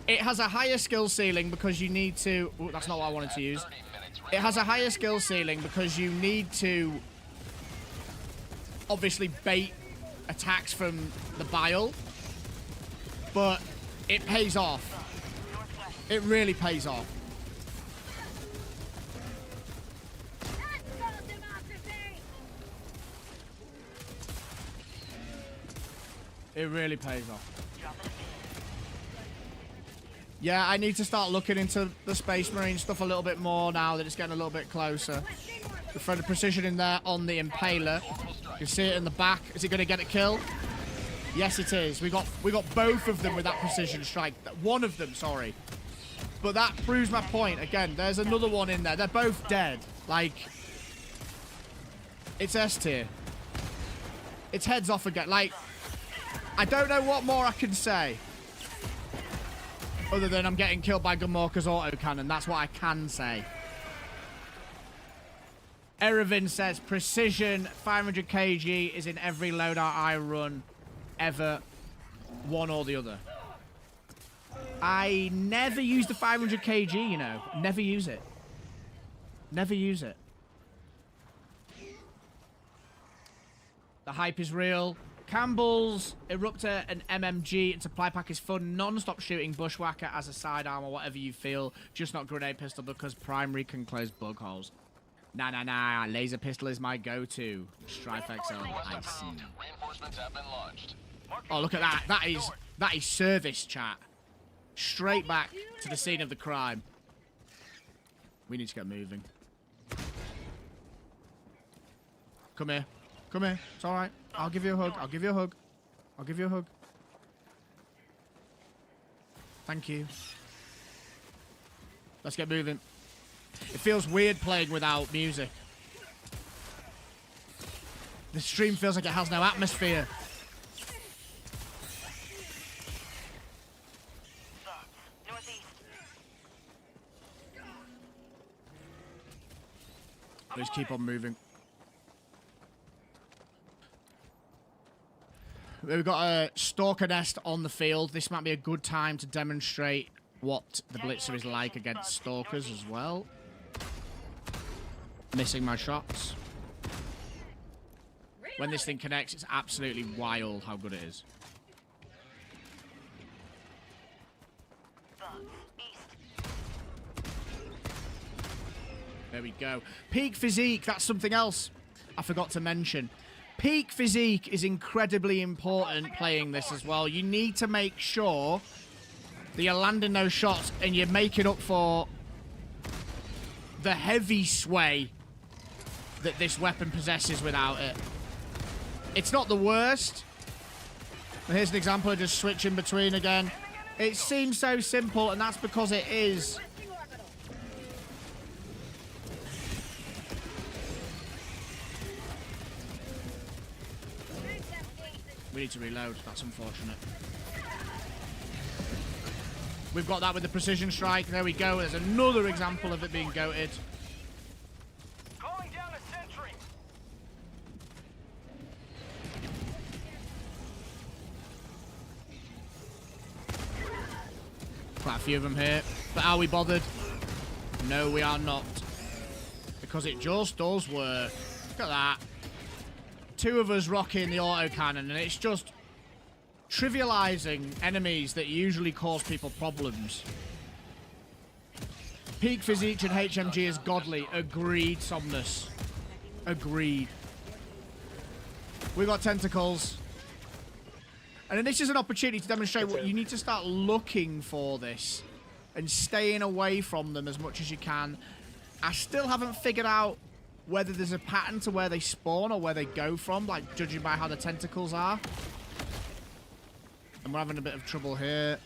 it has a higher skill ceiling because you need to... Ooh, that's not what I wanted to use. It has a higher skill ceiling because you need to obviously bait attacks from the bile. But it pays off. It really pays off. It really pays off. Yeah, I need to start looking into the Space Marine stuff a little bit more now that it's getting a little bit closer. We throw the precision in there on the Impaler. You can see it in the back. Is it going to get a kill? Yes, it is. We got both of them with that precision strike. One of them, sorry. But that proves my point. Again, there's another one in there. They're both dead. Like, it's S tier. It's heads off again. Like, I don't know what more I can say. Other than I'm getting killed by Gamorka's autocannon. That's what I can say. Eravin says, precision 500 kg is in every loadout I run. Ever. One or the other. I never use the 500 kg, you know. Never use it. Never use it. The hype is real. Campbell's, Eruptor, and MMG and supply pack is fun. Non-stop shooting Bushwhacker as a sidearm or whatever you feel. Just not grenade pistol because primary can close bug holes. Nah. Laser pistol is my go-to. Strife XL, I see. Reinforcements have been launched. Oh, look at that. That is service, chat. Straight back to the scene of the crime. We need to get moving. Come here. Come here. It's all right. I'll give you a hug. I'll give you a hug. I'll give you a hug. Thank you. Let's get moving. It feels weird playing without music. The stream feels like it has no atmosphere. Let's keep on moving. We've got a stalker nest on the field. This might be a good time to demonstrate what the blitzer is like against stalkers as well. Missing my shots. When this thing connects, it's absolutely wild how good it is. There we go. Peak physique, that's something else I forgot to mention. Peak physique is incredibly important playing this as well. You need to make sure that you're landing those shots and you're making up for the heavy sway that this weapon possesses without it. It's not the worst. Here's an example of just switching between again. It seems so simple, and that's because it is. We need to reload. That's unfortunate. We've got that with the precision strike. There we go. There's another example of it being goated. Calling down a sentry. Quite a few of them here. But are we bothered? No, we are not. Because it just does work. Look at that. Two of us rocking the autocannon, and it's just trivializing enemies that usually cause people problems. Peak physique and HMG is godly. Agreed, Somnus. Agreed. We got tentacles. And then this is an opportunity to demonstrate what you need to start looking for this and staying away from them as much as you can. I still haven't figured out whether there's a pattern to where they spawn or where they go from, like judging by how the tentacles are. And we're having a bit of trouble here.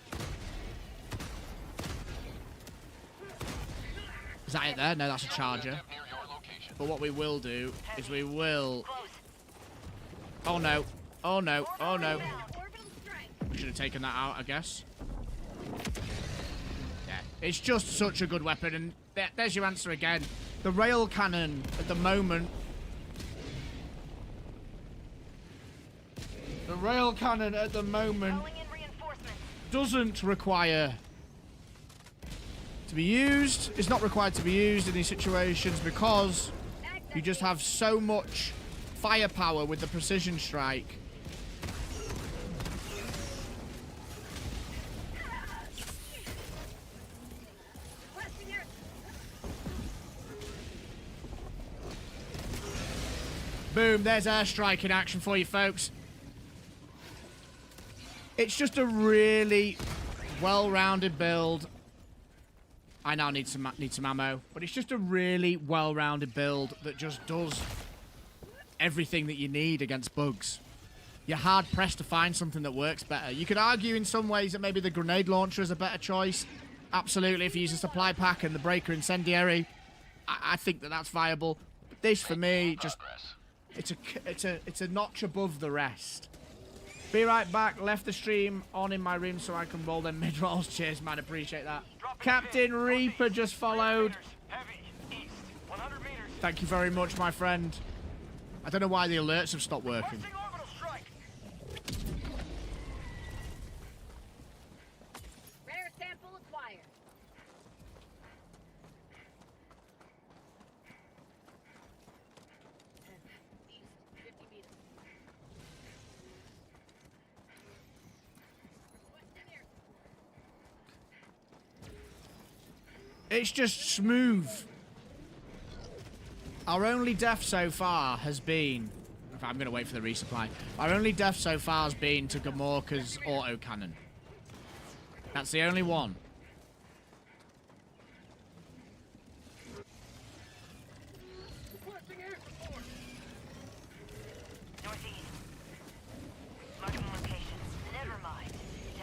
Is that it there? No, that's a charger. But what we will do is we will... Oh no. Oh no. Oh no. We should have taken that out, I guess. Yeah. It's just such a good weapon, and there's your answer again. The rail cannon at the moment. The rail cannon at the moment doesn't require to be used. It's not required to be used in these situations because you just have so much firepower with the precision strike. Boom, there's airstrike in action for you folks. It's just a really well-rounded build. I now need some ammo, but it's just a really well-rounded build that just does everything that you need against bugs. You're hard-pressed to find something that works better. You could argue in some ways that maybe the grenade launcher is a better choice. Absolutely, if you use a supply pack and the breaker incendiary, I think that that's viable. But this, for me, just... It's a notch above the rest. Be right back. Left the stream on in my room so I can roll them mid-rolls. Cheers, man. Appreciate that. Captain Reaper just followed. Thank you very much, my friend. I don't know why the alerts have stopped working. Rare sample acquired. East, 50 meters. It's just smooth. Our only death so far has been... I'm going to wait for the resupply. Our only death so far has been to Gamorka's autocannon. That's the only one.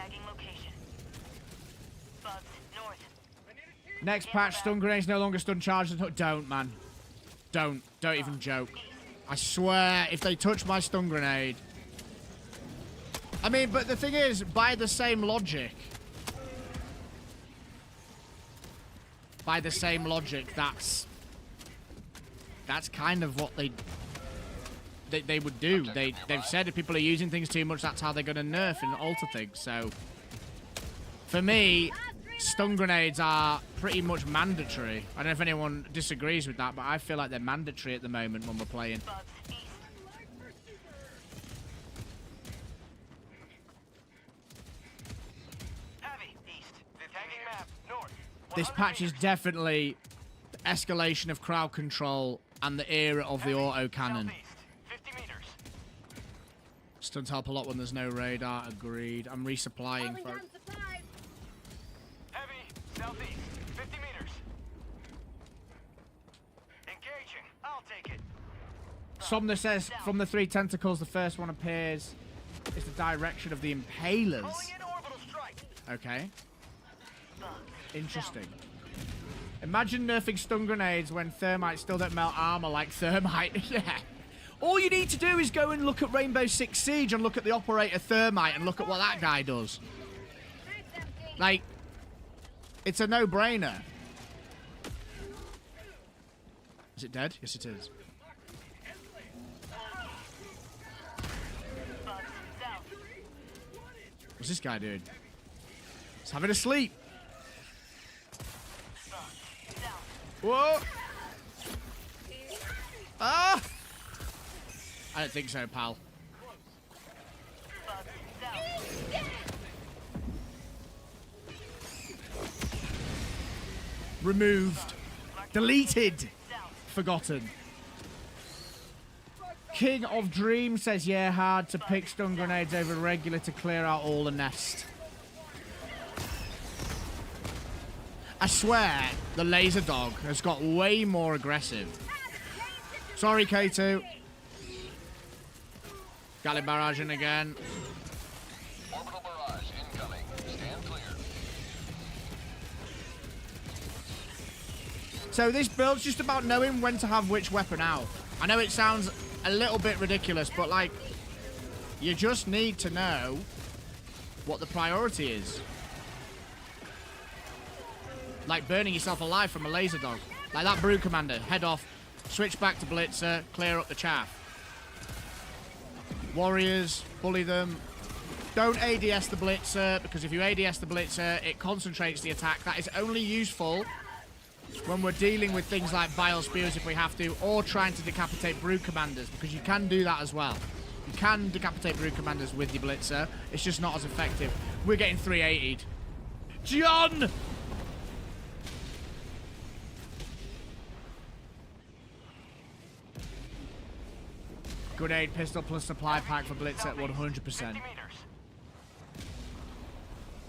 Tagging location. Bugs, north. Next patch, stun grenades no longer stun charges. Don't, man. Don't even joke. I swear, if they touch my stun grenade... I mean, but the thing is, by the same logic... that's kind of what they would do. They've said if people are using things too much, that's how they're going to nerf and alter things. So, for me, stun grenades are pretty much mandatory. I don't know if anyone disagrees with that, but I feel like they're mandatory at the moment when we're playing. This patch is definitely the escalation of crowd control and the era of the autocannon. Stuns help a lot when there's no radar. Agreed. I'm resupplying, folks. Heavy, southeast, 50 meters. Engaging. I'll take it. Something says from the 3 tentacles, the first one appears. It's the direction of the impalers. Okay. Interesting. Imagine nerfing stun grenades when thermites still don't melt armor like thermite. Yeah. All you need to do is go and look at Rainbow Six Siege and look at the operator thermite and look at what that guy does. Like, it's a no-brainer. Is it dead? Yes, it is. What's this guy doing? He's having a sleep. Whoa! Ah! I don't think so, pal. Removed. Deleted. Forgotten. King of Dreams says, yeah, hard to pick stun grenades over regular to clear out all the nest. I swear, the laser dog has got way more aggressive. Sorry, K2. Galley barraging again. Orbital barrage incoming. Stand clear. So this build's just about knowing when to have which weapon out. I know it sounds a little bit ridiculous, but like, you just need to know what the priority is. Like burning yourself alive from a laser dog. Like that Brood Commander. Head off. Switch back to Blitzer. Clear up the chaff. Warriors. Bully them. Don't ADS the Blitzer, because if you ADS the Blitzer, it concentrates the attack. That is only useful when we're dealing with things like Bile Spears if we have to, or trying to decapitate Brood Commanders, because you can do that as well. You can decapitate Brood Commanders with your Blitzer. It's just not as effective. We're getting 380'd. John! Grenade, pistol, plus supply pack for Blitz at 100%.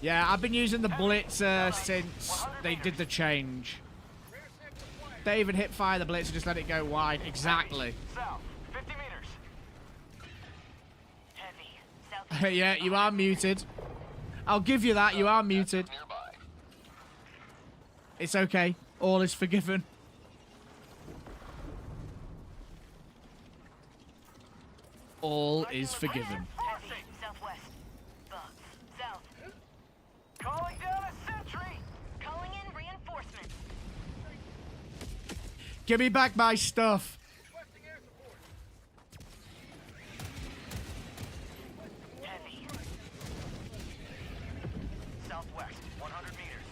Yeah, I've been using the Blitzer since they did the change. They even hip fire the Blitzer, just let it go wide. Exactly. Yeah, you are muted. I'll give you that, you are muted. It's okay. All is forgiven. All is forgiven. Southwest. South. Calling down a sentry. Calling in reinforcements. Give me back my stuff. Heavy. Southwest. 100 meters.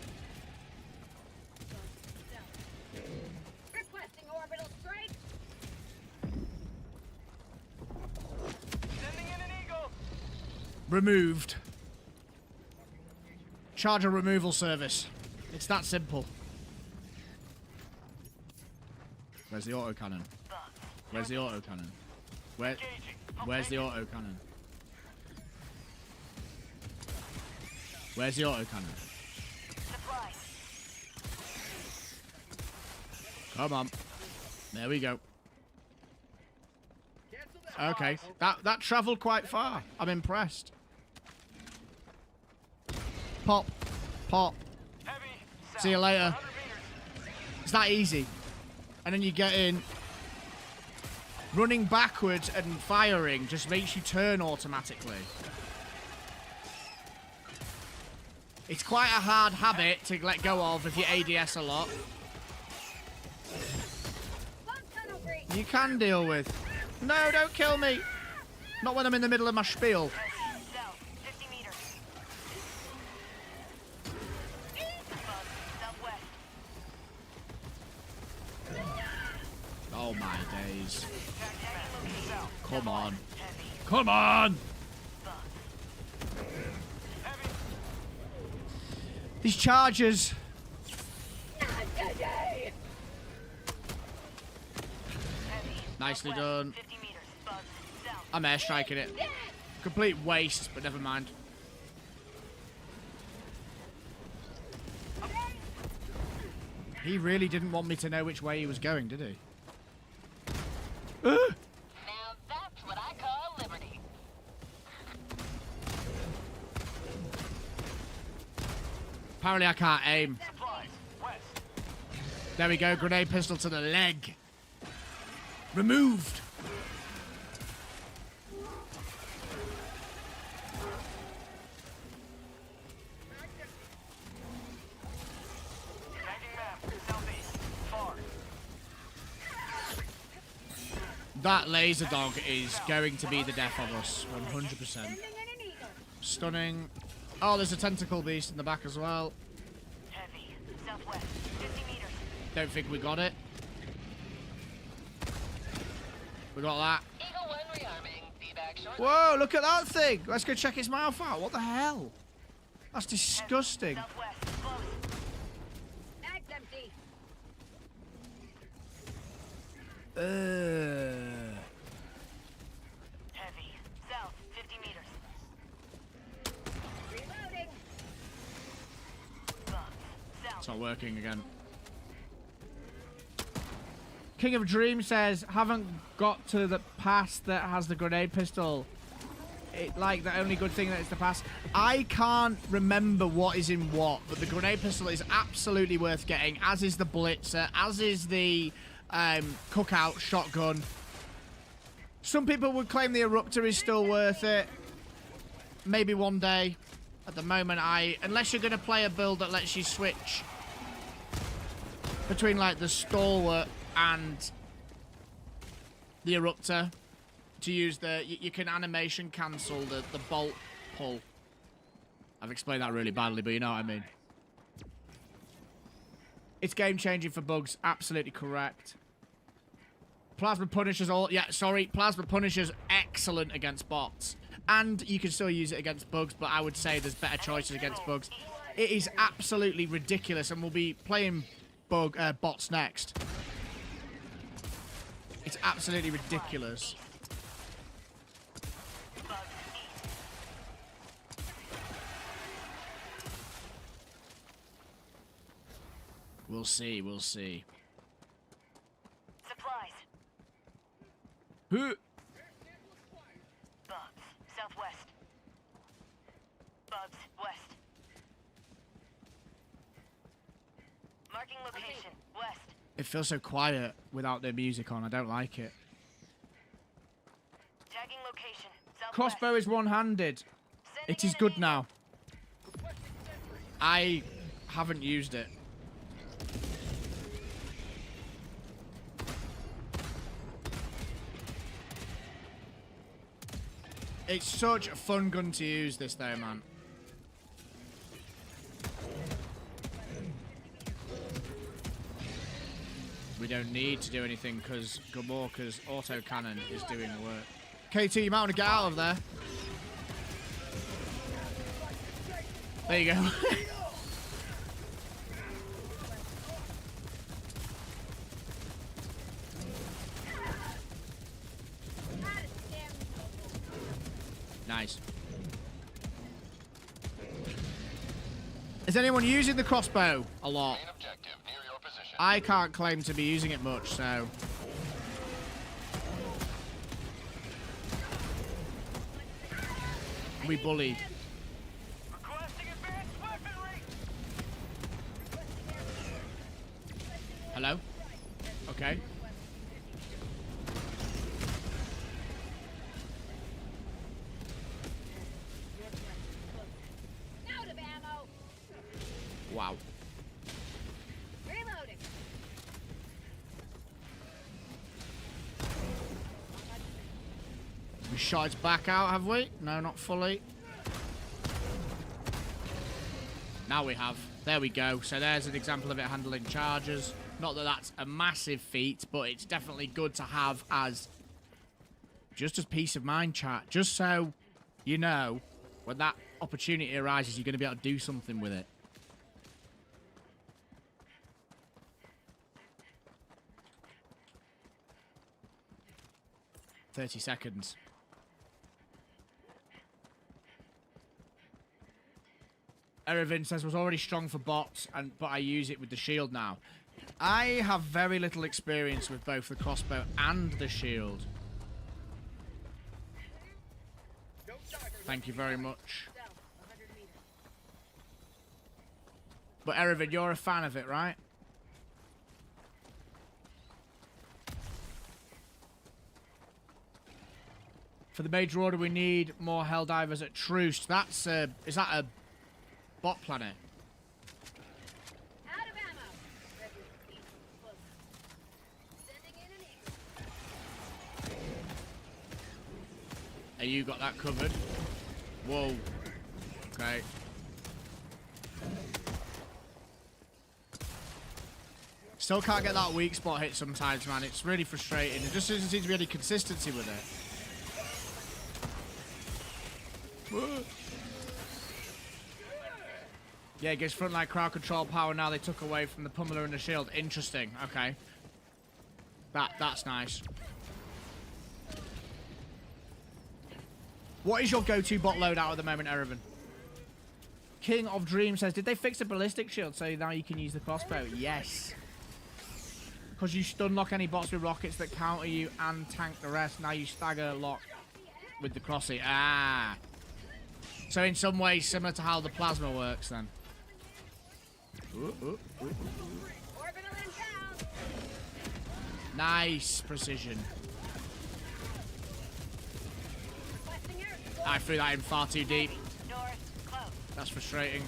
Requesting orbital strike. Sending in an eagle. Removed. Charger removal service. It's that simple. Where's the autocannon? Where's the autocannon? Where's the autocannon? Where's the autocannon? Come on. There we go. Okay, that traveled quite far. I'm impressed. pop, pop. See you later. It's that easy. And then you get in. Running backwards and firing just makes you turn automatically. It's quite a hard habit to let go of if you ADS a lot. You can deal with. No, don't kill me. Not when I'm in the middle of my spiel. Oh my days. Come on. Come on! These chargers. Nicely done. I'm airstriking it. Complete waste, but never mind. He really didn't want me to know which way he was going, did he? Now that's what I call liberty. Apparently I can't aim. There we go, grenade pistol to the leg. Removed. That laser dog is going to be the death of us, 100%. Stunning. Oh, there's a tentacle beast in the back as well. Heavy. Southwest. 50 meters. Don't think we got it. We got that. Eagle 1 rearming. Be back shortly. Whoa, look at that thing. Let's go check its mouth out. What the hell? That's disgusting. Southwest. Close. Mag's empty. Heavy. South. 50 meters. Reloading. South. It's not working again. King of Dream says, haven't got to the pass that has the grenade pistol. Like, the only good thing that is the pass. I can't remember what is in what, but the grenade pistol is absolutely worth getting, as is the Blitzer, as is the cookout shotgun. Some people would claim the Eruptor is still worth it. Maybe one day. At the moment, unless you're going to play a build that lets you switch between, like, the Stalwart and the Eruptor to use you can animation cancel the bolt pull. I've explained that really badly, but you know what I mean. It's game changing for bugs, absolutely correct. Plasma Punisher's Plasma Punisher's excellent against bots. And you can still use it against bugs, but I would say there's better choices against bugs. It is absolutely ridiculous, and we'll be playing bots next. It's absolutely ridiculous. We'll see, we'll see. Supplies. Who? Bugs. Southwest. Bugs. West. Marking location. West. It feels so quiet without the music on. I don't like it. Tagging location. Southwest. Crossbow is one-handed. It is good now. I haven't used it. It's such a fun gun to use, this though, man. We don't need to do anything because Gomorka's autocannon is doing the work. KT, you might want to get out of there. There you go. Nice. Is anyone using the crossbow a lot? I can't claim to be using it much, so... We bullied. Requesting advanced weapons. Hello? Okay. Out of ammo. Wow. Reloading. We shot its back out, have we? No, not fully. Now we have. There we go. So there's an example of it handling charges. Not that that's a massive feat, but it's definitely good to have as just as peace of mind, chat. Just so you know when that opportunity arises, you're going to be able to do something with it. "30 seconds. Erevin says was already strong for bots, but I use it with the shield now. I have very little experience with both the crossbow and the shield. Thank you very much. But Erevin, you're a fan of it, right? For the major order, we need more Helldivers at Truce. That's is that a bot planet? Out of ammo. Sending in an eagle. Hey, you got that covered. Whoa. Okay. Still can't get that weak spot hit sometimes, man. It's really frustrating. It just doesn't seem to be any consistency with it. Yeah, it gives frontline crowd control power now they took away from the pummeler and the shield. Interesting. Okay. That's nice. What is your go-to bot loadout at the moment, Erevin? King of Dreams says, did they fix the ballistic shield so now you can use the crossbow? Yes. Because you stun lock any bots with rockets that counter you and tank the rest. Now you stagger lock with the crossy. Ah. So in some ways similar to how the plasma works then. Nice precision. I threw that in far too deep. That's frustrating.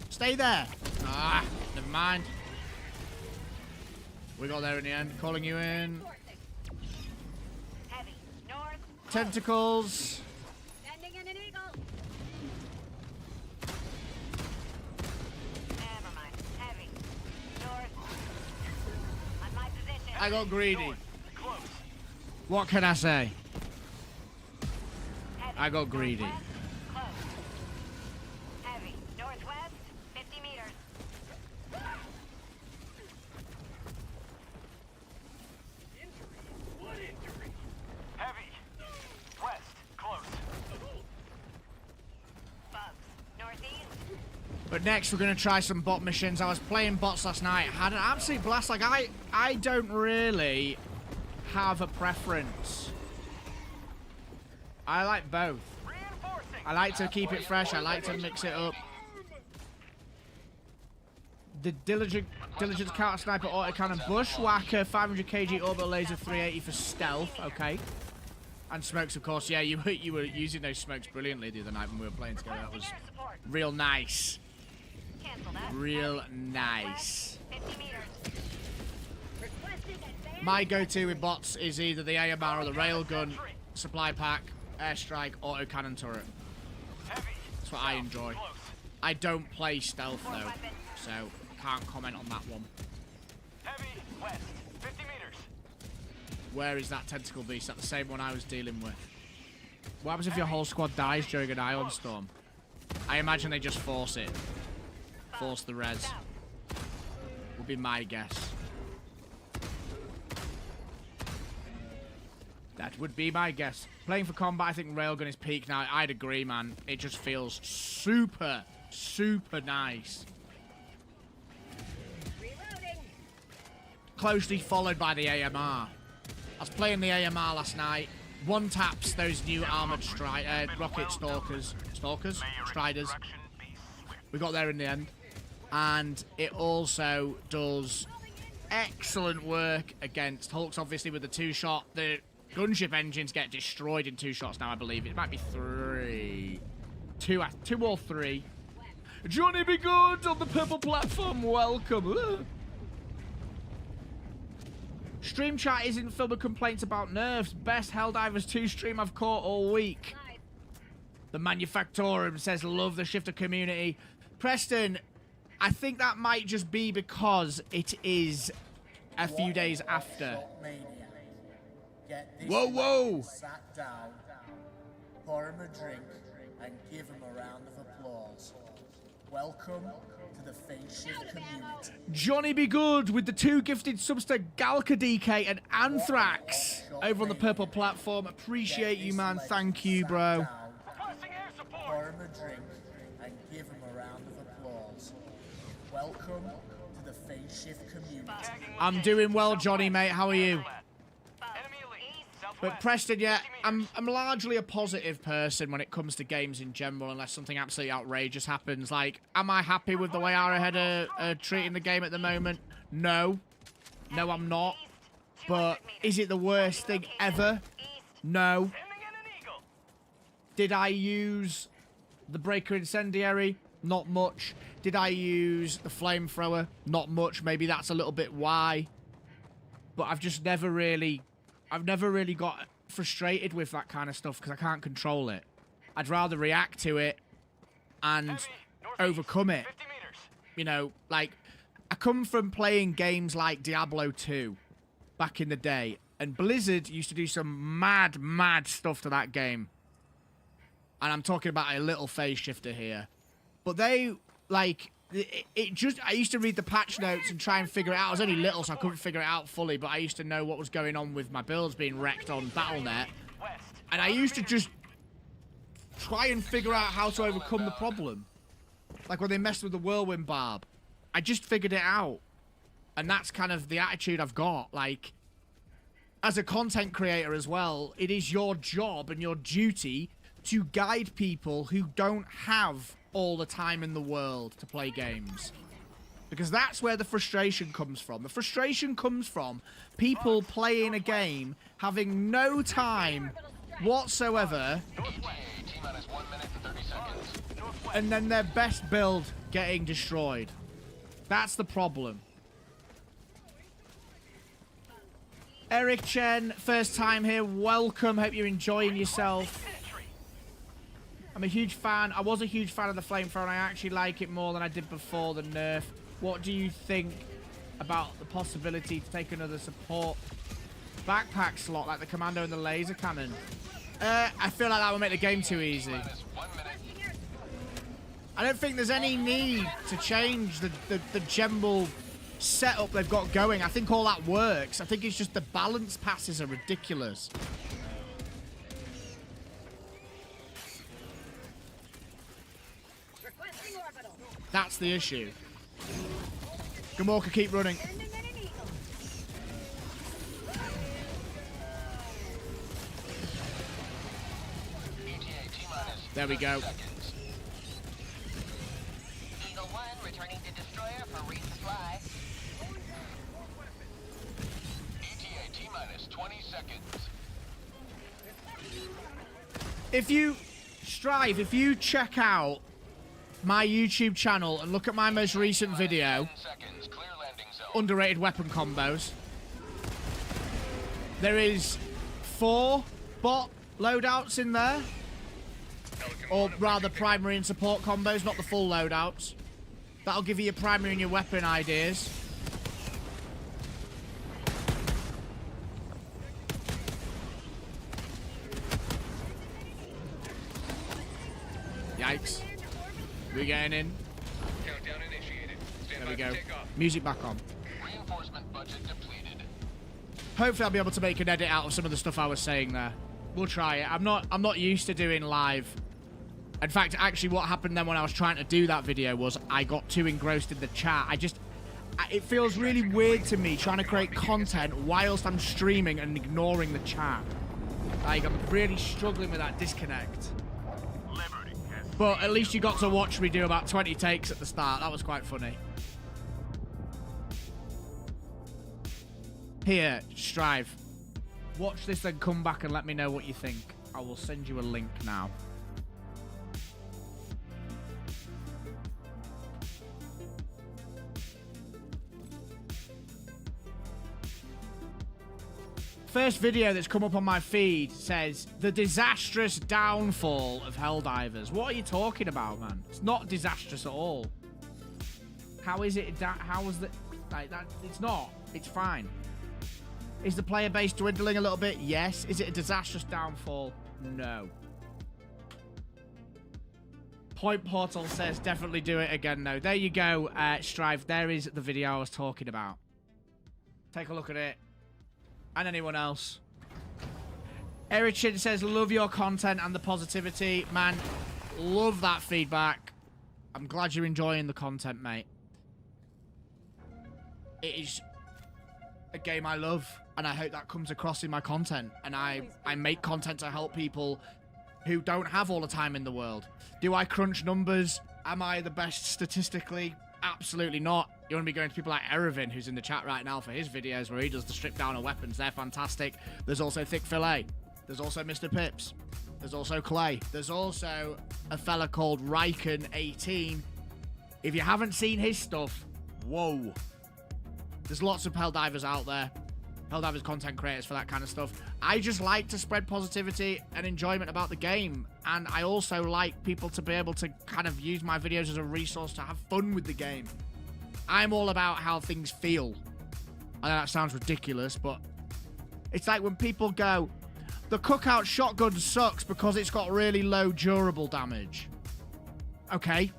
Stay there. Ah, never mind. We got there in the end. Calling you in. Tentacles. Sending in an eagle. Never mind. Heavy. North. On my position. I got greedy. North. Close. What can I say? Heavy. I got greedy. Northwest. Close. Heavy. Northwest. 50 meters. Heavy. West. Close. Bugs. Northeast. But next we're going to try some bot missions. I was playing bots last night. Had an absolute blast. Like, I don't really have a preference. I like both. I like to keep it fresh. I like to mix it up. The Diligence Counter Sniper Autocannon Bushwhacker 500 kg Orbital Laser 380 for stealth. Okay. And smokes, of course. Yeah, you were using those smokes brilliantly the other night when we were playing together. That was real nice. Real nice. 50 meters. My go-to with bots is either the AMR or the railgun, supply pack, airstrike, autocannon turret. That's what I enjoy. I don't play stealth though, so can't comment on that one. Heavy. West. 50 meters. Where is that tentacle beast? That's the same one I was dealing with. What happens if your whole squad dies during an ion storm? I imagine they just force it. Force the res. Would be my guess. That would be my guess. Playing for combat, I think railgun is peak now. I'd agree, man. It just feels super, super nice. Reloading. Closely followed by the AMR. I was playing the AMR last night. One taps those new armored rocket stalkers. Striders. We got there in the end. and it also does excellent work against Hulks, obviously, with the 2-shot. The gunship engines get destroyed in 2 shots now, I believe. It might be 3. 2 or 3. Johnny Be Good on the purple platform. Welcome. Stream chat isn't filled with complaints about nerfs. Best Helldivers 2 stream I've caught all week. The Manufactorum says, love the shifter community. Preston, I think that might just be because it is a few days after. Whoa! Sat down, pour him a drink, and give him a round of applause. Welcome to the Face Shift community. Johnny Be Good with the 2 gifted subs to Galka DK and Anthrax over on the purple platform. Appreciate you, man. Thank you, bro. Pour him a drink and give him a round of applause. Welcome to the Face Shift community. I'm doing well, Johnny, mate. How are you? But Preston, yeah, I'm largely a positive person when it comes to games in general, unless something absolutely outrageous happens. Like, am I happy with the way Arrowhead are treating the game at the moment? No. No, I'm not. But is it the worst thing ever? No. Did I use the Breaker Incendiary? Not much. Did I use the Flamethrower? Not much. Maybe that's a little bit why. But I've just never really got frustrated with that kind of stuff because I can't control it. I'd rather react to it and overcome it. You know, like, I come from playing games like Diablo 2 back in the day, and Blizzard used to do some mad, mad stuff to that game. And I'm talking about a little phase shifter here. But they, like, I used to read the patch notes and try and figure it out. I was only little, so I couldn't figure it out fully, but I used to know what was going on with my builds being wrecked on Battle.net. And I used to just try and figure out how to overcome the problem. Like when they messed with the Whirlwind Barb. I just figured it out. And that's kind of the attitude I've got. Like, as a content creator as well, it is your job and your duty to guide people who don't have all the time in the world to play games. Because that's where the frustration comes from. The frustration comes from people playing a game, having no time whatsoever, and then their best build getting destroyed. That's the problem. Eric Chen, first time here, welcome. Hope you're enjoying yourself. I'm a huge fan. I was a huge fan of the Flamethrower, and I actually like it more than I did before the nerf. What do you think about the possibility to take another support backpack slot like the Commando and the laser cannon? I feel like that would make the game too easy. I don't think there's any need to change the general setup they've got going. I think all that works. I think it's just the balance passes are ridiculous. That's the issue. Gamorka, keep running. There we go. Eagle 1 returning to destroyer for resupply. ETA T-minus 20 seconds. If you check out my YouTube channel and look at my most recent video, underrated weapon combos, there is 4 bot loadouts in there, or rather primary and support combos, not the full loadouts. That'll give you your primary and your weapon ideas. Yikes. We're getting in. Countdown initiated. There we go. Music back on. Reinforcement budget depleted. Hopefully I'll be able to make an edit out of some of the stuff I was saying there. We'll try it. I'm not used to doing live. In fact, actually what happened then when I was trying to do that video was I got too engrossed in the chat. It feels really weird to me trying to create content whilst I'm streaming and ignoring the chat. Like, I'm really struggling with that disconnect. Liberty has But at least you got to watch me do about 20 takes at the start. That was quite funny. Here, Strive. Watch this and come back and let me know what you think. I will send you a link now. First video that's come up on my feed says the disastrous downfall of Helldivers. What are you talking about, man? It's not disastrous at all. How is it? How was that? Like that? It's not. It's fine. Is the player base dwindling a little bit? Yes. Is it a disastrous downfall? No. Point Portal says definitely do it again. No. There you go, Strive. There is the video I was talking about. Take a look at it. And anyone else. Erichin says, love your content and the positivity. Man, love that feedback. I'm glad you're enjoying the content, mate. It is a game I love, and I hope that comes across in my content. And I make content to help people who don't have all the time in the world. Do I crunch numbers? Am I the best statistically? Absolutely not. You want to be going to people like Erevin, who's in the chat right now for his videos where he does the strip down of weapons. They're fantastic. There's also Thick Fillet. There's also Mr. Pips. There's also Clay. There's also a fella called Ryken18. If you haven't seen his stuff, whoa. There's lots of Helldivers out there. Helldivers content creators for that kind of stuff. I just like to spread positivity and enjoyment about the game. And I also like people to be able to kind of use my videos as a resource to have fun with the game. I'm all about how things feel. I know that sounds ridiculous, but it's like when people go, the cookout shotgun sucks because it's got really low durable damage. Okay,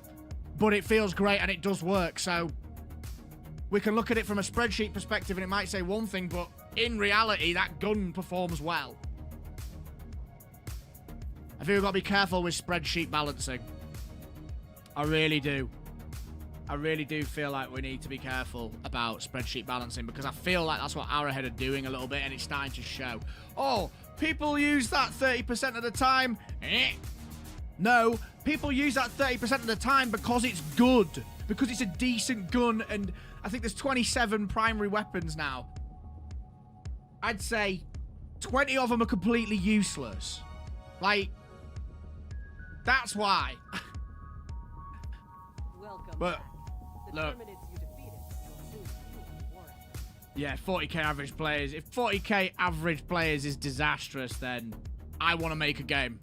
but it feels great and it does work, so we can look at it from a spreadsheet perspective and it might say one thing, but in reality, that gun performs well. I think we've got to be careful with spreadsheet balancing. I really do. I really do feel like we need to be careful about spreadsheet balancing because I feel like that's what Arrowhead are doing a little bit and it's starting to show. Oh, people use that 30% of the time. No, people use that 30% of the time because it's good. Because it's a decent gun and I think there's 27 primary weapons now. I'd say 20 of them are completely useless. Like, that's why. Welcome but, back. The look. Terminids you defeated will soon fuel the war effort. Yeah, 40k average players. If 40k average players is disastrous, then I want to make a game.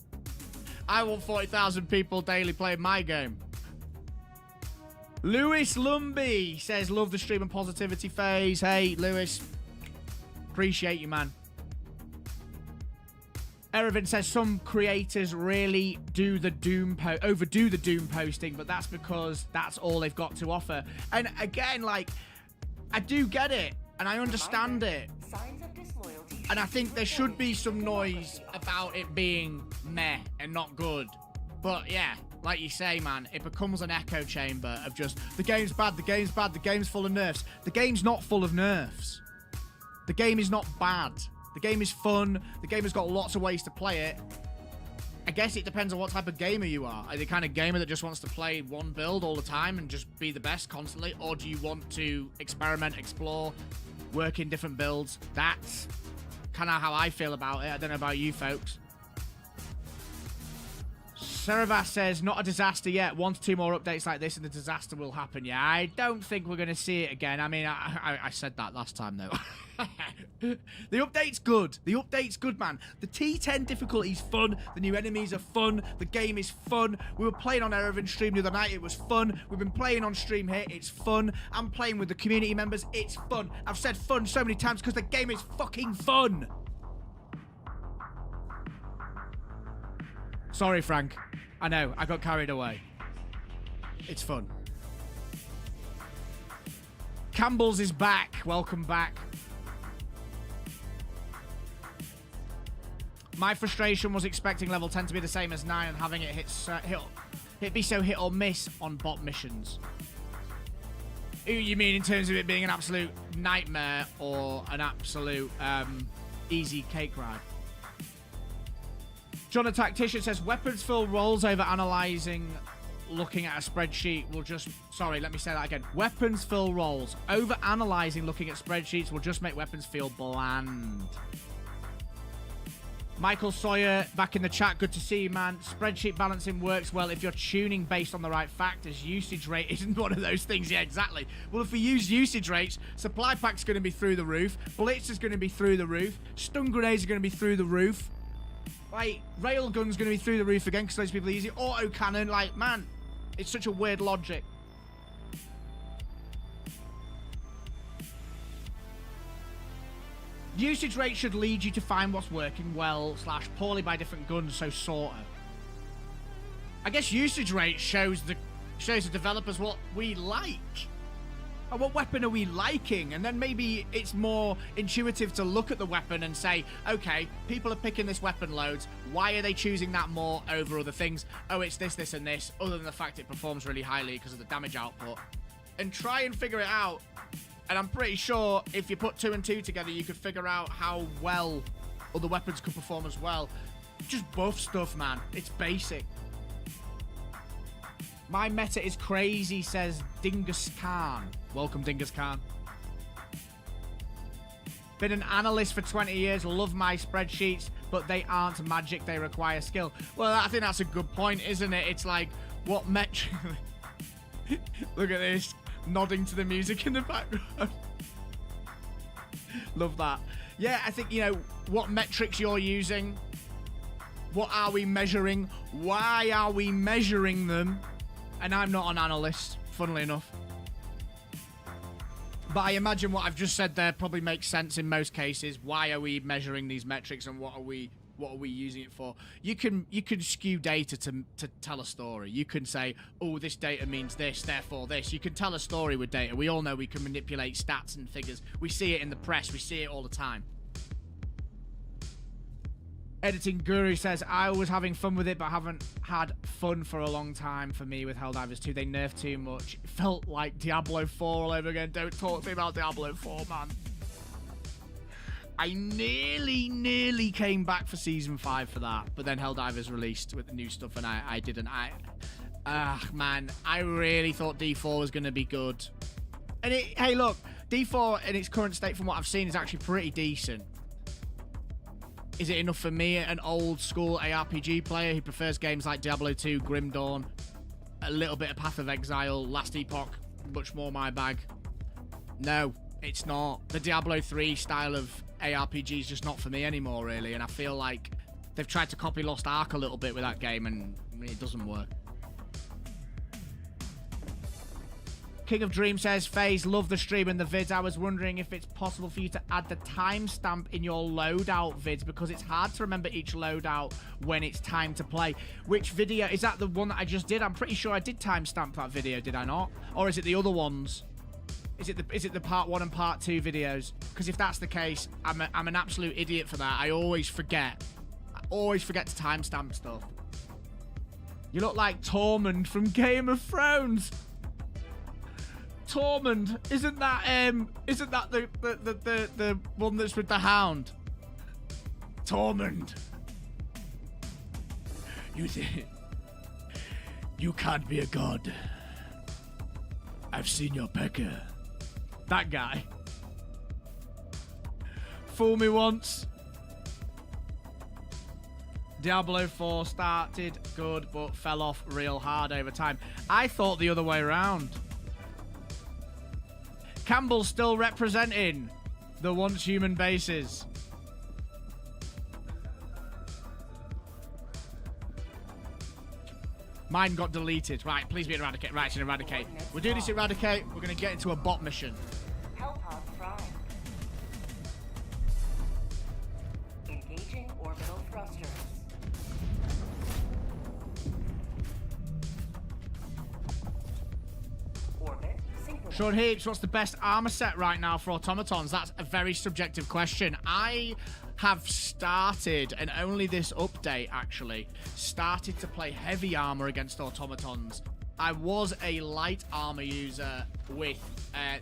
I want 40,000 people daily playing my game. Lewis Lumby says, love the stream and positivity phase. Hey, Lewis. Appreciate you, man. Erevin says some creators really do the overdo the Doom posting, but that's because that's all they've got to offer. And again, like, I do get it, and I understand it. And I think there should be some noise about it being meh and not good. But yeah, like you say, man, it becomes an echo chamber of just, the game's bad, the game's bad, the game's full of nerfs. The game's not full of nerfs. The game is not bad. The game is fun. The game has got lots of ways to play it. I guess it depends on what type of gamer you are. Are you the kind of gamer that just wants to play one build all the time and just be the best constantly? Or do you want to experiment, explore, work in different builds? That's kind of how I feel about it. I don't know about you folks. Cerebas says, not a disaster yet. 1 to 2 more updates like this and the disaster will happen. Yeah, I don't think we're going to see it again. I mean, I said that last time, though. The update's good. The update's good, man. The T10 difficulty's fun. The new enemies are fun. The game is fun. We were playing on Erevin stream the other night. It was fun. We've been playing on stream here. It's fun. I'm playing with the community members. It's fun. I've said fun so many times because the game is fucking fun. Sorry, Frank. I know. I got carried away. It's fun. Campbell's is back. Welcome back. My frustration was expecting level 10 to be the same as 9 and having it be so hit or miss on bot missions. You mean in terms of it being an absolute nightmare or an absolute easy cake ride? John the Tactician says, weapons fill rolls over analyzing, looking at a spreadsheet will just... Sorry, let me say that again. Weapons fill rolls. Over analyzing, looking at spreadsheets will just make weapons feel bland. Michael Sawyer, back in the chat. Good to see you, man. Spreadsheet balancing works well if you're tuning based on the right factors. Usage rate isn't one of those things. Yeah, exactly. Well, if we use usage rates, supply pack's going to be through the roof. Blitz is going to be through the roof. Stun grenades are going to be through the roof. Like, railgun's going to be through the roof again because those people are easy. Auto cannon, like, man, it's such a weird logic. Usage rate should lead you to find what's working well / poorly by different guns, so sorta. I guess usage rate shows the developers what we like. Or what weapon are we liking? And then maybe it's more intuitive to look at the weapon and say, okay, people are picking this weapon loads. Why are they choosing that more over other things? Oh, it's this, this, and this, other than the fact it performs really highly because of the damage output. And try and figure it out. And I'm pretty sure if you put 2 and 2 together, you could figure out how well other weapons could perform as well. Just buff stuff, man. It's basic. My meta is crazy, says Dingus Khan. Welcome, Dingus Khan. Been an analyst for 20 years. Love my spreadsheets, but they aren't magic. They require skill. Well, I think that's a good point, isn't it? It's like, what metric... Look at this. Nodding to the music in the background. Love that. Yeah, I think, you know, what metrics you're using. What are we measuring? Why are we measuring them? And I'm not an analyst, funnily enough. But I imagine what I've just said there probably makes sense in most cases. Why are we measuring these metrics and what are we using it for? You can skew data to tell a story. You can say, oh, this data means this, therefore this. You can tell a story with data. We all know we can manipulate stats and figures. We see it in the press. We see it all the time. Editing Guru says, I was having fun with it, but haven't had fun for a long time for me with Helldivers 2. They nerfed too much. It felt like Diablo 4 all over again. Don't talk to me about Diablo 4, man. I nearly came back for Season 5 for that, but then Helldivers released with the new stuff, and I didn't. Man, I really thought D4 was going to be good. And hey, look, D4 in its current state, from what I've seen, is actually pretty decent. Is it enough for me, an old school ARPG player who prefers games like Diablo 2, Grim Dawn, a little bit of Path of Exile, Last Epoch, much more my bag? No, it's not. The Diablo 3 style of ARPG is just not for me anymore, really, and I feel like they've tried to copy Lost Ark a little bit with that game, and it doesn't work. King of Dreams says, FaZe, love the stream and the vids. I was wondering if it's possible for you to add the timestamp in your loadout vids, because it's hard to remember each loadout when it's time to play. Which video? Is that the one that I just did? I'm pretty sure I did timestamp that video, did I not? Or is it the other ones? Is it the part 1 and part 2 videos? Because if that's the case, I'm an absolute idiot for that. I always forget. I always forget to timestamp stuff. You look like Tormund from Game of Thrones. Tormund, isn't that the one that's with the hound? Tormund. You think you can't be a god? I've seen your pecker. That guy. Fool me once. Diablo 4 started good but fell off real hard over time. I thought the other way around. Campbell's still representing the once human bases. Mine got deleted. Right, please be Eradicate. Right, it's an Eradicate. We'll do this Eradicate. We're going to get into a bot mission. Engaging orbital thrusters. Orbit synchronized. Sean Heaps, what's the best armor set right now for automatons? That's a very subjective question. I have started, and only this update actually, started to play heavy armor against automatons. I was a light armor user with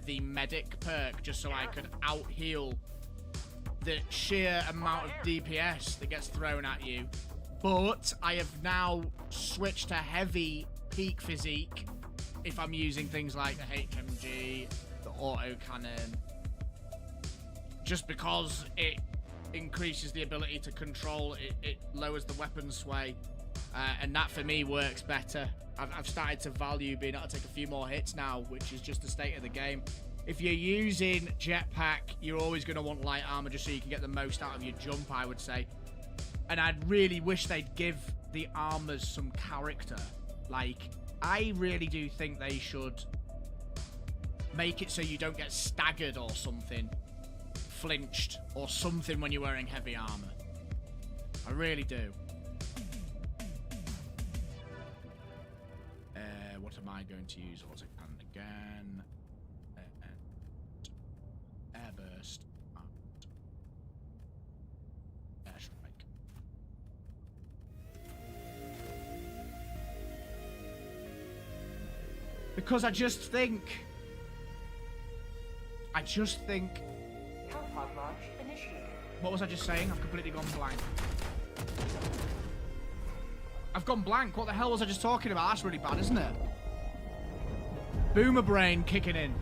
the medic perk, just so I could out-heal the sheer amount of DPS that gets thrown at you But I have now switched to heavy peak physique if I'm using things like the HMG, the autocannon, just because it increases the ability to control, it lowers the weapon sway, and that for me works better. I've started to value being able to take a few more hits now, which is just the state of the game. If you're using jetpack, you're always going to want light armor just so you can get the most out of your jump, I would say. And I'd really wish they'd give the armors some character. Like, I really do think they should make it so you don't get staggered or something, flinched or something when you're wearing heavy armor. I really do. What am I going to use? What's it? And again, airburst and airstrike. Because I just think. Pod launch initiated. What was I just saying? I've completely gone blank. I've gone blank. What the hell was I just talking about? That's really bad, isn't it? Boomer brain kicking in.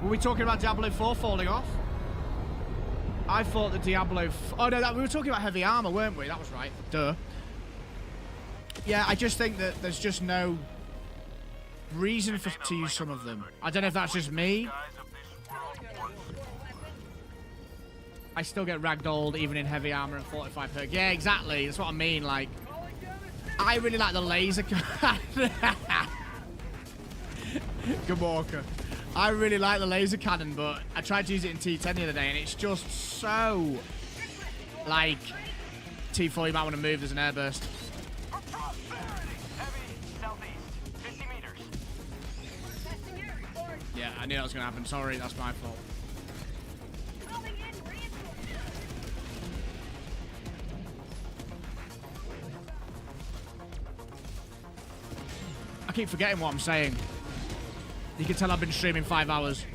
Were we talking about Diablo 4 falling off? I thought the Diablo... Oh, no, we were talking about heavy armor, weren't we? That was right. Duh. Yeah, I just think that there's just no reason to use some of them. I don't know if that's just me. I still get ragdolled even in heavy armor and 45 perk. Yeah, exactly. That's what I mean. Like, I really like the laser cannon. Good walker. I really like the laser cannon, but I tried to use it in T10 the other day, and it's just so like T4. You might want to move. There's an airburst. Yeah, I knew that was going to happen. Sorry, that's my fault. I keep forgetting what I'm saying. You can tell I've been streaming 5 hours.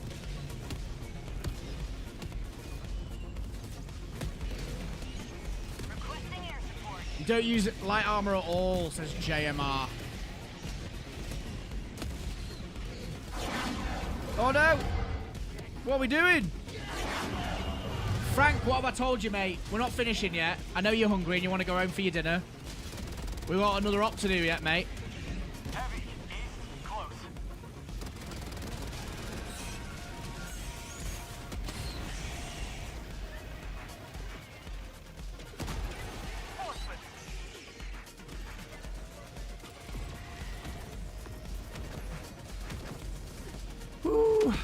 You don't use light armor at all, says JMR. Oh no! What are we doing? Frank, what have I told you, mate? We're not finishing yet. I know you're hungry and you want to go home for your dinner. We've got another op to do yet, mate. Heavy, east, close. Woo.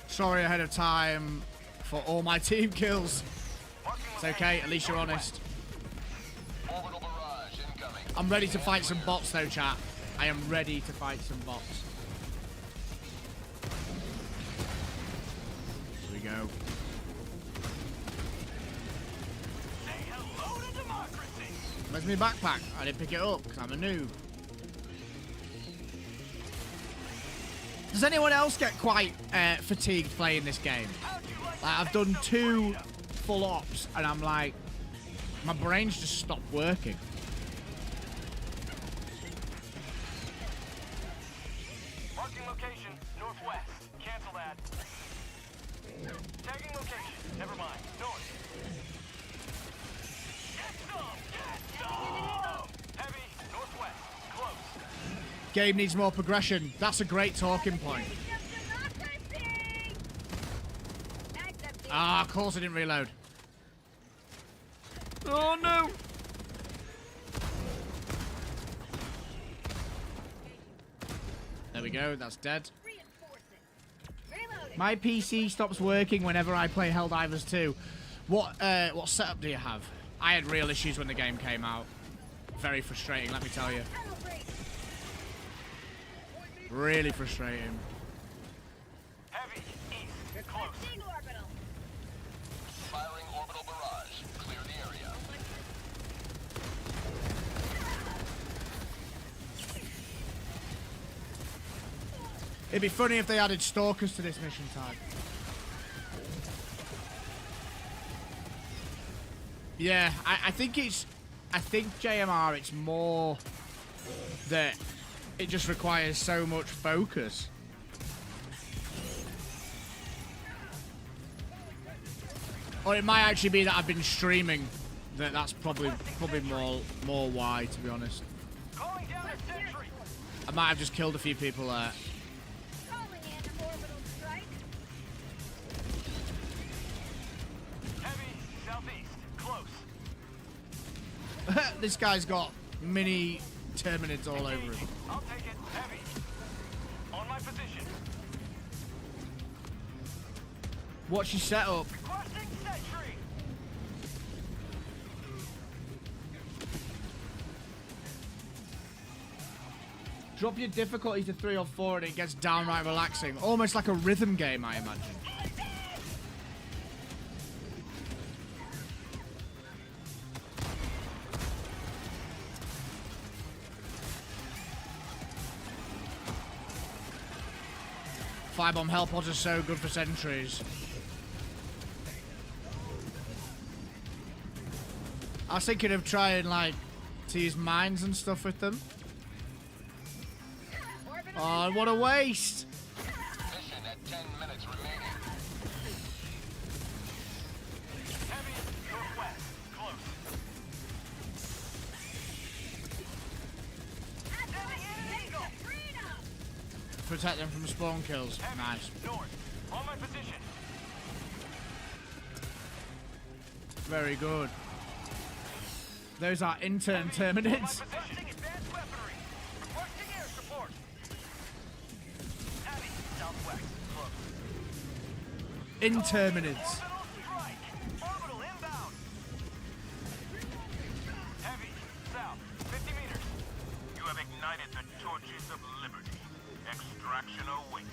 Sorry ahead of time for all my team kills. It's okay, at least you're honest. I'm ready to fight some bots though, chat. I am ready to fight some bots. Here we go. Where's my backpack? I didn't pick it up because I'm a noob. Does anyone else get quite fatigued playing this game? Like, I've done 2 full ops and I'm like, my brain's just stopped working. Marking location, northwest. Cancel that. Tagging location. Never mind. North. Get some! Heavy, northwest. Close. Game needs more progression. That's a great talking point. Ah, of course I didn't reload. Oh no! There we go, that's dead. My PC stops working whenever I play Helldivers 2. What setup do you have? I had real issues when the game came out. Very frustrating, let me tell you. Really frustrating. Heavy, east, close. Firing orbital barrage. Clear the area. It'd be funny if they added stalkers to this mission type. Yeah, I think JMR, it's more that it just requires so much focus. Or it might actually be that I've been streaming. That's probably more why, to be honest. I might have just killed a few people there. This guy's got mini Terminids all over him. I'll take it. Heavy. On my position. What's your setup? Requesting sentry. Drop your difficulty to 3 or 4 and it gets downright relaxing. Almost like a rhythm game, I imagine. Firebomb hellpots are so good for sentries. I was thinking of trying, like, to use mines and stuff with them. Oh, what a waste! Mission at 10 minutes remaining. Heavy northwest. Close. Protect them from spawn kills. Heavy Nice. north. On my position. Very good. Those are intern Terminids. Interminids. Heavy, south, 50 meters. You have ignited the torches of liberty. Extraction awaits.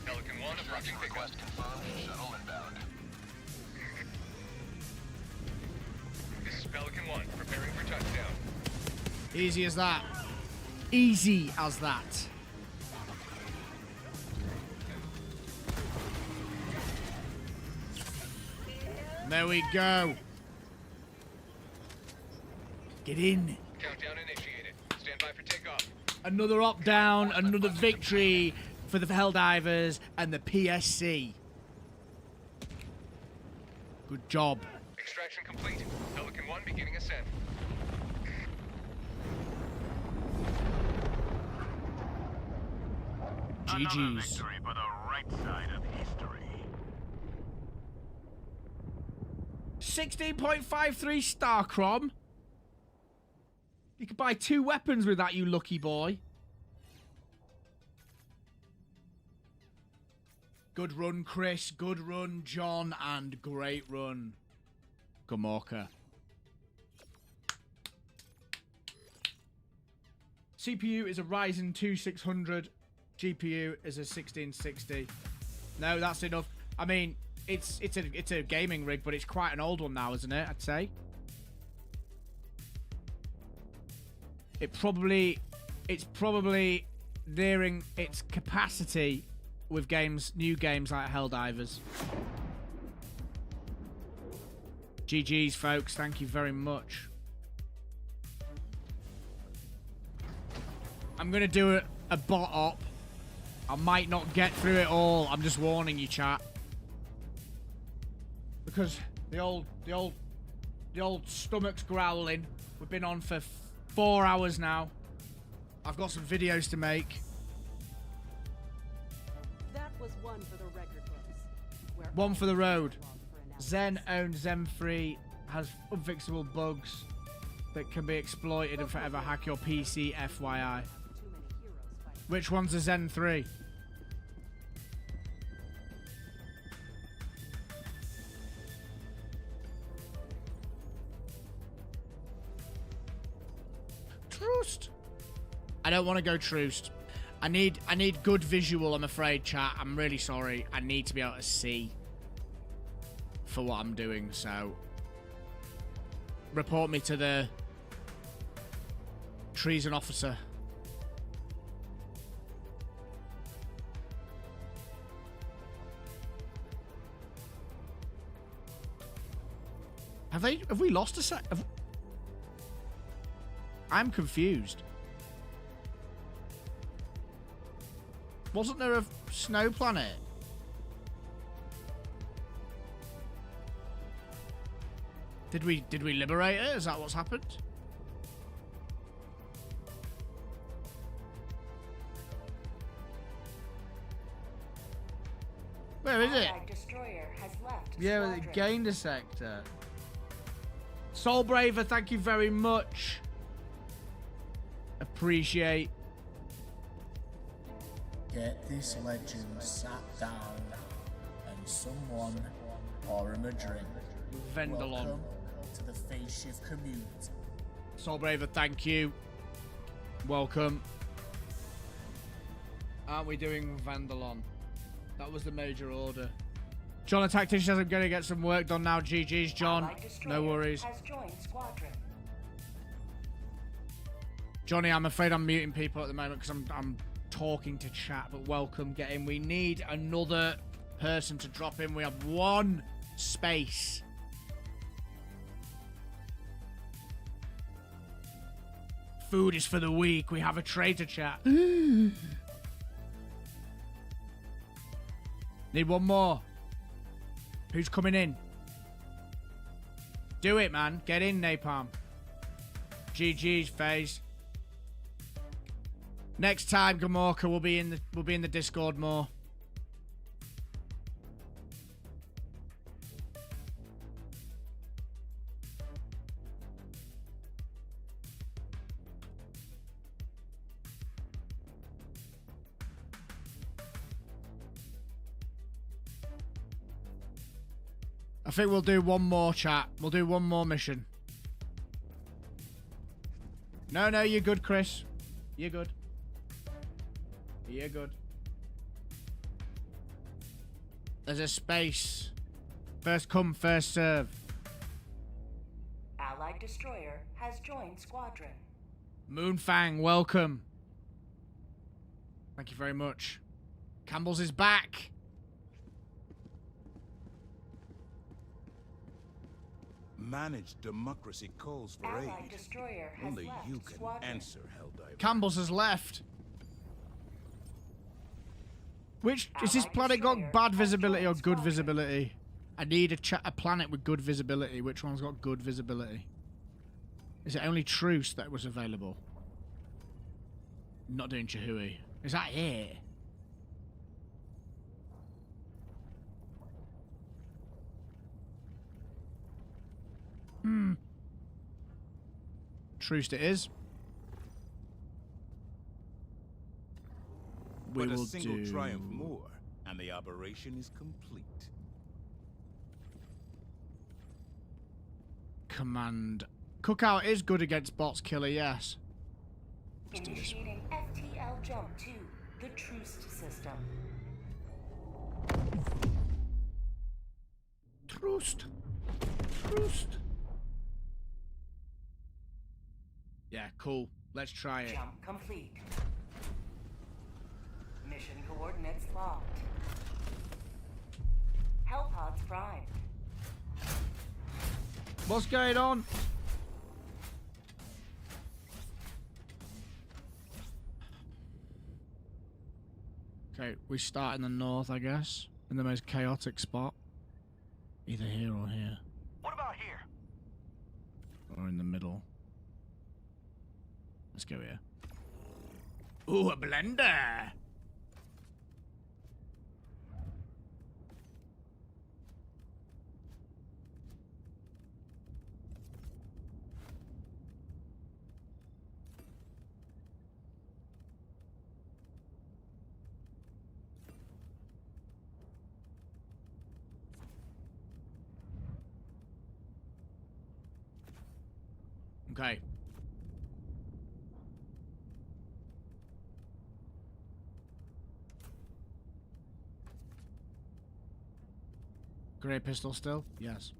Pelican 1 approaching request confirmed. Shuttle inbound. This is Pelican 1, preparing for touchdown. Easy as that. Easy as that. There we go. Get in. Countdown initiated. Stand by for takeoff. Another up down, another victory for the Helldivers and the PSC. Good job. Extraction complete. Pelican 1 beginning ascent. Another GG's. victory for the right side of history. 16.53 star, Crom. You could buy 2 weapons with that, you lucky boy. Good run, Chris. Good run, John. And great run, Gomorka. CPU is a Ryzen 2 600. GPU is a 1660. No, that's enough. I mean, it's a gaming rig, but it's quite an old one now, isn't it? I'd say. It's probably nearing its capacity with new games like Helldivers. GG's, folks. Thank you very much. I'm gonna do a bot op. I might not get through it all. I'm just warning you, chat. Because the old stomach's growling. We've been on for 4 hours now. I've got some videos to make. That was one for the record books. One for the road. Zen owned Zen 3 has unfixable bugs that can be exploited and forever hack your PC, FYI. Which one's the Zen 3? Troost. I don't want to go Troost. I need good visual, I'm afraid, chat. I'm really sorry. I need to be able to see for what I'm doing, so report me to the treason officer. Have we lost a sec? I'm confused. Wasn't there a snow planet? Did we liberate it? Is that what's happened? Where is it? Destroyer has left Yeah, it gained a sector. Soul Braver, thank you very much. Appreciate. Get this legend sat down and someone pour him a drink. Vendalon. Welcome to the Phase Shift community. Soul Braver, thank you. Welcome. Aren't we doing Vandalon? That was the major order. John, the tactician says I'm going to get some work done now. GG's, John. No worries. Has joined squadron. Johnny, I'm afraid I'm muting people at the moment because I'm talking to chat, but welcome, get in. We need another person to drop in. We have one space. Food is for the weak. We have a traitor chat. Need one more. Who's coming in? Do it, man. Get in, Napalm. GG's, FaZe. Next time, Gamorka will be in the Discord more. I think we'll do one more, chat. We'll do one more mission. No, you're good, Chris. You're good. You're good. There's a space. First come, first serve. Allied destroyer has joined squadron. Moonfang, welcome. Thank you very much. Campbell's is back. Managed democracy calls for Allied aid. destroyer has Only left you can squadron. answer, Helldiver. Campbell's has left. Which is this Allied planet got destroyer bad has visibility or joined good squadron. visibility? I need a planet with good visibility. Which one's got good visibility? Is it only Truce that was available? Not doing Chihui. Is that it? Truce it is. We But a will single do... triumph more, and the operation is complete. Command. Cookout is good against bots, killer, yes. Initiating FTL jump to the Truce system. Troost. Troost. Yeah, cool. Let's try it. Jump complete. Mission coordinates locked. Hellpods primed. What's going on? Okay, we start in the north, I guess. In the most chaotic spot. Either here or here. What about here? Or in the middle. Let's go here. Ooh, a blender! Okay. Great pistol still? Yes.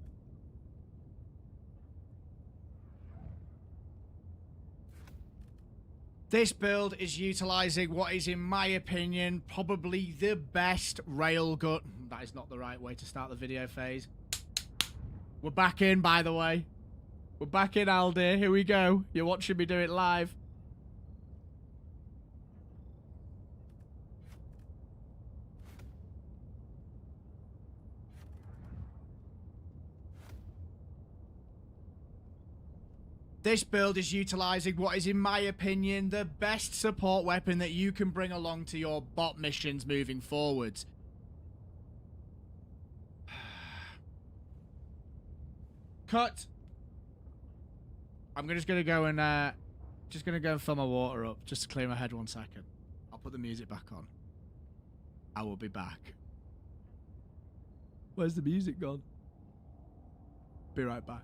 This build is utilizing what is, in my opinion, probably the best railgun. That is not the right way to start the video phase. We're back in, by the way. We're back in, Aldir. Here we go. You're watching me do it live. This build is utilizing what is, in my opinion, the best support weapon that you can bring along to your bot missions moving forwards. Cut. I'm just gonna go and fill my water up just to clear my head 1 second. I'll put the music back on. I will be back. Where's the music gone? Be right back.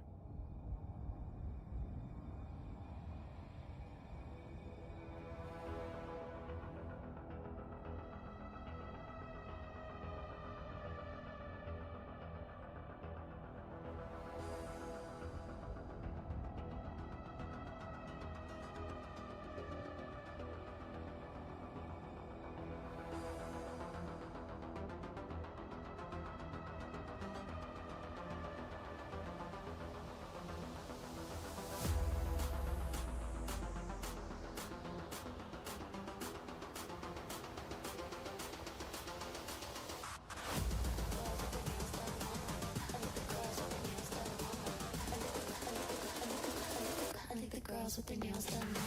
With their nails done now.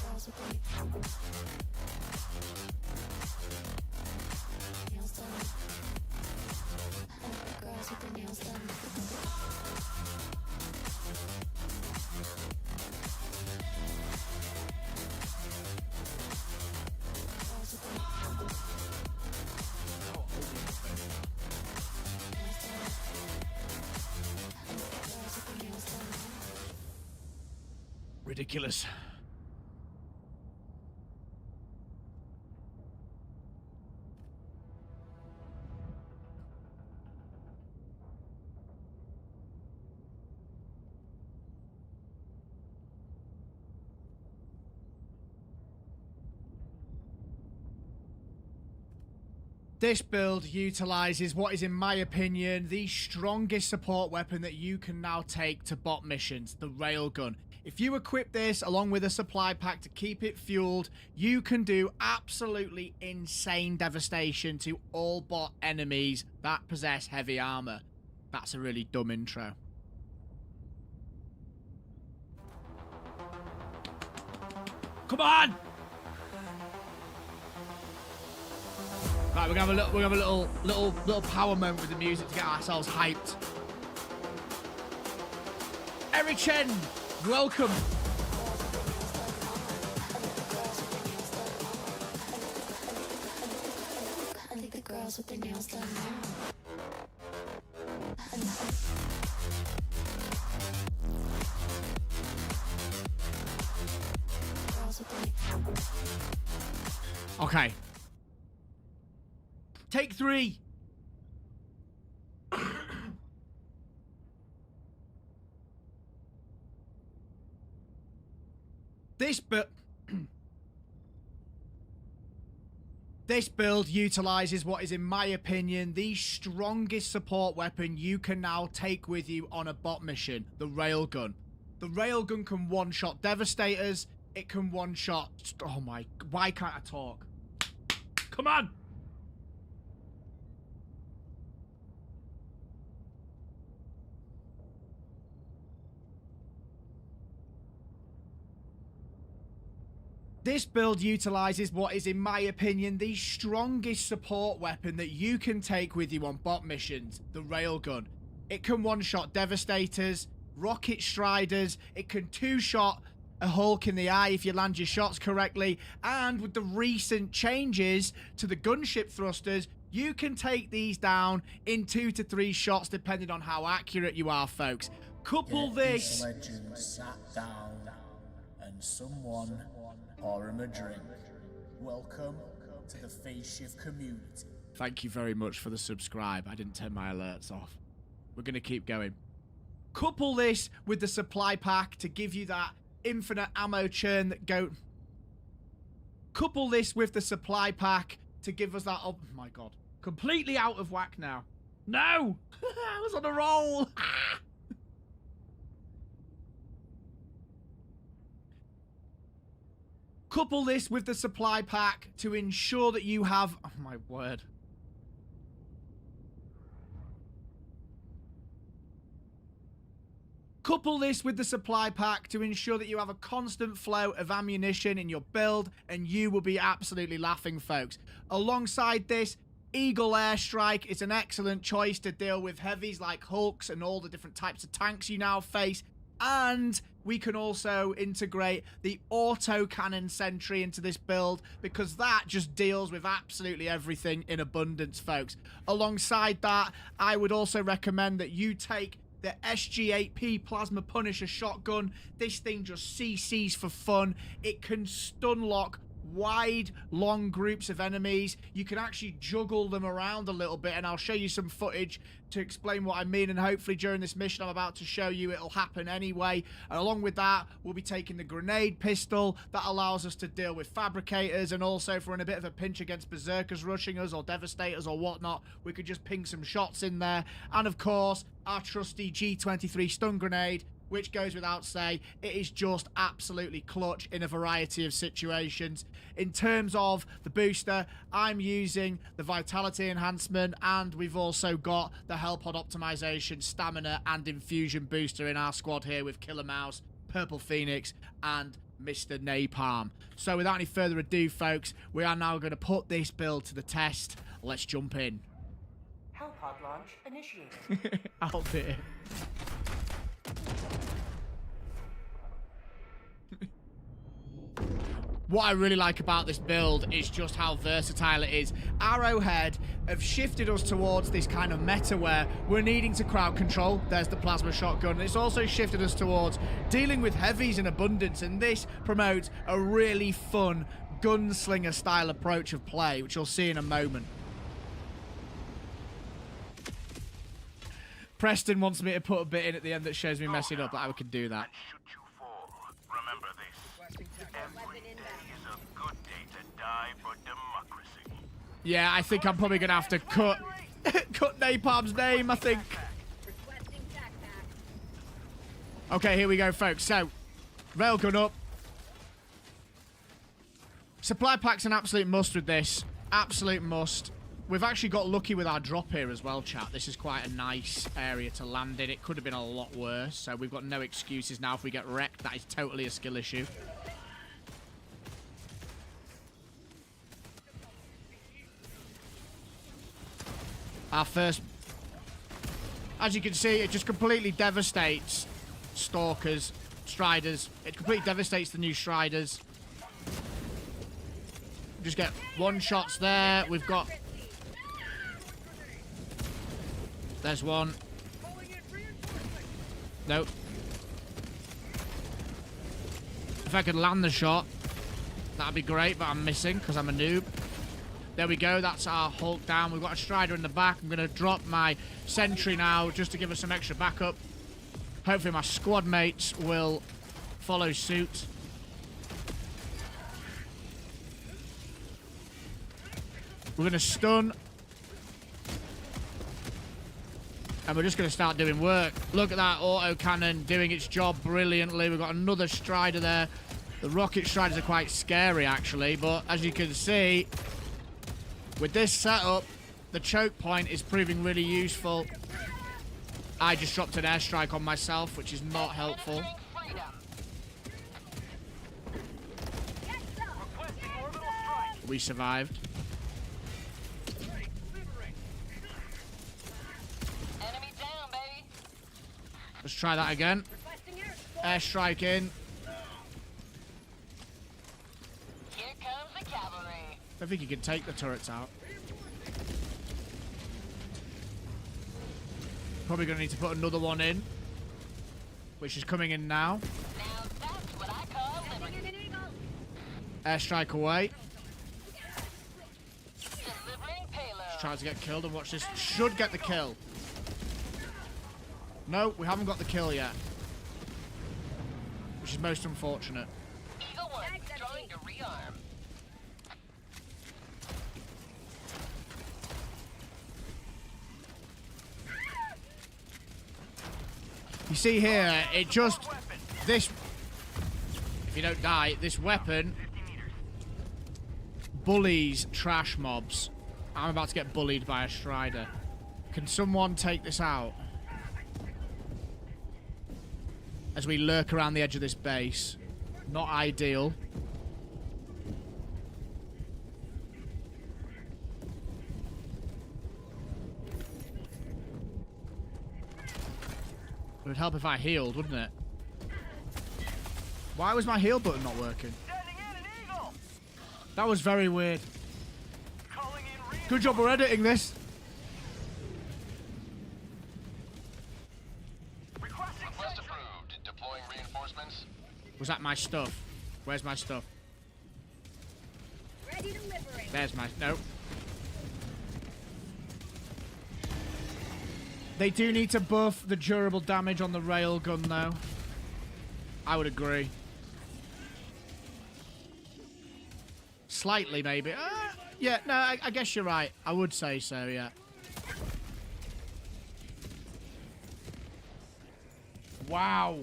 Girls with their nails done. Girls with their nails done. Ridiculous. This build utilizes what is, in my opinion, the strongest support weapon that you can now take to bot missions, the railgun. If you equip this along with a supply pack to keep it fueled, you can do absolutely insane devastation to all bot enemies that possess heavy armor. That's a really dumb intro. Come on! Right, we're gonna have a little power moment with the music to get ourselves hyped. Erichen, welcome. I think the girls with their nails done now. Okay. Take 3. This build utilizes what is, in my opinion, the strongest support weapon you can now take with you on a bot mission, the railgun. The railgun can one-shot devastators. It can one-shot... Oh my... Why can't I talk? Come on! This build utilizes what is, in my opinion, the strongest support weapon that you can take with you on bot missions, the railgun. It can one-shot devastators, rocket striders, it can two-shot a Hulk in the eye if you land your shots correctly, and with the recent changes to the gunship thrusters, you can take these down in 2 to 3 shots depending on how accurate you are, folks. Couple this... Legend sat down and someone pour him a drink. Welcome to the Phase Shift community. Thank you very much for the subscribe. I didn't turn my alerts off. We're going to keep going. Couple this with the supply pack to give you that infinite ammo churn that go... Couple this with the supply pack to give us that... Oh my god. Completely out of whack now. No! I was on a roll! Couple this with the supply pack to ensure that you have... Oh my word. Couple this with the supply pack to ensure that you have a constant flow of ammunition in your build, and you will be absolutely laughing, folks. Alongside this, Eagle Airstrike is an excellent choice to deal with heavies like Hulks and all the different types of tanks you now face. And we can also integrate the autocannon sentry into this build, because that just deals with absolutely everything in abundance, folks. Alongside that, I would also recommend that you take the SG-8P Plasma Punisher shotgun. This thing just CCs for fun. It can stun lock wide, long groups of enemies. You can actually juggle them around a little bit, and I'll show you some footage to explain what I mean, and hopefully during this mission I'm about to show you it'll happen anyway. And along with that, we'll be taking the grenade pistol that allows us to deal with fabricators, and also if we're in a bit of a pinch against berserkers rushing us or devastators or whatnot, we could just ping some shots in there. And of course, our trusty G23 stun grenade, which goes without say, it is just absolutely clutch in a variety of situations. In terms of the booster, I'm using the Vitality Enhancement, and we've also got the Hell Pod Optimization, Stamina, and Infusion booster in our squad here with Killer Mouse, Purple Phoenix, and Mr. Napalm. So without any further ado, folks, we are now going to put this build to the test. Let's jump in. Hell Pod launch initiated. I'll do it. What I really like about this build is just how versatile it is. Arrowhead have shifted us towards this kind of meta where we're needing to crowd control. There's the plasma shotgun. And it's also shifted us towards dealing with heavies in abundance, and this promotes a really fun gunslinger style approach of play, which you'll see in a moment. Preston wants me to put a bit in at the end that shows me messing up, but I can do that. Remember this. Every day is a good day to die for democracy. Yeah, I think I'm probably going to have to cut Napalm's name, I think. Okay, here we go, folks. So, railgun up. Supply pack's an absolute must with this. Absolute must. We've actually got lucky with our drop here as well, chat. This is quite a nice area to land in. It could have been a lot worse, so we've got no excuses now. If we get wrecked, that is totally a skill issue. Our first... As you can see, it just completely devastates Stalkers, Striders. It completely devastates the new Striders. Just get one shots there. We've got... There's one. Nope. If I could land the shot, that'd be great, but I'm missing because I'm a noob. There we go. That's our Hulk down. We've got a Strider in the back. I'm going to drop my sentry now just to give us some extra backup. Hopefully my squad mates will follow suit. We're going to stun. And we're just going to start doing work. Look at that autocannon doing its job brilliantly. We've got another Strider there. The rocket Striders are quite scary, actually. But as you can see, with this setup, the choke point is proving really useful. I just dropped an airstrike on myself, which is not helpful. We survived. Let's try that again. Airstrike in. Here comes the cavalry. I think you can take the turrets out. Probably going to need to put another one in, which is coming in now. Now that's what I call liberty. Airstrike away. Delivering payload. tries to get killed, and watch this. Should get the kill. No, we haven't got the kill yet. Which is most unfortunate. Eagle 1, drawing to rearm. You see here, it just... This... If you don't die, this weapon bullies trash mobs. I'm about to get bullied by a Strider. Can someone take this out? As we lurk around the edge of this base. Not ideal. It would help if I healed, wouldn't it? Why was my heal button not working? That was very weird. Good job we're editing this. Request approved. Deploying reinforcements. Was that my stuff? Where's my stuff? Ready to liberate. There's my... Nope. They do need to buff the durable damage on the railgun, though. I would agree. Slightly, maybe. Yeah, no, I guess you're right. I would say so, yeah. Wow.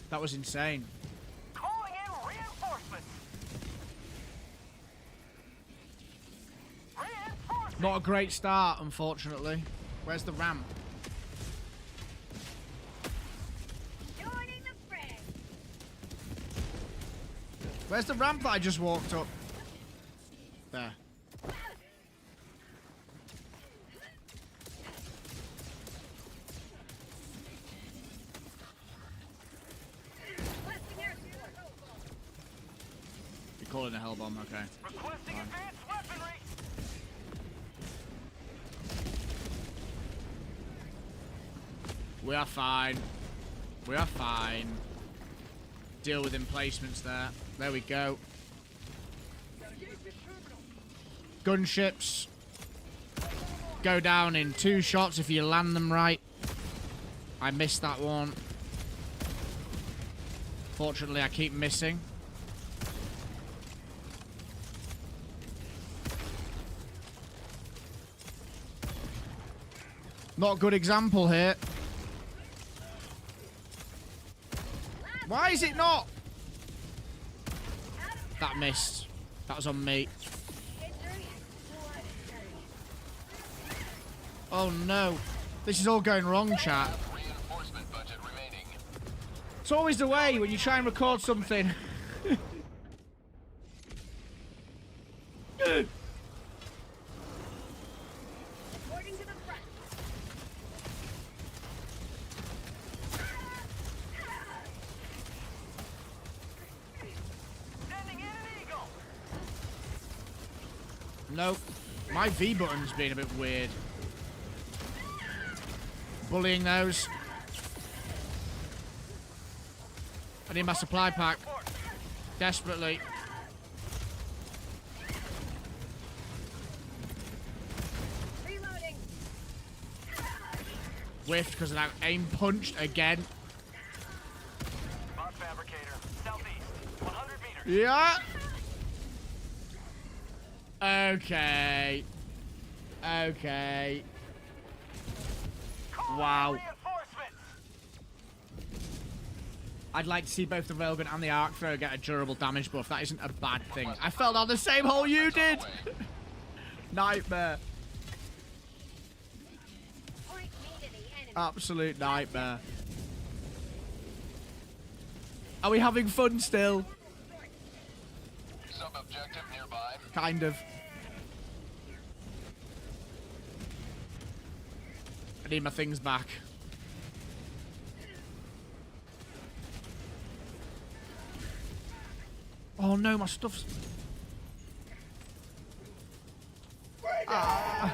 That was insane. Calling in reinforcements. Not a great start, unfortunately. Where's the ramp? Joining the fray. Where's the ramp that I just walked up? There. You're calling a hell bomb, okay. Requesting Fine. advanced weaponry. We are fine. We are fine. Deal with emplacements there. There we go. Gunships go down in 2 shots if you land them right. I missed that one. Fortunately, I keep missing. Not a good example here. Why is it not? That missed. That was on me. Oh no. This is all going wrong, chat. Reinforcement budget remaining. It's always the way when you try and record something. Reporting to the front. Sending in an eagle. Nope. My V button's being a bit weird. Bullying those. I need my supply pack. Desperately. Reloading. Whiffed because of that aim punched again. Bot fabricator. Southeast. 100 meters. Yeah. Okay. Okay. Wow. I'd like to see both the railgun and the arc thrower get a durable damage buff. That isn't a bad thing. I fell down the same hole you did. Nightmare. Point me to the enemy. Absolute nightmare. Are we having fun still? Sub-objective nearby. Kind of. I need my things back. Oh no, my stuff's... Ah.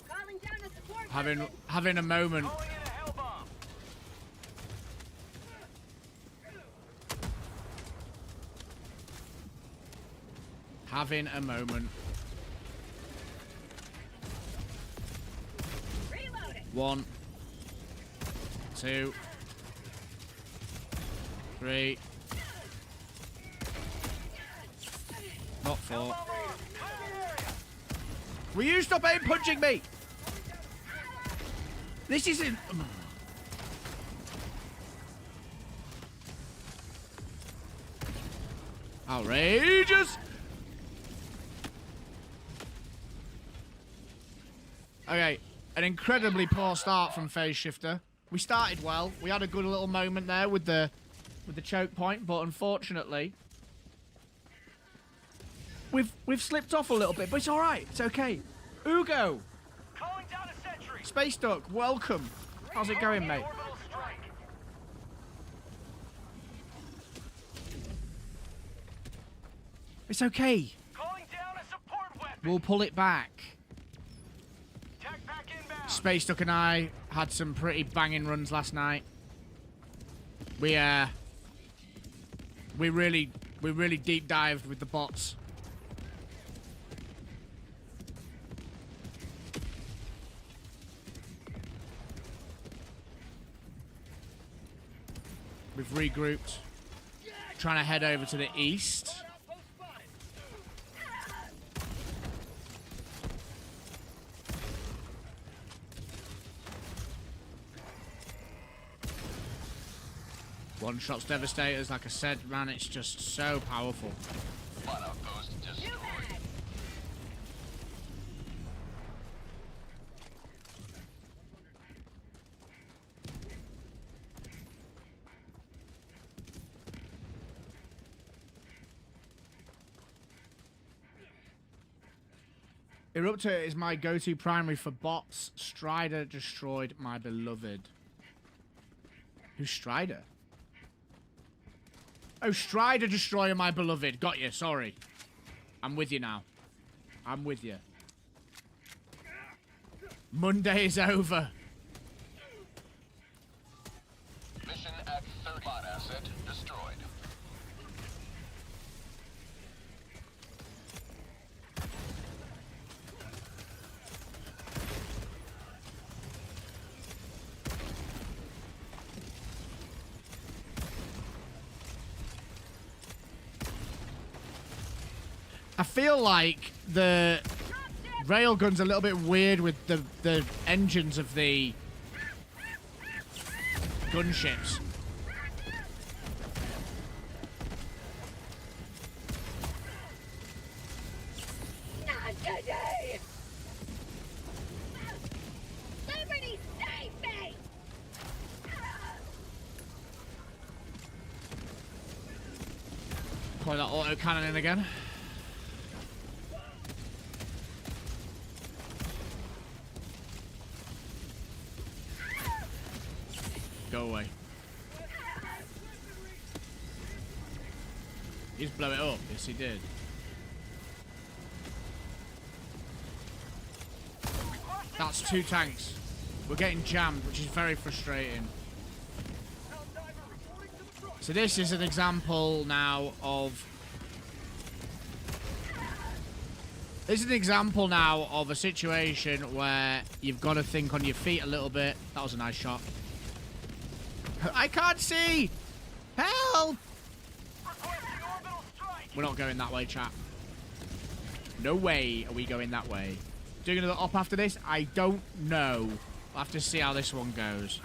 Calling down a support. Having a moment. Calling in a hell bomb. Having a moment. Reloading. 1, 2, 3. Not 4. Will you stop aim punching me? This isn't... Outrageous! Okay, an incredibly poor start from Phase Shifter. We started well. We had a good little moment there with the choke point, but unfortunately, we've slipped off a little bit. But it's all right. It's okay. Ugo, Calling down a sentry. Space Duck, welcome. How's it going, mate? Orbital strike. It's okay. Calling down a support weapon. We'll pull it back. Tech pack inbound. Space Duck and I had some pretty banging runs last night. We really deep dived with the bots. We've regrouped, trying to head over to the east. One shots devastators, like I said, man, it's just so powerful. One outpost destroyed. Eruptor is my go-to primary for bots. Strider destroyed my beloved. Who's Strider? Oh, Strider destroyer my beloved. Got you, sorry. I'm with you now. I'm with you. Monday is over. Mission at 30. Bot asset destroyed. I feel like the railgun's a little bit weird with the engines of the gunships. Not today. Somebody save me. Play that auto cannon in again. Go away. He's blow it up. Yes, he did. That's 2 tanks. We're getting jammed, which is very frustrating. So this is an example now of... This is an example now of a situation where you've got to think on your feet a little bit. That was a nice shot. I can't see! Help! We're not going that way, chat. No way are we going that way. Doing another op after this? I don't know. We'll have to see how this one goes.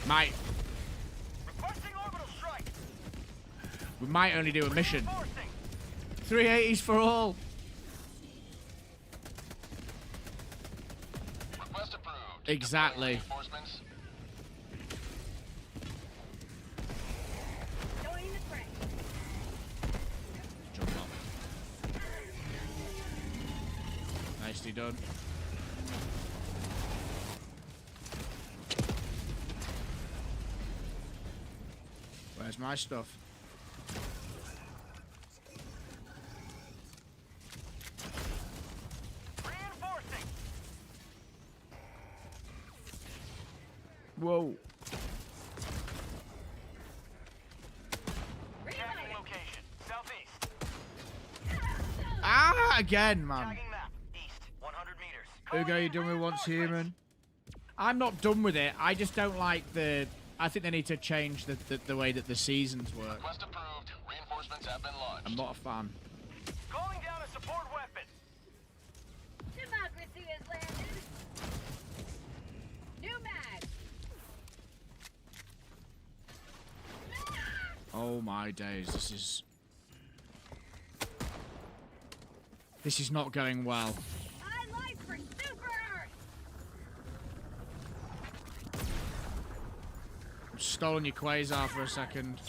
Might. We might only do a mission. 380s for all. Request approved. Exactly. Jump off. Nicely done. Where's my stuff? Whoa. Tagging location. that again, man. Tagging map. East. 100 meters. Hugo, you done with Once Human? I'm not done with it. I just don't like the... I think they need to change the way that the seasons work. Request approved. Reinforcements have been launched. I'm not a fan. Calling down a support weapon. Democracy has landed. New mag. Oh my days, this is not going well. I like for Super Earth. I've stolen your quasar for a second.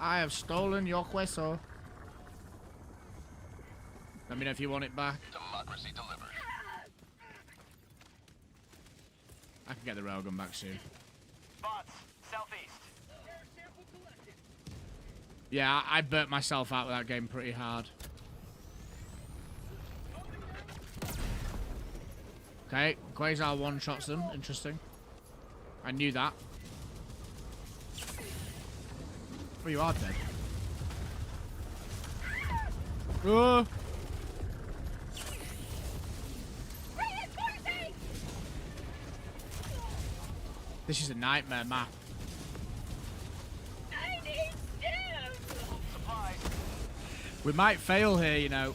I have stolen your quasar. Let me know if you want it back. Democracy delivered. I can get the railgun back soon. Bots. Southeast. Yeah, I burnt myself out with that game pretty hard. Okay, Quasar one-shots them. Interesting. I knew that. Oh, you are dead. Oh! This is a nightmare map. I need stim. Supplies. We might fail here, you know.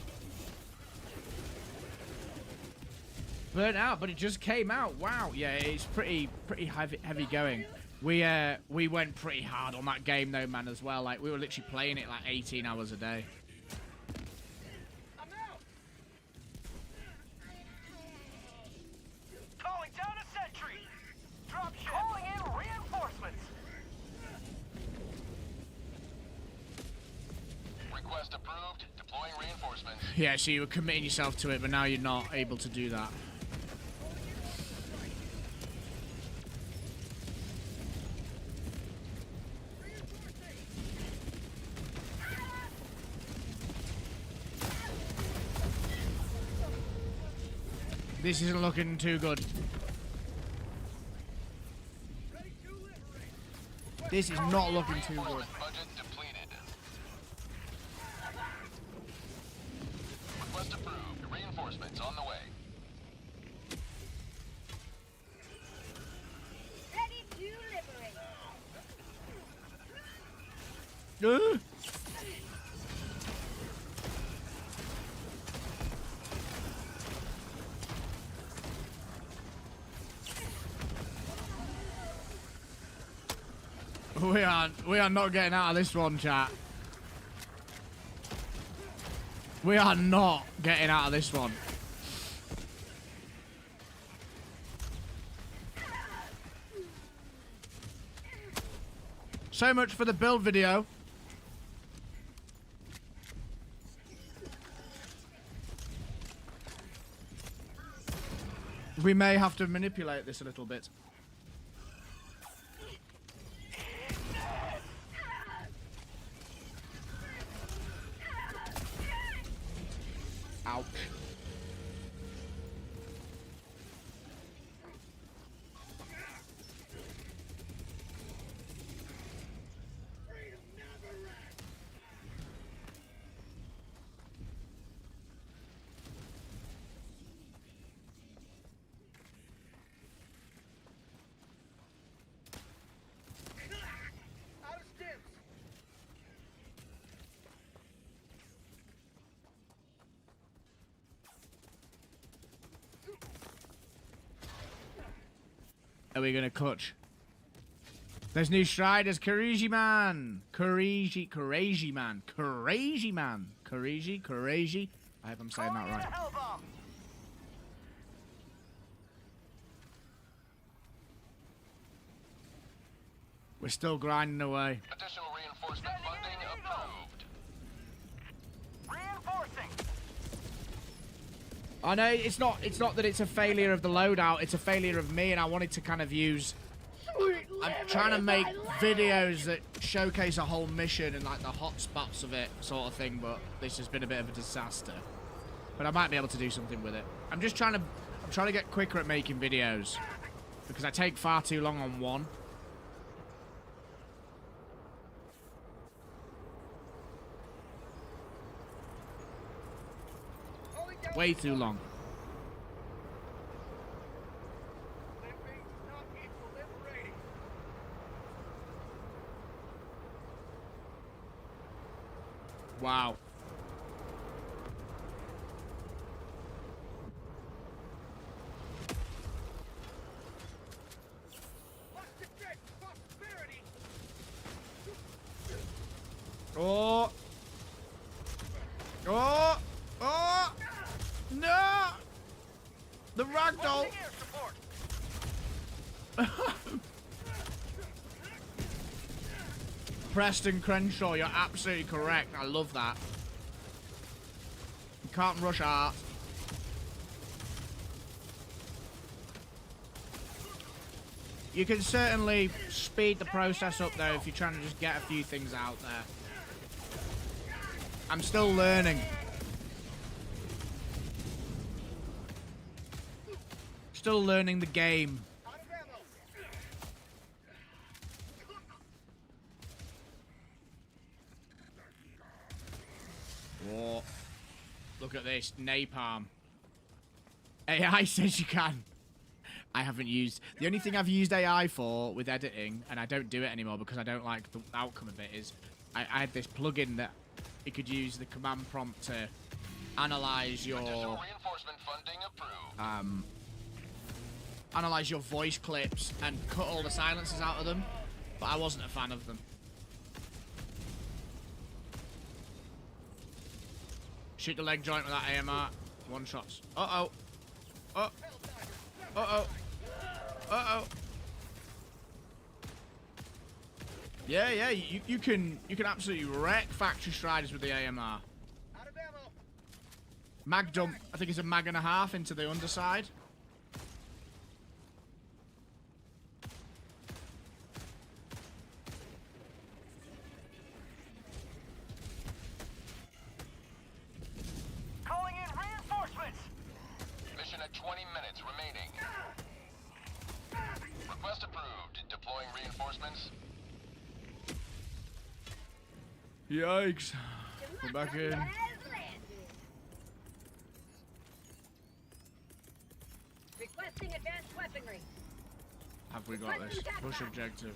Burnt out, but it just came out. Wow. Yeah, it's pretty heavy going. We went pretty hard on that game though, man, as well. Like we were literally playing it like 18 hours a day. Calling down a sentry. Drop ship. Calling in reinforcements. Request approved. Deploying reinforcements. Yeah, so you were committing yourself to it, but now you're not able to do that. This isn't looking too good. This is not looking too good. Budget depleted. Request approved. Reinforcements on the way. Ready to liberate. We are not getting out of this one, chat. We are not getting out of this one. So much for the build video. We may have to manipulate this a little bit. Ouch. Are we gonna clutch? There's new striders, Courage Man. Courage Man. I hope I'm saying that right. We're still grinding away. Additional reinforcement funding approved. Reinforcing. I know it's not that it's a failure of the loadout, it's a failure of me, and I wanted to kind of use... I'm trying to make videos that showcase a whole mission and like the hot spots of it sort of thing, but this has been a bit of a disaster. But I might be able to do something with it. I'm trying to get quicker at making videos because I take far too long on one. Way too long. Wow. Oh. Oh. Oh. No. The ragdoll. Preston Crenshaw, you're absolutely correct. I love that. You can't rush art. You can certainly speed the process up though if you're trying to just get a few things out there. I'm still learning. Still learning the game. Whoa. Look at this. Napalm. AI says you can. I haven't used... The only thing I've used AI for with editing, and I don't do it anymore because I don't like the outcome of it, is I had this plugin that you could use the command prompt to analyze your... analyze your voice clips and cut all the silences out of them, but I wasn't a fan of them. Shoot the leg joint with that AMR. One shots. Uh-oh. Uh-oh. Uh-oh. Uh-oh. Yeah, you can absolutely wreck factory striders with the AMR. Mag dump, I think it's a mag and a half into the underside. Calling in reinforcements. Mission at 20 minutes remaining. Request approved. Deploying reinforcements. Yikes. We're back in. Requesting advanced weaponry. Have we got this? Push objective.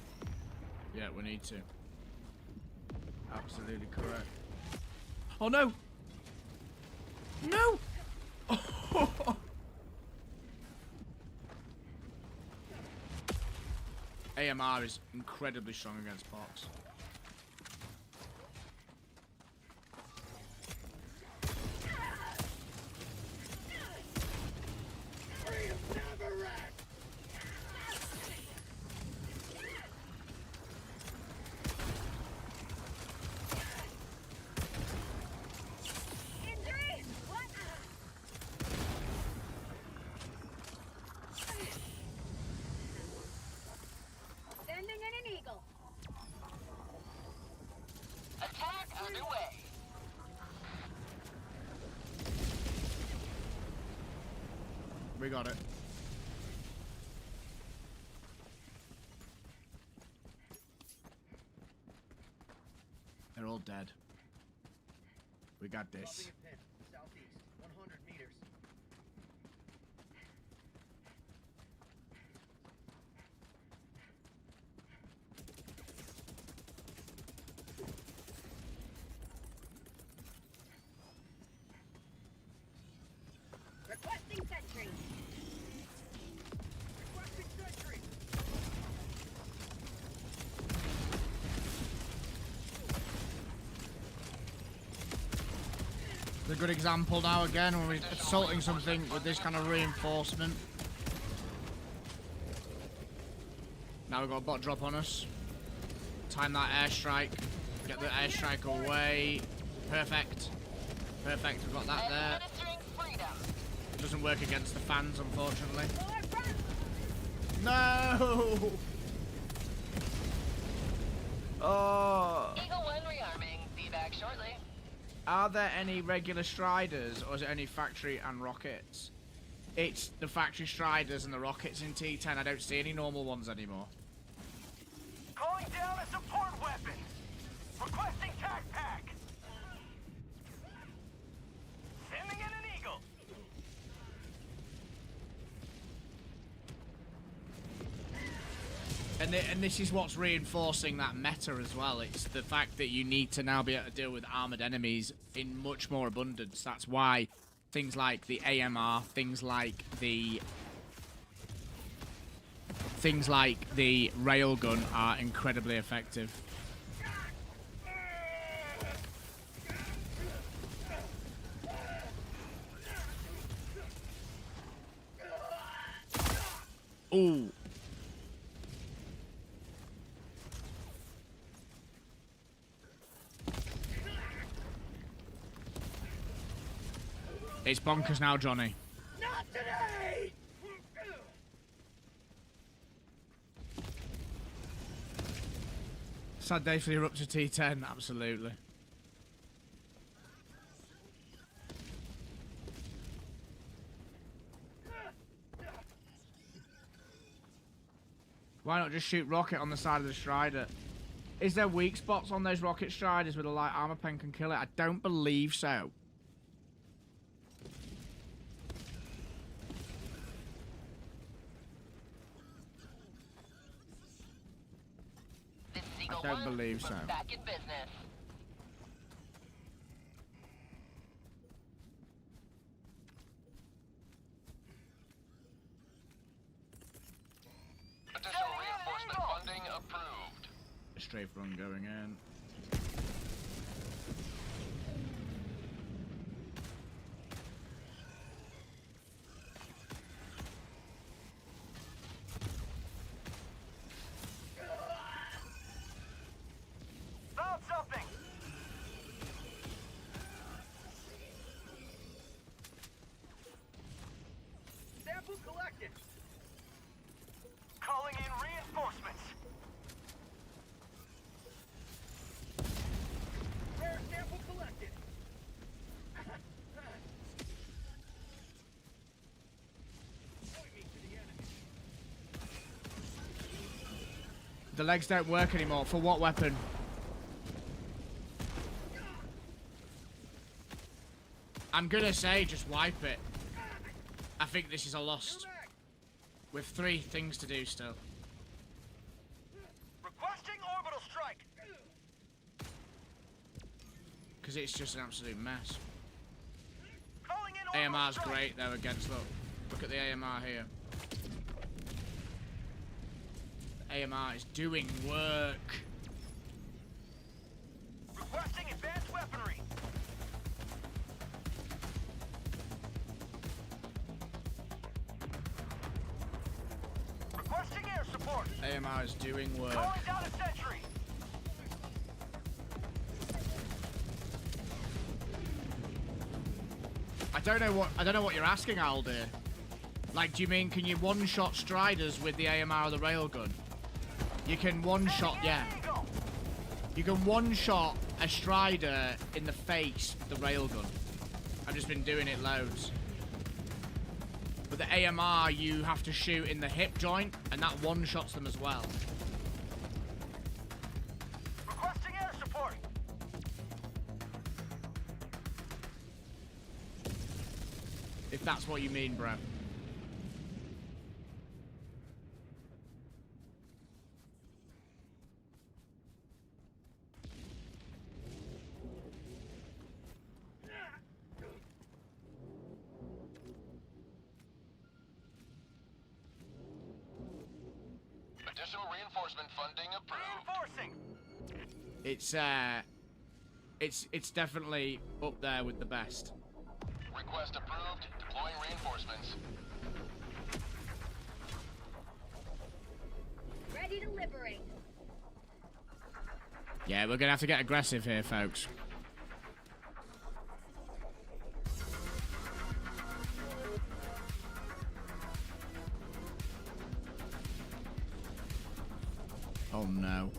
Yeah, we need to. Absolutely correct. Oh no! No! AMR is incredibly strong against box. Sending in an eagle. Attack underway. We got it. They're all dead. We got this. Southeast, 100 meters. Requesting sentry. Requesting sentry. It's a good example now again when we're assaulting something with this kind of reinforcement. Now we've got a bot drop on us. Time that airstrike. Get the airstrike away. Perfect. Perfect, we've got that there. Doesn't work against the fans, unfortunately. No! Oh! Eagle 1 rearming. Be back shortly. Are there any regular striders, or is it only factory and rockets? It's the factory striders and the rockets in T10. I don't see any normal ones anymore. Calling down a support weapon. Requesting tac pack. Sending in an eagle. And this is what's reinforcing that meta as well. It's the fact that you need to now be able to deal with armored enemies in much more abundance. That's why things like the AMR, things like the railgun are incredibly effective. Ooh. It's bonkers now, Johnny. Not today! Sad day for the Eruptor T10, absolutely. Why not just shoot rocket on the side of the Strider? Is there weak spots on those rocket Striders with a light armor pen can kill it? I don't believe so. I don't believe so. Back in business. Additional reinforcement funding approved. Strafe run going in. Found something! Sample collected! Calling in reinforcements! Rare sample collected! Point me to the enemy. The legs don't work anymore. For what weapon? I'm gonna say just wipe it. I think this is a lost. With 3 things to do still. Requesting orbital strike! Because it's just an absolute mess. Calling in orbital AMR's strike! great though against, look at the AMR here. The AMR is doing work. Requesting advanced weaponry! Requesting air support! AMR is doing work. Calling down a sentry! I don't know what you're asking, Aldir. Like, do you mean can you one-shot Striders with the AMR or the railgun? You can one-shot, yeah. You can one-shot a Strider in the face with the railgun. I've just been doing it loads. With the AMR, you have to shoot in the hip joint, and that one-shots them as well. Requesting air support! If that's what you mean, bro. Additional reinforcement funding approved. Reinforcing! It's definitely up there with the best. Request approved. Deploying reinforcements. Ready to liberate. Yeah, we're gonna have to get aggressive here, folks. Oh no.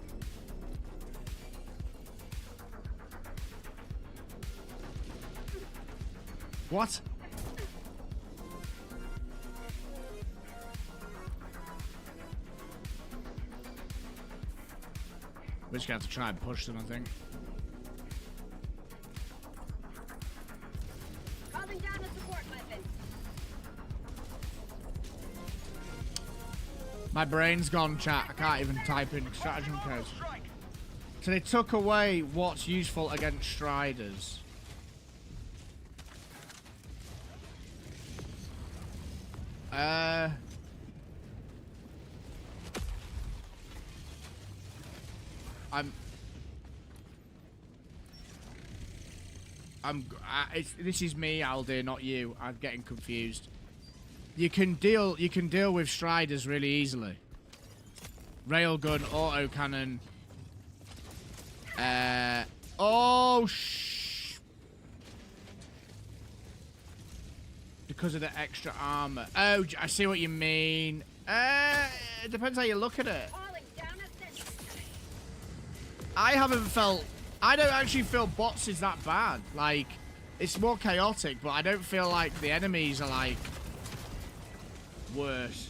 What? We're just gonna have to try and push them, I think. Calling down a support weapon. My brain's gone, chat. I can't even type in stratagem codes. So they took away what's useful against Striders. This is me, Aldir, not you. I'm getting confused. You can deal with Striders really easily. Railgun, autocannon. Because of the extra armor. Oh, I see what you mean. It depends how you look at it. I don't actually feel bots is that bad. Like, it's more chaotic, but I don't feel like the enemies are like worse.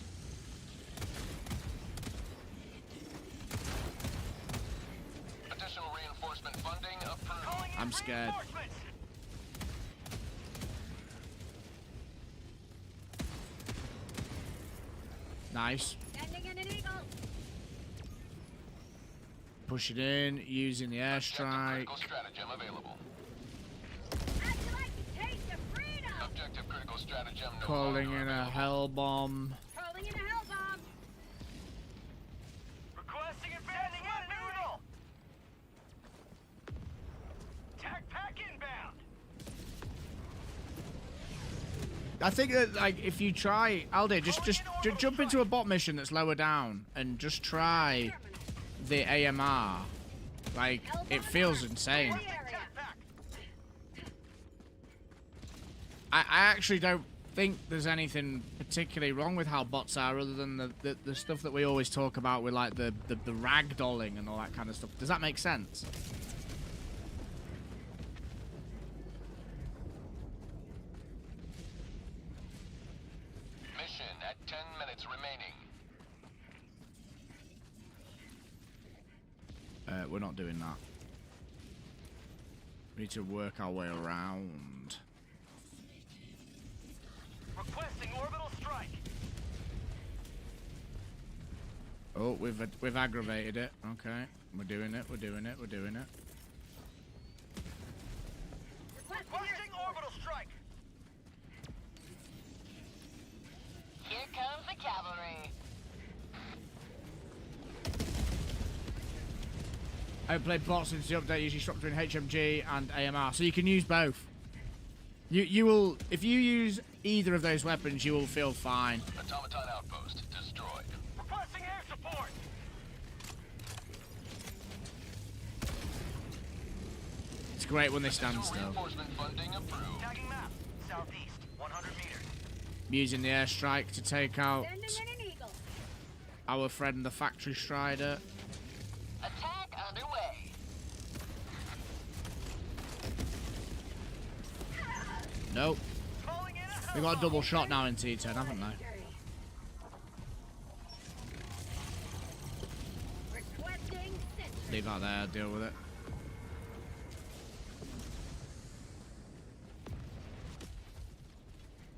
Additional reinforcement funding approved. I'm scared. Nice. Push it in, using the airstrike. Stratagem available. Objective critical stratagem. Calling in a hell bomb. Calling in a hell bomb. Requesting advancing noodle. Tac pack inbound. I think that, like, if you try, Aldir, just jump into a bot mission that's lower down and just try the AMR. Like, it feels insane. I actually don't think there's anything particularly wrong with how bots are, other than the stuff that we always talk about with, like, the ragdolling and all that kind of stuff. Does that make sense? Mission at 10 minutes remaining. We're not doing that. We need to work our way around. Requesting orbital strike. Oh, we've aggravated it. Okay, we're doing it. We're doing it. We're doing it. Requesting orbital strike. Here comes the cavalry. I played bots since the update, usually structure in HMG and AMR, so you can use both. You will, if you use either of those weapons, you will feel fine. Automaton outpost destroyed. Requesting air support. It's great when they stand still. Reinforcement funding approved. Tagging map. Southeast, 100 meters. Using the airstrike to take out our friend the Factory Strider. Attack underway. Nope. They got a double shot now in T10, haven't they? Leave that there, deal with it.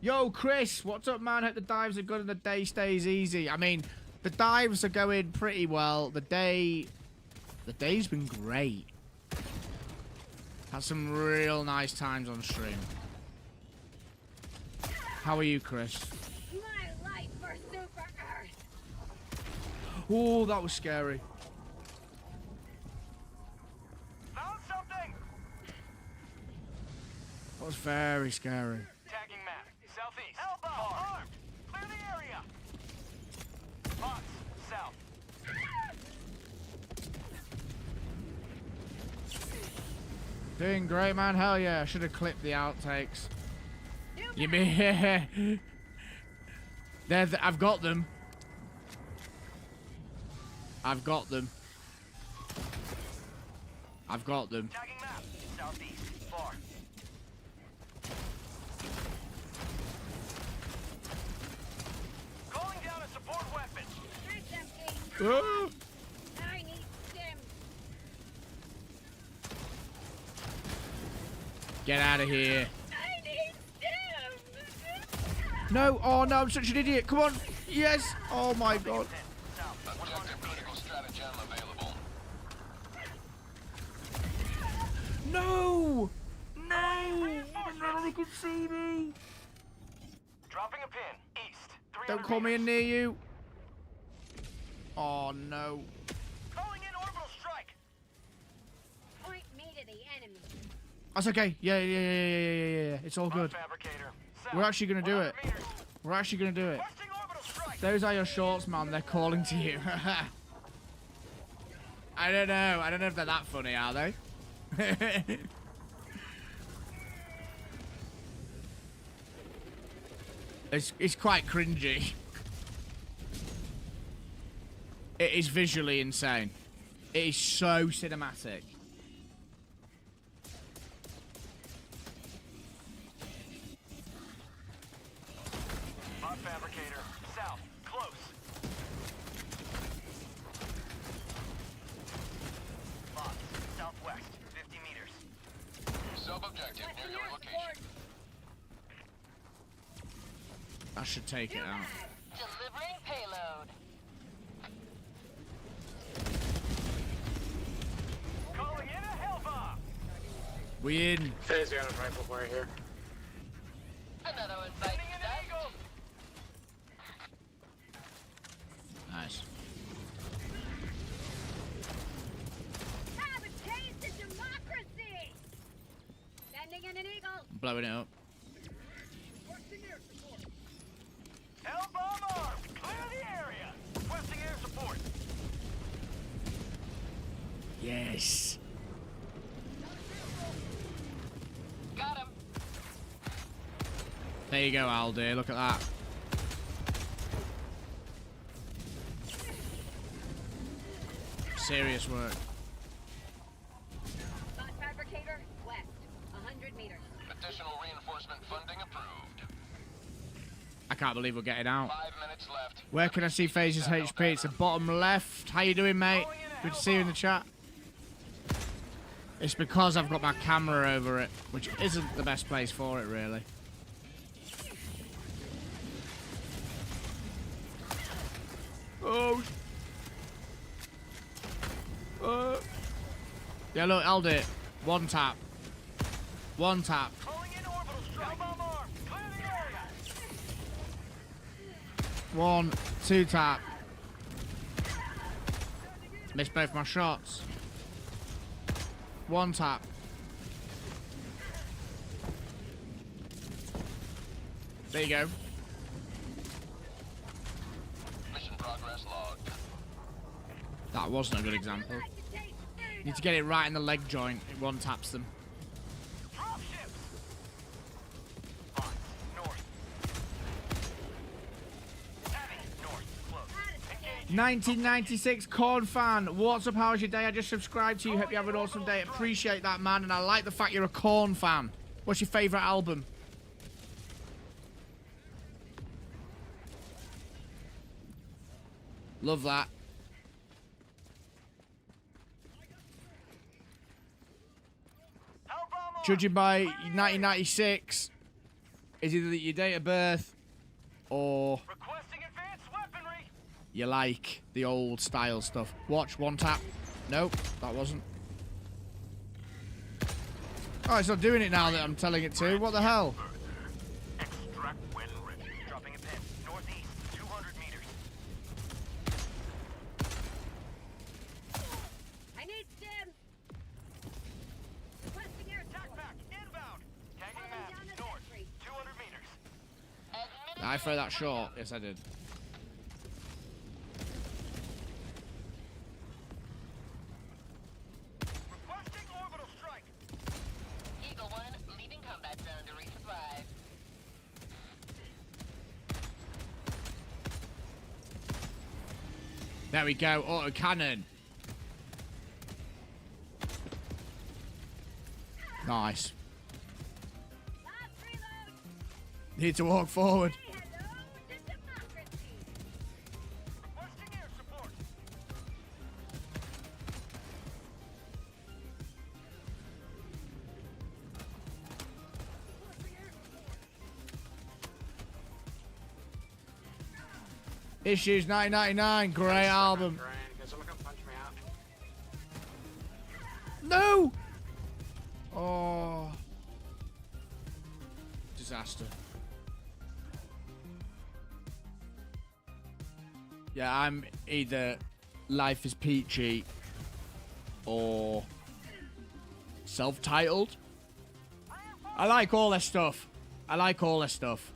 Yo, Chris, what's up, man? Hope the dives are good and the day stays easy. I mean, the dives are going pretty well. The day's been great. Had some real nice times on stream. How are you, Chris? My life for Super Earth. Oh, that was scary. Found something. That was very scary. Tagging map. Southeast. Elbow. Armed. Clear the area. Box. South. Doing great, man. Hell yeah. I should have clipped the outtakes. You mean... I've got them. I've got them. I've got them. Tagging map. Southeast. Far. Calling down a support weapon. Oh. I need stim. Get out of here. I need stim. No. Oh, no. I'm such an idiot. Come on. Yes. Oh, my God. Don't see me. Dropping a pin. East. Don't call me in near you. Oh no. Calling in orbital strike. Point me to the enemy. That's okay. Yeah. It's all good. Fabricator. We're actually gonna do it. We're actually gonna do it. Those are your shorts, man. They're calling to you. I don't know. I don't know if they're that funny, are they? It's quite cringy. It is visually insane. It is so cinematic. Bot fabricator. South. Close. Bot. Southwest. 50 meters. Sub-objective near your location. That should take it out. Delivering payload. Calling in a hell bomb. We in. Phase got a rifle right here. Another one Sending bites in the an dust. eagle. Nice. Have a taste of democracy. Sending in an eagle. Blowing it up. Hell bomb armed. Clear the area. Requesting air support. Yes. Got him. There you go, Aldi. Look at that. Serious work. Bot fabricator. West. 100 meters. Additional reinforcement funding approved. I can't believe we're getting out. 5 minutes left. Where can I see Phase's HP? It's the bottom left. How you doing, mate? Good to see you in the chat. It's because I've got my camera over it, which isn't the best place for it, really. Oh. Yeah, look, I'll do it. One tap. One tap. Calling in orbital strike. Hell bomb armed. Clear the area. 1, 2 tap. Missed both my shots. 1 tap. There you go. Mission progress logged. That wasn't a good example. Need to get it right in the leg joint. It 1 taps them. Drop ships. Bot. North. Heavy. North. Close. Engage. 1996 Corn fan. What's up? How's your day? I just subscribed to you. Hope you have an awesome day. Appreciate that, man. And I like the fact you're a Corn fan. What's your favourite album? Love that. Judging by 1996, is either your date of birth or Requesting advanced weaponry. you like the old style stuff. Watch, 1 tap. Nope, that wasn't. Oh, it's not doing it now that I'm telling it to. What the hell? Extract when ready. Dropping a pin. Northeast. 200 meters. I need stim. Requesting air Attack support. back. Inbound. Tagging Calling map. down the North. sentry. 200 meters. I throw that short. Yes, I did. Requesting orbital strike. Eagle 1, leaving combat zone to resupply. There we go. Auto cannon. Nice. Last reload. Need to walk forward. Say hello to democracy. Requesting air support. Issues 1999. Great album. Can someone come punch me out? No! Oh. disaster. Yeah, I'm either Life is Peachy or self-titled. I like all their stuff. I like all their stuff.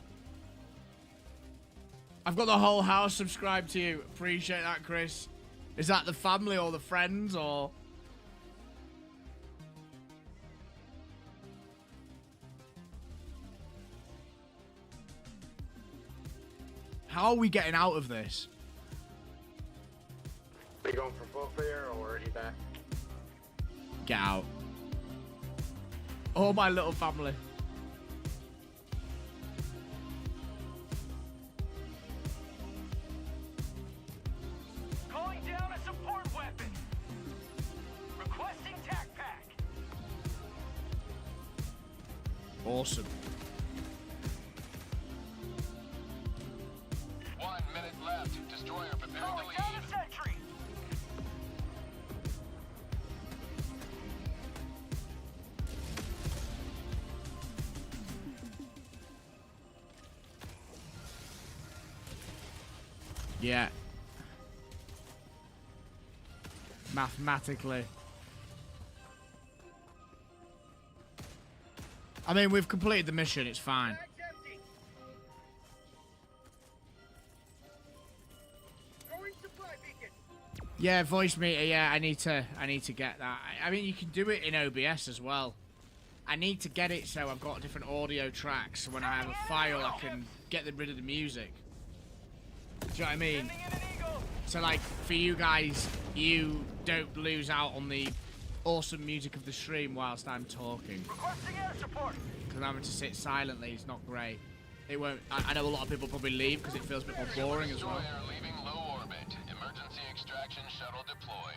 I've got the whole house subscribed to you. Appreciate that, Chris. Is that the family or the friends or... How are we getting out of this? We going for full clear or already back? Get out. Oh, my little family. Calling down a support weapon. Requesting tac pack. Awesome. 1 minute left. Destroyer preparing to leave. Down a sentry. Yeah. Mathematically. I mean, we've completed the mission. It's fine. Yeah, voice meter. Yeah, I need to get that. I mean, you can do it in OBS as well. I need to get it so I've got different audio tracks. So when I have a file, I can get rid of the music. Do you know what I mean? So, like, for you guys, you don't lose out on the awesome music of the stream whilst I'm talking. Requesting air support. Because I'm having to sit silently. It's not great. It won't. I know a lot of people probably leave because it feels a bit more boring as well. Destroyer leaving low orbit. Emergency extraction shuttle deployed.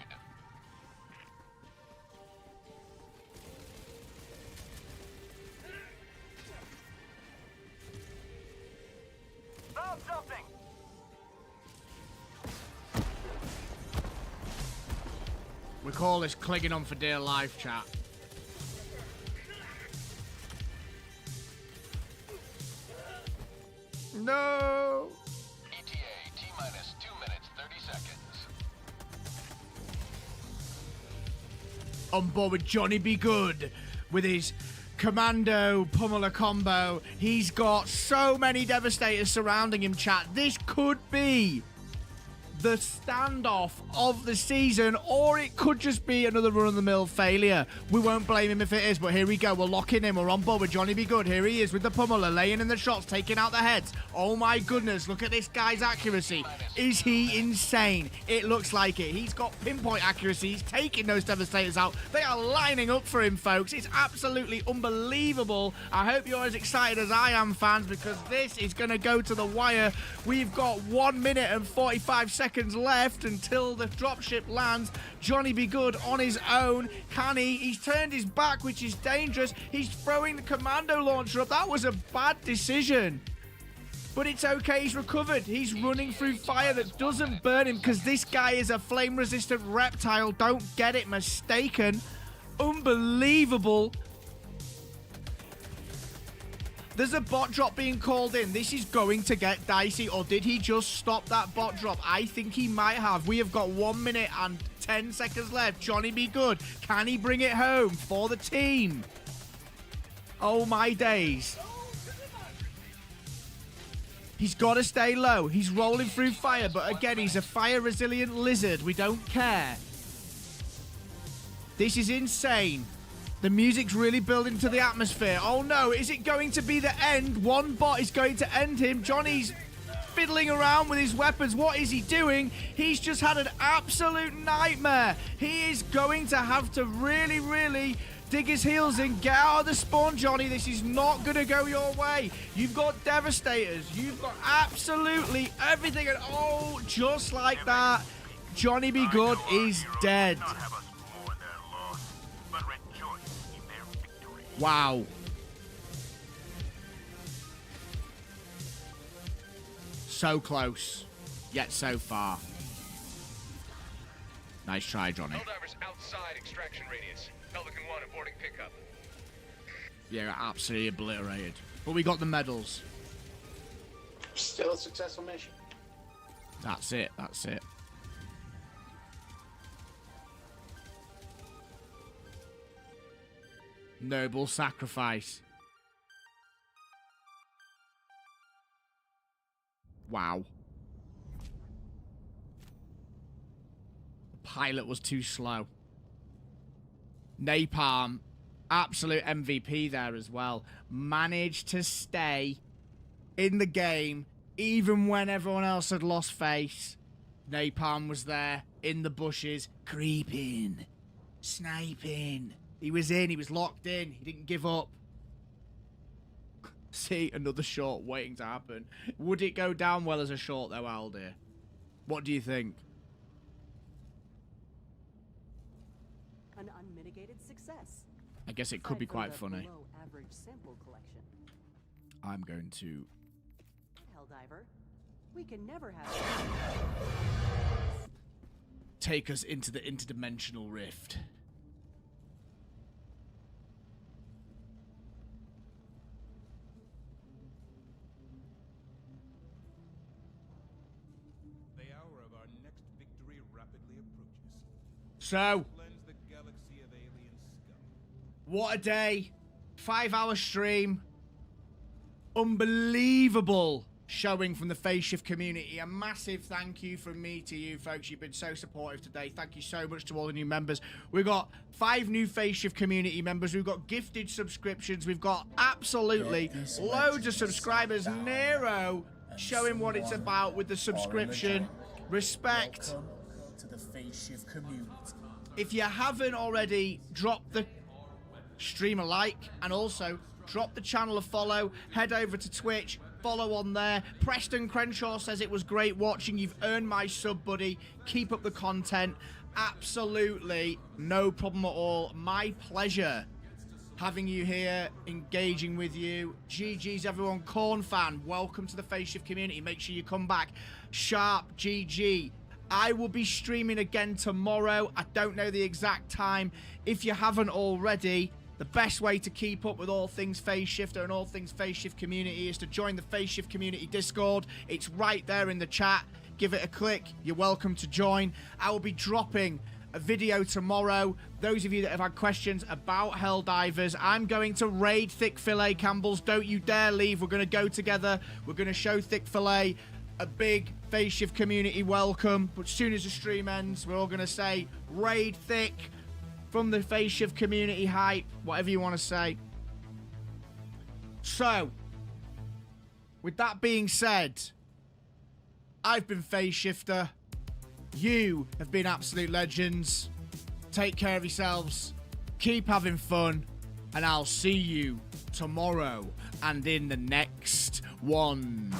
Found something. We call this clinging on for dear life, chat. No. ETA T-minus 2 minutes 30 seconds. On board with Johnny Be Good with his commando pummeler combo. He's got so many devastators surrounding him, chat. This could be the standoff of the season, or it could just be another run-of-the-mill failure. We won't blame him if it is, but here we go. We're locking in. We're on board with Johnny Be Good. Here he is with the pummeler, laying in the shots, taking out the heads. Oh my goodness, look at this guy's accuracy. Is he insane? It looks like it. He's got pinpoint accuracy. He's taking those devastators out. They are lining up for him, folks. It's absolutely unbelievable. I hope you're as excited as I am, fans, because this is going to go to the wire. We've got 1 minute and 45 seconds left until the dropship lands. Johnny Be Good on his own. Can he? He's turned his back, which is dangerous. He's throwing the commando launcher up. That was a bad decision. But it's okay. He's recovered. He's running through fire that doesn't burn him because this guy is a flame-resistant reptile. Don't get it mistaken. Unbelievable. There's a bot drop being called in. This is going to get dicey. Or did he just stop that bot drop? I think he might have. We have got 1 minute and 10 seconds left. Johnny Be Good. Can he bring it home for the team? Oh my days. He's got to stay low. He's rolling through fire. But again, he's a fire-resilient lizard. We don't care. This is insane. The music's really building to the atmosphere. Oh no, is it going to be the end? One bot is going to end him. Johnny's fiddling around with his weapons. What is he doing? He's just had an absolute nightmare. He is going to have to really dig his heels in. Get out of the spawn, Johnny. This is not going to go your way. You've got devastators. You've got absolutely everything. And oh, just like that, Johnny Be Good is dead. Wow. So close, yet so far. Nice try, Johnny. Helldivers outside extraction radius. Pelican 1 aborting pickup. Yeah, absolutely obliterated. But we got the medals. Still a successful mission. That's it. That's it. Noble sacrifice. Wow. The pilot was too slow. Napalm, absolute MVP there as well. Managed to stay in the game even when everyone else had lost face. Napalm was there in the bushes, creeping, sniping. He was in, he was locked in, he didn't give up. See, another short waiting to happen. Would it go down well as a short though, Aldir? What do you think? An unmitigated success. I guess it could be quite funny. Below average sample collection. I'm going to... Helldiver, we can never have... take us into the interdimensional rift. So, what a day. 5-hour stream. Unbelievable showing from the Phase Shift community. A massive thank you from me to you folks. You've been so supportive today. Thank you so much to all the new members. We've got 5 new Phase Shift community members. We've got gifted subscriptions. We've got absolutely loads of subscribers. Nero showing what it's about with the subscription. Respect. Welcome to the Phase Shift community. If you haven't already, drop the stream a like and also drop the channel a follow. Head over to Twitch, follow on there. Preston Crenshaw says it was great watching. You've earned my sub, buddy. Keep up the content. Absolutely no problem at all. My pleasure having you here, engaging with you. GG's everyone. Corn fan, welcome to the Phase Shift community. Make sure you come back. Sharp GG. I will be streaming again tomorrow. I don't know the exact time. If you haven't already, the best way to keep up with all things Phase Shifter and all things Phase Shift community is to join the Phase Shift community Discord. It's right there in the chat. Give it a click. You're welcome to join. I will be dropping a video tomorrow. Those of you that have had questions about Helldivers, I'm going to raid Thick Fillet, Campbells. Don't you dare leave. We're going to go together. We're going to show Thick Fillet a big Phase Shift community welcome. But as soon as the stream ends, we're all going to say raid Thick from the Phase Shift community hype, whatever you want to say. So, with that being said, I've been Phase Shifter. You have been absolute legends. Take care of yourselves. Keep having fun. And I'll see you tomorrow and in the next one.